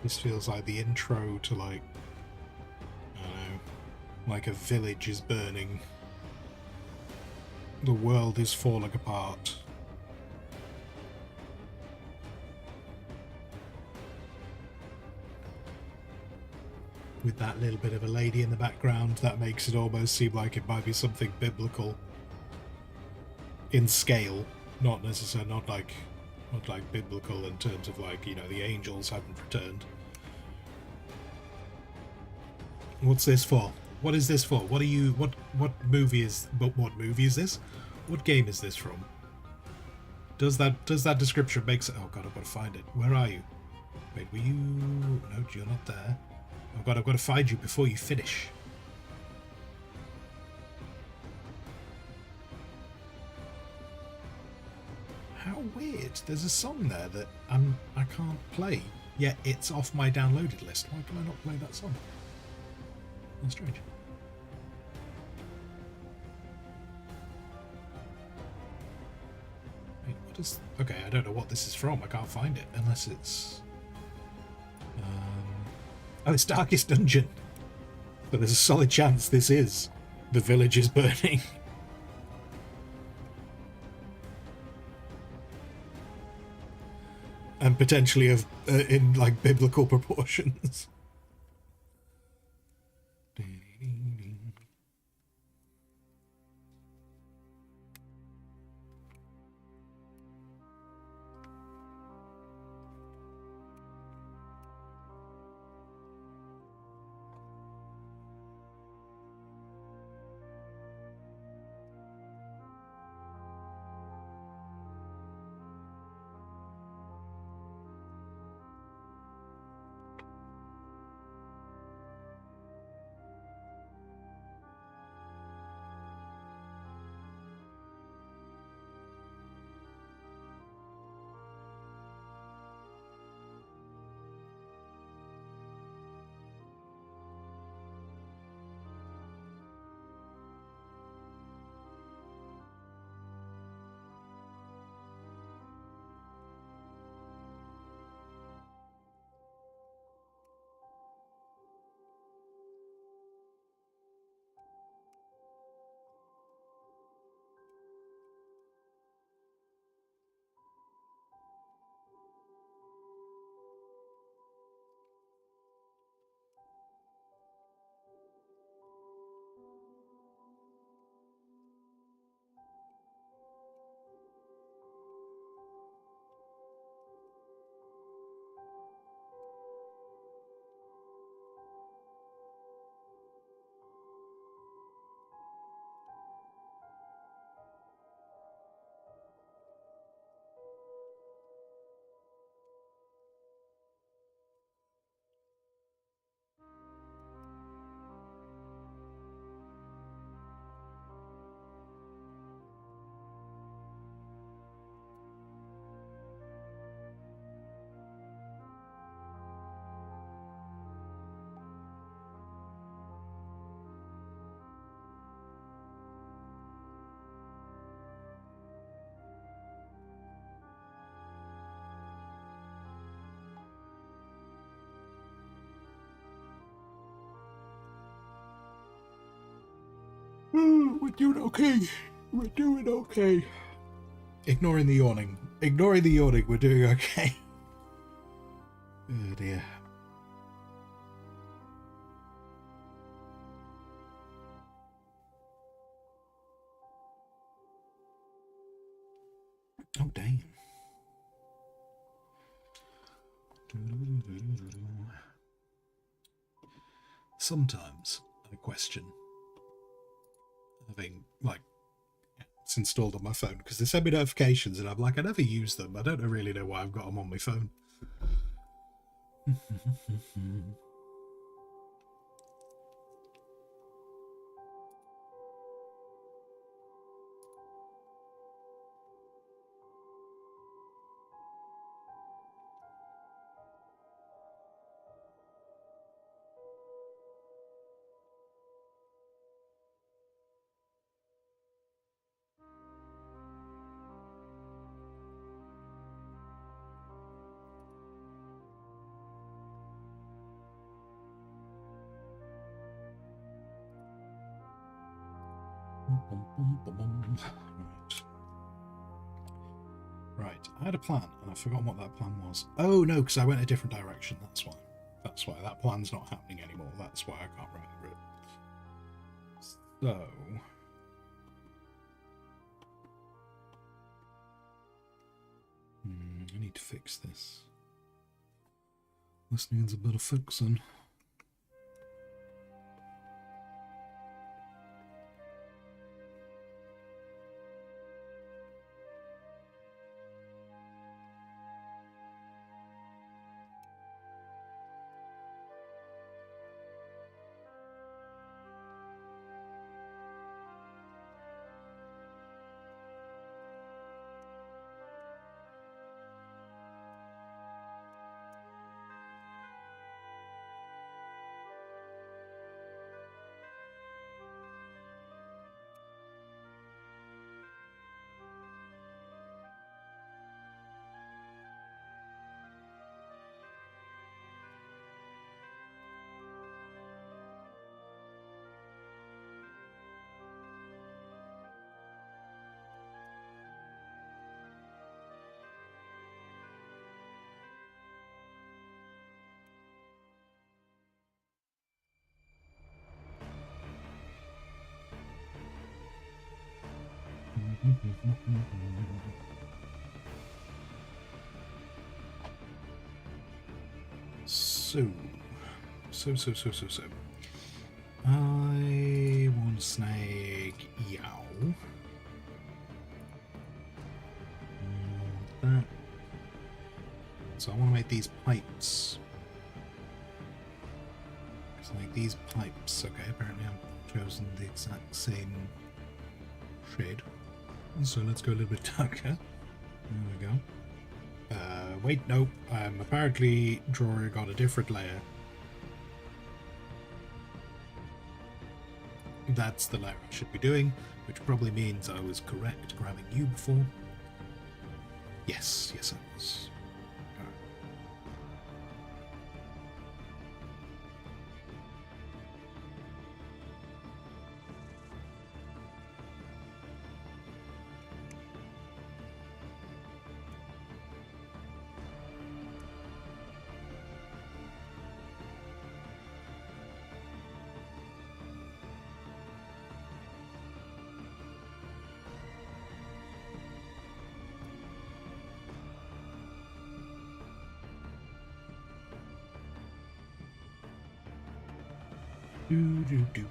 This feels like the intro to, like, I don't know, like a village is burning. The world is falling apart. With that little bit of a lady in the background, that makes it almost seem like it might be something biblical in scale, not necessarily, not like biblical in terms of, like, you know, the angels haven't returned. What's this for? What is this for? What movie is this? What game is this from? Does that description make sense? Oh god, I've got to find it. Where are you? Wait, were you... No, you're not there. Oh god, I've got to find you before you finish. How weird. There's a song there that I can't play, yet it's off my downloaded list. Why can I not play that song? That's strange. Wait, what is... Okay, I don't know what this is from. I can't find it unless it's... Oh, it's Darkest Dungeon. But there's a solid chance this is The Village is Burning. and potentially of in like biblical proportions. We're doing okay. We're doing okay. Ignoring the yawning. Ignoring the yawning, we're doing okay. Oh dear. Oh, dang. Sometimes I question having, like, it's installed on my phone because they send me notifications and I'm like, I never use them. I don't really know why I've got them on my phone. Right, I had a plan and I've forgotten what that plan was. Oh no, because I went a different direction, that's why. That's why that plan's not happening anymore. That's why I can't remember it. So... I need to fix this. This needs a bit of fixing. So. I want to snag Yow. That. So I want to make these pipes. So like these pipes. Okay, apparently I've chosen the exact same shade. So let's go a little bit darker. There we go. Wait, no. Apparently Drawer got a different layer. That's the layer I should be doing, which probably means I was correct grabbing you before. Yes, I was.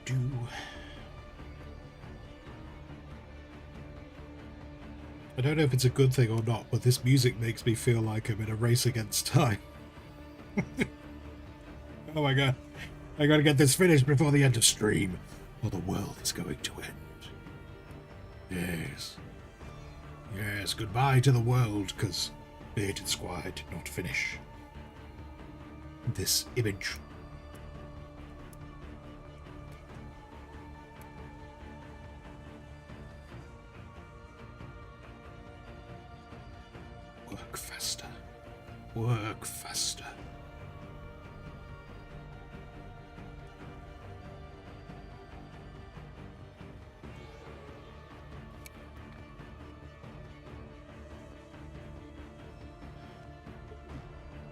Do. I don't know if it's a good thing or not, but this music makes me feel like I'm in a race against time. Oh my god. I gotta get this finished before the end of stream, or the world is going to end. Yes, goodbye to the world, because Bearded Squire did not finish this image. Work faster.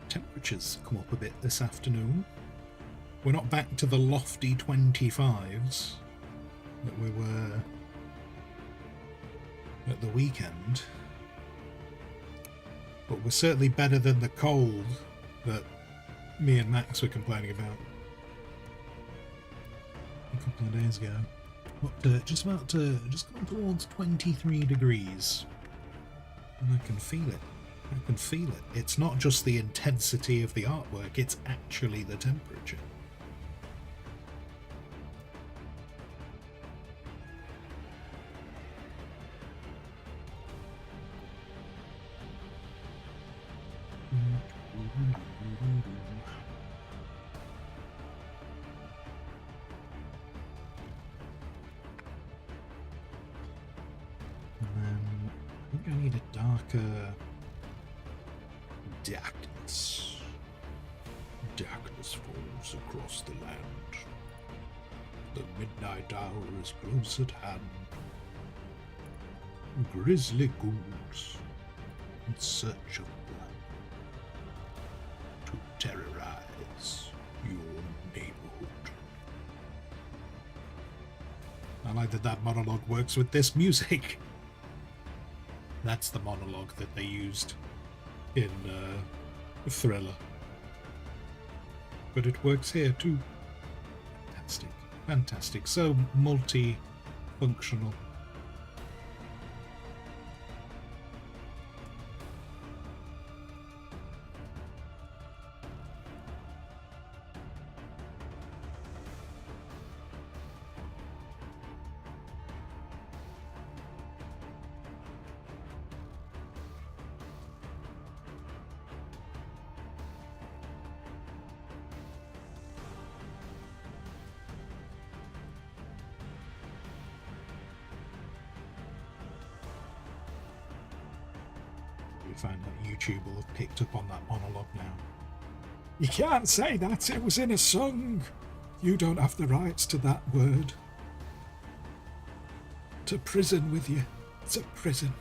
Temperatures come up a bit this afternoon. We're not back to the lofty 25s that we were at the weekend. But we're certainly better than the cold that me and Max were complaining about a couple of days ago. But just gone towards 23 degrees. And I can feel it. I can feel it. It's not just the intensity of the artwork, it's actually the temperature. Darkness falls across the land. The midnight hour is close at hand. Grisly ghouls in search of blood to terrorize your neighborhood. I like that monologue works with this music. That's the monologue that they used in Thriller. But it works here too. Fantastic. Fantastic. So multi-functional. Find that YouTube will have picked up on that monologue now. You can't say that, it was in a song. You don't have the rights to that word. To prison with you. It's a prison.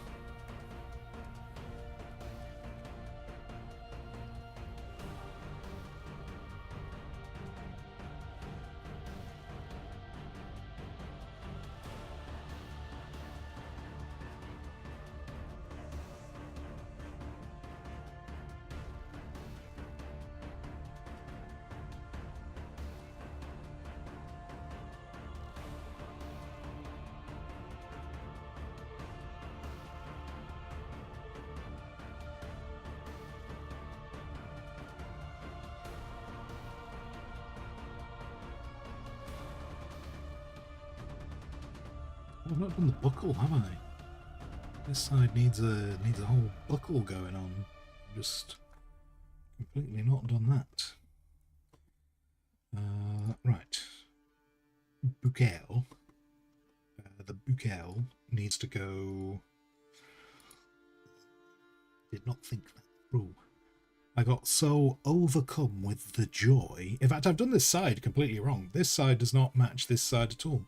I've not done the buckle, have I? This side needs a whole buckle going on. Just completely not done that. Right. Bouquet. The bouquet needs to go. Did not think that through. I got so overcome with the joy. In fact, I've done this side completely wrong. This side does not match this side at all.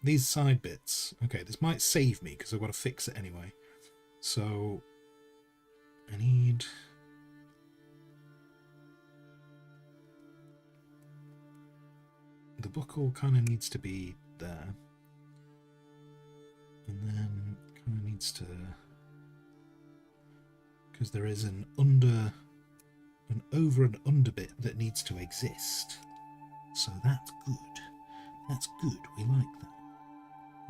These side bits. Okay, this might save me because I've got to fix it anyway. So I need. The buckle kind of needs to be there. And then kind of needs to. Because there is an over and under bit that needs to exist. So that's good. That's good. We like that.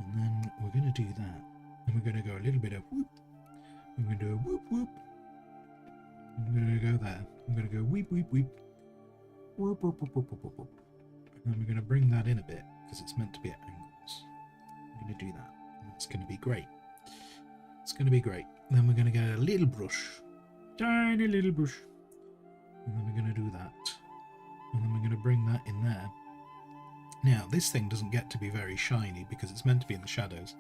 And then we're going to do that. And we're going to go a little bit of whoop. I'm going to do a whoop whoop. I'm going to go there. I'm going to go weep weep weep. Whoop whoop whoop whoop whoop whoop. And then we're going to bring that in a bit because it's meant to be at angles. I'm going to do that. And that's going to be great. It's going to be great. Then we're going to get a little brush. Tiny little brush. And then we're going to do that. And then we're going to bring that in there. Now, this thing doesn't get to be very shiny because it's meant to be in the shadows.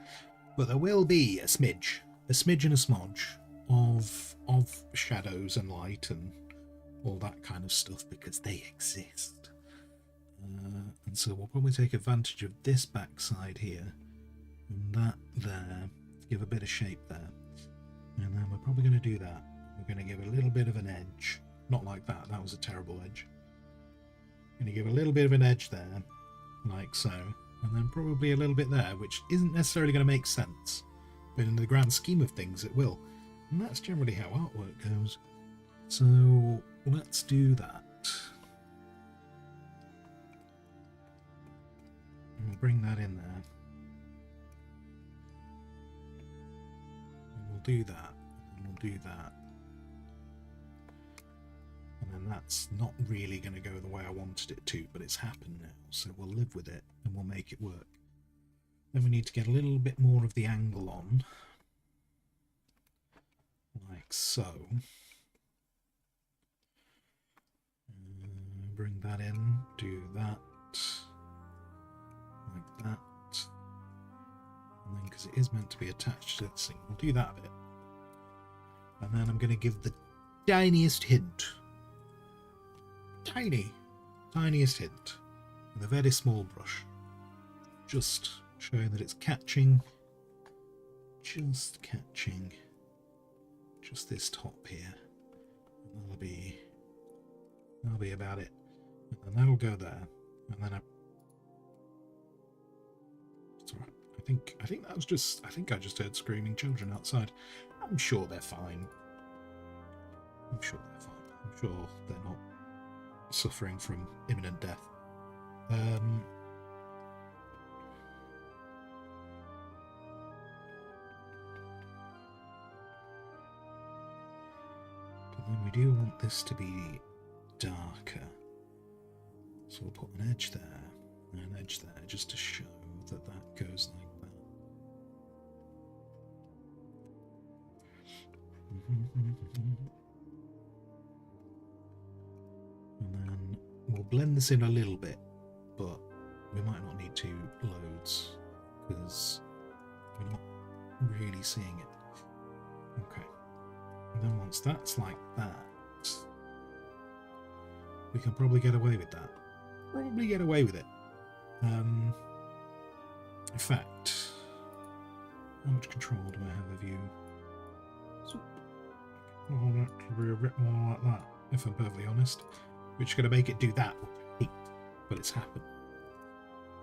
But there will be a smidge and a smudge of shadows and light and all that kind of stuff because they exist. And so we'll probably take advantage of this backside here and that there, give a bit of shape there. And then we're probably going to do that. We're going to give a little bit of an edge. Not like that, that was a terrible edge. Going to give a little bit of an edge there, like so. And then probably a little bit there, which isn't necessarily going to make sense. But in the grand scheme of things, it will. And that's generally how artwork goes. So let's do that. And we'll bring that in there. And we'll do that. And we'll do that. And then that's not really going to go the way I wanted it to, but it's happened now. So we'll live with it and we'll make it work. Then we need to get a little bit more of the angle on. Like so. Bring that in, do that. Like that. And then, because it is meant to be attached to this thing, we'll do that bit. And then I'm going to give the tiniest hint. Tiniest hint. With a very small brush. Just showing that it's catching. Just catching. Just this top here. And that'll be about it. And then that'll go there. And then it's alright. I think that was just, I think I just heard screaming children outside. I'm sure they're fine. I'm sure they're fine. I'm sure they're not suffering from imminent death. But then we do want this to be darker. So we'll put an edge there and an edge there just to show that that goes like that. And then we'll blend this in a little bit, but we might not need to loads because we're not really seeing it. Okay. And then once that's like that, we can probably get away with that. Probably get away with it. In fact, how much control do I have of you? So, I want it to be a bit more like that, if I'm perfectly honest. Which is going to make it do that, but it's happened.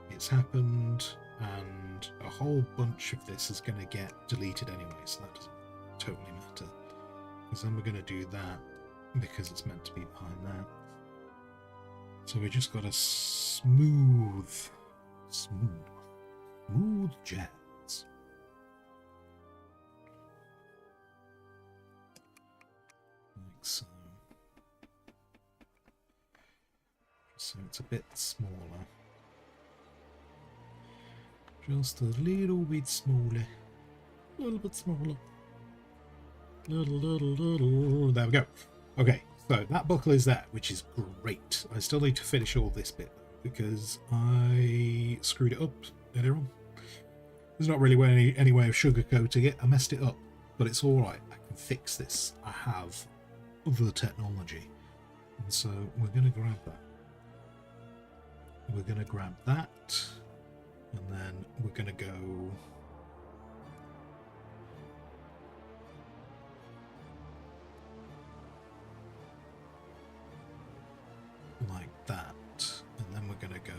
It's happened, and a whole bunch of this is going to get deleted anyway, so that doesn't totally matter. Because then we're going to do that because it's meant to be behind there. So we just got a smooth jazz. Like so. So it's a bit smaller. Just a little bit smaller. A little bit smaller. Little. There we go. Okay, so that buckle is there, which is great. I still need to finish all this bit because I screwed it up earlier on. There's not really any way of sugarcoating it. I messed it up, but it's all right. I can fix this. I have the technology, and so we're going to grab that. We're going to grab that, and then we're going to go like that, and then we're going to go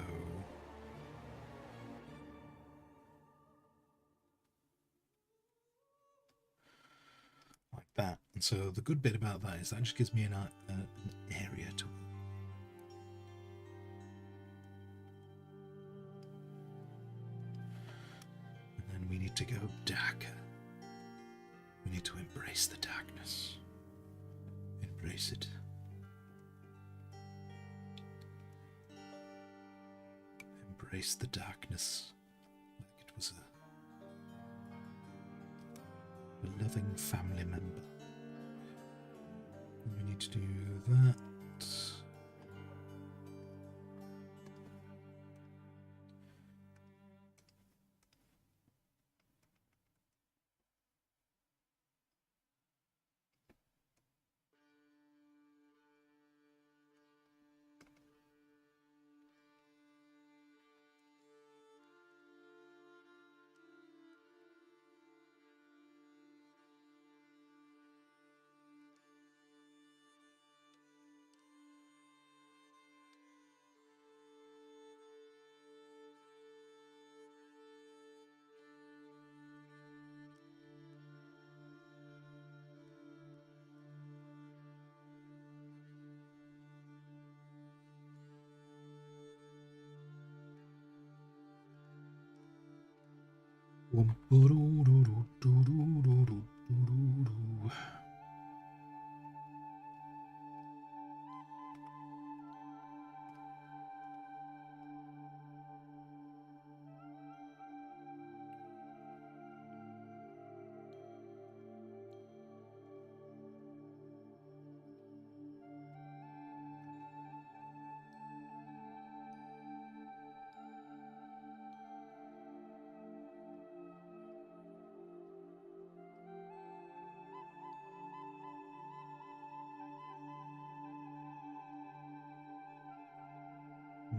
like that. And so the good bit about that is that just gives me an area to. And then we need to go darker. We need to embrace the darkness. Embrace it. Embrace the darkness like it was a loving family member. And we need to do that.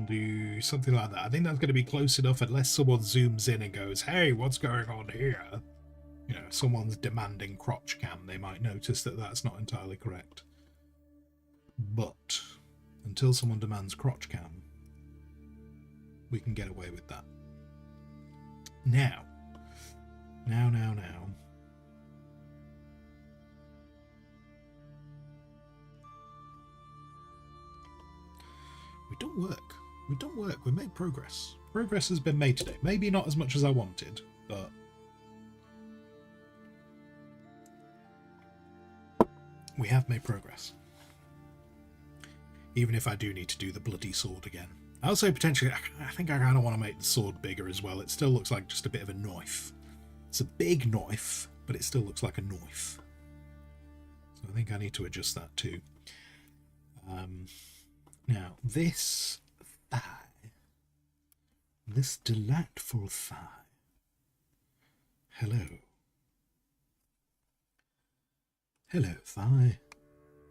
Do something like that. I think that's going to be close enough unless someone zooms in and goes, hey, what's going on here? You know, someone's demanding crotch cam. They might notice that that's not entirely correct. But until someone demands crotch cam, we can get away with that. Now. We've done work. We made progress. Progress has been made today. Maybe not as much as I wanted, but we have made progress. Even if I do need to do the bloody sword again. I also potentially, I think I kind of want to make the sword bigger as well. It still looks like just a bit of a knife. It's a big knife, but it still looks like a knife. So I think I need to adjust that too. Now, this thigh, this delightful thigh. Hello. Hello, thigh.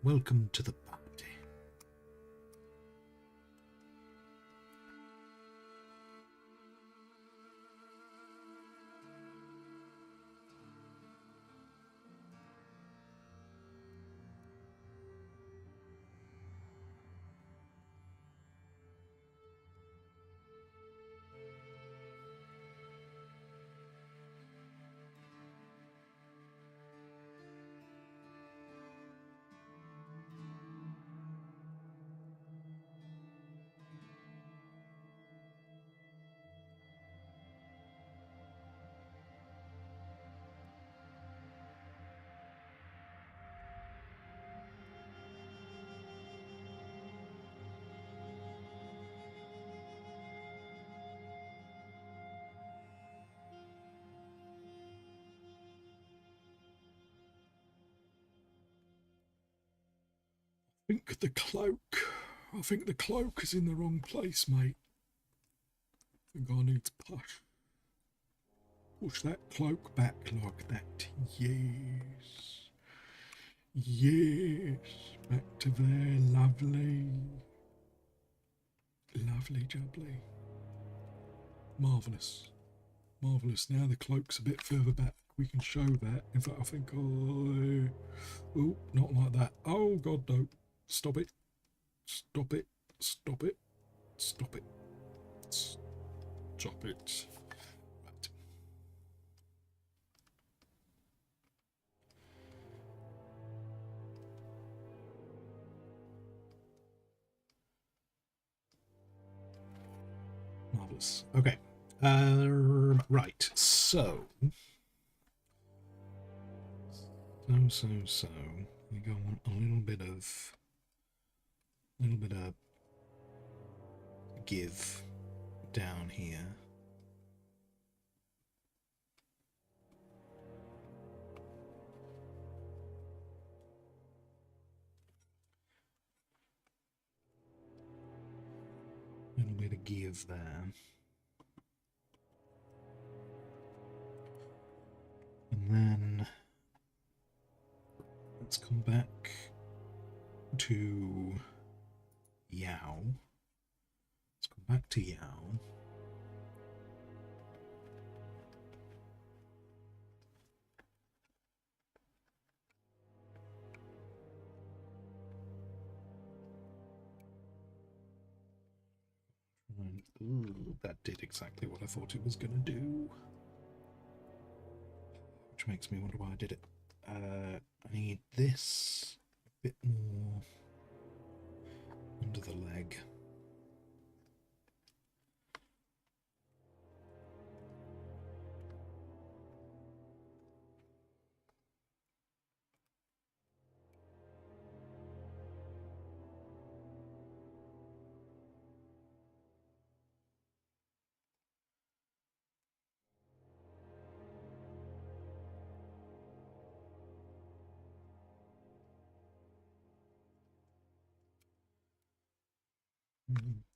Welcome to the party. think the cloak. I think the cloak is in the wrong place, mate. I think I need to push that cloak back like that. Yes. Yes. Back to there. Lovely. Lovely jubbly. Marvellous. Marvellous. Now the cloak's a bit further back. We can show that. In fact, I think... Oh, not like that. Oh, God, no. Stop it. Stop it. Stop it. Stop it. Stop it. Right. Marvellous. Okay. Right. So. We go on a little bit of give down here. A little bit of give there. And then let's come back to Yao. Let's come back to Yao. And, ooh, that did exactly what I thought it was going to do. Which makes me wonder why I did it. I need this a bit more under the leg.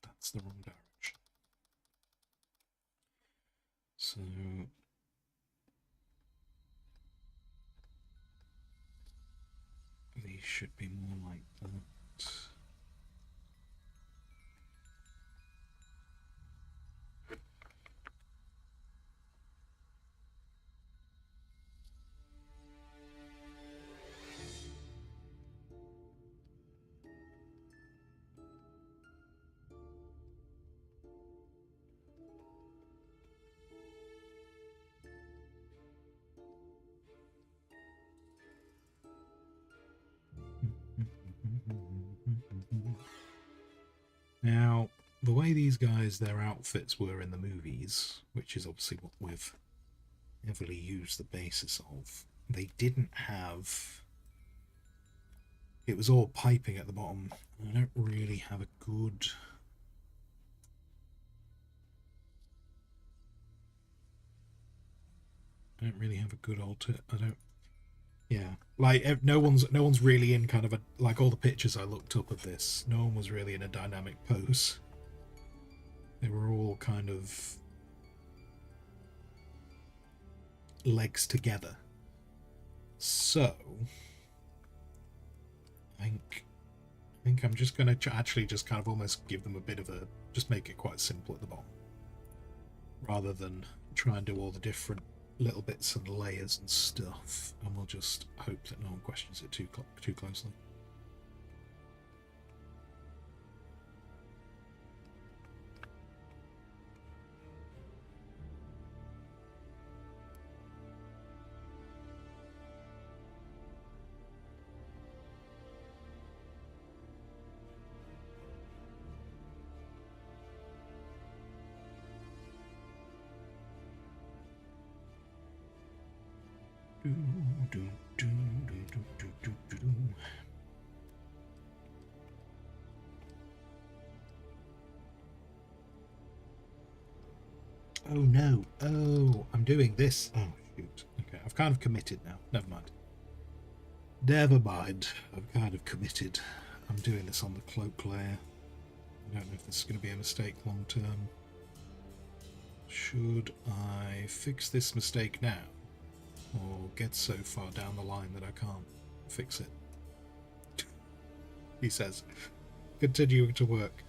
That's the wrong direction. So these should be more like that. Now, the way these guys, their outfits were in the movies, which is obviously what we've heavily used the basis of, they didn't have... It was all piping at the bottom. I don't really have a good... I don't... Yeah, like no one's really in kind of a, like all the pictures I looked up of this, no one was really in a dynamic pose. They were all kind of legs together. So I think I'm just going to actually just kind of almost give them a bit of a, just make it quite simple at the bottom, rather than try and do all the different little bits and layers and stuff, and we'll just hope that no one questions it too closely. Oh no, oh, I'm doing this. Oh shoot, okay, I've kind of committed now, never mind. Never mind, I've kind of committed. I'm doing this on the cloak layer. I don't know if this is going to be a mistake long term. Should I fix this mistake now? Or get so far down the line that I can't fix it? He says, continuing to work.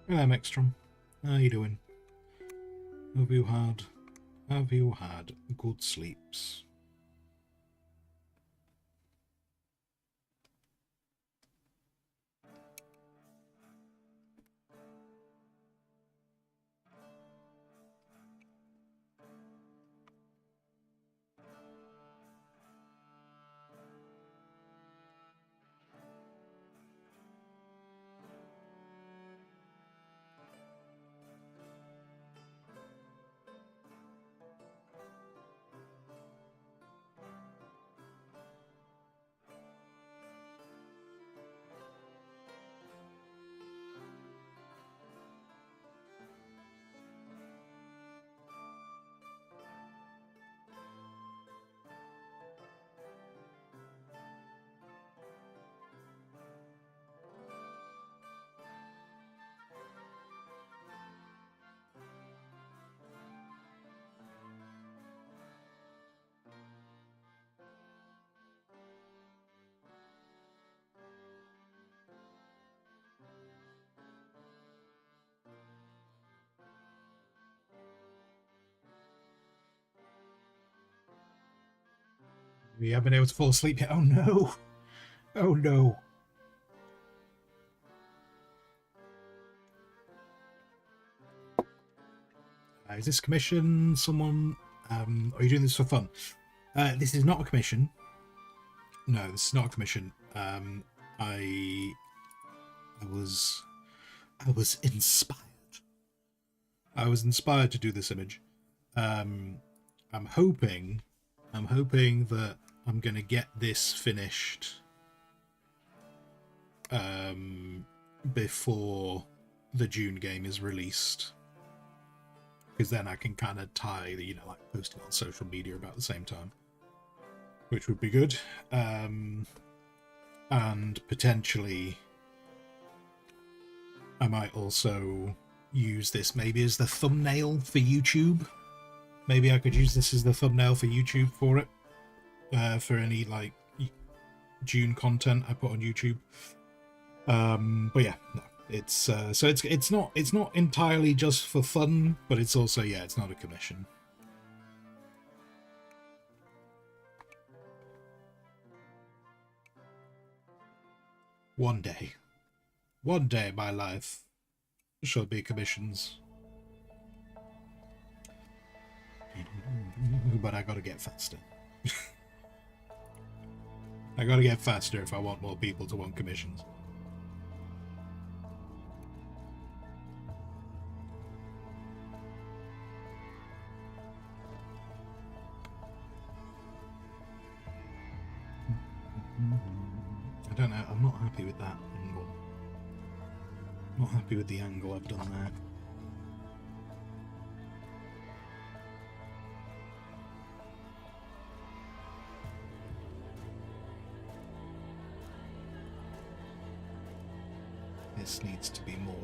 Hello, Mextrom. How you doing? Have you had good sleeps? We haven't been able to fall asleep yet. Oh no! Oh no! Is this commission? Someone? Are you doing this for fun? This is not a commission. No, this is not a commission. I was inspired. I was inspired to do this image. I'm hoping that I'm gonna get this finished before the June game is released, because then I can kind of tie the, like posting on social media about the same time, which would be good. And potentially I might also use this maybe as the thumbnail for YouTube. Maybe I could use this as the thumbnail for YouTube for it, for any like June content I put on YouTube. But yeah, no, it's so it's not entirely just for fun, but it's also, yeah, it's not a commission. One day my life shall be commissions. But I gotta get faster. I gotta get faster if I want more people to want commissions. I don't know, I'm not happy with that angle. I'm not happy with the angle I've done there. This needs to be more...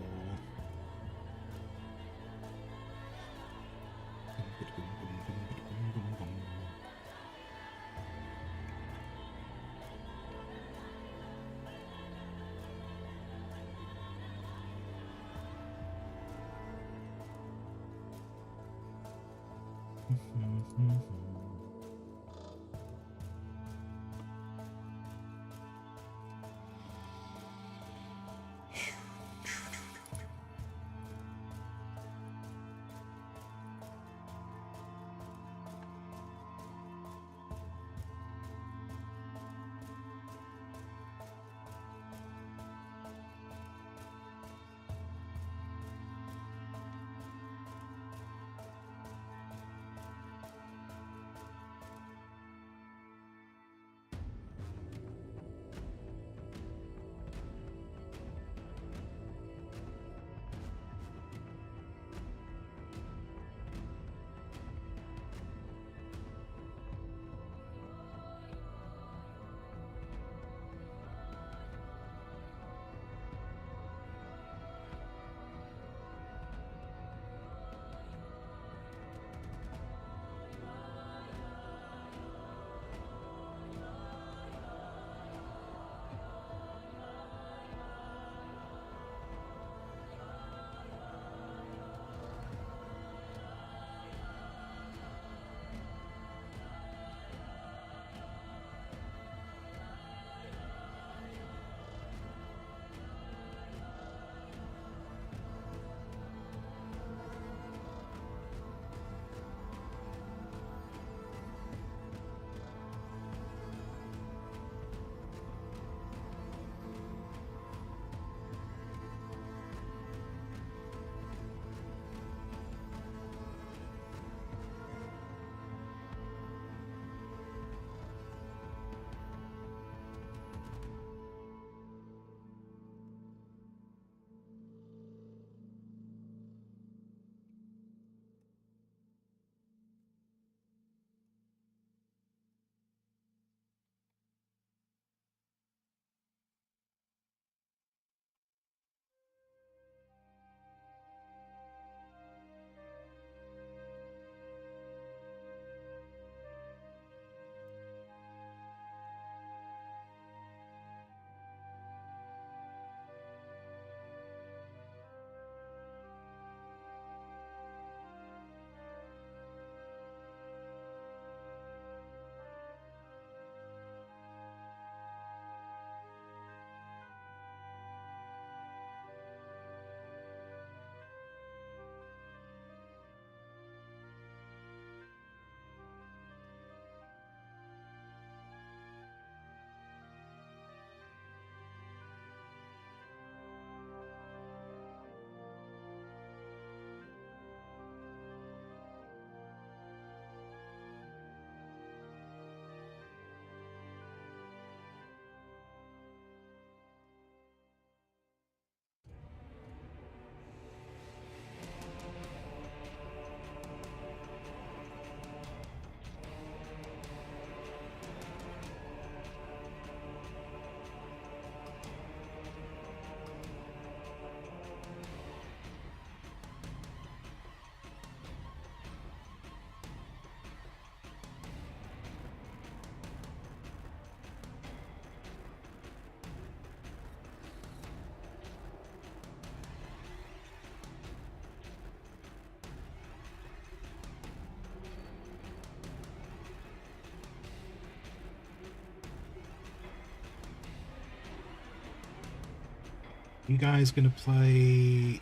You guys gonna play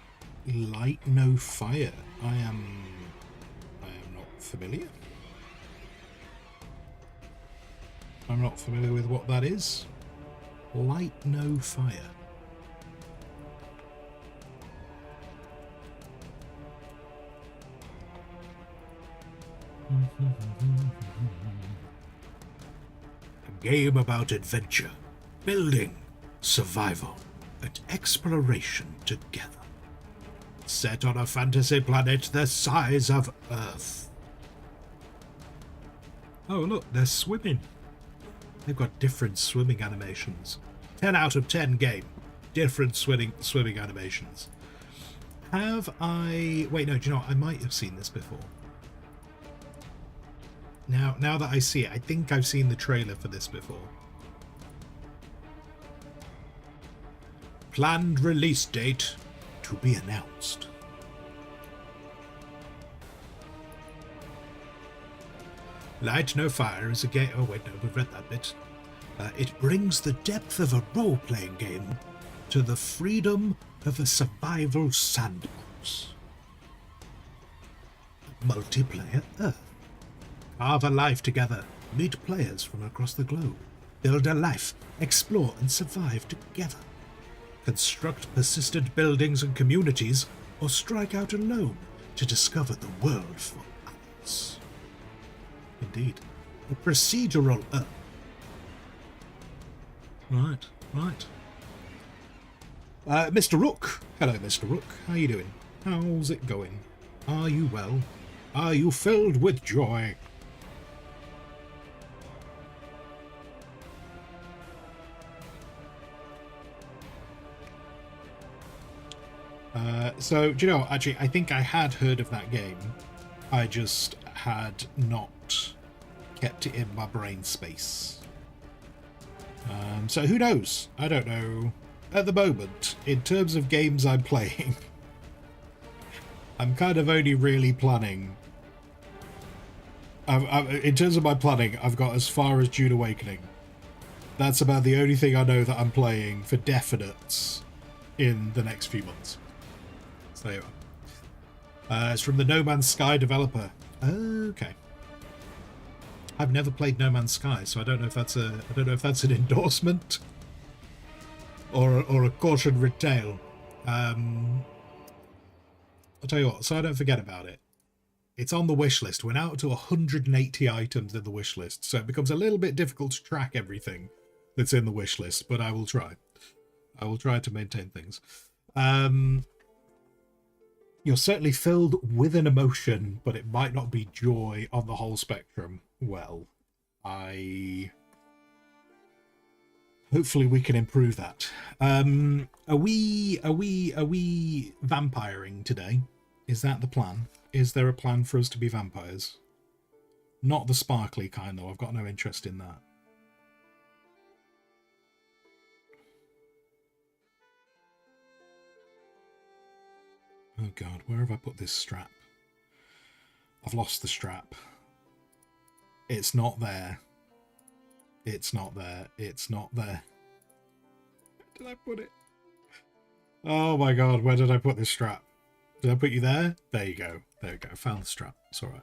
Light No Fire? I am not familiar. I'm not familiar with what that is. Light No Fire. A game about adventure, building, survival, and exploration together. Set on a fantasy planet the size of Earth. Oh look, they're swimming. They've got different swimming animations. 10 out of 10 game. Different swimming animations. Have I... Wait, no, do you know what? I might have seen this before. Now that I see it, I think I've seen the trailer for this before. Planned release date to be announced. Light No Fire is a game... Oh wait, no, we've read that bit. It brings the depth of a role-playing game to the freedom of a survival sandbox. Multiplayer Earth. Carve a life together, meet players from across the globe, build a life, explore and survive together. Construct persistent buildings and communities, or strike out alone to discover the world for others. Indeed. A procedural Earth. Right. Mr. Rook. Hello, Mr. Rook. How you doing? How's it going? Are you well? Are you filled with joy? So, do you know, actually, I think I had heard of that game. I just had not kept it in my brain space. So who knows? I don't know. At the moment, in terms of games I'm playing, I'm kind of only really planning. In terms of my planning, I've got as far as June Awakening. That's about the only thing I know that I'm playing for definite in the next few months. So there you are. It's from the No Man's Sky developer. Okay. I've never played No Man's Sky, so I don't know if that's an endorsement or a cautionary tale. I'll tell you what. So I don't forget about it. It's on the wish list. We're now up to 180 items in the wish list, so it becomes a little bit difficult to track everything that's in the wish list. But I will try. I will try to maintain things. You're certainly filled with an emotion, but it might not be joy on the whole spectrum. Well, hopefully we can improve that. Are we vampiring today? Is that the plan? Is there a plan for us to be vampires? Not the sparkly kind, though. I've got no interest in that. Oh god, where have I put this strap? I've lost the strap. It's not there. It's not there. It's not there. Where did I put it? Oh my god, where did I put this strap? Did I put you there? There you go. There you go. Found the strap. It's alright.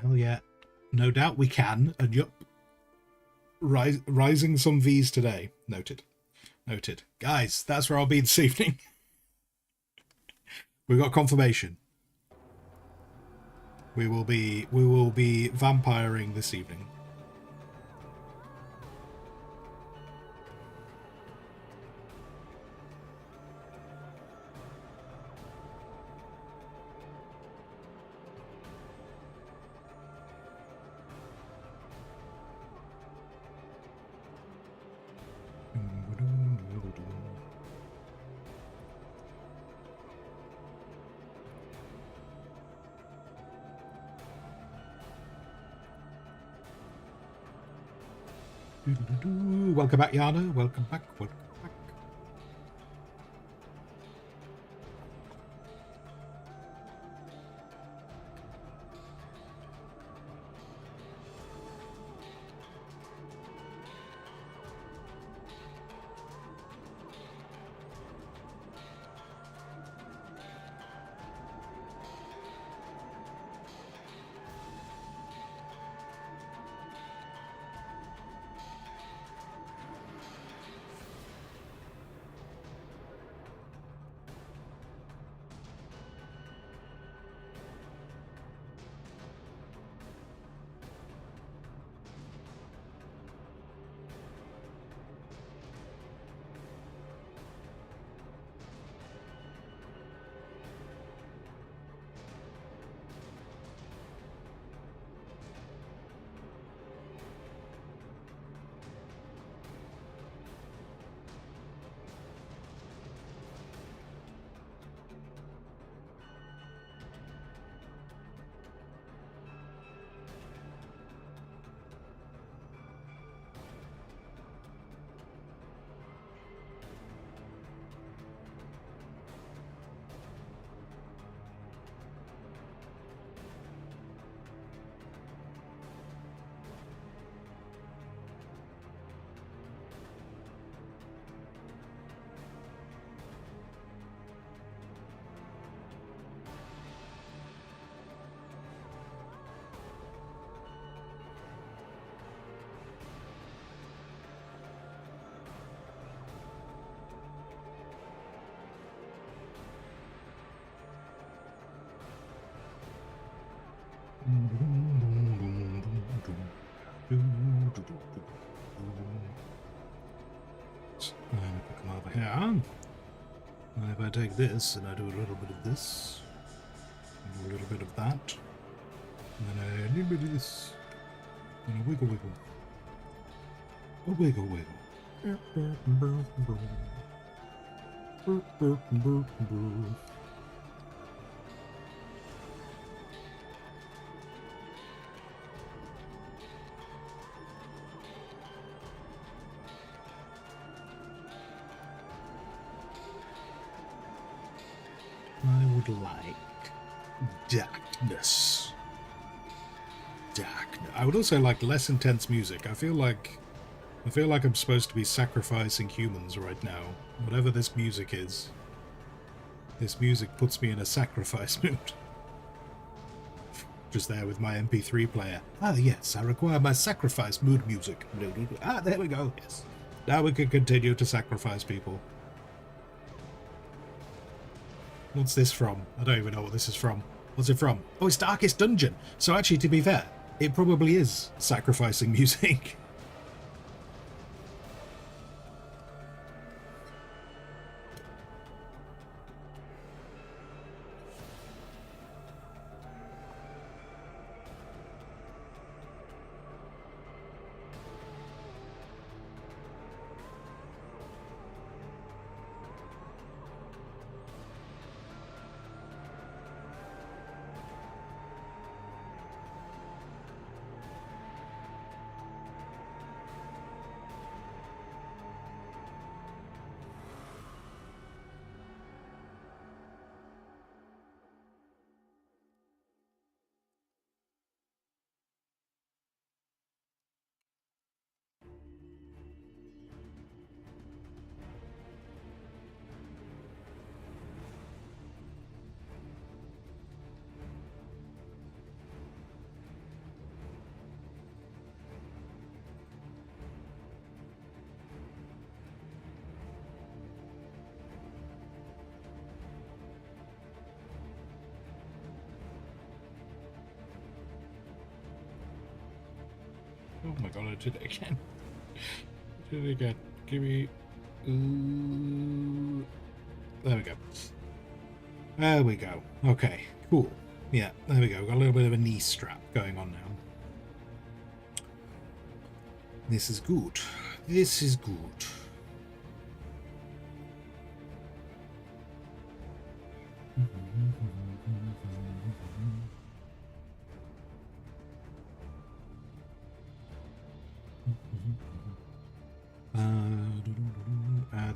Hell yeah. No doubt we can. And yup. Rising some V's today. Noted. Noted. Guys, that's where I'll be this evening. We got confirmation. We will be vampiring this evening. Welcome back, Yana. Welcome back. Welcome back. Come over here. And if I take this and I do a little bit of this, and do a little bit of that, and then a little bit of this, and a wiggle wiggle. A wiggle wiggle. I would like darkness. I would also like less intense music. I feel like I'm supposed to be sacrificing humans right now. Whatever this music is. This music puts me in a sacrifice mood. Just there with my MP3 player. Ah yes, I require my sacrifice mood music. Ah, there we go. Yes. Now we can continue to sacrifice people. What's this from? I don't even know what this is from. What's it from? Oh, it's Darkest Dungeon. So actually, to be fair, it probably is sacrificing music. Oh my god, I did it again. I did it again. Give me... There we go. There we go. Okay, cool. Yeah, there we go. Got a little bit of a knee strap going on now. This is good. This is good.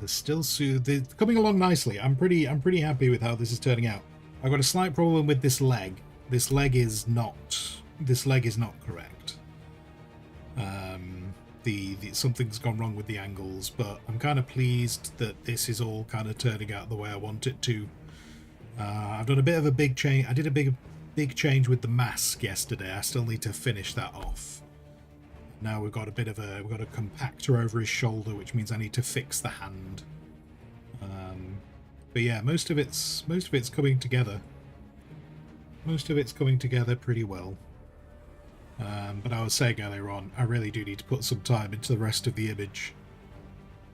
there's still they're coming along nicely. I'm pretty happy with how this is turning out. I've got a slight problem with this leg. This leg is not correct. Something's gone wrong with the angles, but I'm kind of pleased that this is all kind of turning out the way I want it to. I've done a bit of a big change. I did a big change with the mask yesterday. I still need to finish that off. Now we've got a compactor over his shoulder, which means I need to fix the hand. But yeah, most of it's coming together. Most of it's coming together pretty well. But I was saying earlier on, I really do need to put some time into the rest of the image,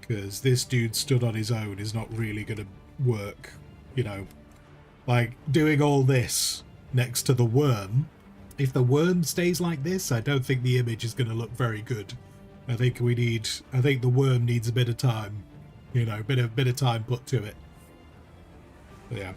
because this dude stood on his own is not really going to work. You know, like doing all this next to the worm. If the worm stays like this, I don't think the image is going to look very good. I think the worm needs a bit of time, you know, bit of time put to it. But yeah.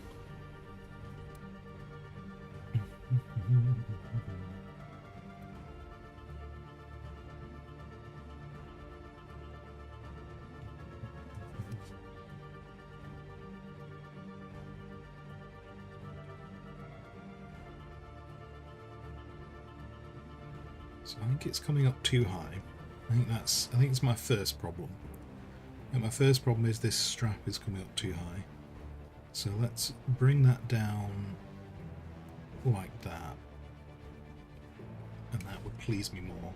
So I think it's coming up too high. I think it's my first problem. And my first problem is this strap is coming up too high. So let's bring that down like that. And that would please me more.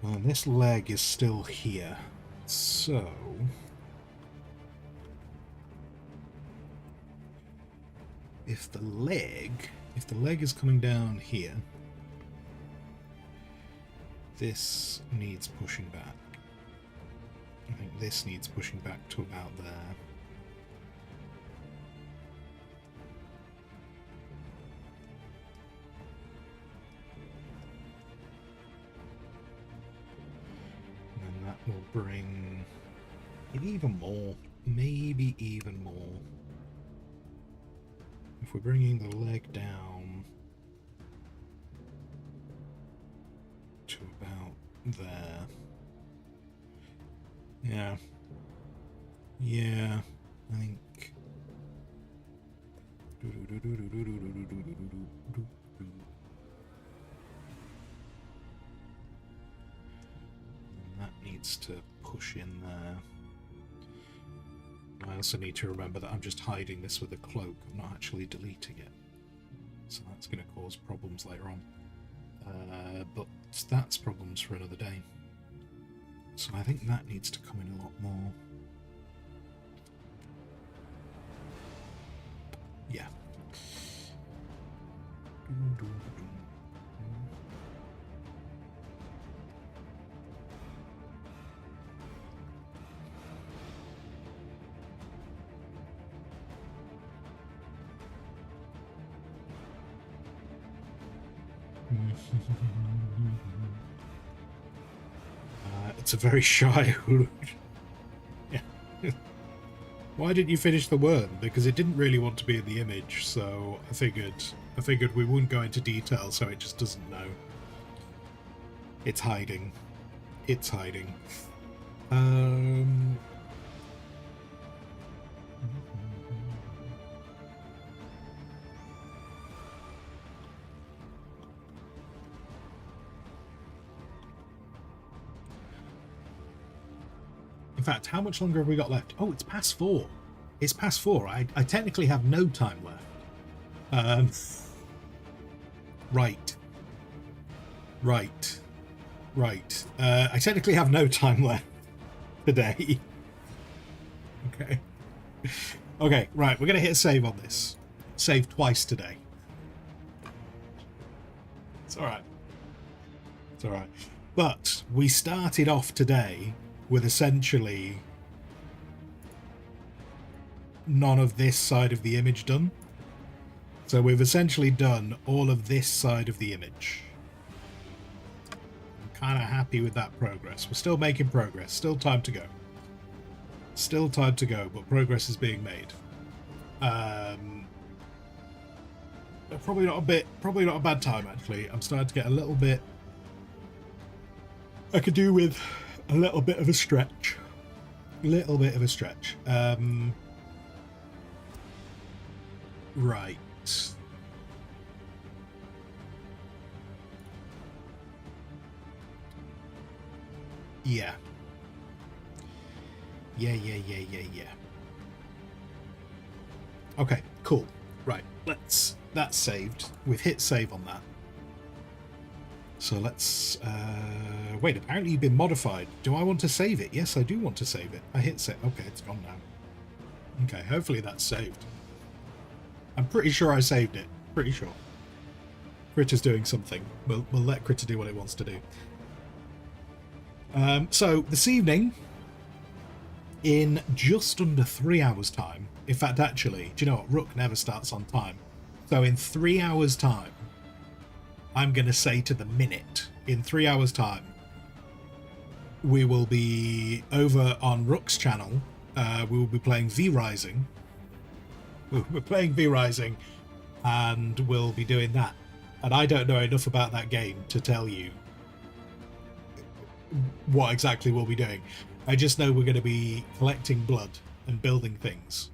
Well, this leg is still here. So if the leg is coming down here, this needs pushing back. I think this needs pushing back to about there. And then that will bring it even more, maybe even more. If we're bringing the leg down to about there. Yeah, I think. And that needs to push in there. I also need to remember that I'm just hiding this with a cloak. I'm not actually deleting it. So that's going to cause problems later on. But that's problems for another day. So I think that needs to come in a lot more. Yeah. It's a very shy hood. Yeah. Why didn't you finish the worm? Because it didn't really want to be in the image, so I figured we wouldn't go into detail, so it just doesn't know. It's hiding. It's hiding. In fact, how much longer have we got left? Oh, it's past 4. It's past 4. I technically have no time left. Right. I technically have no time left today. Okay. Okay, right. We're going to hit save on this. Save twice today. It's alright. It's alright. But we started off today with essentially none of this side of the image done. So we've essentially done all of this side of the image. I'm kind of happy with that progress. We're still making progress. Still time to go. Still time to go, but progress is being made. Probably not a bad time, actually. I'm starting to get a little bit... I could do with a little bit of a stretch. Little bit of a stretch. Right. Yeah. Yeah. Okay, cool. Right, that's saved. We've hit save on that. So let's, wait, apparently you've been modified. Do I want to save it? Yes, I do want to save it. I hit save. Okay, it's gone now. Okay, hopefully that's saved. I'm pretty sure I saved it. Pretty sure. Critter's doing something. We'll let Critter do what it wants to do. So this evening, in just under 3 hours time, in fact, actually, do you know what? Rook never starts on time. So in 3 hours time, I'm going to say to the minute, in 3 hours time, we will be over on Rook's channel. We will be playing V-Rising. We're playing V-Rising, and we'll be doing that. And I don't know enough about that game to tell you what exactly we'll be doing. I just know we're going to be collecting blood and building things.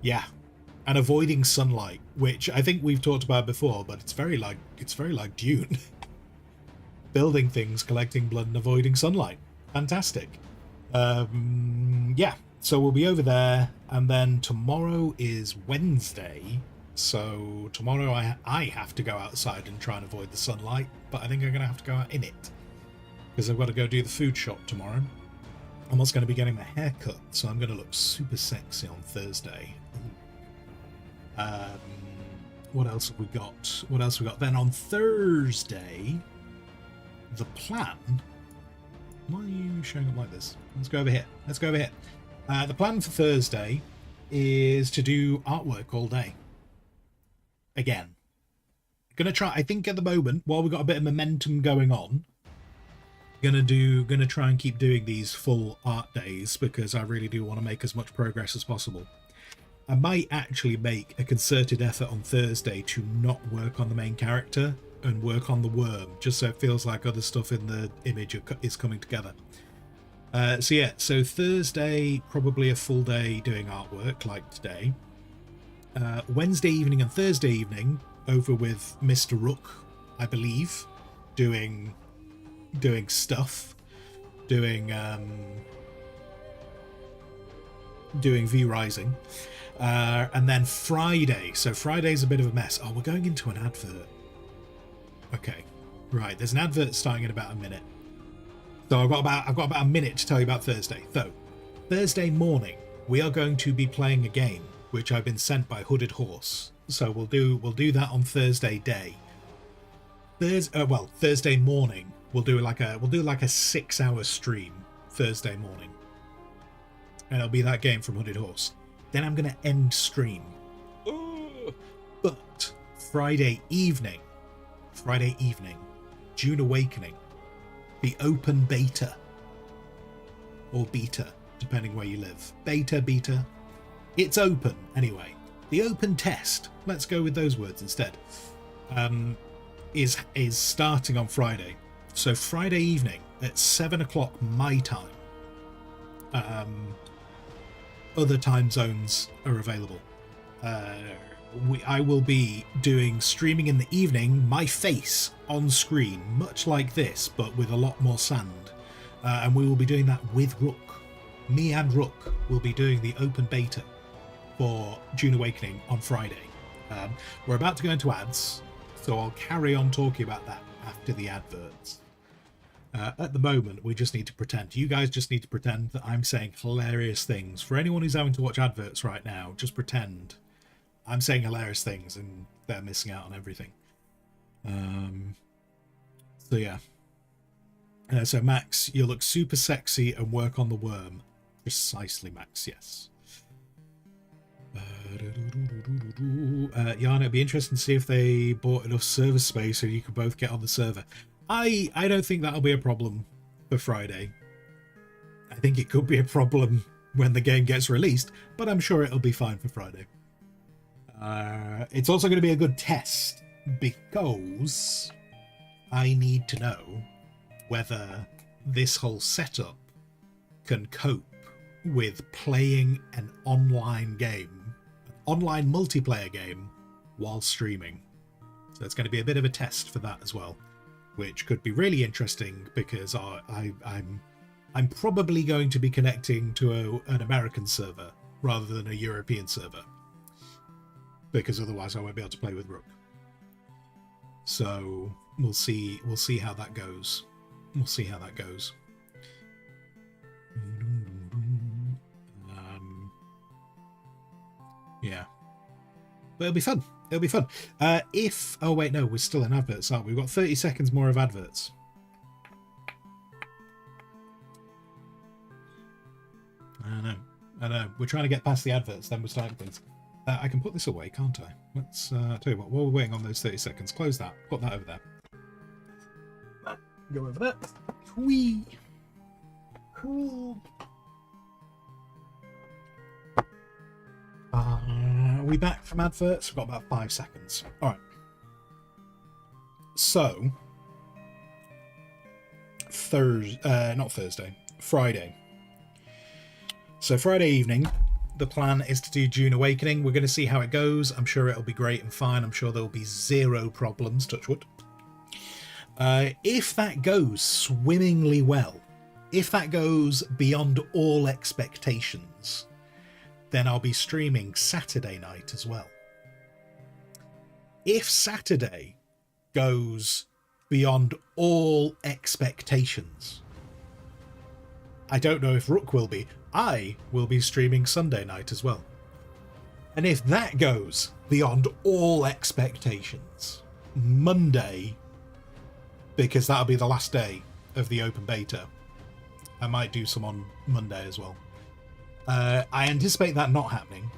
Yeah, and avoiding sunlight, which I think we've talked about before, but it's very like Dune. Building things, collecting blood, and avoiding sunlight. Fantastic. Yeah, so we'll be over there, and then tomorrow is Wednesday. So tomorrow I have to go outside and try and avoid the sunlight, but I think I'm going to have to go out in it, because I've got to go do the food shop tomorrow. I'm also going to be getting my hair cut, so I'm going to look super sexy on Thursday. What else have we got? What else have we got? Then on Thursday, the plan... Why are you showing up like this? Let's go over here. Let's go over here. The plan for Thursday is to do artwork all day. Again. Gonna try, I think at the moment, while we've got a bit of momentum going on, gonna try and keep doing these full art days, because I really do want to make as much progress as possible. I might actually make a concerted effort on Thursday to not work on the main character and work on the worm, just so it feels like other stuff in the image is coming together. So yeah, so Thursday, probably a full day doing artwork like today. Wednesday evening and Thursday evening, over with Mr. Rook, I believe, doing stuff, doing V-Rising. And then Friday, so Friday's a bit of a mess. Oh, we're going into an advert. Okay, right, there's an advert starting in about a minute. So I've got about a minute to tell you about Thursday. So, Thursday morning, we are going to be playing a game which I've been sent by Hooded Horse. So we'll do that on Thursday day. Thursday morning, we'll do like a 6-hour stream Thursday morning. And it'll be that game from Hooded Horse. Then I'm going to end stream. But Friday evening, June Awakening, the open beta, or beta, depending where you live. Beta, it's open anyway. The open test, let's go with those words instead, is starting on Friday. So Friday evening at 7 o'clock my time. Other time zones are available. I will be doing streaming in the evening, my face on screen, much like this, but with a lot more sand. And we will be doing that with Rook. Me and Rook will be doing the open beta for June Awakening on Friday. We're about to go into ads, so I'll carry on talking about that after the adverts. At the moment, we just need to pretend. You guys just need to pretend that I'm saying hilarious things. For anyone who's having to watch adverts right now, just pretend I'm saying hilarious things and they're missing out on everything. So yeah. So Max, you look super sexy and work on the worm. Precisely, Max, yes. Yana, it'd be interesting to see if they bought enough server space so you could both get on the server. I don't think that'll be a problem for Friday. I think it could be a problem when the game gets released, but I'm sure it'll be fine for Friday. It's also going to be a good test because I need to know whether this whole setup can cope with playing an online game, an online multiplayer game, while streaming. So it's going to be a bit of a test for that as well, which could be really interesting because I'm probably going to be connecting to an American server rather than a European server, because otherwise I won't be able to play with Rook. So we'll see how that goes. We'll see how that goes. Yeah, but it'll be fun. It'll be fun. Oh wait, no, we're still in adverts, aren't we? We've got 30 seconds more of adverts. I know. We're trying to get past the adverts, then we're starting things. I can put this away, can't I? Let's tell you what. While we're waiting on those 30 seconds, close that. Put that over there. Go over there. Whee. Cool. Are we back from adverts? We've got about 5 seconds. All right. So, Friday. So Friday evening, the plan is to do Dune Awakening. We're going to see how it goes. I'm sure it'll be great and fine. I'm sure there'll be zero problems, touch wood. If that goes swimmingly well, if that goes beyond all expectations, then I'll be streaming Saturday night as well. If Saturday goes beyond all expectations, I don't know if Rook will be. I will be streaming Sunday night as well. And if that goes beyond all expectations, Monday, because that'll be the last day of the open beta, I might do some on Monday as well. I anticipate that not happening.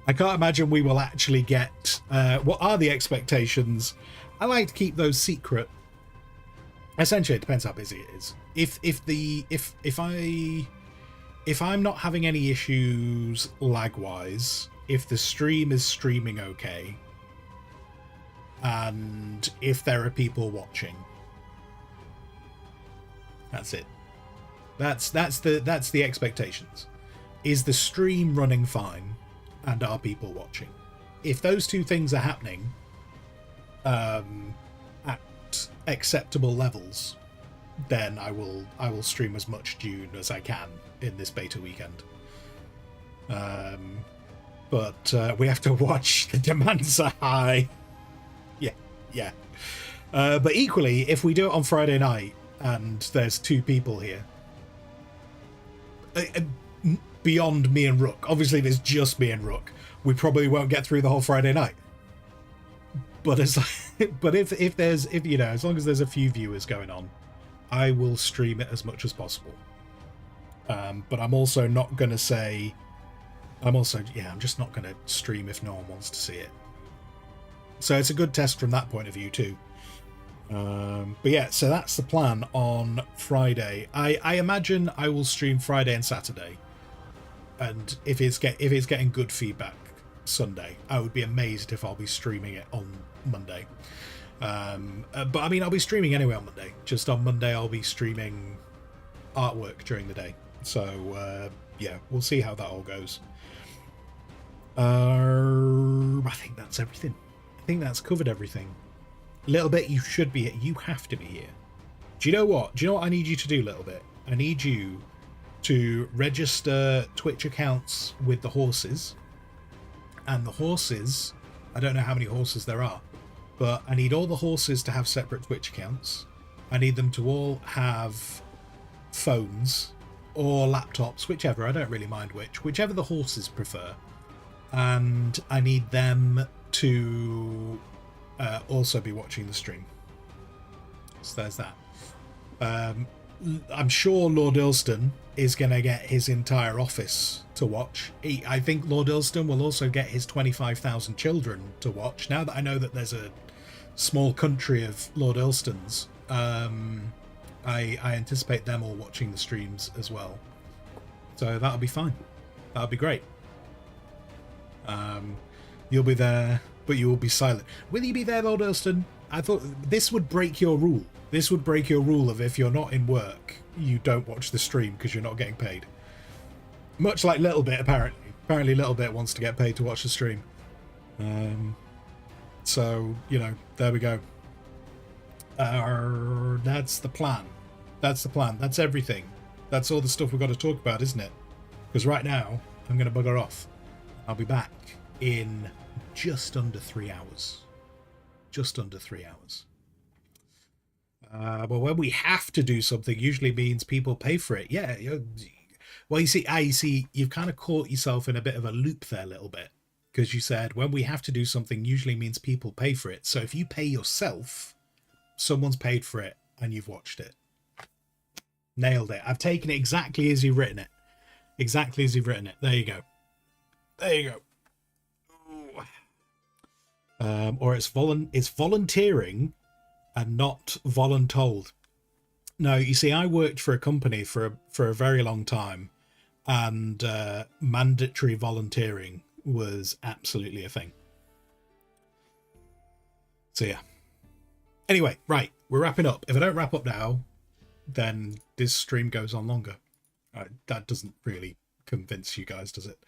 I can't imagine we will actually get... what are the expectations? I like to keep those secret. Essentially, it depends how busy it is. If I'm not having any issues lag-wise, if the stream is streaming okay, and if there are people watching, that's it. That's the expectations. Is the stream running fine, and are people watching? If those two things are happening at acceptable levels, then I will stream as much Dune as I can in this beta weekend. But we have to watch. The demands are high. Yeah. But equally, if we do it on Friday night and there's 2 people here, beyond me and Rook, obviously if it's just me and Rook, we probably won't get through the whole Friday night. But if you know, as long as there's a few viewers going on, I will stream it as much as possible. But I'm also not going to say... I'm just not going to stream if no one wants to see it. So it's a good test from that point of view too. But yeah, so that's the plan on Friday. I imagine I will stream Friday and Saturday. And if it's getting good feedback Sunday, I would be amazed if I'll be streaming it on Monday. But I mean, I'll be streaming anyway on Monday. Just on Monday, I'll be streaming artwork during the day. So yeah, we'll see how that all goes. I think that's everything. I think that's covered everything. A little bit, you should be here. You have to be here. Do you know what? Do you know what I need you to do, Little Bit? I need you to register Twitch accounts with the horses. And the horses, I don't know how many horses there are, but I need all the horses to have separate Twitch accounts. I need them to all have phones or laptops, whichever. I don't really mind whichever the horses prefer. And I need them to also be watching the stream. So there's that. I'm sure Lord Ilston is going to get his entire office to watch. I think Lord Ilston will also get his 25,000 children to watch. Now that I know that there's a small country of Lord Ilstons, I anticipate them all watching the streams as well. So that'll be fine. That'll be great. You'll be there, but you will be silent. Will you be there, Lord Ilston? I thought this would break your rule. This would break your rule of if you're not in work, you don't watch the stream because you're not getting paid. Much like Little Bit, apparently. Apparently Little Bit wants to get paid to watch the stream. So, you know, there we go. That's the plan. That's the plan. That's everything. That's all the stuff we've got to talk about, isn't it? Because right now, I'm going to bugger off. I'll be back in just under 3 hours. Just under 3 hours. But when we have to do something, usually means people pay for it. Yeah. Well, you see, you've kind of caught yourself in a bit of a loop there a little bit. Because you said, when we have to do something, usually means people pay for it. So if you pay yourself, someone's paid for it and you've watched it. Nailed it. I've taken it exactly as you've written it. Exactly as you've written it. There you go. There you go. Or it's volunteering and not voluntold. No, you see, I worked for a company for a very long time, and mandatory volunteering was absolutely a thing. So yeah. Anyway, right, we're wrapping up. If I don't wrap up now, then this stream goes on longer. That doesn't really convince you guys, does it?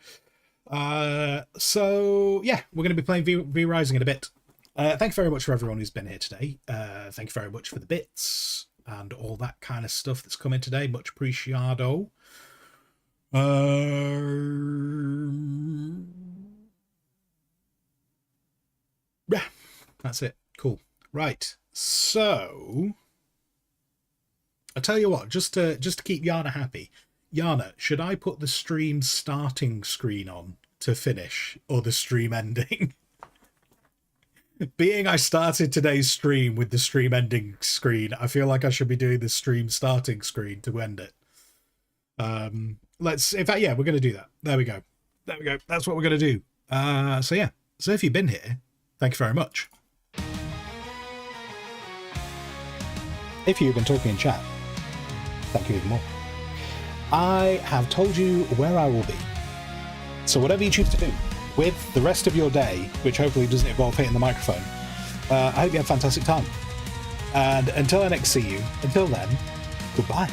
So yeah, we're going to be playing V Rising in a bit. Thank you very much for everyone who's been here today. Thank you very much for the bits and all that kind of stuff that's coming today. Much appreciado. Yeah, that's it. Cool. Right. So I tell you what, just to keep Yana happy, Yana, should I put the stream starting screen on to finish, or the stream ending? Being I started today's stream with the stream ending screen, I feel like I should be doing the stream starting screen to end it. In fact, yeah, we're going to do that. There we go. There we go. That's what we're going to do. So yeah. So if you've been here, thank you very much. If you've been talking in chat, thank you even more. I have told you where I will be. So whatever you choose to do with the rest of your day, which hopefully doesn't involve hitting the microphone, I hope you have a fantastic time. And until I next see you, until then, goodbye.